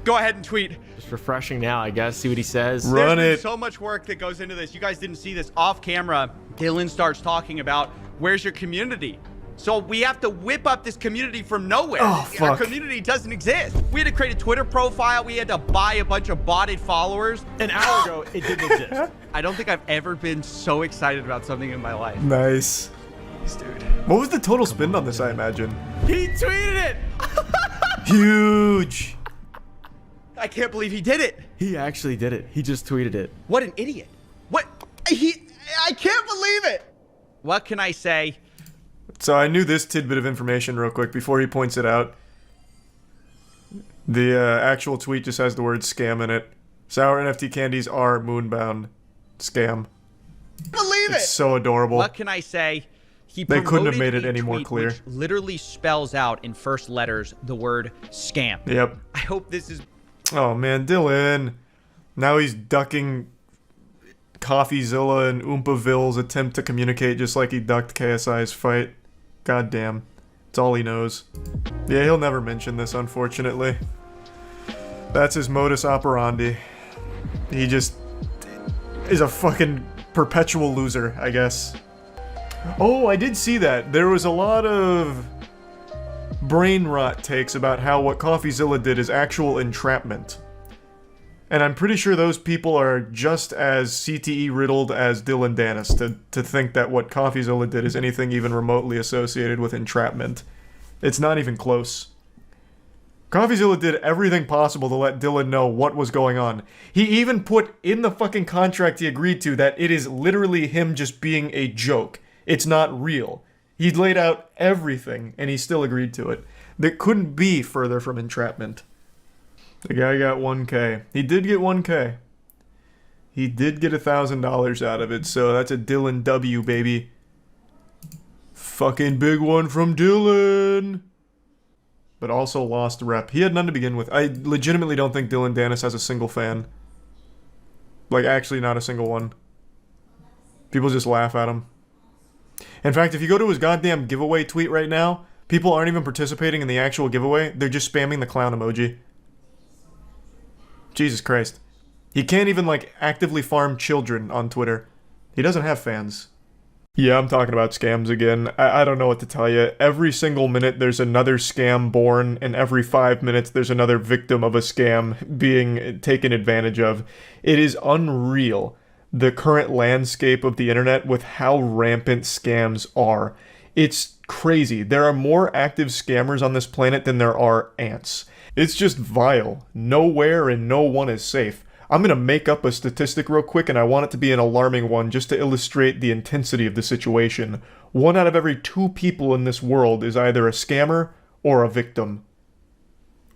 Go ahead and tweet. Just refreshing now, I guess. See what he says. Run There's it. so much work that goes into this. You guys didn't see this off camera. Dylan starts talking about, where's your community? So we have to whip up this community from nowhere. Oh, fuck. Our community doesn't exist. We had to create a Twitter profile. We had to buy a bunch of botted followers. An hour ago, it didn't exist. I don't think I've ever been so excited about something in my life. Nice. Dude. What was the total spend on this, I imagine? He tweeted it. Huge. I can't believe he did it. He actually did it. He just tweeted it. What an idiot. What? I can't believe it. What can I say? So I knew this tidbit of information real quick before he points it out. The actual tweet just has the word scam in it. Sour NFT candies are moonbound. Scam. Believe It's so adorable. What can I say? They couldn't have made it a any more tweet clear. which literally spells out in first letters the word scam. Yep. I hope this is... Oh man, Dylan. Now he's ducking CoffeeZilla and Oompaville's attempt to communicate just like he ducked KSI's fight. God damn. It's all he knows. Yeah, he'll never mention this, unfortunately. That's his modus operandi. He just is a fucking perpetual loser, I guess. Oh, I did see that. There was a lot of brain rot takes about how what CoffeeZilla did is actual entrapment. And I'm pretty sure those people are just as CTE riddled as Dylan Dennis to think that what CoffeeZilla did is anything even remotely associated with entrapment. It's not even close. CoffeeZilla did everything possible to let Dylan know what was going on. He even put in the fucking contract he agreed to that it is literally him just being a joke. It's not real. He laid out everything, and he still agreed to it. That couldn't be further from entrapment. The guy got 1K. He did get 1K. He did get $1,000 out of it, so that's a Dylan W, baby. Fucking big one from Dylan. But also lost rep. He had none to begin with. I legitimately don't think Dylan Dennis has a single fan. Like, actually not a single one. People just laugh at him. In fact, if you go to his goddamn giveaway tweet right now, people aren't even participating in the actual giveaway. They're just spamming the clown emoji. Jesus Christ. He can't even, like, actively farm children on Twitter. He doesn't have fans. Yeah, I'm talking about scams again. I don't know what to tell you. Every single minute there's another scam born, and every 5 minutes there's another victim of a scam being taken advantage of. It is unreal, the current landscape of the internet with how rampant scams are. It's crazy. There are more active scammers on this planet than there are ants. It's just vile. Nowhere and no one is safe. I'm going to make up a statistic real quick, and I want it to be an alarming one just to illustrate the intensity of the situation. 1 out of every 2 people in this world is either a scammer or a victim.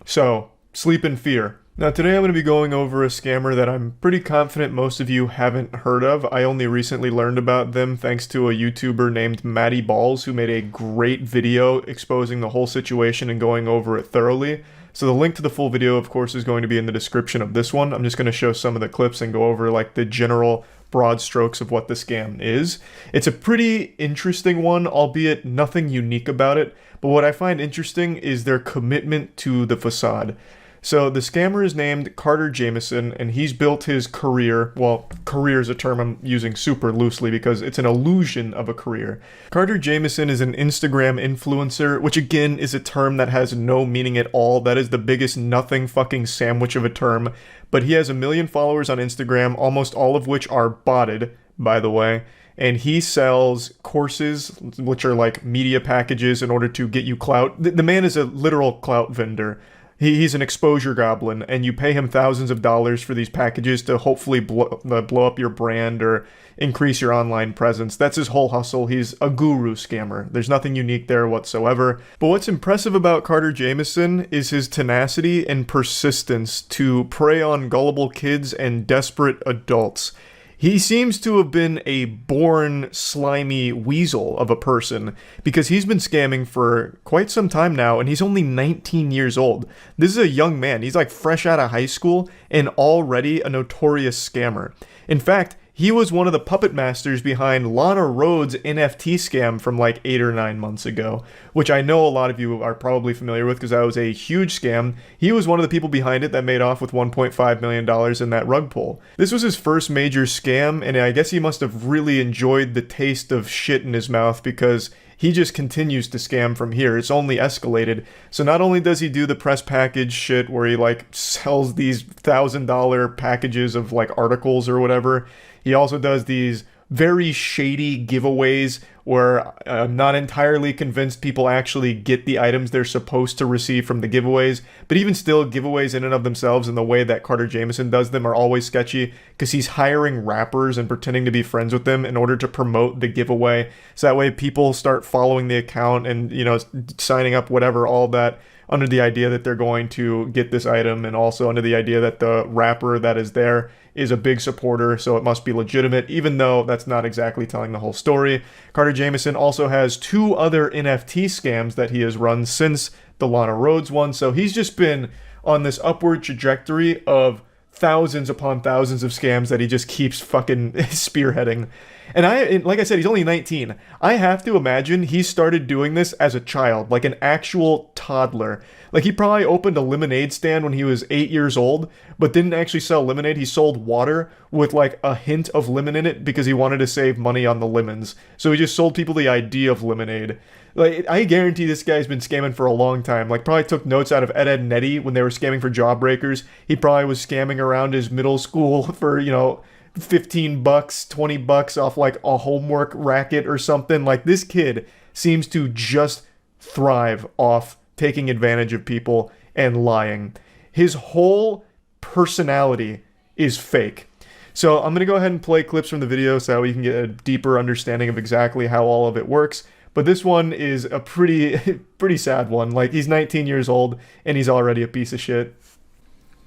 So, sleep in fear. Now today I'm going to be going over a scammer that I'm pretty confident most of you haven't heard of. I only recently learned about them thanks to a YouTuber named Matty Balls who made a great video exposing the whole situation and going over it thoroughly. So the link to the full video, of course, is going to be in the description of this one. I'm just going to show some of the clips and go over like the general broad strokes of what the scam is. It's a pretty interesting one, albeit nothing unique about it. But what I find interesting is their commitment to the facade. So the scammer is named Carter Jamieson, and he's built his career, well, career is a term I'm using super loosely because it's an illusion of a career. Carter Jamieson is an Instagram influencer, which again is a term that has no meaning at all. That is the biggest nothing fucking sandwich of a term. But he has 1 million followers on Instagram, almost all of which are botted, by the way. And he sells courses, which are like media packages in order to get you clout. The man is a literal clout vendor. He's an exposure goblin, and you pay him thousands of dollars for these packages to hopefully blow up your brand or increase your online presence. That's his whole hustle. He's a guru scammer. There's nothing unique there whatsoever. But what's impressive about Carter Jamieson is his tenacity and persistence to prey on gullible kids and desperate adults. He seems to have been a born slimy weasel of a person because he's been scamming for quite some time now, and he's only 19 years old. This is a young man. He's like fresh out of high school and already a notorious scammer. In fact, he was one of the puppet masters behind Lana Rhoades' NFT scam from like 8 or 9 months ago, which I know a lot of you are probably familiar with because that was a huge scam. He was one of the people behind it that made off with $1.5 million in that rug pull. This was his first major scam, and I guess he must have really enjoyed the taste of shit in his mouth because he just continues to scam from here. It's only escalated. So not only does he do the press package shit where he like sells these $1,000 packages of like articles or whatever, he also does these very shady giveaways where I'm not entirely convinced people actually get the items they're supposed to receive from the giveaways. But even still, giveaways in and of themselves and the way that Carter Jamieson does them are always sketchy because he's hiring rappers and pretending to be friends with them in order to promote the giveaway. So that way people start following the account and, you know, signing up, whatever, all that, under the idea that they're going to get this item, and also under the idea that the rapper that is there is a big supporter, so it must be legitimate, even though that's not exactly telling the whole story. Carter Jamieson also has 2 other NFT scams that he has run since the Lana Rhoades one, so he's just been on this upward trajectory of thousands upon thousands of scams that he just keeps fucking spearheading. And like I said, he's only 19. I have to imagine he started doing this as a child, like an actual toddler. Like he probably opened a lemonade stand when he was 8 years old, but didn't actually sell lemonade. He sold water with like a hint of lemon in it because he wanted to save money on the lemons. So he just sold people the idea of lemonade. Like, I guarantee this guy's been scamming for a long time. Like, probably took notes out of Ed, Edd n Eddy when they were scamming for Jawbreakers. He probably was scamming around his middle school for, you know, $15, $20 off like a homework racket or something. Like, this kid seems to just thrive off taking advantage of people and lying. His whole personality is fake. So I'm going to go ahead and play clips from the video so that we can get a deeper understanding of exactly how all of it works. But this one is a pretty sad one. Like, he's 19 years old and he's already a piece of shit.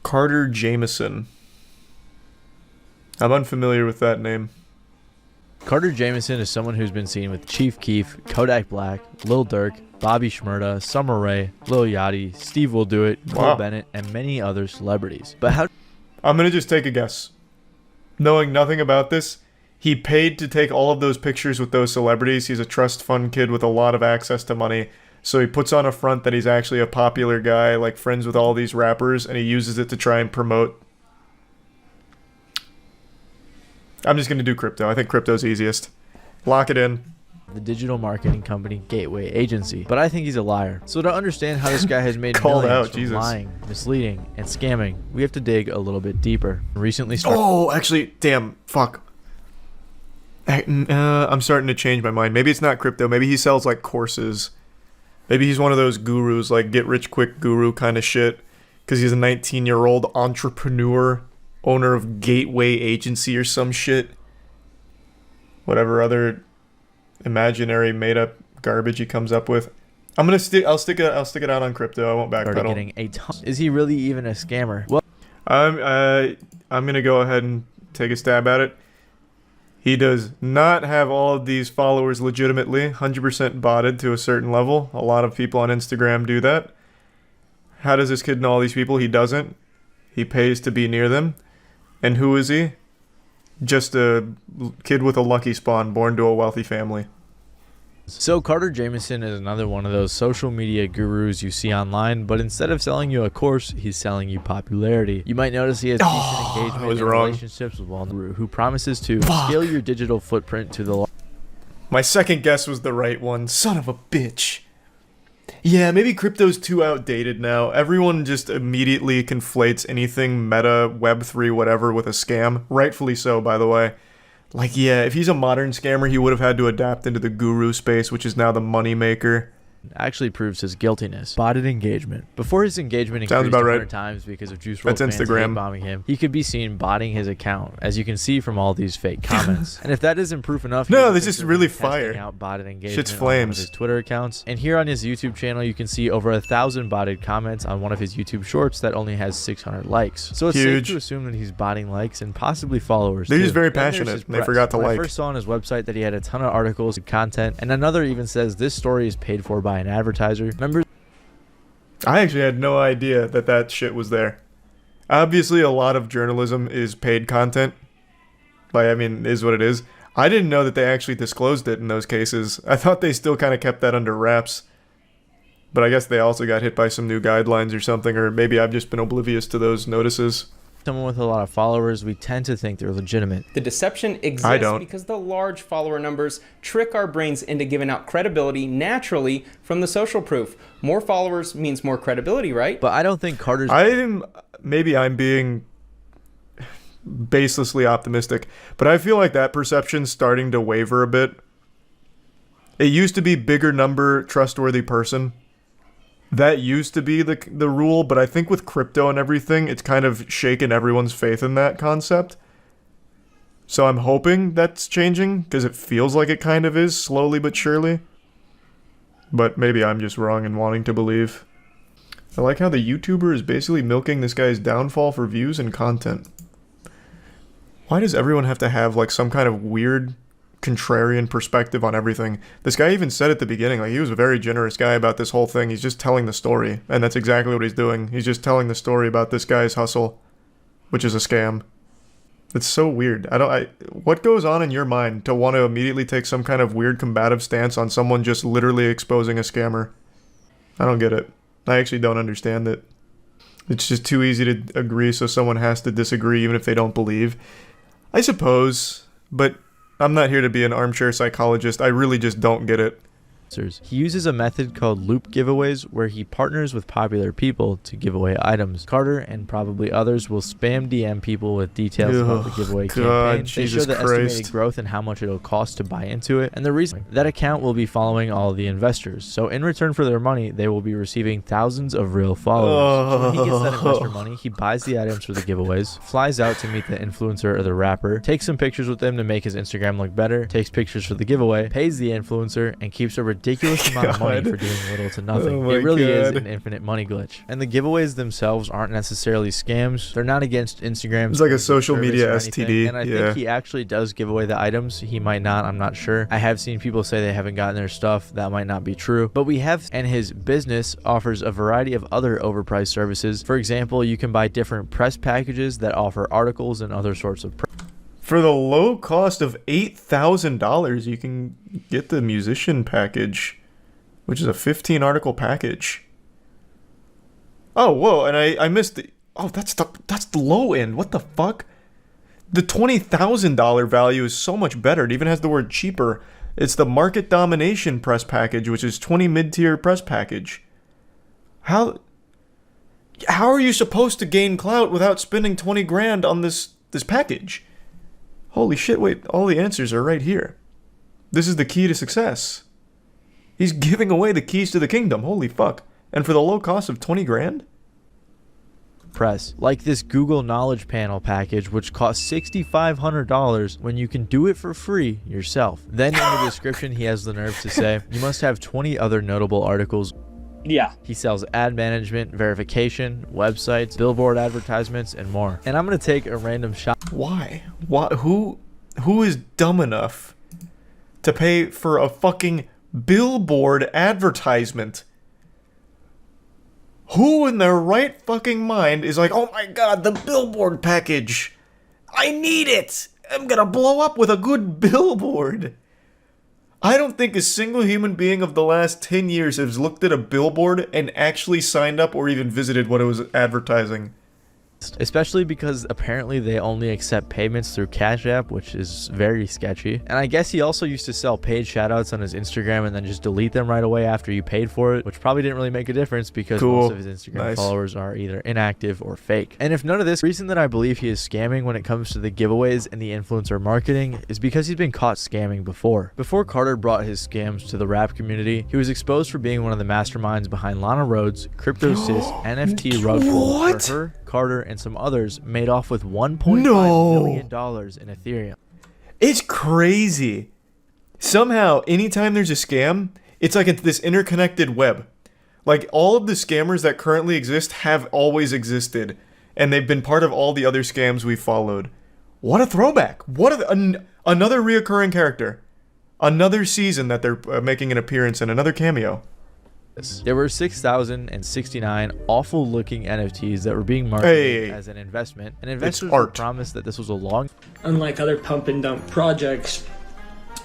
Carter Jameson. I'm unfamiliar with that name. Carter Jameson is someone who's been seen with Chief Keef, Kodak Black, Lil Durk, Bobby Shmurda, Summer Rae, Lil Yachty, Steve Will Do It, Cole Bennett, and many other celebrities. But how... I'm going to just take a guess. Knowing nothing about this, he paid to take all of those pictures with those celebrities. He's a trust fund kid with a lot of access to money. So he puts on a front that he's actually a popular guy, like friends with all these rappers, and he uses it to try and promote. I'm just going to do crypto. I think crypto's easiest. Lock it in. The digital marketing company Gateway Agency. But I think he's a liar. So to understand how this guy has made millions from lying, misleading, and scamming, we have to dig a little bit deeper. Recently started... Oh, actually, damn, fuck. I'm starting to change my mind. Maybe it's not crypto. Maybe he sells like courses. Maybe he's one of those gurus, like get rich quick guru kind of shit. Because he's a 19-year-old entrepreneur, owner of Gateway Agency or some shit. Whatever other imaginary made-up garbage he comes up with. I'll stick it out on crypto. I won't backpedal. Getting a ton. Is he really even a scammer? Well, I'm gonna go ahead and take a stab at it. He does not have all of these followers legitimately, 100% botted to a certain level. A lot of people on Instagram do that. How does this kid know all these people? He doesn't. He pays to be near them. And who is he? Just a kid with a lucky spawn, born to a wealthy family. So Carter Jameson is another one of those social media gurus you see online, but instead of selling you a course, he's selling you popularity. You might notice he has decent engagement and relationships with one guru who promises to scale your digital footprint to the... My second guess was the right one. Son of a bitch. Yeah, maybe crypto's too outdated now. Everyone just immediately conflates anything meta, Web3, whatever with a scam. Rightfully so, by the way. Like, yeah, if he's a modern scammer, he would have had to adapt into the guru space, which is now the money maker. Actually proves his guiltiness. Botted engagement. Before his engagement increased 100 times because of Juice WRLD fans hate bombing him, he could be seen botting his account, as you can see from all these fake comments. And if that isn't proof enough, no, this is really fire. Out botted engagement Shit's flames. On one of his Twitter accounts. And here on his YouTube channel, you can see over 1,000 botted comments on one of his YouTube shorts that only has 600 likes. So it's safe to assume that he's botting likes and possibly followers. They're just very passionate. They forgot to like. I first saw on his website that he had a ton of articles and content, and another even says this story is paid for by an advertiser. I actually had no idea that that shit was there. Obviously, a lot of journalism is paid content. Like, I mean, is what it is. I didn't know that they actually disclosed it in those cases. I thought they still kind of kept that under wraps. But I guess they also got hit by some new guidelines or something, or maybe I've just been oblivious to those notices. Someone with a lot of followers, we tend to think they're legitimate. The deception exists because the large follower numbers trick our brains into giving out credibility naturally from the social proof. More followers means more credibility, right? But I don't think Carter's... Maybe I'm being baselessly optimistic, but I feel like that perception's starting to waver a bit. It used to be bigger number, trustworthy person. That used to be the rule, but I think with crypto and everything, it's kind of shaken everyone's faith in that concept. So I'm hoping that's changing, because it feels like it kind of is, slowly but surely. But maybe I'm just wrong in wanting to believe. I like how the YouTuber is basically milking this guy's downfall for views and content. Why does everyone have to have like some kind of weird contrarian perspective on everything? This guy even said at the beginning, like, he was a very generous guy about this whole thing. He's just telling the story, and that's exactly what he's doing. He's just telling the story about this guy's hustle, which is a scam. It's so weird. What goes on in your mind to want to immediately take some kind of weird combative stance on someone just literally exposing a scammer? I don't get it. I actually don't understand it. It's just too easy to agree, so someone has to disagree even if they don't believe. I suppose, but I'm not here to be an armchair psychologist. I really just don't get it. He uses a method called loop giveaways where he partners with popular people to give away items. Carter and probably others will spam DM people with details about the giveaway campaign. They show the estimated growth and how much it'll cost to buy into it, and the reason that account will be following all of the investors. So in return for their money, they will be receiving thousands of real followers. So when he gets that investor money, he buys the items for the giveaways, flies out to meet the influencer or the rapper, takes some pictures with them to make his Instagram look better, takes pictures for the giveaway, pays the influencer, and keeps a ridiculous amount of money for doing little to nothing. It really is an infinite money glitch. And the giveaways themselves aren't necessarily scams. They're not against Instagram. It's like a social media STD. And I think he actually does give away the items. He might not, I'm not sure. I have seen people say they haven't gotten their stuff. That might not be true. But we have, and his business offers a variety of other overpriced services. For example, you can buy different press packages that offer articles and other sorts of For the low cost of $8,000, you can get the musician package, which is a 15 article package. Oh, whoa, and I missed the... Oh, that's the low end. What the fuck? The $20,000 value is so much better. It even has the word cheaper. It's the market domination press package, which is 20 mid-tier press package. How are you supposed to gain clout without spending 20 grand on this package? Holy shit, wait, all the answers are right here. This is the key to success. He's giving away the keys to the kingdom, holy fuck. And for the low cost of 20 grand? Press, like this Google Knowledge Panel package, which costs $6,500 when you can do it for free yourself. Then in the description, he has the nerve to say, you must have 20 other notable articles. Yeah. He sells ad management, verification, websites, billboard advertisements, and more. And I'm going to take a random shot. Why? Who is dumb enough to pay for a fucking billboard advertisement? Who in their right fucking mind is like, oh my god, the billboard package. I need it. I'm gonna blow up with a good billboard. I don't think a single human being of the last 10 years has looked at a billboard and actually signed up or even visited what it was advertising. Especially because apparently they only accept payments through Cash App, which is very sketchy. And I guess he also used to sell paid shoutouts on his Instagram and then just delete them right away after you paid for it, which probably didn't really make a difference because most of his Instagram followers are either inactive or fake. And if none of this, the reason that I believe he is scamming when it comes to the giveaways and the influencer marketing is because he's been caught scamming before. Before Carter brought his scams to the rap community, he was exposed for being one of the masterminds behind Lana Rhoades, CryptoSys, NFT rug pull, where her, Carter, and some others made off with $1.5 million in Ethereum. It's crazy. Somehow, anytime there's a scam, it's like this interconnected web. Like, all of the scammers that currently exist have always existed, and they've been part of all the other scams we've followed. What a throwback. Another reoccurring character. Another season that they're making an appearance in, another cameo. There were 6,069 awful looking NFTs that were being marketed as an investment, and investors were promised that this was a long... Unlike other pump and dump projects,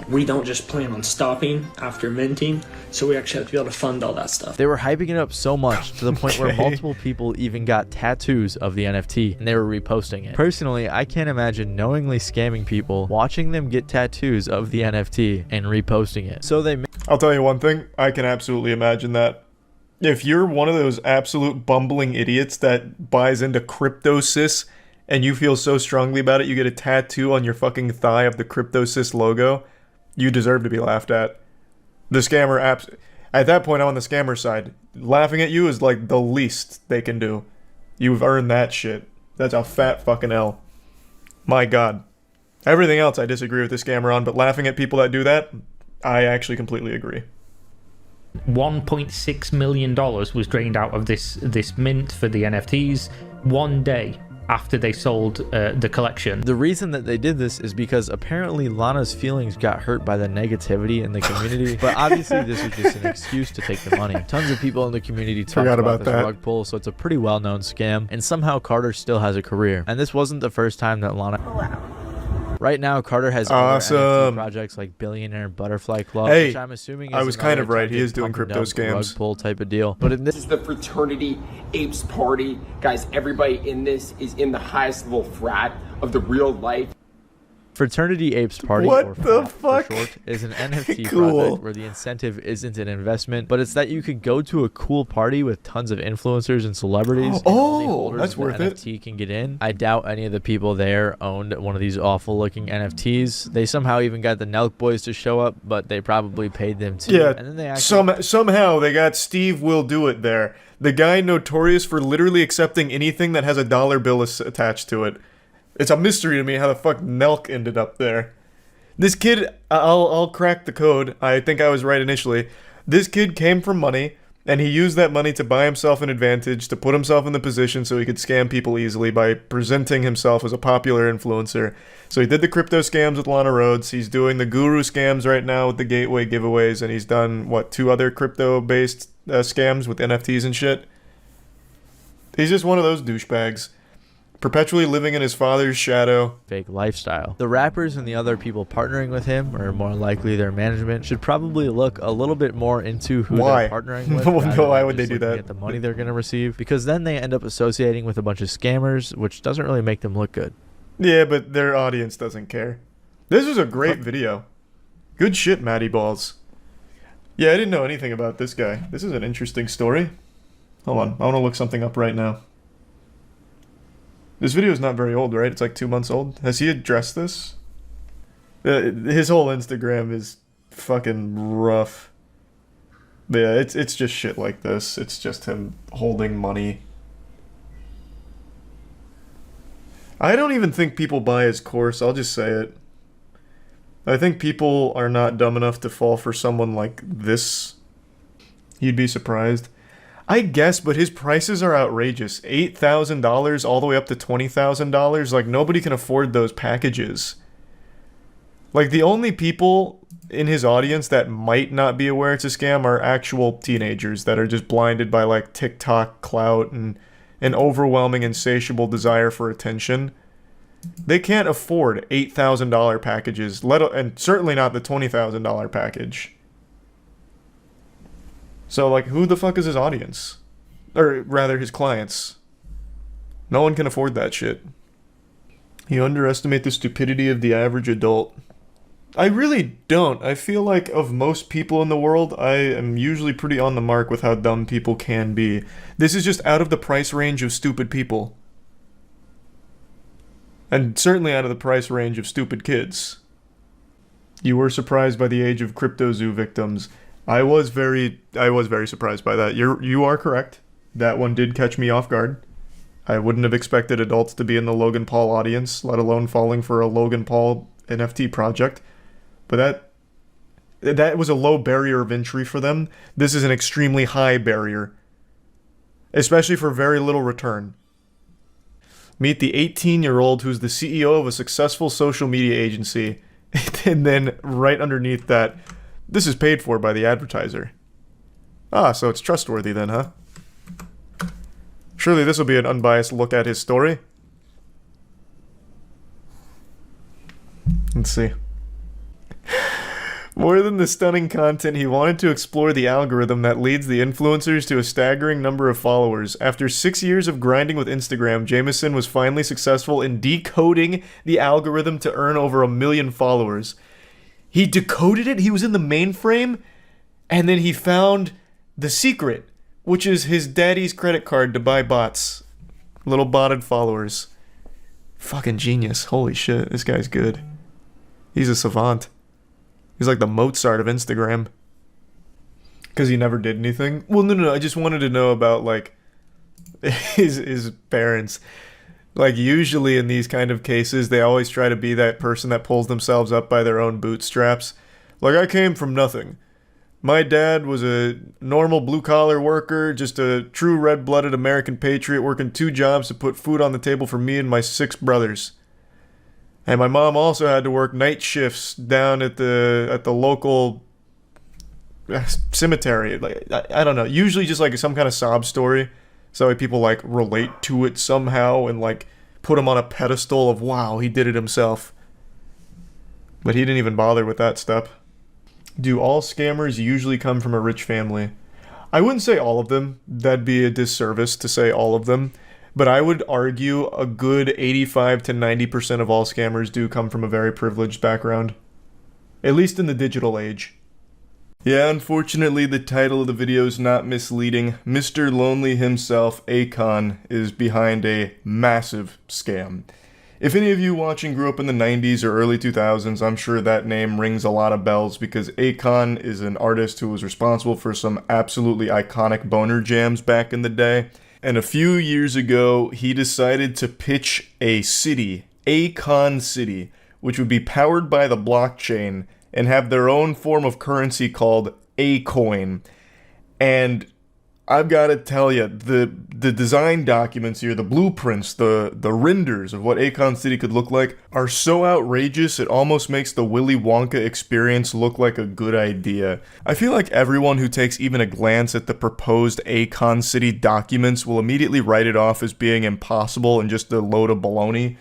we don't just plan on stopping after minting, so we actually have to be able to fund all that stuff. They were hyping it up so much to the point where multiple people even got tattoos of the NFT and they were reposting it. Personally, I can't imagine knowingly scamming people, watching them get tattoos of the NFT and reposting it. So they... I'll tell you one thing, I can absolutely imagine that. If you're one of those absolute bumbling idiots that buys into CryptoSys and you feel so strongly about it, you get a tattoo on your fucking thigh of the CryptoSys logo, you deserve to be laughed at. The scammer at that point, I'm on the scammer side. Laughing at you is like the least they can do. You've earned that shit. That's a fat fucking L. My god. Everything else I disagree with the scammer on, but laughing at people that do that, I actually completely agree. $1.6 million was drained out of this mint for the NFTs one day after they sold the collection. The reason that they did this is because apparently Lana's feelings got hurt by the negativity in the community, but obviously this was just an excuse to take the money. Tons of people in the community talked about this rug pull, so it's a pretty well-known scam, and somehow Carter still has a career. And this wasn't the first time that Lana... Right now, Carter has other NFT projects like Billionaire Butterfly Club, which I'm assuming is I was kind of right. He is doing crypto scams. Rug pull type of deal. But this is the fraternity apes party. Guys, everybody in this is in the highest level frat of the real life. Fraternity Apes Party, what or the FAT fuck? For short, is an NFT Cool. project where the incentive isn't an investment, but it's that you could go to a cool party with tons of influencers and celebrities. And only holders that's of the worth it. NFT can get in. I doubt any of the people there owned one of these awful looking NFTs. They somehow even got the Nelk Boys to show up, but they probably paid them too. Yeah, and then they actually somehow they got Steve Will Do It there. The guy notorious for literally accepting anything that has a dollar bill attached to it. It's a mystery to me how the fuck Nelk ended up there. This kid, I'll crack the code. I think I was right initially. This kid came from money, and he used that money to buy himself an advantage, to put himself in the position so he could scam people easily by presenting himself as a popular influencer. So he did the crypto scams with Lana Rhodes. He's doing the guru scams right now with the gateway giveaways, and he's done, 2 other crypto-based scams with NFTs and shit. He's just one of those douchebags. Perpetually living in his father's shadow. Fake lifestyle. The rappers and the other people partnering with him, or more likely their management, should probably look a little bit more into who they're partnering with. Why would they do that? At the money they're going to receive, because then they end up associating with a bunch of scammers, which doesn't really make them look good. Yeah, but their audience doesn't care. This was a great video. Good shit, Matty Balls. Yeah, I didn't know anything about this guy. This is an interesting story. Hold on, I want to look something up right now. This video is not very old, right? It's like 2 months old. Has he addressed this? His whole Instagram is fucking rough. But yeah, it's just shit like this. It's just him holding money. I don't even think people buy his course, I'll just say it. I think people are not dumb enough to fall for someone like this. You'd be surprised. I guess, but his prices are outrageous. $8,000 all the way up to $20,000. Like, nobody can afford those packages. Like, the only people in his audience that might not be aware it's a scam are actual teenagers that are just blinded by, like, TikTok clout and an overwhelming, insatiable desire for attention. They can't afford $8,000 packages, and certainly not the $20,000 package. So, like, who the fuck is his audience? Or, rather, his clients. No one can afford that shit. You underestimate the stupidity of the average adult. I really don't. I feel like of most people in the world, I am usually pretty on the mark with how dumb people can be. This is just out of the price range of stupid people. And certainly out of the price range of stupid kids. You were surprised by the age of CryptoZoo victims. I was very surprised by that. You are correct. That one did catch me off guard. I wouldn't have expected adults to be in the Logan Paul audience, let alone falling for a Logan Paul NFT project. But that was a low barrier of entry for them. This is an extremely high barrier. Especially for very little return. Meet the 18-year-old who's the CEO of a successful social media agency. And then right underneath that, this is paid for by the advertiser. Ah, so it's trustworthy then, huh? Surely this will be an unbiased look at his story. Let's see. More than the stunning content, he wanted to explore the algorithm that leads the influencers to a staggering number of followers. After 6 years of grinding with Instagram, Jameson was finally successful in decoding the algorithm to earn over 1 million followers. He decoded it, he was in the mainframe, and then he found the secret, which is his daddy's credit card to buy bots. Little botted followers. Fucking genius. Holy shit, this guy's good. He's a savant. He's like the Mozart of Instagram. Because he never did anything? Well, no, I just wanted to know about, like, his parents. Like, usually in these kind of cases, they always try to be that person that pulls themselves up by their own bootstraps. Like, I came from nothing. My dad was a normal blue-collar worker, just a true red-blooded American patriot working 2 jobs to put food on the table for me and my 6 brothers. And my mom also had to work night shifts down at the local cemetery. Like, I don't know. Usually just like some kind of sob story. So that people like relate to it somehow and like put him on a pedestal of, wow, he did it himself. But he didn't even bother with that step. Do all scammers usually come from a rich family? I wouldn't say all of them. That'd be a disservice to say all of them. But I would argue a good 85 to 90% of all scammers do come from a very privileged background. At least in the digital age. Yeah, unfortunately the title of the video is not misleading. Mr. Lonely himself, Akon, is behind a massive scam. If any of you watching grew up in the 90s or early 2000s, I'm sure that name rings a lot of bells because Akon is an artist who was responsible for some absolutely iconic boner jams back in the day. And a few years ago, he decided to pitch a city, Akon City, which would be powered by the blockchain and have their own form of currency called Akon. And I've got to tell you, the design documents here, the blueprints, the renders of what Akon City could look like are so outrageous it almost makes the Willy Wonka experience look like a good idea. I feel like everyone who takes even a glance at the proposed Akon City documents will immediately write it off as being impossible and just a load of baloney.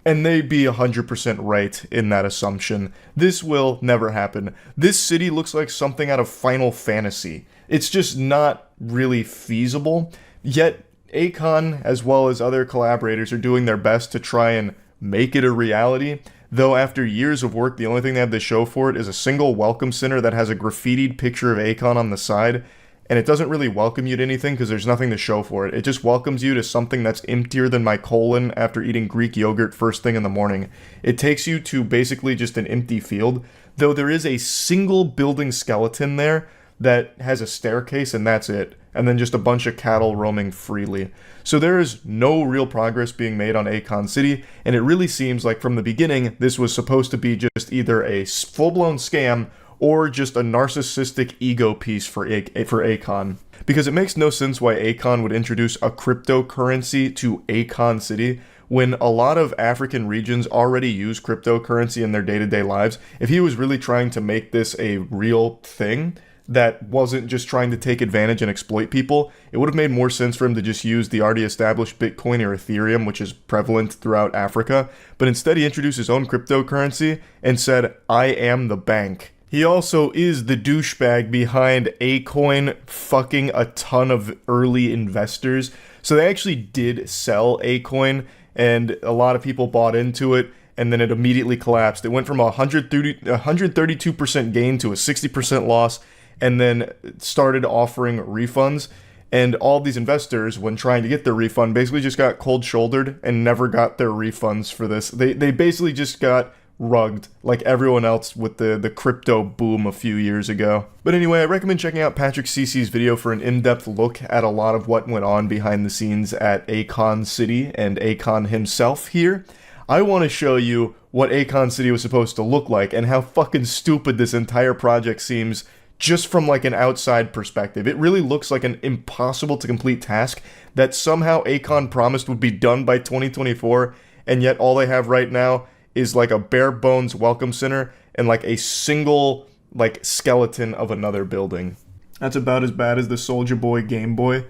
And they'd be 100% right in that assumption. This will never happen. This city looks like something out of Final Fantasy. It's just not really feasible. Yet, Akon, as well as other collaborators, are doing their best to try and make it a reality. Though after years of work, the only thing they have to show for it is a single welcome center that has a graffitied picture of Akon on the side. And it doesn't really welcome you to anything because there's nothing to show for it. It just welcomes you to something that's emptier than my colon after eating Greek yogurt first thing in the morning. It takes you to basically just an empty field, though there is a single building skeleton there that has a staircase and that's it, and then just a bunch of cattle roaming freely. So there is no real progress being made on Akon City, and it really seems like from the beginning this was supposed to be just either a full-blown scam or just a narcissistic ego piece for Akon. Because it makes no sense why Akon would introduce a cryptocurrency to Akon City when a lot of African regions already use cryptocurrency in their day-to-day lives. If he was really trying to make this a real thing that wasn't just trying to take advantage and exploit people, it would have made more sense for him to just use the already established Bitcoin or Ethereum, which is prevalent throughout Africa. But instead he introduced his own cryptocurrency and said, "I am the bank." He also is the douchebag behind Akon fucking a ton of early investors. So they actually did sell Akon, and a lot of people bought into it, and then it immediately collapsed. It went from a 132% gain to a 60% loss, and then started offering refunds. And all these investors, when trying to get their refund, basically just got cold-shouldered and never got their refunds for this. They basically just got rugged like everyone else with the crypto boom a few years ago. But anyway, I recommend checking out Patrick Cece's video for an in-depth look at a lot of what went on behind the scenes at Akon City and Akon himself here. I want to show you what Akon City was supposed to look like and how fucking stupid this entire project seems just from like an outside perspective. It really looks like an impossible to complete task that somehow Akon promised would be done by 2024, and yet all they have right now is like a bare bones welcome center and like a single like skeleton of another building. That's about as bad as the Soulja Boy Game Boy.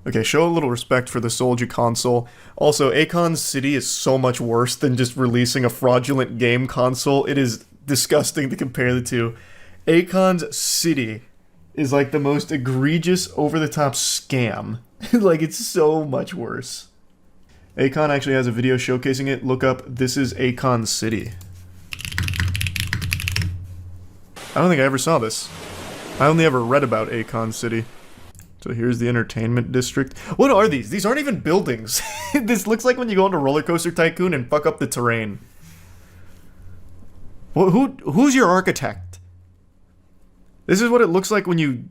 Okay, show a little respect for the Soulja console. Also, Akon City is so much worse than just releasing a fraudulent game console. It is disgusting to compare the two. Akon's City is like the most egregious, over-the-top scam. Like, it's so much worse. Akon actually has a video showcasing it. Look up, "This is Akon City." I don't think I ever saw this. I only ever read about Akon City. So here's the entertainment district. What are these? These aren't even buildings. This looks like when you go into Roller Coaster Tycoon and fuck up the terrain. Who's your architect? This is what it looks like when you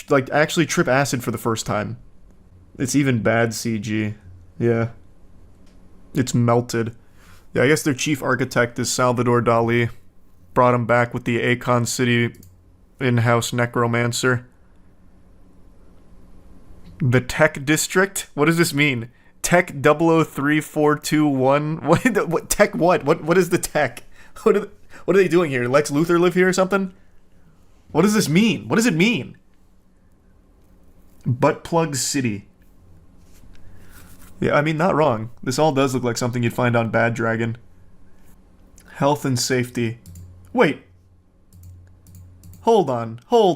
like actually trip acid for the first time. It's even bad CG. Yeah. It's melted. Yeah, I guess their chief architect is Salvador Dali. Brought him back with the Akon City in-house necromancer. The Tech District? What does this mean? Tech 003421? What tech what? What is the tech? What are they doing here? Lex Luthor live here or something? What does this mean? What does it mean? Butt Plug City. Yeah, I mean, not wrong. This all does look like something you'd find on Bad Dragon. Health and safety. Wait. Hold on. Oh,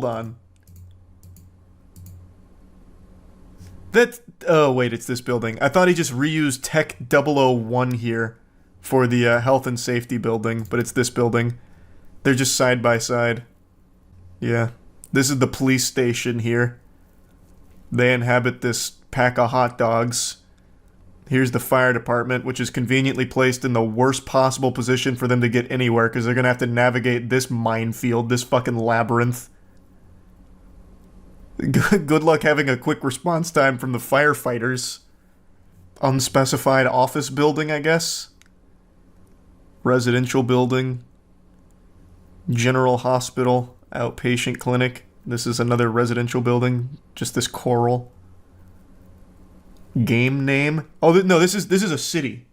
wait, it's this building. I thought he just reused Tech 001 here for the health and safety building, but it's this building. They're just side by side. Yeah. This is the police station here. They inhabit this pack of hot dogs. Here's the fire department, which is conveniently placed in the worst possible position for them to get anywhere, because they're going to have to navigate this minefield, this fucking labyrinth. Good luck having a quick response time from the firefighters. Unspecified office building, I guess? Residential building. General hospital. Outpatient clinic. This is another residential building. Just this coral. Game name. Oh, no, this is a city.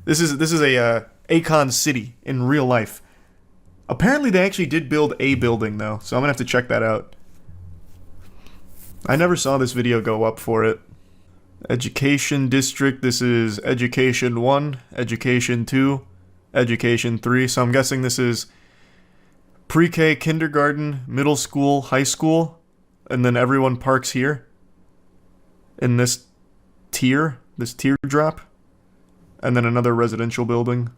This is a Akon city in real life. Apparently they actually did build a building though, so I'm gonna have to check that out. I never saw this video go up for it. Education district. This is Education 1, Education 2, Education 3. So I'm guessing this is pre-K, kindergarten, middle school, high school, and then everyone parks here in this teardrop, and then another residential building.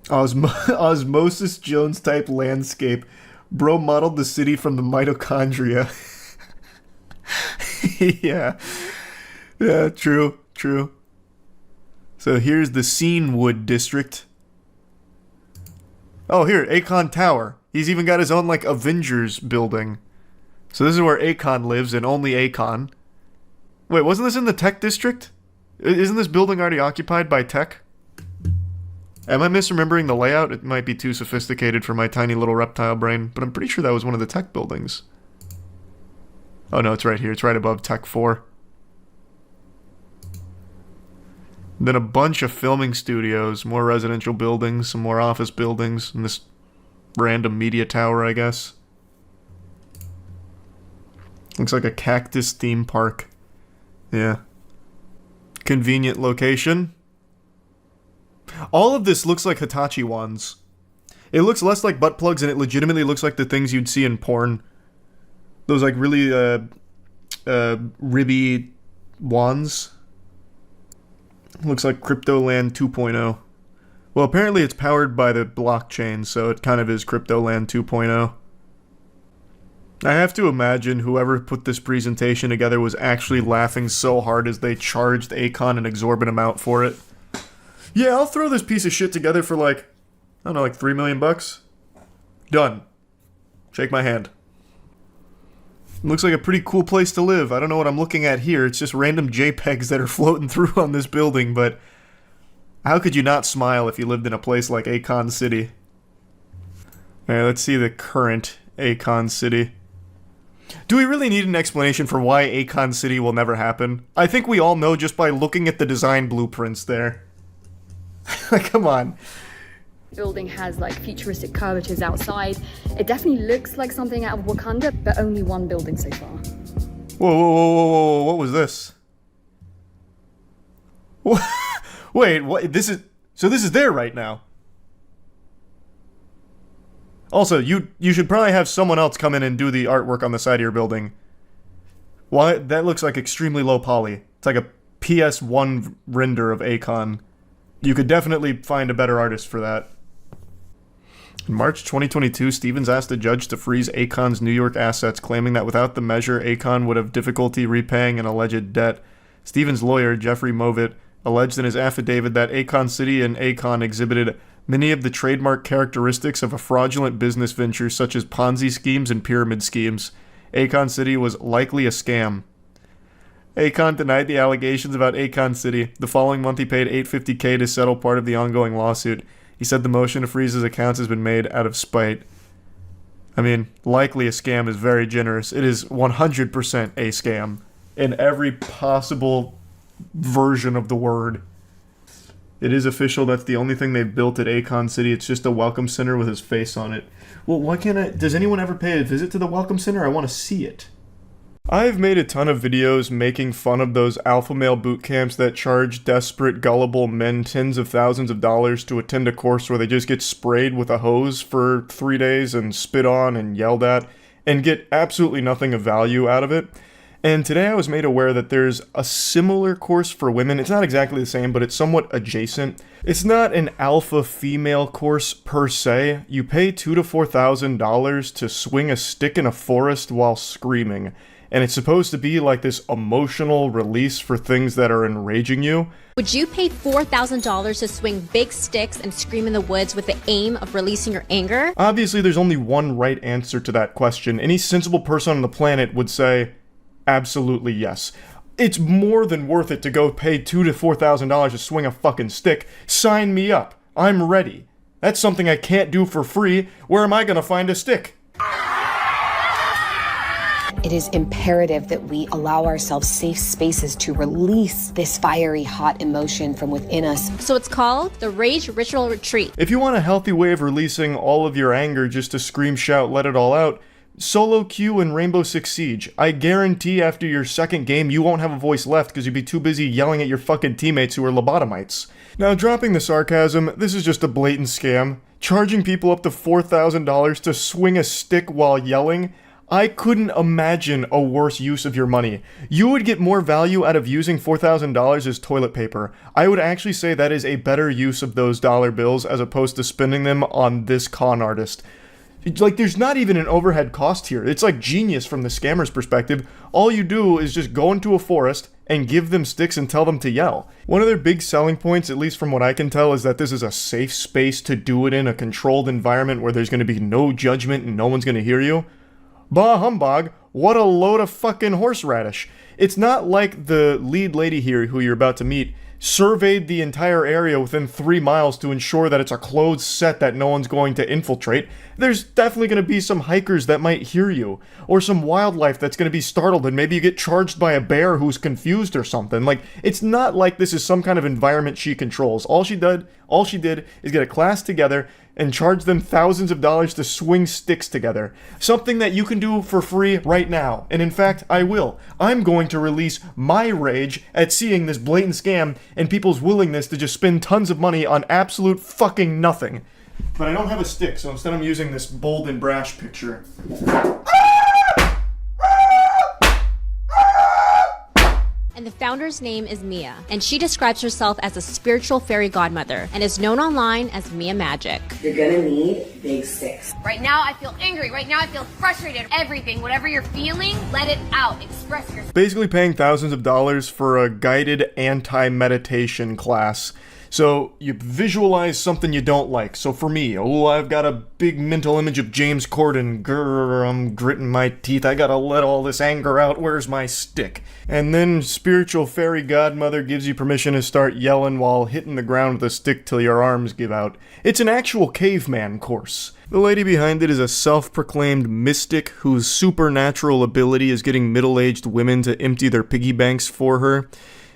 Osmosis Jones type landscape. Bro modeled the city from the mitochondria. Yeah, true. So here's the Scenewood district. Oh, here, Akon Tower. He's even got his own, like, Avengers building. So this is where Akon lives, and only Akon. Wait, wasn't this in the tech district? Isn't this building already occupied by tech? Am I misremembering the layout? It might be too sophisticated for my tiny little reptile brain, but I'm pretty sure that was one of the tech buildings. Oh no, it's right here. It's right above Tech 4. Then a bunch of filming studios, more residential buildings, some more office buildings, and this random media tower, I guess. Looks like a cactus theme park. Yeah. Convenient location. All of this looks like Hitachi wands. It looks less like butt plugs, and it legitimately looks like the things you'd see in porn. Those, like, really, ribby wands. Looks like Cryptoland 2.0. Well, apparently it's powered by the blockchain, so it kind of is Cryptoland 2.0. I have to imagine whoever put this presentation together was actually laughing so hard as they charged Akon an exorbitant amount for it. Yeah, I'll throw this piece of shit together for like, I don't know, like $3 million bucks. Done. Shake my hand. Looks like a pretty cool place to live. I don't know what I'm looking at here. It's just random JPEGs that are floating through on this building, but how could you not smile if you lived in a place like Akon City? Alright, let's see the current Akon City. Do we really need an explanation for why Akon City will never happen? I think we all know just by looking at the design blueprints there. Come on. Building has like futuristic curvatures outside. It definitely looks like something out of Wakanda, but only one building so far. Whoa, what was this? Wait, what? This is there right now. Also, you should probably have someone else come in and do the artwork on the side of your building. Why? That looks like extremely low poly. It's like a PS1 render of Akon. You could definitely find a better artist for that. In March 2022, Stevens asked a judge to freeze Akon's New York assets, claiming that without the measure, Akon would have difficulty repaying an alleged debt. Stevens' lawyer, Jeffrey Movitt, alleged in his affidavit that Akon City and Akon exhibited many of the trademark characteristics of a fraudulent business venture, such as Ponzi schemes and pyramid schemes. Akon City was likely a scam. Akon denied the allegations about Akon City. The following month, he paid $850K to settle part of the ongoing lawsuit. He said the motion to freeze his accounts has been made out of spite. I mean, likely a scam is very generous. It is 100% a scam in every possible version of the word. It is official. That's the only thing they've built at Akon City. It's just a welcome center with his face on it. Well, why can't I... Does anyone ever pay a visit to the welcome center? I want to see it. I've made a ton of videos making fun of those alpha male boot camps that charge desperate, gullible men tens of thousands of dollars to attend a course where they just get sprayed with a hose for 3 days and spit on and yelled at and get absolutely nothing of value out of it. And today I was made aware that there's a similar course for women. It's not exactly the same, but it's somewhat adjacent. It's not an alpha female course per se. You pay $2,000 to $4,000 to swing a stick in a forest while screaming. And it's supposed to be like this emotional release for things that are enraging you. Would you pay $4,000 to swing big sticks and scream in the woods with the aim of releasing your anger? Obviously, there's only one right answer to that question. Any sensible person on the planet would say, absolutely yes. It's more than worth it to go pay $2,000 to $4,000 to swing a fucking stick. Sign me up. I'm ready. That's something I can't do for free. Where am I gonna find a stick? It is imperative that we allow ourselves safe spaces to release this fiery, hot emotion from within us. So it's called the Rage Ritual Retreat. If you want a healthy way of releasing all of your anger just to scream, shout, let it all out, solo queue in Rainbow Six Siege. I guarantee after your second game you won't have a voice left because you'd be too busy yelling at your fucking teammates who are lobotomites. Now, dropping the sarcasm, this is just a blatant scam. Charging people up to $4,000 to swing a stick while yelling? I couldn't imagine a worse use of your money. You would get more value out of using $4,000 as toilet paper. I would actually say that is a better use of those dollar bills as opposed to spending them on this con artist. Like, there's not even an overhead cost here. It's like genius from the scammer's perspective. All you do is just go into a forest and give them sticks and tell them to yell. One of their big selling points, at least from what I can tell, is that this is a safe space to do it in, a controlled environment where there's going to be no judgment and no one's going to hear you. Bah humbug, what a load of fucking horseradish. It's not like the lead lady here who you're about to meet surveyed the entire area within 3 miles to ensure that it's a closed set that no one's going to infiltrate. There's definitely going to be some hikers that might hear you, or some wildlife that's going to be startled and maybe you get charged by a bear who's confused or something. Like, it's not like this is some kind of environment she controls. All she did is get a class together and charge them thousands of dollars to swing sticks together. Something that you can do for free right now. And in fact, I will. I'm going to release my rage at seeing this blatant scam and people's willingness to just spend tons of money on absolute fucking nothing. But I don't have a stick, so instead I'm using this bold and brash picture. And the founder's name is Mia, and she describes herself as a spiritual fairy godmother and is known online as Mia Magic. You're gonna need big sticks. Right now I feel angry, right now I feel frustrated. Everything, whatever you're feeling, let it out, express yourself. Basically paying thousands of dollars for a guided anti-meditation class. So you visualize something you don't like. So for me, I've got a big mental image of James Corden. Grrr, I'm gritting my teeth. I gotta let all this anger out. Where's my stick? And then spiritual fairy godmother gives you permission to start yelling while hitting the ground with a stick till your arms give out. It's an actual caveman course. The lady behind it is a self-proclaimed mystic whose supernatural ability is getting middle-aged women to empty their piggy banks for her.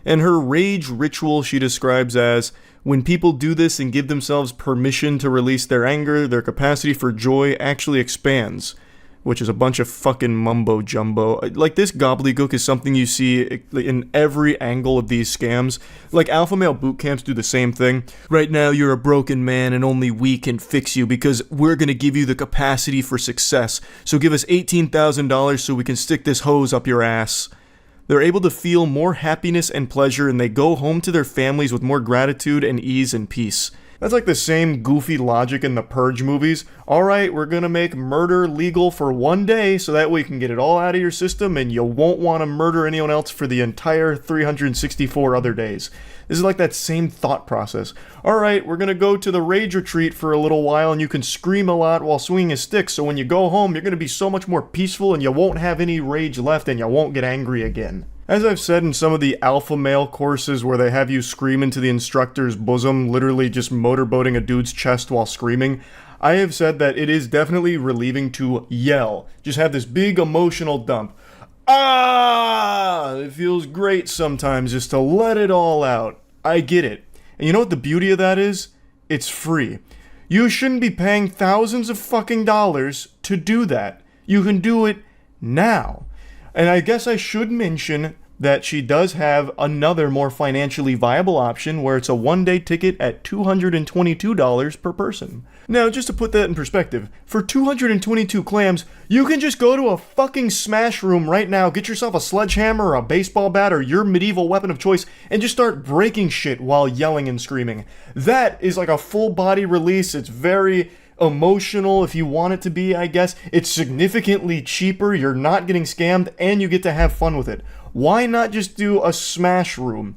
And her rage ritual she describes as, when people do this and give themselves permission to release their anger, their capacity for joy actually expands. Which is a bunch of fucking mumbo jumbo. Like, this gobbledygook is something you see in every angle of these scams. Like, alpha male boot camps do the same thing. Right now you're a broken man and only we can fix you because we're gonna give you the capacity for success. So give us $18,000 so we can stick this hose up your ass. They're able to feel more happiness and pleasure, and they go home to their families with more gratitude and ease and peace. That's like the same goofy logic in the Purge movies. Alright, we're gonna make murder legal for one day so that way you can get it all out of your system and you won't want to murder anyone else for the entire 364 other days. This is like that same thought process. Alright, we're gonna go to the rage retreat for a little while and you can scream a lot while swinging a stick, so when you go home you're gonna be so much more peaceful and you won't have any rage left and you won't get angry again. As I've said in some of the alpha male courses where they have you scream into the instructor's bosom, literally just motorboating a dude's chest while screaming, I have said that it is definitely relieving to yell. Just have this big emotional dump. Ah! It feels great sometimes just to let it all out. I get it. And you know what the beauty of that is? It's free. You shouldn't be paying thousands of fucking dollars to do that. You can do it now. And I guess I should mention that she does have another more financially viable option where it's a one-day ticket at $222 per person. Now, just to put that in perspective, for 222 clams, you can just go to a fucking smash room right now, get yourself a sledgehammer or a baseball bat or your medieval weapon of choice, and just start breaking shit while yelling and screaming. That is like a full body release. It's very emotional if you want it to be, I guess. It's significantly cheaper, you're not getting scammed, and you get to have fun with it. Why not just do a smash room?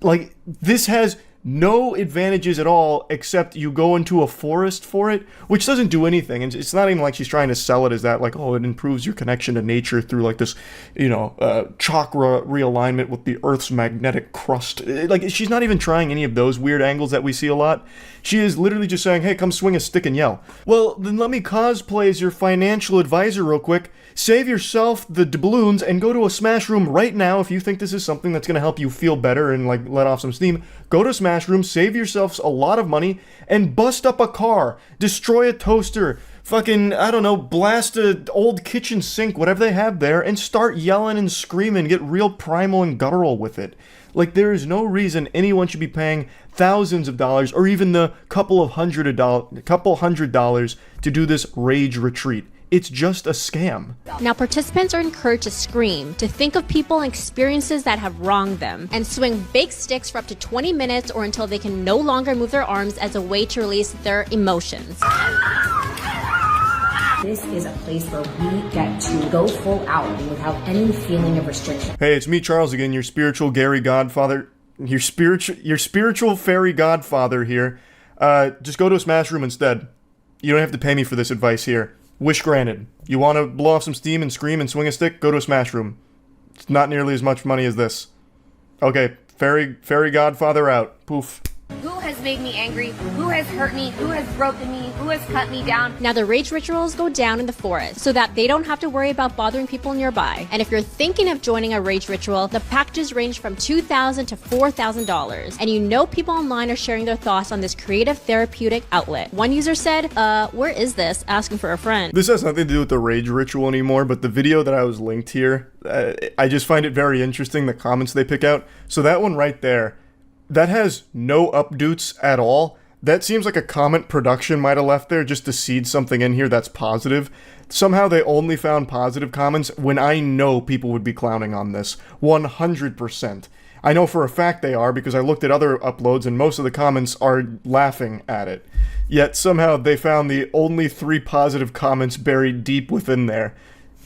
Like, this has no advantages at all, except you go into a forest for it, which doesn't do anything. And it's not even like she's trying to sell it as that, like, oh, it improves your connection to nature through like this, chakra realignment with the Earth's magnetic crust. Like, she's not even trying any of those weird angles that we see a lot. She is literally just saying, hey, come swing a stick and yell. Well, then let me cosplay as your financial advisor real quick. Save yourself the doubloons and go to a Smash Room right now if you think this is something that's going to help you feel better and like let off some steam. Go to Smash Room, save yourselves a lot of money, and bust up a car, destroy a toaster, fucking, I don't know, blast an old kitchen sink, whatever they have there, and start yelling and screaming, get real primal and guttural with it. Like, there is no reason anyone should be paying thousands of dollars or even the couple hundred dollars to do this rage retreat. It's just a scam. Now, participants are encouraged to scream, to think of people and experiences that have wronged them, and swing big sticks for up to 20 minutes or until they can no longer move their arms as a way to release their emotions. This is a place where we get to go full out without any feeling of restriction. Hey, it's me, Charles, again, your spiritual Gary Godfather, your spiritual fairy godfather here. Just go to a Smash Room instead. You don't have to pay me for this advice here. Wish granted. You want to blow off some steam and scream and swing a stick? Go to a Smash Room. It's not nearly as much money as this. Okay, fairy godfather out. Poof. Who has made me angry? Who has hurt me? Who has broken me? Who has cut me down? Now, the rage rituals go down in the forest so that they don't have to worry about bothering people nearby. And if you're thinking of joining a rage ritual, the packages range from $2,000 to $4,000. And you know people online are sharing their thoughts on this creative therapeutic outlet. One user said, where is this? Asking for a friend. This has nothing to do with the rage ritual anymore, but the video that I was linked here, I just find it very interesting, the comments they pick out. So that one right there, that has no updates at all. That seems like a comment production might have left there just to seed something in here that's positive. Somehow they only found positive comments when I know people would be clowning on this. 100%. I know for a fact they are because I looked at other uploads and most of the comments are laughing at it. Yet somehow they found the only 3 positive comments buried deep within there.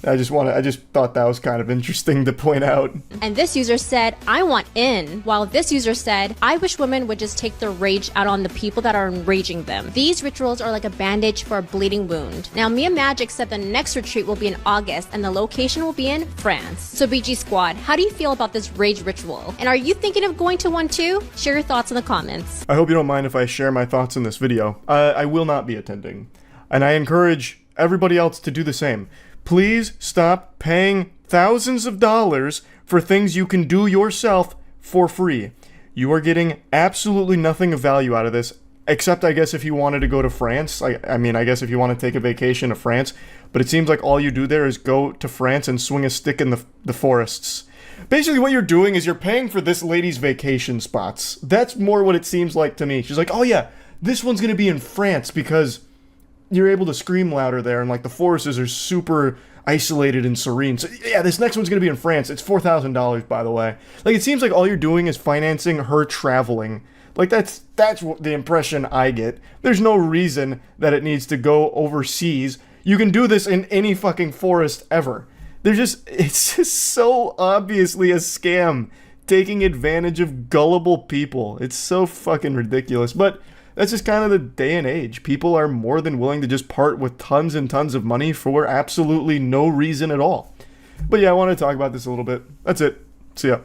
I just thought that was kind of interesting to point out. And this user said, I want in, while this user said, I wish women would just take their rage out on the people that are enraging them. These rituals are like a bandage for a bleeding wound. Now, Mia Magic said the next retreat will be in August and the location will be in France. So BG Squad, how do you feel about this rage ritual? And are you thinking of going to one too? Share your thoughts in the comments. I hope you don't mind if I share my thoughts in this video. I will not be attending. And I encourage everybody else to do the same. Please stop paying thousands of dollars for things you can do yourself for free. You are getting absolutely nothing of value out of this, except I guess if you wanted to go to France. I mean, I guess if you want to take a vacation to France, but it seems like all you do there is go to France and swing a stick in the forests. Basically what you're doing is you're paying for this lady's vacation spots. That's more what it seems like to me. She's like, oh yeah, this one's going to be in France because you're able to scream louder there, and like the forests are super isolated and serene. So yeah, this next one's gonna be in France. It's $4,000, by the way. Like, it seems like all you're doing is financing her traveling. Like, that's what the impression I get. There's no reason that it needs to go overseas. You can do this in any fucking forest ever. It's just so obviously a scam, taking advantage of gullible people. It's so fucking ridiculous, but that's just kind of the day and age. People are more than willing to just part with tons and tons of money for absolutely no reason at all. But yeah, I want to talk about this a little bit. That's it. See ya.